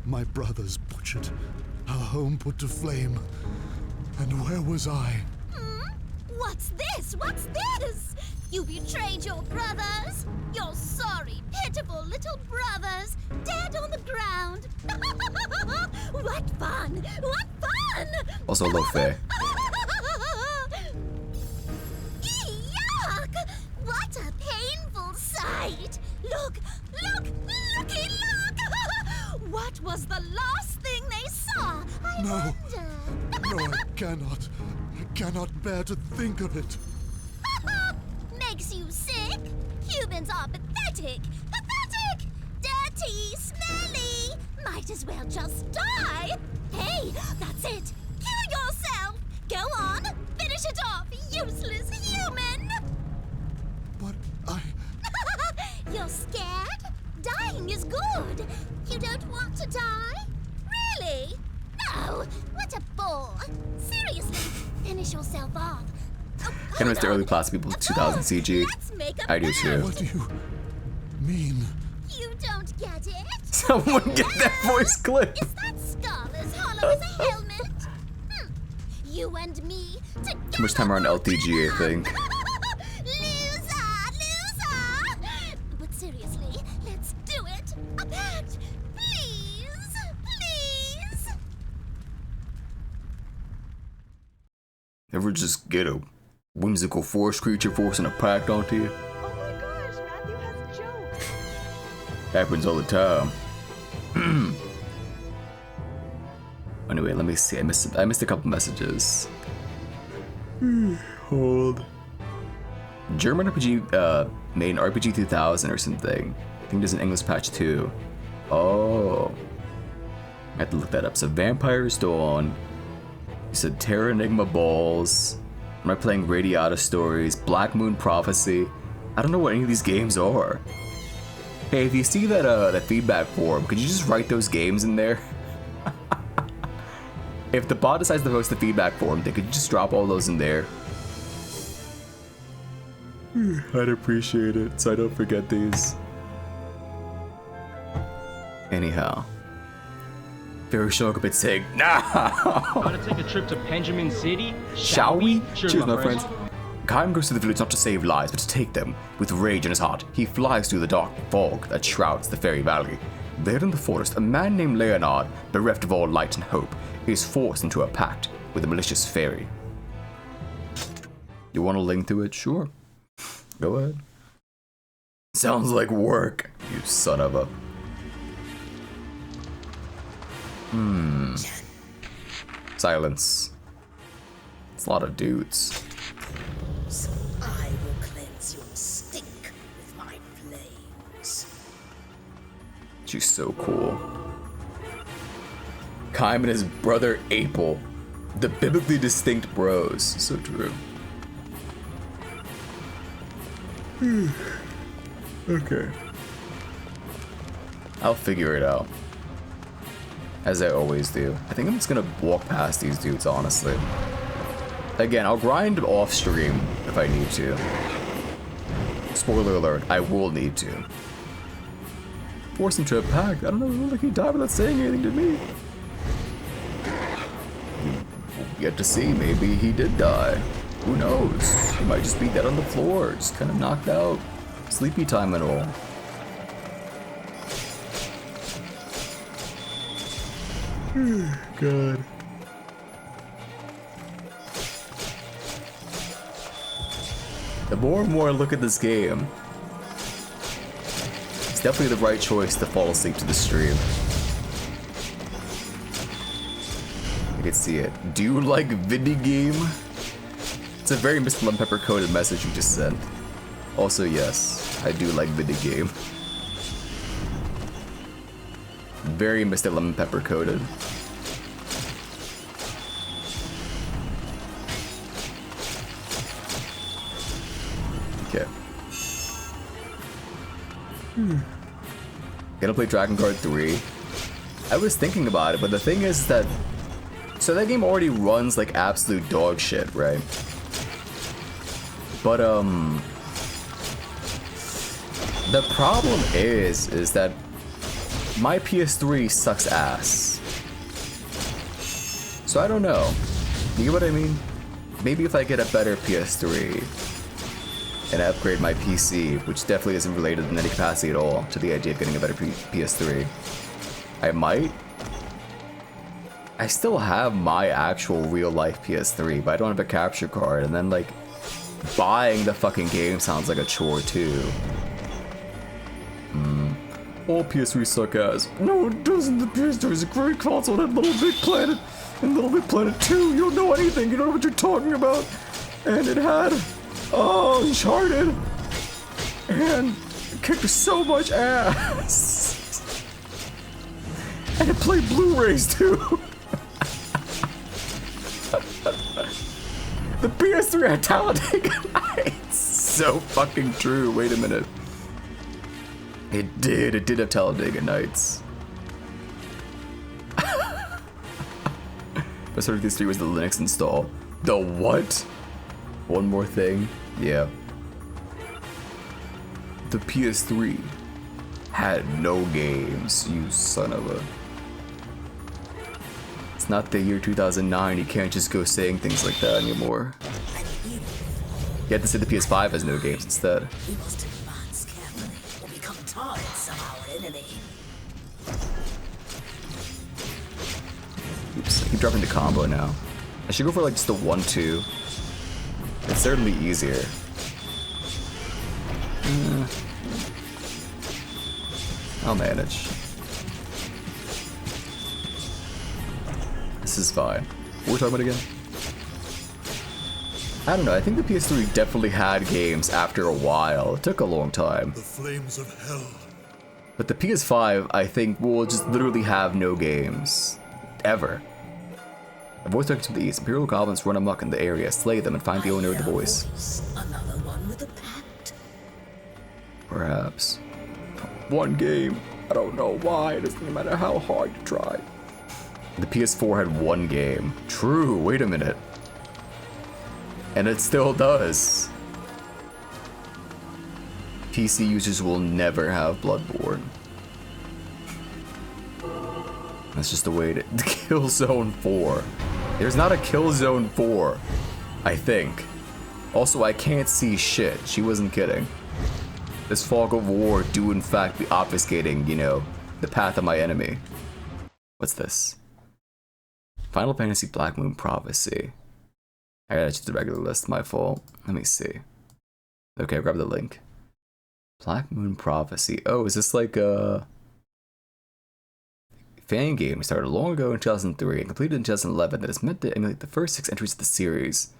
My brothers butchered, our home put to flame. And where was I? What's this? What's this? You betrayed your brothers? Your sorry, pitiful little brothers, dead on the ground. What fun! What fun! Also, hello, Faye. Yuck! What a painful sight! Look! Looky, look! What was the last thing they saw? I No. wonder. No, I cannot. I cannot bear to think of it. Makes you sick? Humans are pathetic! Pathetic! Dirty! Smelly! Might as well just die! Hey, that's it! Kill yourself! Go on! Finish it off, useless human! But I... You're scared? Dying is good! You don't want to die? Really? No! What a bore! Seriously, finish yourself off! Kind of miss the early class people of 2000 CG. I do too. What do you mean? You don't get it? Someone get that voice clip. Is that skull as hollow as a helmet? You and me together. Too much time around LTG, I think. Loser! But seriously, let's do it. A pact, please, please. Ever just get a whimsical forest creature forcing a pact onto you? Oh my gosh, Matthew has a joke. Happens all the time. Anyway, let me see. I missed a couple messages. Hold. German RPG made an RPG 2000 or something. I think there's an English patch too. Oh. I have to look that up. So Vampire's Dawn. You said Terra Enigma Balls. Am I playing Radiata Stories? Black Moon Prophecy? I don't know what any of these games are. Hey, if you see that that feedback form, could you just write those games in there? If the bot decides to post the feedback form, then could you just drop all those in there? I'd appreciate it so I don't forget these. Anyhow. Very shook up and saying, nah! Want to take a trip to Benjamin City? Shall we? Cheers, Cheers, my friends. Kaim goes to the village not to save lives, but to take them. With rage in his heart, he flies through the dark fog that shrouds the fairy valley. There in the forest, a man named Leonard, bereft of all light and hope, is forced into a pact with a malicious fairy. You want to link to it? Sure. Go ahead. Sounds like work, you son of a... Silence. It's a lot of dudes. So I will cleanse your stink with my flames. She's so cool. Kaim and his brother Apel, the biblically distinct bros. So true. Okay. I'll figure it out. As I always do. I think I'm just gonna walk past these dudes, honestly. Again, I'll grind off stream if I need to. Spoiler alert, I will need to. Force him to a pact. I don't know, it looked like he died without saying anything to me. We'll get to see, maybe he did die. Who knows? He might just be dead on the floor, just kind of knocked out. Sleepy time and all. God. The more and more I look at this game, it's definitely the right choice to fall asleep to the stream. I can see it. Do you like Vindy game? It's a very Mr. Lemon Pepper coded message you just sent. Also, yes, I do like Vindy game. Very Mr. Lemon Pepper coded. Okay. Gonna play Drakengard 3. I was thinking about it, but the thing is that... So that game already runs like absolute dog shit, right? But, the problem is that my PS3 sucks ass. So I don't know. You get what I mean? Maybe if I get a better PS3 and upgrade my PC, which definitely isn't related in any capacity at all to the idea of getting a better PS3, I might. I still have my actual real life PS3, but I don't have a capture card, and then like buying the fucking game sounds like a chore too. All PS3 suck ass. No, it doesn't. The PS3 is a great console. And Little Big Planet and Little Big Planet 2. You don't know anything. You don't know what you're talking about. And it had, Uncharted. And it kicked so much ass. And it played Blu-rays too. The PS3 had Talladega Nights. So fucking true. Wait a minute. It did have Talladega Nights. Best part of this 3 was the Linux install. The what? One more thing. Yeah. The PS3 had no games, you son of a... It's not the year 2009, you can't just go saying things like that anymore. You have to say the PS5 has no games instead. Oops, I keep dropping the combo now. I should go for like just a 1-2. It's certainly easier. I'll manage. This is fine. What were we talking about again? I don't know, I think the PS3 definitely had games after a while. It took a long time. The flames of hell. But the PS5, I think, will just literally have no games. Ever. A voice director to the east. Imperial goblins run amok in the area, slay them, and find the owner of the voice. Another one with a pact. Perhaps. One game. I don't know why. It doesn't matter how hard you try. The PS4 had one game. True, wait a minute. And it still does. PC users will never have Bloodborne. That's just the way to Killzone 4. There's not a Killzone 4, I think. Also, I can't see shit. She wasn't kidding. This fog of war do in fact be obfuscating, you know, the path of my enemy. What's this? Final Fantasy Black Moon Prophecy. I gotta check the regular list, my fault. Let me see. Okay, grab the link. Black Moon Prophecy. Oh, is this like a fan game started long ago in 2003 and completed in 2011 that is meant to emulate the first 6 entries of the series?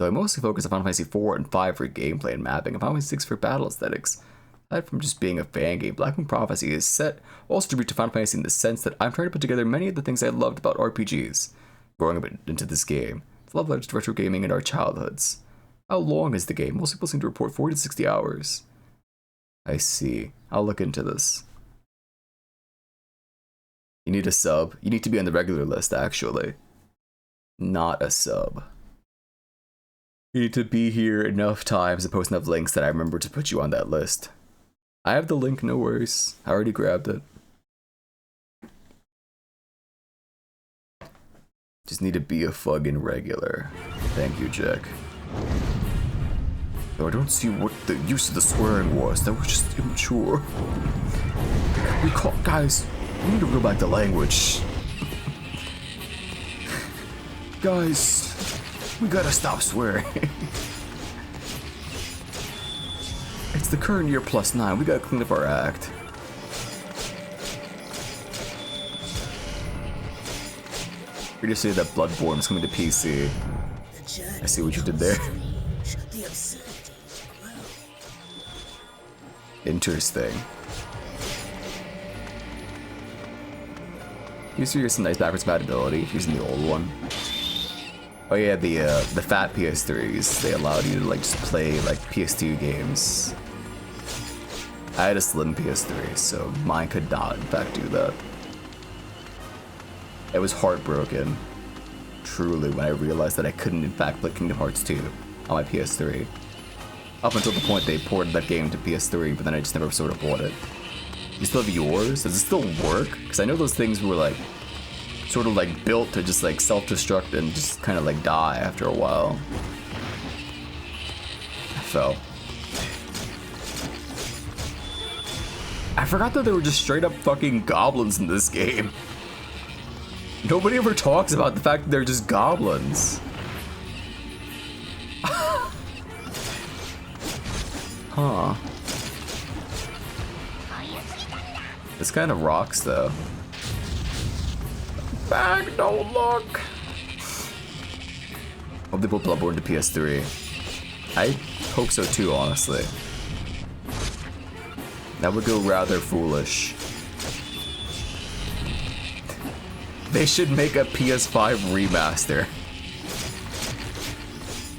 So I mostly focus on Final Fantasy 4 and 5 for gameplay and mapping, and Final Fantasy 6 for battle aesthetics. Aside from just being a fan game, Black Moon Prophecy is set also to reach to Final Fantasy in the sense that I'm trying to put together many of the things I loved about RPGs. Growing up into this game, it's love letters to retro gaming in our childhoods. How long is the game? Most people seem to report 40 to 60 hours. I see. I'll look into this. You need a sub. You need to be on the regular list, actually. Not a sub. You need to be here enough times and post enough links that I remember to put you on that list. I have the link, no worries. I already grabbed it. Just need to be a fucking regular. Thank you, Jack. Though I don't see what the use of the swearing was. That was just immature. Guys, we need to go back to language. Guys, we gotta stop swearing. It's the current year +9. We gotta clean up our act. We just say that Bloodborne is coming to PC. I see what you did there. Interesting. Used to use some nice backwards compatibility using the old one. Oh yeah, the fat PS3s, they allowed you to like just play like PS2 games. I had a slim PS3, so mine could not in fact do that. It was heartbroken, truly, when I realized that I couldn't in fact play Kingdom Hearts 2 on my PS3. Up until the point they ported that game to PS3, but then I just never sort of bought it. You still have yours? Does it still work? Because I know those things were like, sort of like built to just like self-destruct and just kind of like die after a while. I fell. I forgot that there were just straight up fucking goblins in this game. Nobody ever talks about the fact that they're just goblins. Huh. This kind of rocks though. Back, don't look. Hope they put Bloodborne to PS3. I hope so too, honestly. That would go rather foolish. They should make a PS5 remaster.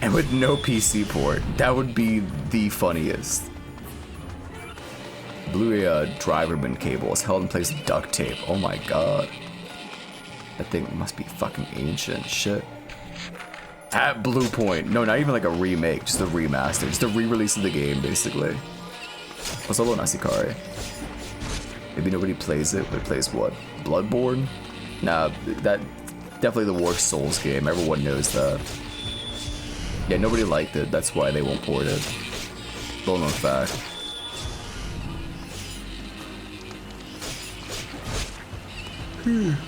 And with no PC port. That would be the funniest. Blu-ray driverman cable is held in place with duct tape. Oh my god. That thing must be fucking ancient. Shit. At Blue Point. No, not even like a remake. Just a remaster. Just a re-release of the game, basically. What's up, Nasikari? Maybe nobody plays it, but it plays what? Bloodborne? Nah, that definitely the worst Souls game. Everyone knows that. Yeah, nobody liked it. That's why they won't port it. Well-known fact.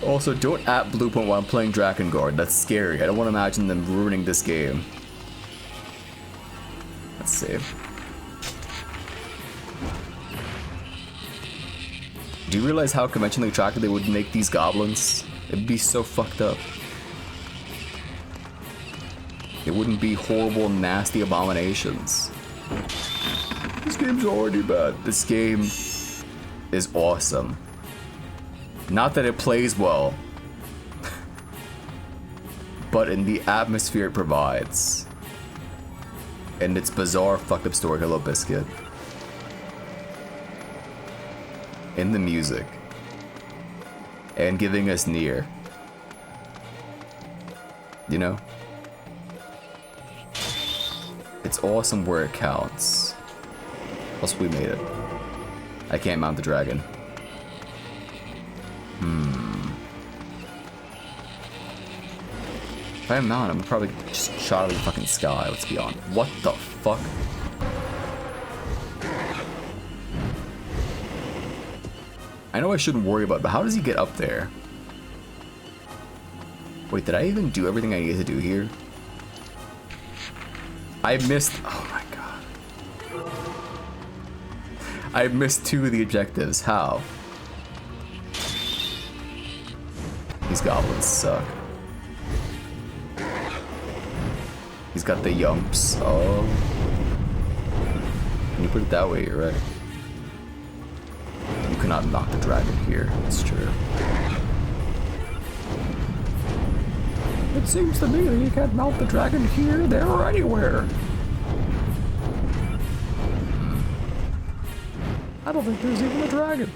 Also, don't at Bluepoint while I'm playing Drakengard. That's scary. I don't want to imagine them ruining this game. Let's see. Do you realize how conventionally attractive they would make these goblins? It'd be so fucked up. It wouldn't be horrible, nasty abominations. This game's already bad. This game is awesome. Not that it plays well, but in the atmosphere it provides. And its bizarre, fucked up story, Hello Biscuit. In the music. And giving us Nier. You know? It's awesome where it counts. Plus we made it. I can't mount the dragon. If I mount him, I'm probably just shot out of the fucking sky. Let's be honest. What the fuck? I know I shouldn't worry about it, but how does he get up there? Wait, did I even do everything I needed to do here? I missed... Oh my god. I missed 2 of the objectives. How? These goblins suck. He's got the yumps. Oh. When you put it that way, you're right. You cannot knock the dragon here. It's true. It seems to me that you can't mount the dragon here, there, or anywhere. I don't think there's even a dragon.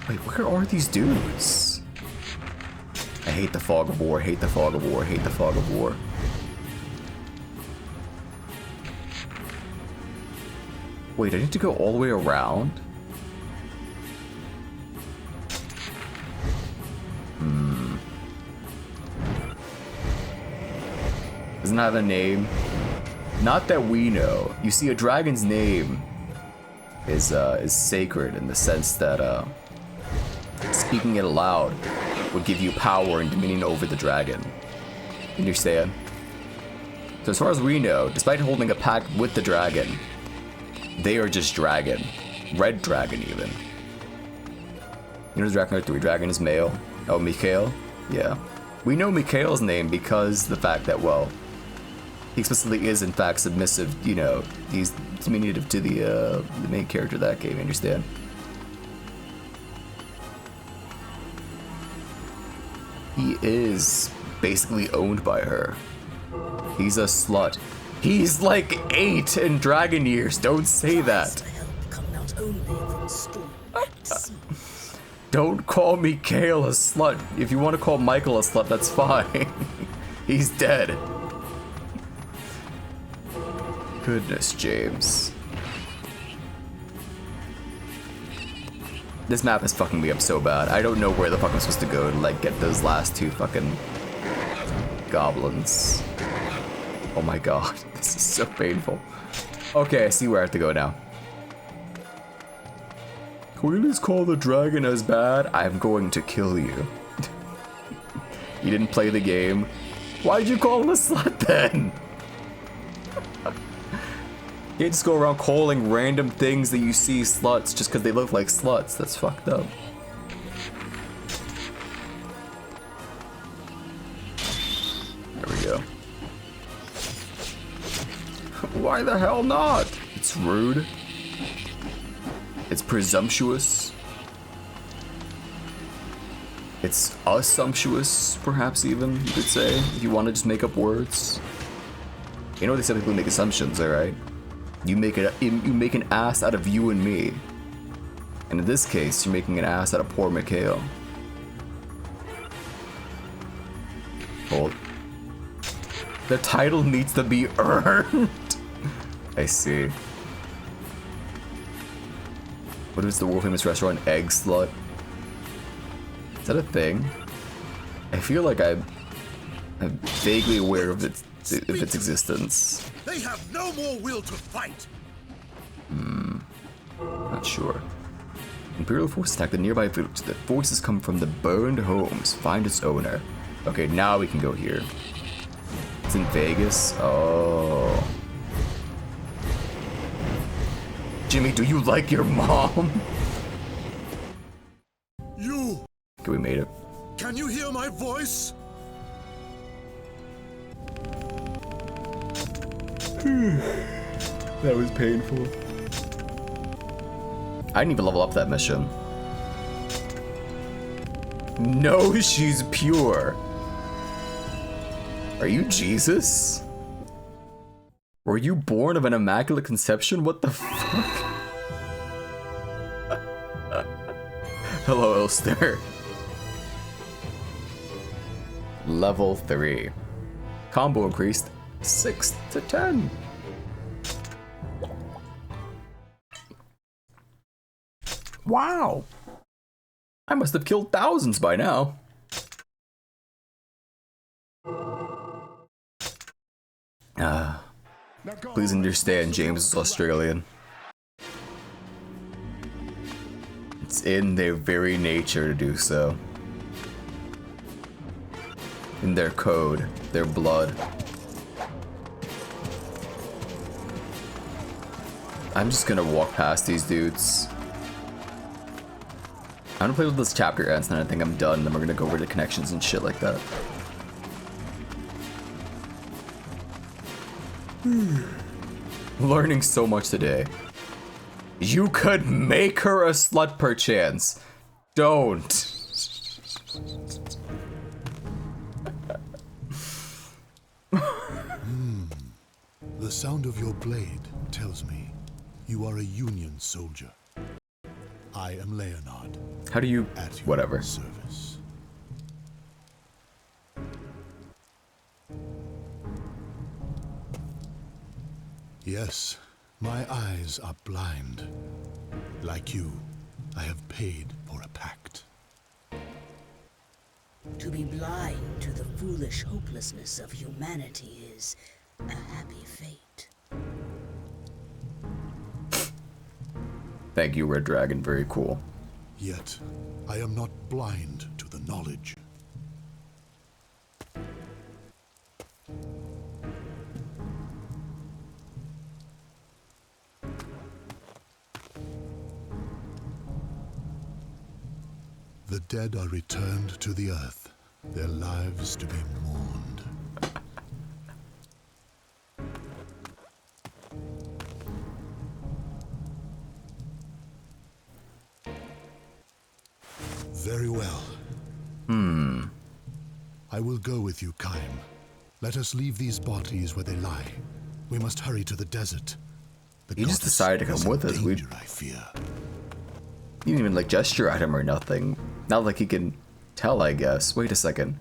Wait, where are these dudes? I hate the fog of war, hate the fog of war, hate the fog of war. Wait, I need to go all the way around? Doesn't have a name. Not that we know. You see, a dragon's name is sacred in the sense that speaking it aloud would give you power and dominion over the dragon. You understand? So as far as we know, despite holding a pact with the dragon, they are just dragon. Red dragon even. You know Drakengard 3, dragon is male. Oh, Mikhail? Yeah. We know Mikhail's name because the fact that, well, he explicitly is in fact submissive, you know, he's diminutive to the main character of that game, you understand? He is basically owned by her. He's a slut. He's like 8 in dragon years, don't say that. Don't call Mikhail a slut. If you want to call Michael a slut, that's fine. He's dead. Goodness, James. This map is fucking me up so bad. I don't know where the fuck I'm supposed to go to, like, get those last 2 fucking goblins. Oh my god, this is so painful. Okay, I see where I have to go now. Can we at least call the dragon as bad? I'm going to kill you. You didn't play the game. Why'd you call him a slut then? You can't just go around calling random things that you see sluts just because they look like sluts. That's fucked up. There we go. Why the hell not? It's rude. It's presumptuous. It's assumptuous, perhaps even, you could say, if you want to just make up words. You know they typically make assumptions, alright? You make an ass out of you and me. And in this case, you're making an ass out of poor Mikhail. Hold. The title needs to be earned. I see. What is the world famous restaurant Egg Slut? Is that a thing? I feel like I'm vaguely aware of its existence. They have no more will to fight. Not sure. Imperial forces attack the nearby village. The forces come from the burned homes. Find its owner. Okay, now we can go here. It's in Vegas. Oh. Jimmy, do you like your mom? You! Okay, we made it. Can you hear my voice? That was painful. I didn't even level up that mission. No, she's pure. Are you Jesus? Were you born of an immaculate conception? What the fuck? Hello, Ulster. Level 3. combo increased 6 to 10. Wow. I must have killed thousands by now. Please understand, James is Australian. It's in their very nature to do so. In their code, their blood. I'm just gonna walk past these dudes. I'm gonna play with this chapter ends, and then I think I'm done. Then we're gonna go over to connections and shit like that. Learning so much today. You could make her a slut perchance. Don't. The sound of your blade tells me you are a Union soldier. I am Leonard. How do you... At your whatever. service. Yes, my eyes are blind. Like you, I have paid for a pact. To be blind to the foolish hopelessness of humanity is a happy fate. Thank you, Red Dragon. Very cool. Yet, I am not blind to the knowledge. The dead are returned to the earth, their lives to be mourned. Very well. I will go with you, Kaim. Let us leave these bodies where they lie. We must hurry to the desert. He just decided to come with us. I fear. He didn't even like gesture at him or nothing. Not like he can tell, I guess. Wait a second.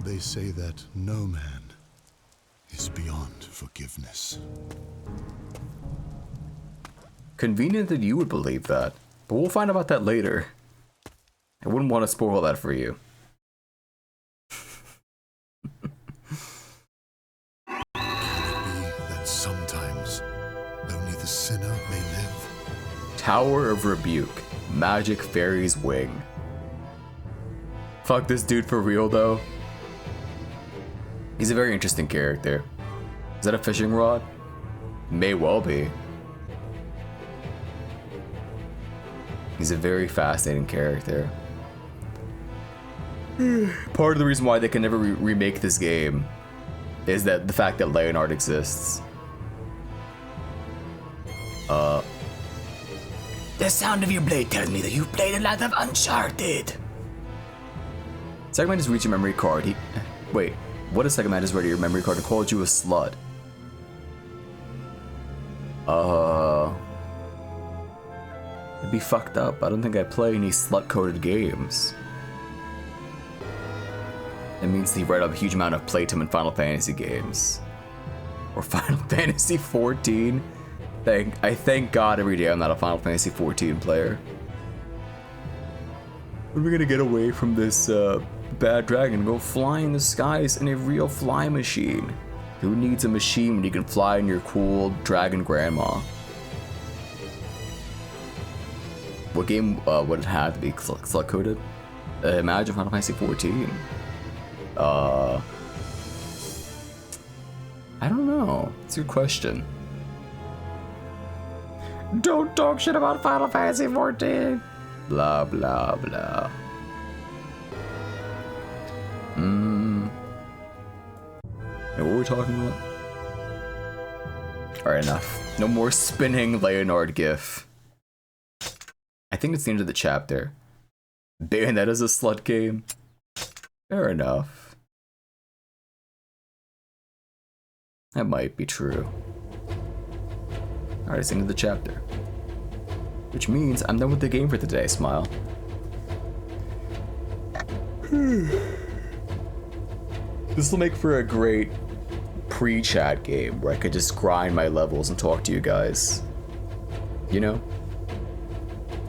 They say that no man is beyond forgiveness. Convenient that you would believe that, but we'll find about that later. I wouldn't want to spoil that for you. That sometimes only the sinner may live. Tower of Rebuke. Magic Fairy's Wing. Fuck this dude for real though. He's a very interesting character. Is that a fishing rod? May well be. He's a very fascinating character. Part of the reason why they can never remake this game is that the fact that Leonard exists. The sound of your blade tells me that you've played a lot of Uncharted. Second man just reached your memory card. Wait, what if second man just read your memory card and called you a slut? It'd be fucked up. I don't think I play any slut-coded games. It means he read up a huge amount of playtime in Final Fantasy games. Or Final Fantasy 14. I thank God every day I'm not a Final Fantasy 14 player. When are we gonna get away from this bad dragon and go fly in the skies in a real fly machine? Who needs a machine when you can fly in your cool dragon grandma? What game would it have to be slut-coded? Imagine Final Fantasy 14. I don't know. It's a good question. Don't talk shit about Final Fantasy 14. Blah, blah, blah. What were we talking about? Alright, enough. No more spinning Leonard gif. I think it's the end of the chapter. Bayonetta's a slut game. Fair enough. That might be true. Alright, it's the end of the chapter. Which means I'm done with the game for today, Smile. This will make for a great pre-chat game where I could just grind my levels and talk to you guys. You know?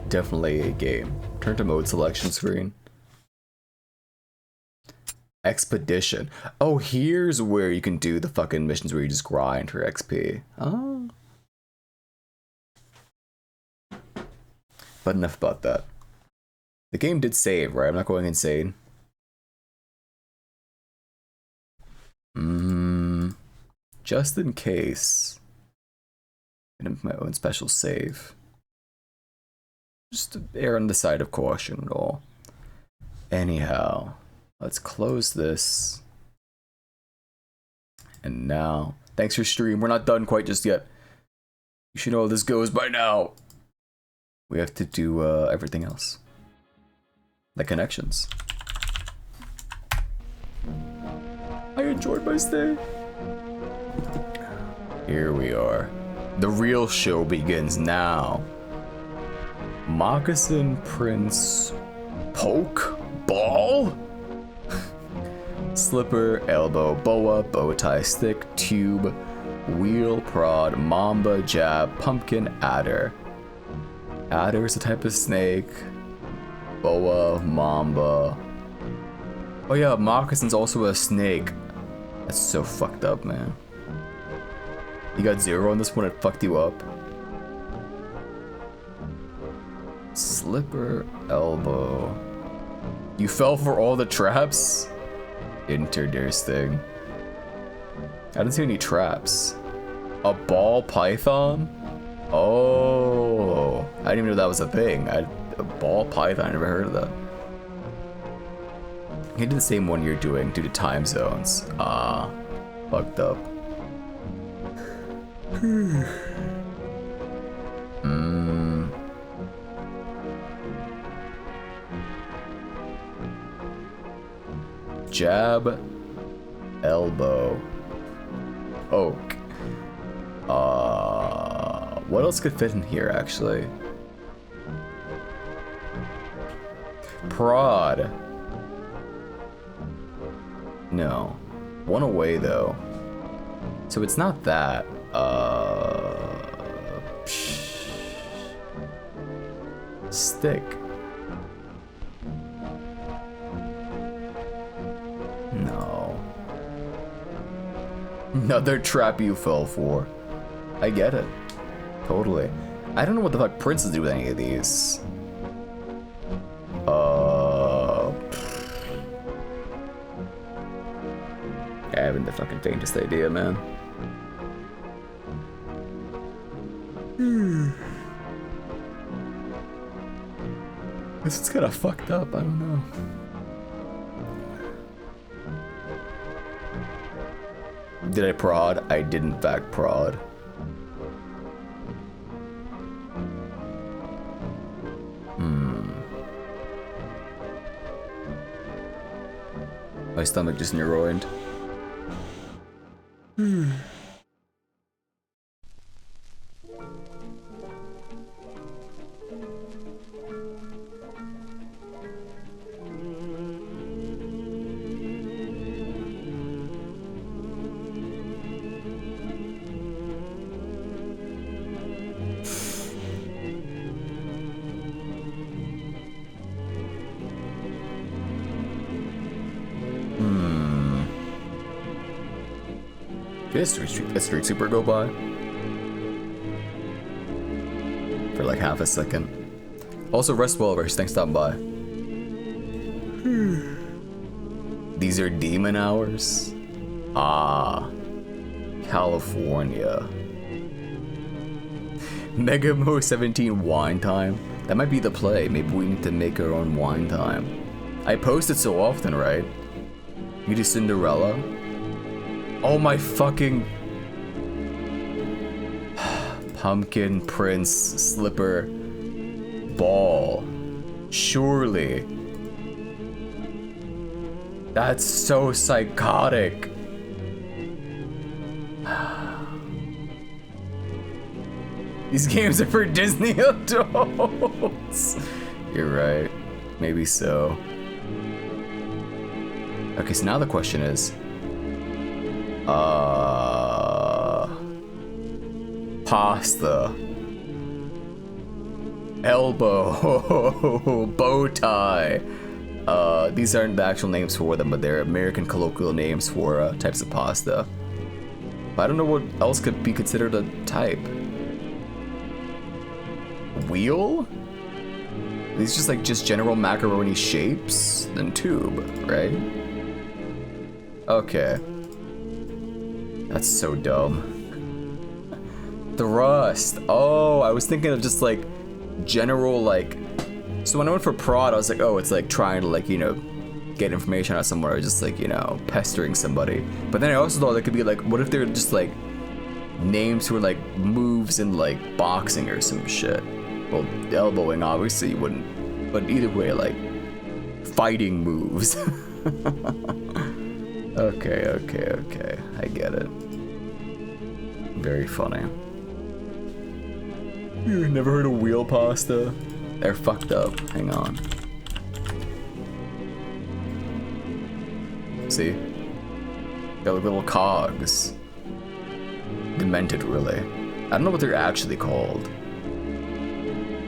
Definitely a game. Turn to mode selection screen. Expedition. Oh, here's where you can do the fucking missions where you just grind for XP. Oh. But enough about that. The game did save, right? I'm not going insane. Just in case. I'm gonna make my own special save. Just to err on the side of caution and all. Anyhow, let's close this. And now, thanks for stream. We're not done quite just yet. You should know how this goes by now. We have to do everything else. The connections. I enjoyed my stay. Here we are. The real show begins now. Moccasin Prince Poke Ball? Slipper, elbow, boa, bow tie, stick, tube, wheel, prod, mamba, jab, pumpkin, adder. Adder is a type of snake. Boa, mamba. Oh yeah, moccasin's also a snake. That's so fucked up, man. You got 0 on this one, it fucked you up. Slipper, elbow. You fell for all the traps? Interesting. I didn't see any traps. A ball python? Oh, I didn't even know that was a thing. A ball python, I never heard of that. You did the same one you're doing due to time zones. Ah, fucked up. Jab, elbow, poke. What else could fit in here actually? Prod. No. One away though. So it's not that. Stick. No. Another trap you fell for. I get it. Totally. I don't know what the fuck princes do with any of these. I haven't the fucking faintest idea, man. This is kind of fucked up, I don't know. Did I prod? I did in fact prod. My stomach just neuroined. Did a street super go by? For like half a second. Also, Rest Welvers, thanks for stopping by. These are demon hours? Ah. California. Megamo 17 wine time? That might be the play. Maybe we need to make our own wine time. I post it so often, right? You do Cinderella? Oh my fucking... Pumpkin, Prince, Slipper, Ball. Surely. That's so psychotic. These games are for Disney adults. You're right. Maybe so. Okay, so now the question is, pasta, elbow, bow tie. These aren't the actual names for them, but they're American colloquial names for types of pasta. But I don't know what else could be considered a type. Wheel? These just general macaroni shapes? Then tube, right? Okay. That's so dumb. Thrust. Oh, I was thinking of just like general like. So when I went for prod, I was like, oh, it's like trying to like, you know, get information out somewhere, or just like, you know, pestering somebody. But then I also thought it could be like, what if they're just like names for like moves in like boxing or some shit? Well, elbowing obviously you wouldn't, but either way, like fighting moves. Okay, I get it. Very funny. You never heard of wheel pasta? They're fucked up. Hang on. See? They're like little cogs. Demented, really. I don't know what they're actually called.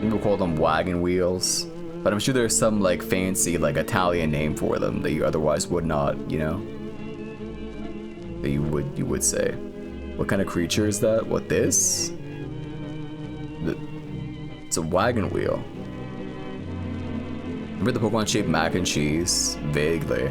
People call them wagon wheels. But I'm sure there's some like fancy like Italian name for them that you otherwise would not, you know? That you would say. What kind of creature is that? What, this? It's a wagon wheel. Remember the Pokemon shaped mac and cheese? Vaguely.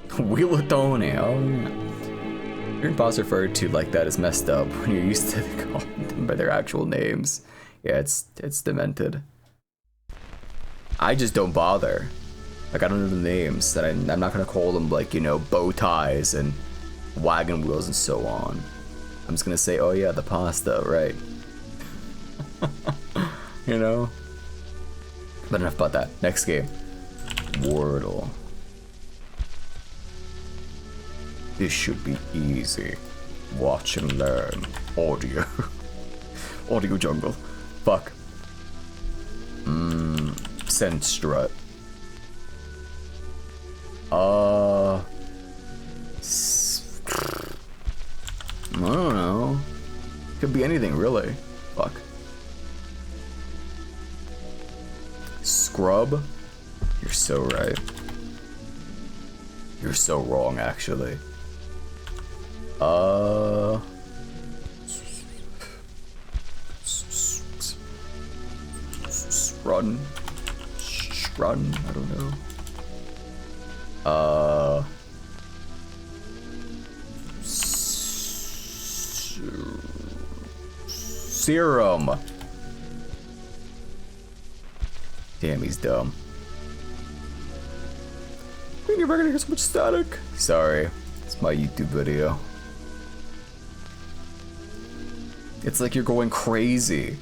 Wheelatone, oh yeah. Hearing boss referred to like that is messed up when you're used to calling them by their actual names. Yeah, it's demented. I just don't bother. Like, I don't know the names. That I'm not gonna call them like, you know, bow ties and wagon wheels and so on. I'm just gonna say, oh yeah, the pasta, right? You know? But enough about that. Next game. Wordle. This should be easy. Watch and learn. Audio. Audio jungle. Fuck. Sense strut. I don't know. Could be anything, really. Fuck. Scrub? You're so right. You're so wrong, actually. Run, I don't know. Serum. Damn, he's dumb. You're gonna hear so much static. Sorry, it's my YouTube video. It's like you're going crazy.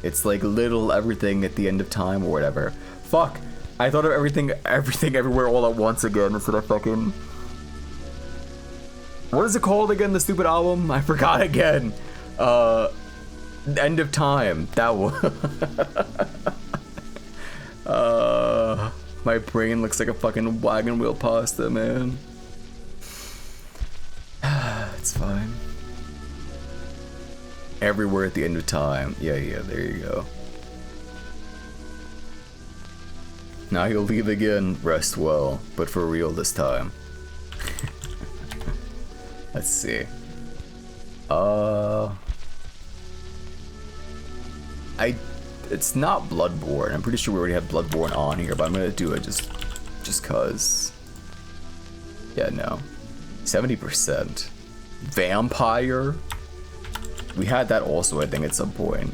It's like little everything at the end of time or whatever. Fuck. I thought of everything everywhere all at once again instead of fucking... What is it called again, the stupid album? I forgot again. End of Time. That one. My brain looks like a fucking wagon wheel pasta, man. It's fine. Everywhere at the end of time. Yeah, there you go. Now he'll leave again. Rest well, but for real this time. Let's see. It's not Bloodborne. I'm pretty sure we already have Bloodborne on here, but I'm gonna do it just cause. Yeah, no. 70%. Vampire? We had that also, I think, at some point.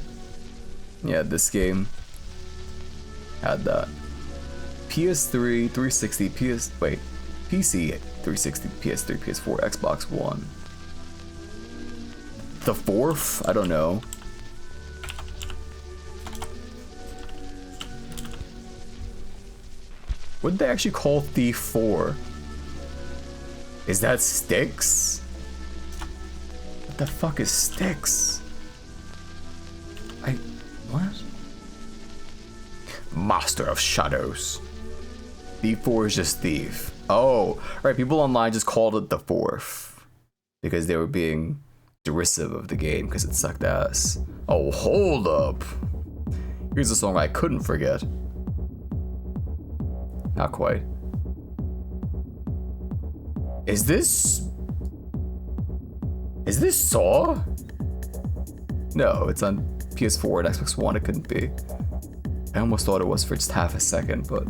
Yeah, this game had that. PS3, 360, PC 360, PS3, PS4, Xbox One. The fourth? I don't know. What did they actually call Thief 4? Is that Styx? What the fuck is Styx? Master of Shadows. Thief 4 is just Thief. Oh, right. People online just called it the 4th because they were being derisive of the game because it sucked ass. Oh, hold up. Here's a song I couldn't forget. Not quite. Is this Saw? No, it's on PS4 and Xbox One. It couldn't be. I almost thought it was for just half a second, but...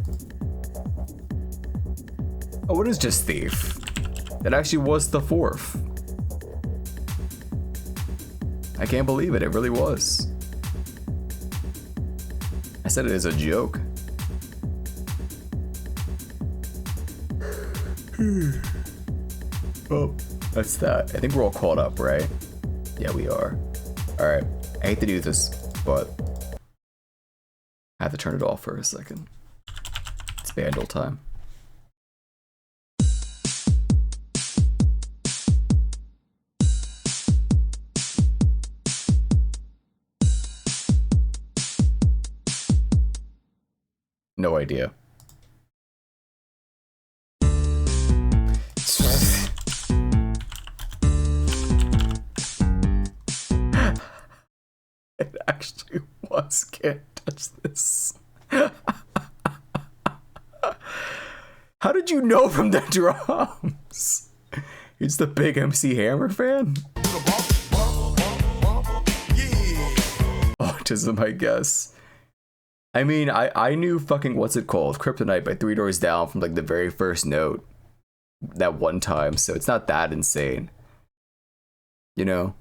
Oh, it is just Thief. It actually was the 4th. I can't believe it. It really was. I said it as a joke. Oh, that's that. I think we're all caught up, right? Yeah, we are. Alright. I hate to do this, but I have to turn it off for a second. It's Vandal time. No idea. It actually was. Can't touch this. How did you know from the drums? He's the big MC Hammer fan? Autism, I guess. I mean, I knew fucking, what's it called? Kryptonite by Three Doors Down from like the very first note. That one time, so it's not that insane. You know?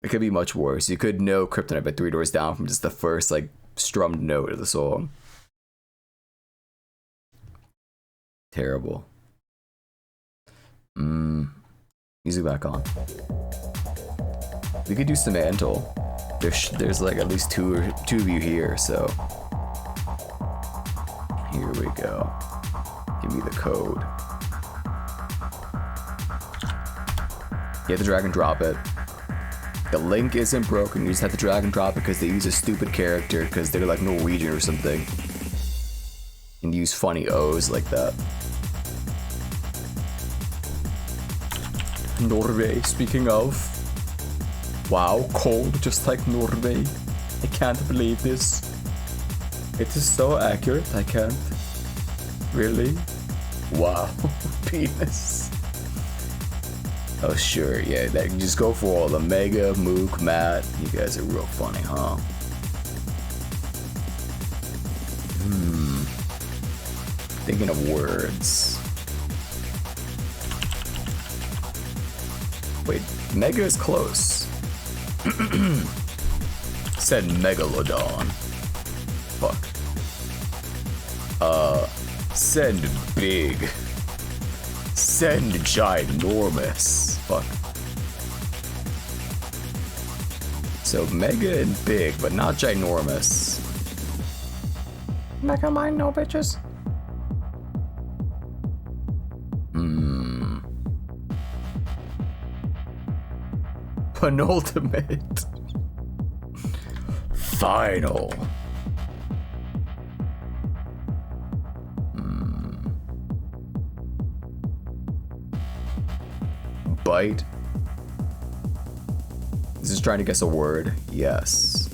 It could be much worse. You could know Kryptonite by Three Doors Down from just the first, like, strummed note of the song. Terrible. Music back on. We could do some Antle. There's like at least two of you here, so... Here we go. Give me the code. You have to drag and drop it. The link isn't broken, you just have to drag and drop it because they use a stupid character because they're like Norwegian or something. And use funny O's like that. Norway, speaking of. Wow, cold just like Norway. I can't believe this. It is so accurate, I can't. Really? Wow, penis. Oh sure, yeah, that, just go for all the Mega, Mook, Matt. You guys are real funny, huh? Thinking of words. Wait, Mega is close. Said Megalodon. Fuck. Send big. Send ginormous. Fuck. So mega and big, but not ginormous. Mega mind, no bitches. Penultimate. Final. Bite. This is trying to guess a word. Yes.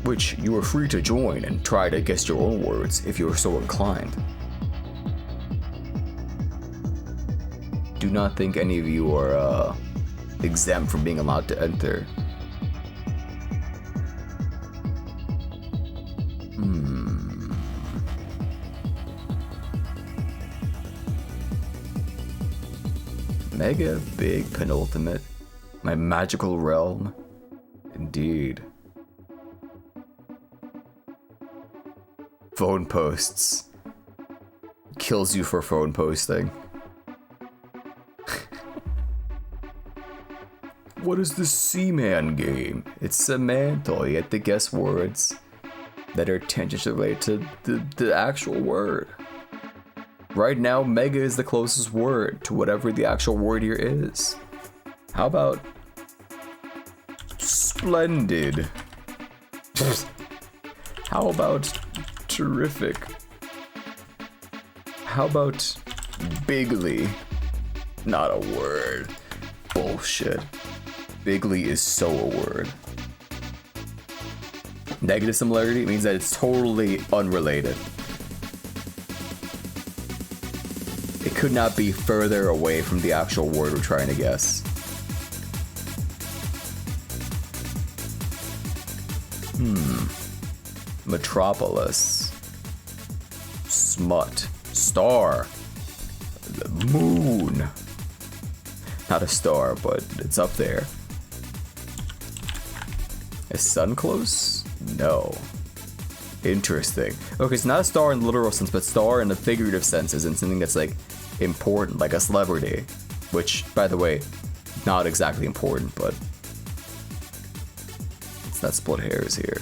Which you are free to join and try to guess your own words if you are so inclined. Do not think any of you are exempt from being allowed to enter. Mega, big, penultimate. My magical realm. Indeed. Phone posts. Kills you for phone posting. What is the Seaman game? It's Semantle. You have to guess words that are tangentially related to the actual word. Right now, mega is the closest word to whatever the actual word here is. How about splendid? How about terrific? How about bigly? Not a word. Bullshit. Bigly is so a word. Negative similarity means that it's totally unrelated. It could not be further away from the actual word we're trying to guess. Metropolis. Smut. Star. The moon. Not a star, but it's up there. Is sun close? No. Interesting. Okay, it's not a star in the literal sense, but star in the figurative sense is in something that's like important, like a celebrity. Which, by the way, not exactly important, but let's not split hairs here.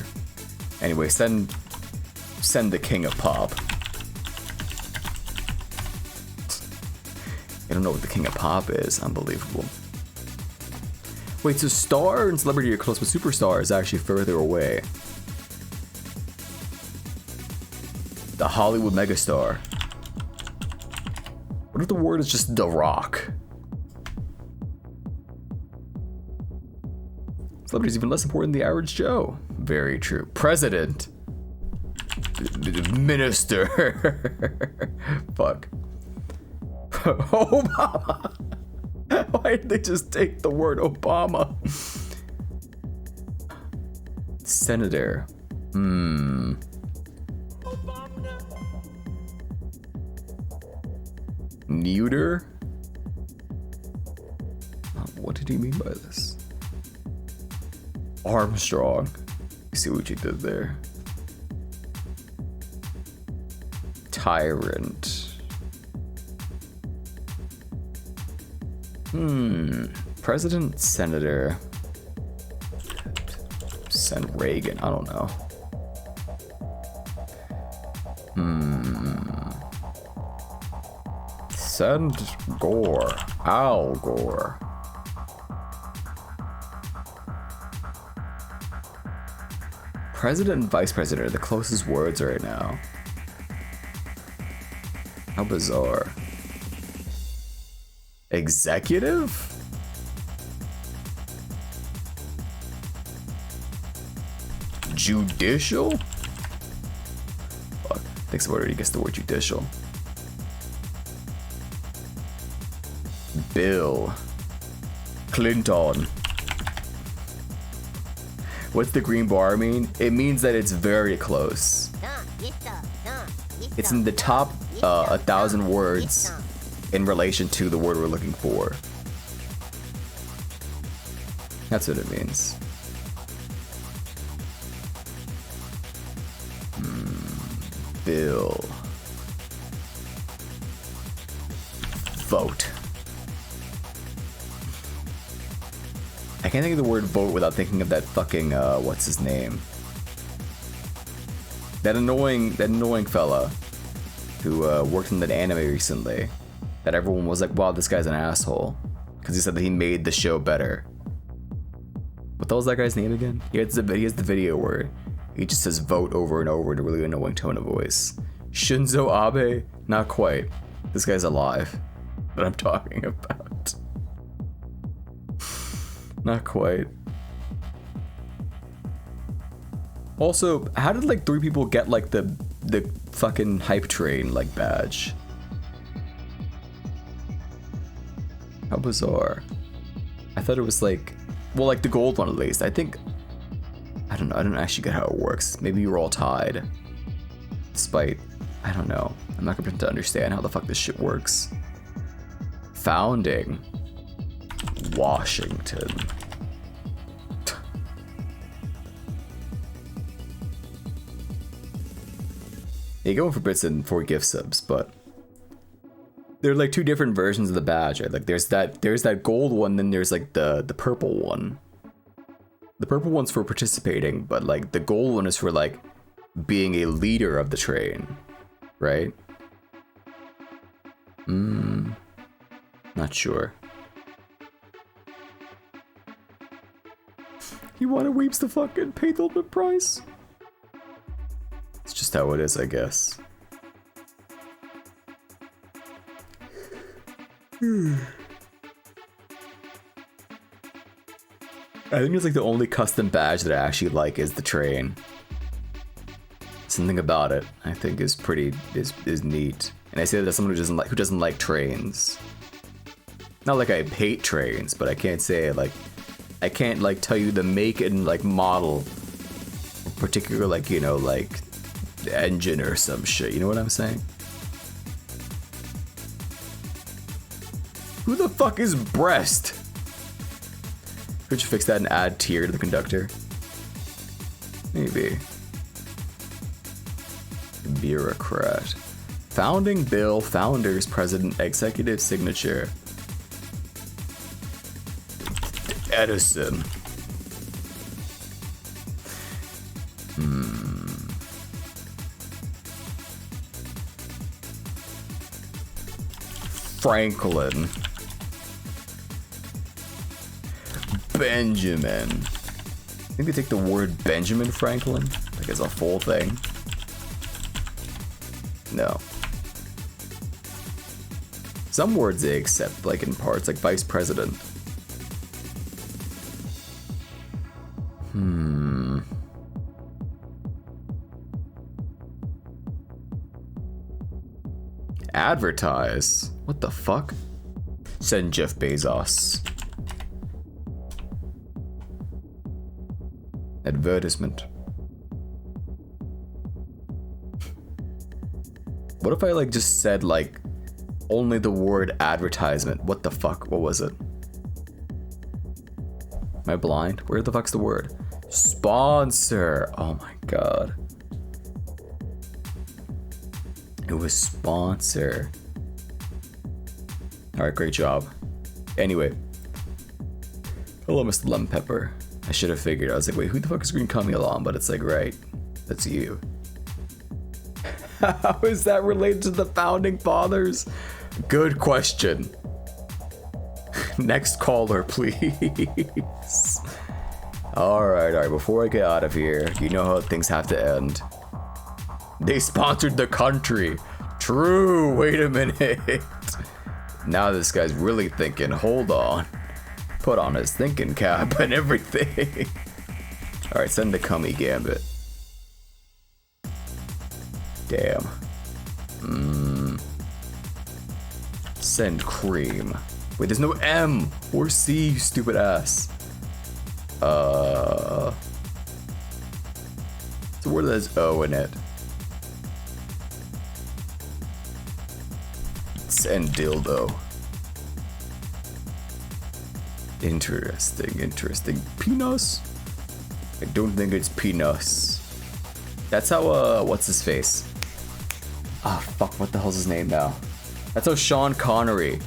Anyway, send the king of pop. I don't know what the king of pop is. Unbelievable. Wait, so star and celebrity are close, but superstar is actually further away. The Hollywood megastar. What if the word is just The Rock? Celebrity's even less important than the average Joe. Very true. President. Minister. Fuck. Obama. Why did they just take the word Obama? Senator. Neuter? What did he mean by this? Armstrong. See what you did there. Tyrant. President, senator. Send Reagan. I don't know. Send Gore. Al Gore. President and vice president are the closest words right now. How bizarre. Executive? Judicial? Fuck, thinks about it, he gets the word judicial. Bill Clinton. What's the green bar mean? It means that it's very close. It's in the top 1,000 words in relation to the word we're looking for. That's what it means. Bill. Vote. I can't think of the word vote without thinking of that fucking, what's his name? That annoying fella who worked in that anime recently. That everyone was like, wow, this guy's an asshole. Because he said that he made the show better. What the hell's that guy's name again? He has the video where he just says vote over and over in a really annoying tone of voice. Shinzo Abe? Not quite. This guy's alive. That I'm talking about. Not quite. Also, how did like 3 people get like the fucking hype train like badge? How bizarre. I thought it was like, well, like the gold one at least. I don't know, I don't actually get how it works. Maybe you were all tied. Despite, I don't know. I'm not gonna pretend to understand how the fuck this shit works. Founding. Washington. You're going for bits and for gift subs, but there are like 2 different versions of the badge, right? Like there's that gold one, then there's like the purple one. The purple one's for participating, but like the gold one is for like being a leader of the train, right? Not sure. You want to weeps to fucking pay the ultimate price? It's just how it is, I guess. I think it's like the only custom badge that I actually like is the train. Something about it I think is pretty is neat. And I say that as someone who doesn't like trains. Not like I hate trains, but I can't say like I can't like tell you the make and like model, particular like, you know, like engine or some shit. You know what I'm saying? Who the fuck is Breast? Could you fix that and add tier to the conductor? Maybe. Bureaucrat. Founding bill, founders, president, executive signature. Edison. Franklin. Benjamin. I think they take the word Benjamin Franklin, like as a full thing. No. Some words they accept, like in parts, like vice president. Advertise? What the fuck? Send Jeff Bezos. Advertisement. What if I like just said like only the word advertisement? What the fuck? What was it? Am I blind? Where the fuck's the word? Sponsor. Oh my god. It was sponsor. Alright, great job. Anyway. Hello, Mr. Lemon Pepper. I should have figured. I was like, wait, who the fuck is Green coming along? But it's like, right, that's you. How is that related to the founding fathers? Good question. Next caller, please. Alright, before I get out of here, you know how things have to end. They sponsored the country. True, wait a minute. Now this guy's really thinking, hold on. Put on his thinking cap and everything. Alright, send the cummy gambit. Damn. Send cream. Wait, there's no M or C, you stupid ass. It's a word that has O in it. Send dildo. Interesting. Penis? I don't think it's penis. That's how, what's his face? Ah, fuck, what the hell's his name now? That's how Sean Connery,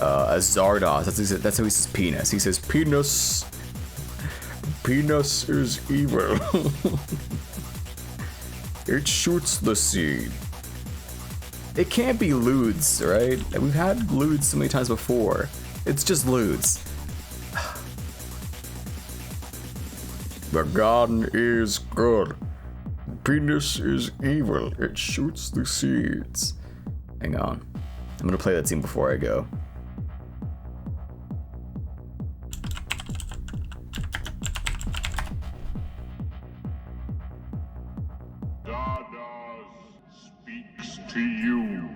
as Zardoz, that's how he says penis. He says penis. Penis is evil. It shoots the seed. It can't be lewds, right? We've had lewds so many times before. It's just lewds. The gun is good. Penis is evil. It shoots the seeds. Hang on. I'm gonna play that scene before I go. To you,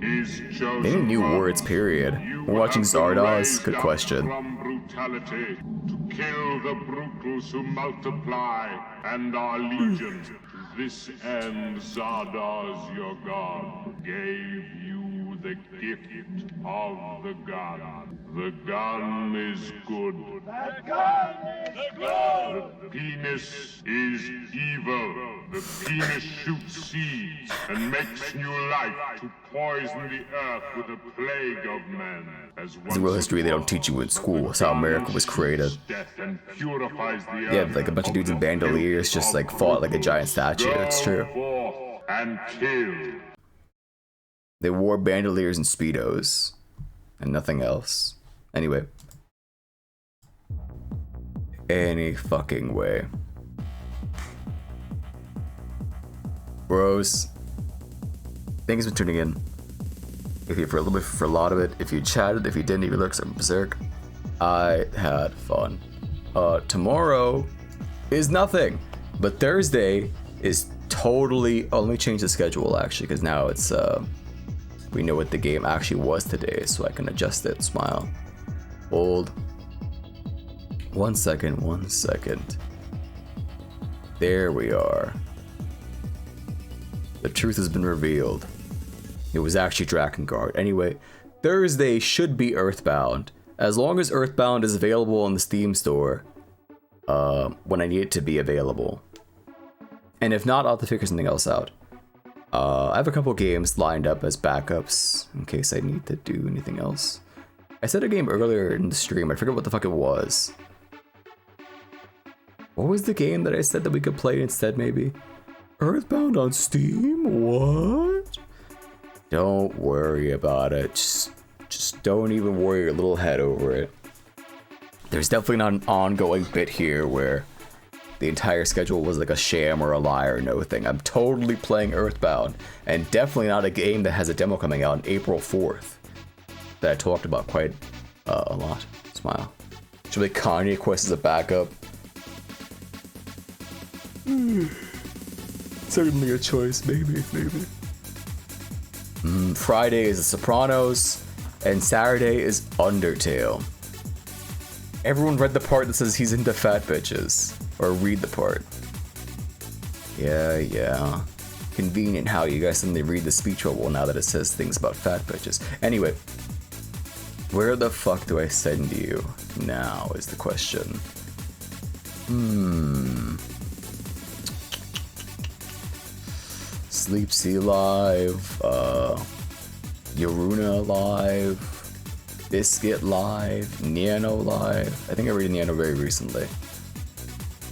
his chosen They need new words, period. We're watching Zardoz? Good question. from brutality to kill the brutals who multiply and are legion. To this end, Zardoz, your god, gave you the gift of the gun. The gun is good. The gun is good! The penis is evil. The penis shoots seeds and makes new life to poison the earth with a plague of men. As It's a real history they don't teach you in school. It's how America was created. death and purifies the Yeah, earth. like a bunch of dudes in bandoliers just like fought like a giant statue. It's true. Forth and kill. They wore bandoliers and speedos and nothing else. Anyway. any fucking way. Bros, thanks for tuning in. If you for a little bit, for a lot of it, if you chatted, if you didn't, if you looked some berserk, I had fun. Tomorrow is nothing, but Thursday is totally. Oh, let me change the schedule actually, because now it's we know what the game actually was today, so I can adjust it. Smile. Hold. 1 second, 1 second. There we are. The truth has been revealed. It was actually Drakengard. Anyway, Thursday should be Earthbound. As long as Earthbound is available on the Steam store, when I need it to be available. And if not, I'll have to figure something else out. I have a couple games lined up as backups in case I need to do anything else. I said a game earlier in the stream, I forget what the fuck it was. What was the game that I said that we could play instead, maybe? Earthbound on Steam? What? Don't worry about it. Just don't even worry your little head over it. There's definitely not an ongoing bit here where the entire schedule was like a sham or a lie or no thing. I'm totally playing Earthbound, and definitely not a game that has a demo coming out on April 4th that I talked about quite a lot. Smile. Should be Kanye Quest as a backup. Certainly a choice, maybe. Friday is The Sopranos, and Saturday is Undertale. Everyone read the part that says he's into fat bitches. Or read the part. Yeah. Convenient how you guys suddenly read the speech bubble now that it says things about fat bitches. Anyway, where the fuck do I send you now is the question. Sleep Sea Live, Yoruna Live, Biscuit Live, Nano Live. I think I read Nano very recently.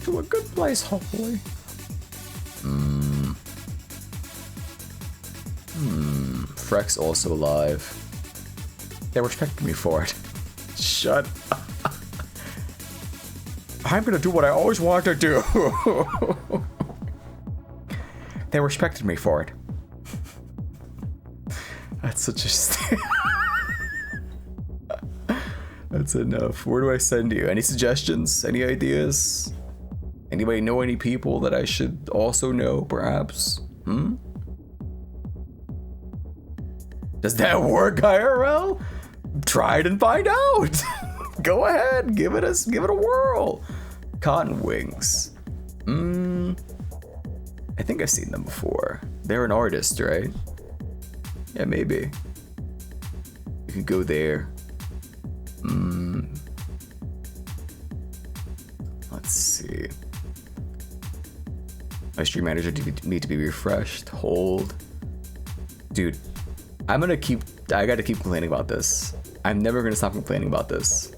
To a good place, hopefully. Frex also live. They respected me for it. Shut up. I'm gonna do what I always wanted to do. They respected me for it. That's such a That's enough. Where do I send you? Any suggestions? Any ideas? Anybody know any people that I should also know, perhaps? Does that work, IRL? Try it and find out. Go ahead, give it a whirl. Cotton Wings. I think I've seen them before. They're an artist, right? Yeah, maybe. You could go there. Let's see. My stream manager need to be refreshed. Hold. Dude, I gotta keep complaining about this. I'm never gonna stop complaining about this.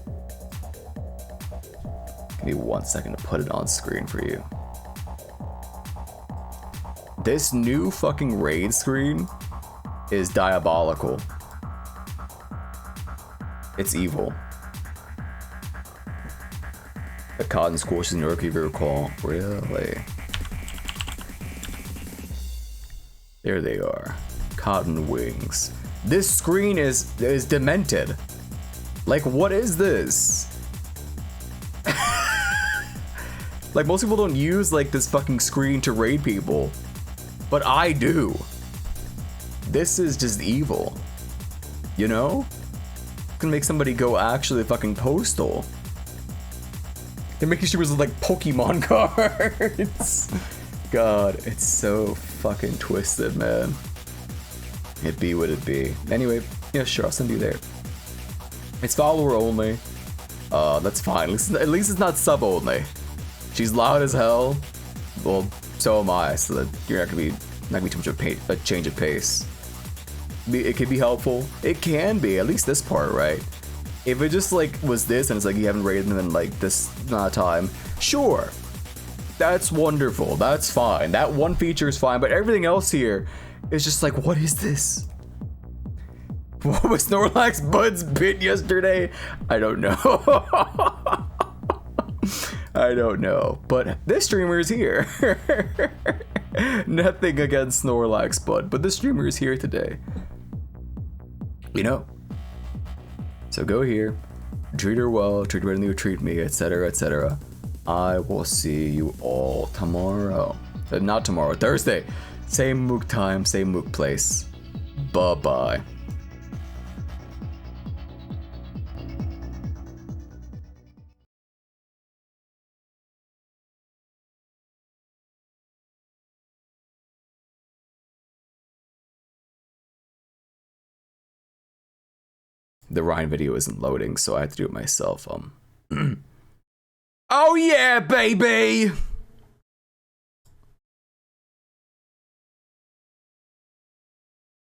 Give me 1 second to put it on screen for you. This new fucking raid screen is diabolical. It's evil. The cotton squash in New York, if you recall. Really? There they are. Cotton Wings. This screen is demented. Like, what is this? Like, most people don't use like this fucking screen to raid people, but I do. This is just evil. You know? It's gonna make somebody go actually fucking postal. They're making sure it was like Pokemon cards. God, it's so fucking twisted, man. It be what it be. Anyway, yeah, sure, I'll send you there. It's follower only. That's fine. At least it's not sub only. She's loud as hell. Well, so am I. So that you're not gonna be too much of a change of pace. It could be helpful. It can be, at least this part, right? If it just like was this and it's like you haven't rated them in like this amount of time, sure. That's wonderful. That's fine. That one feature is fine, but everything else here is just like, what is this? What was Snorlax Bud's bit yesterday? I don't know. I don't know, but this streamer is here. Nothing against Snorlax, but this streamer is here today. You know? So go here, treat her well, treat her better than you treat me, etc, etc. I will see you all tomorrow. Not tomorrow, Thursday. Same Mook time, same Mook place. Bye-bye. The Ryan video isn't loading, so I have to do it myself. Oh yeah, baby!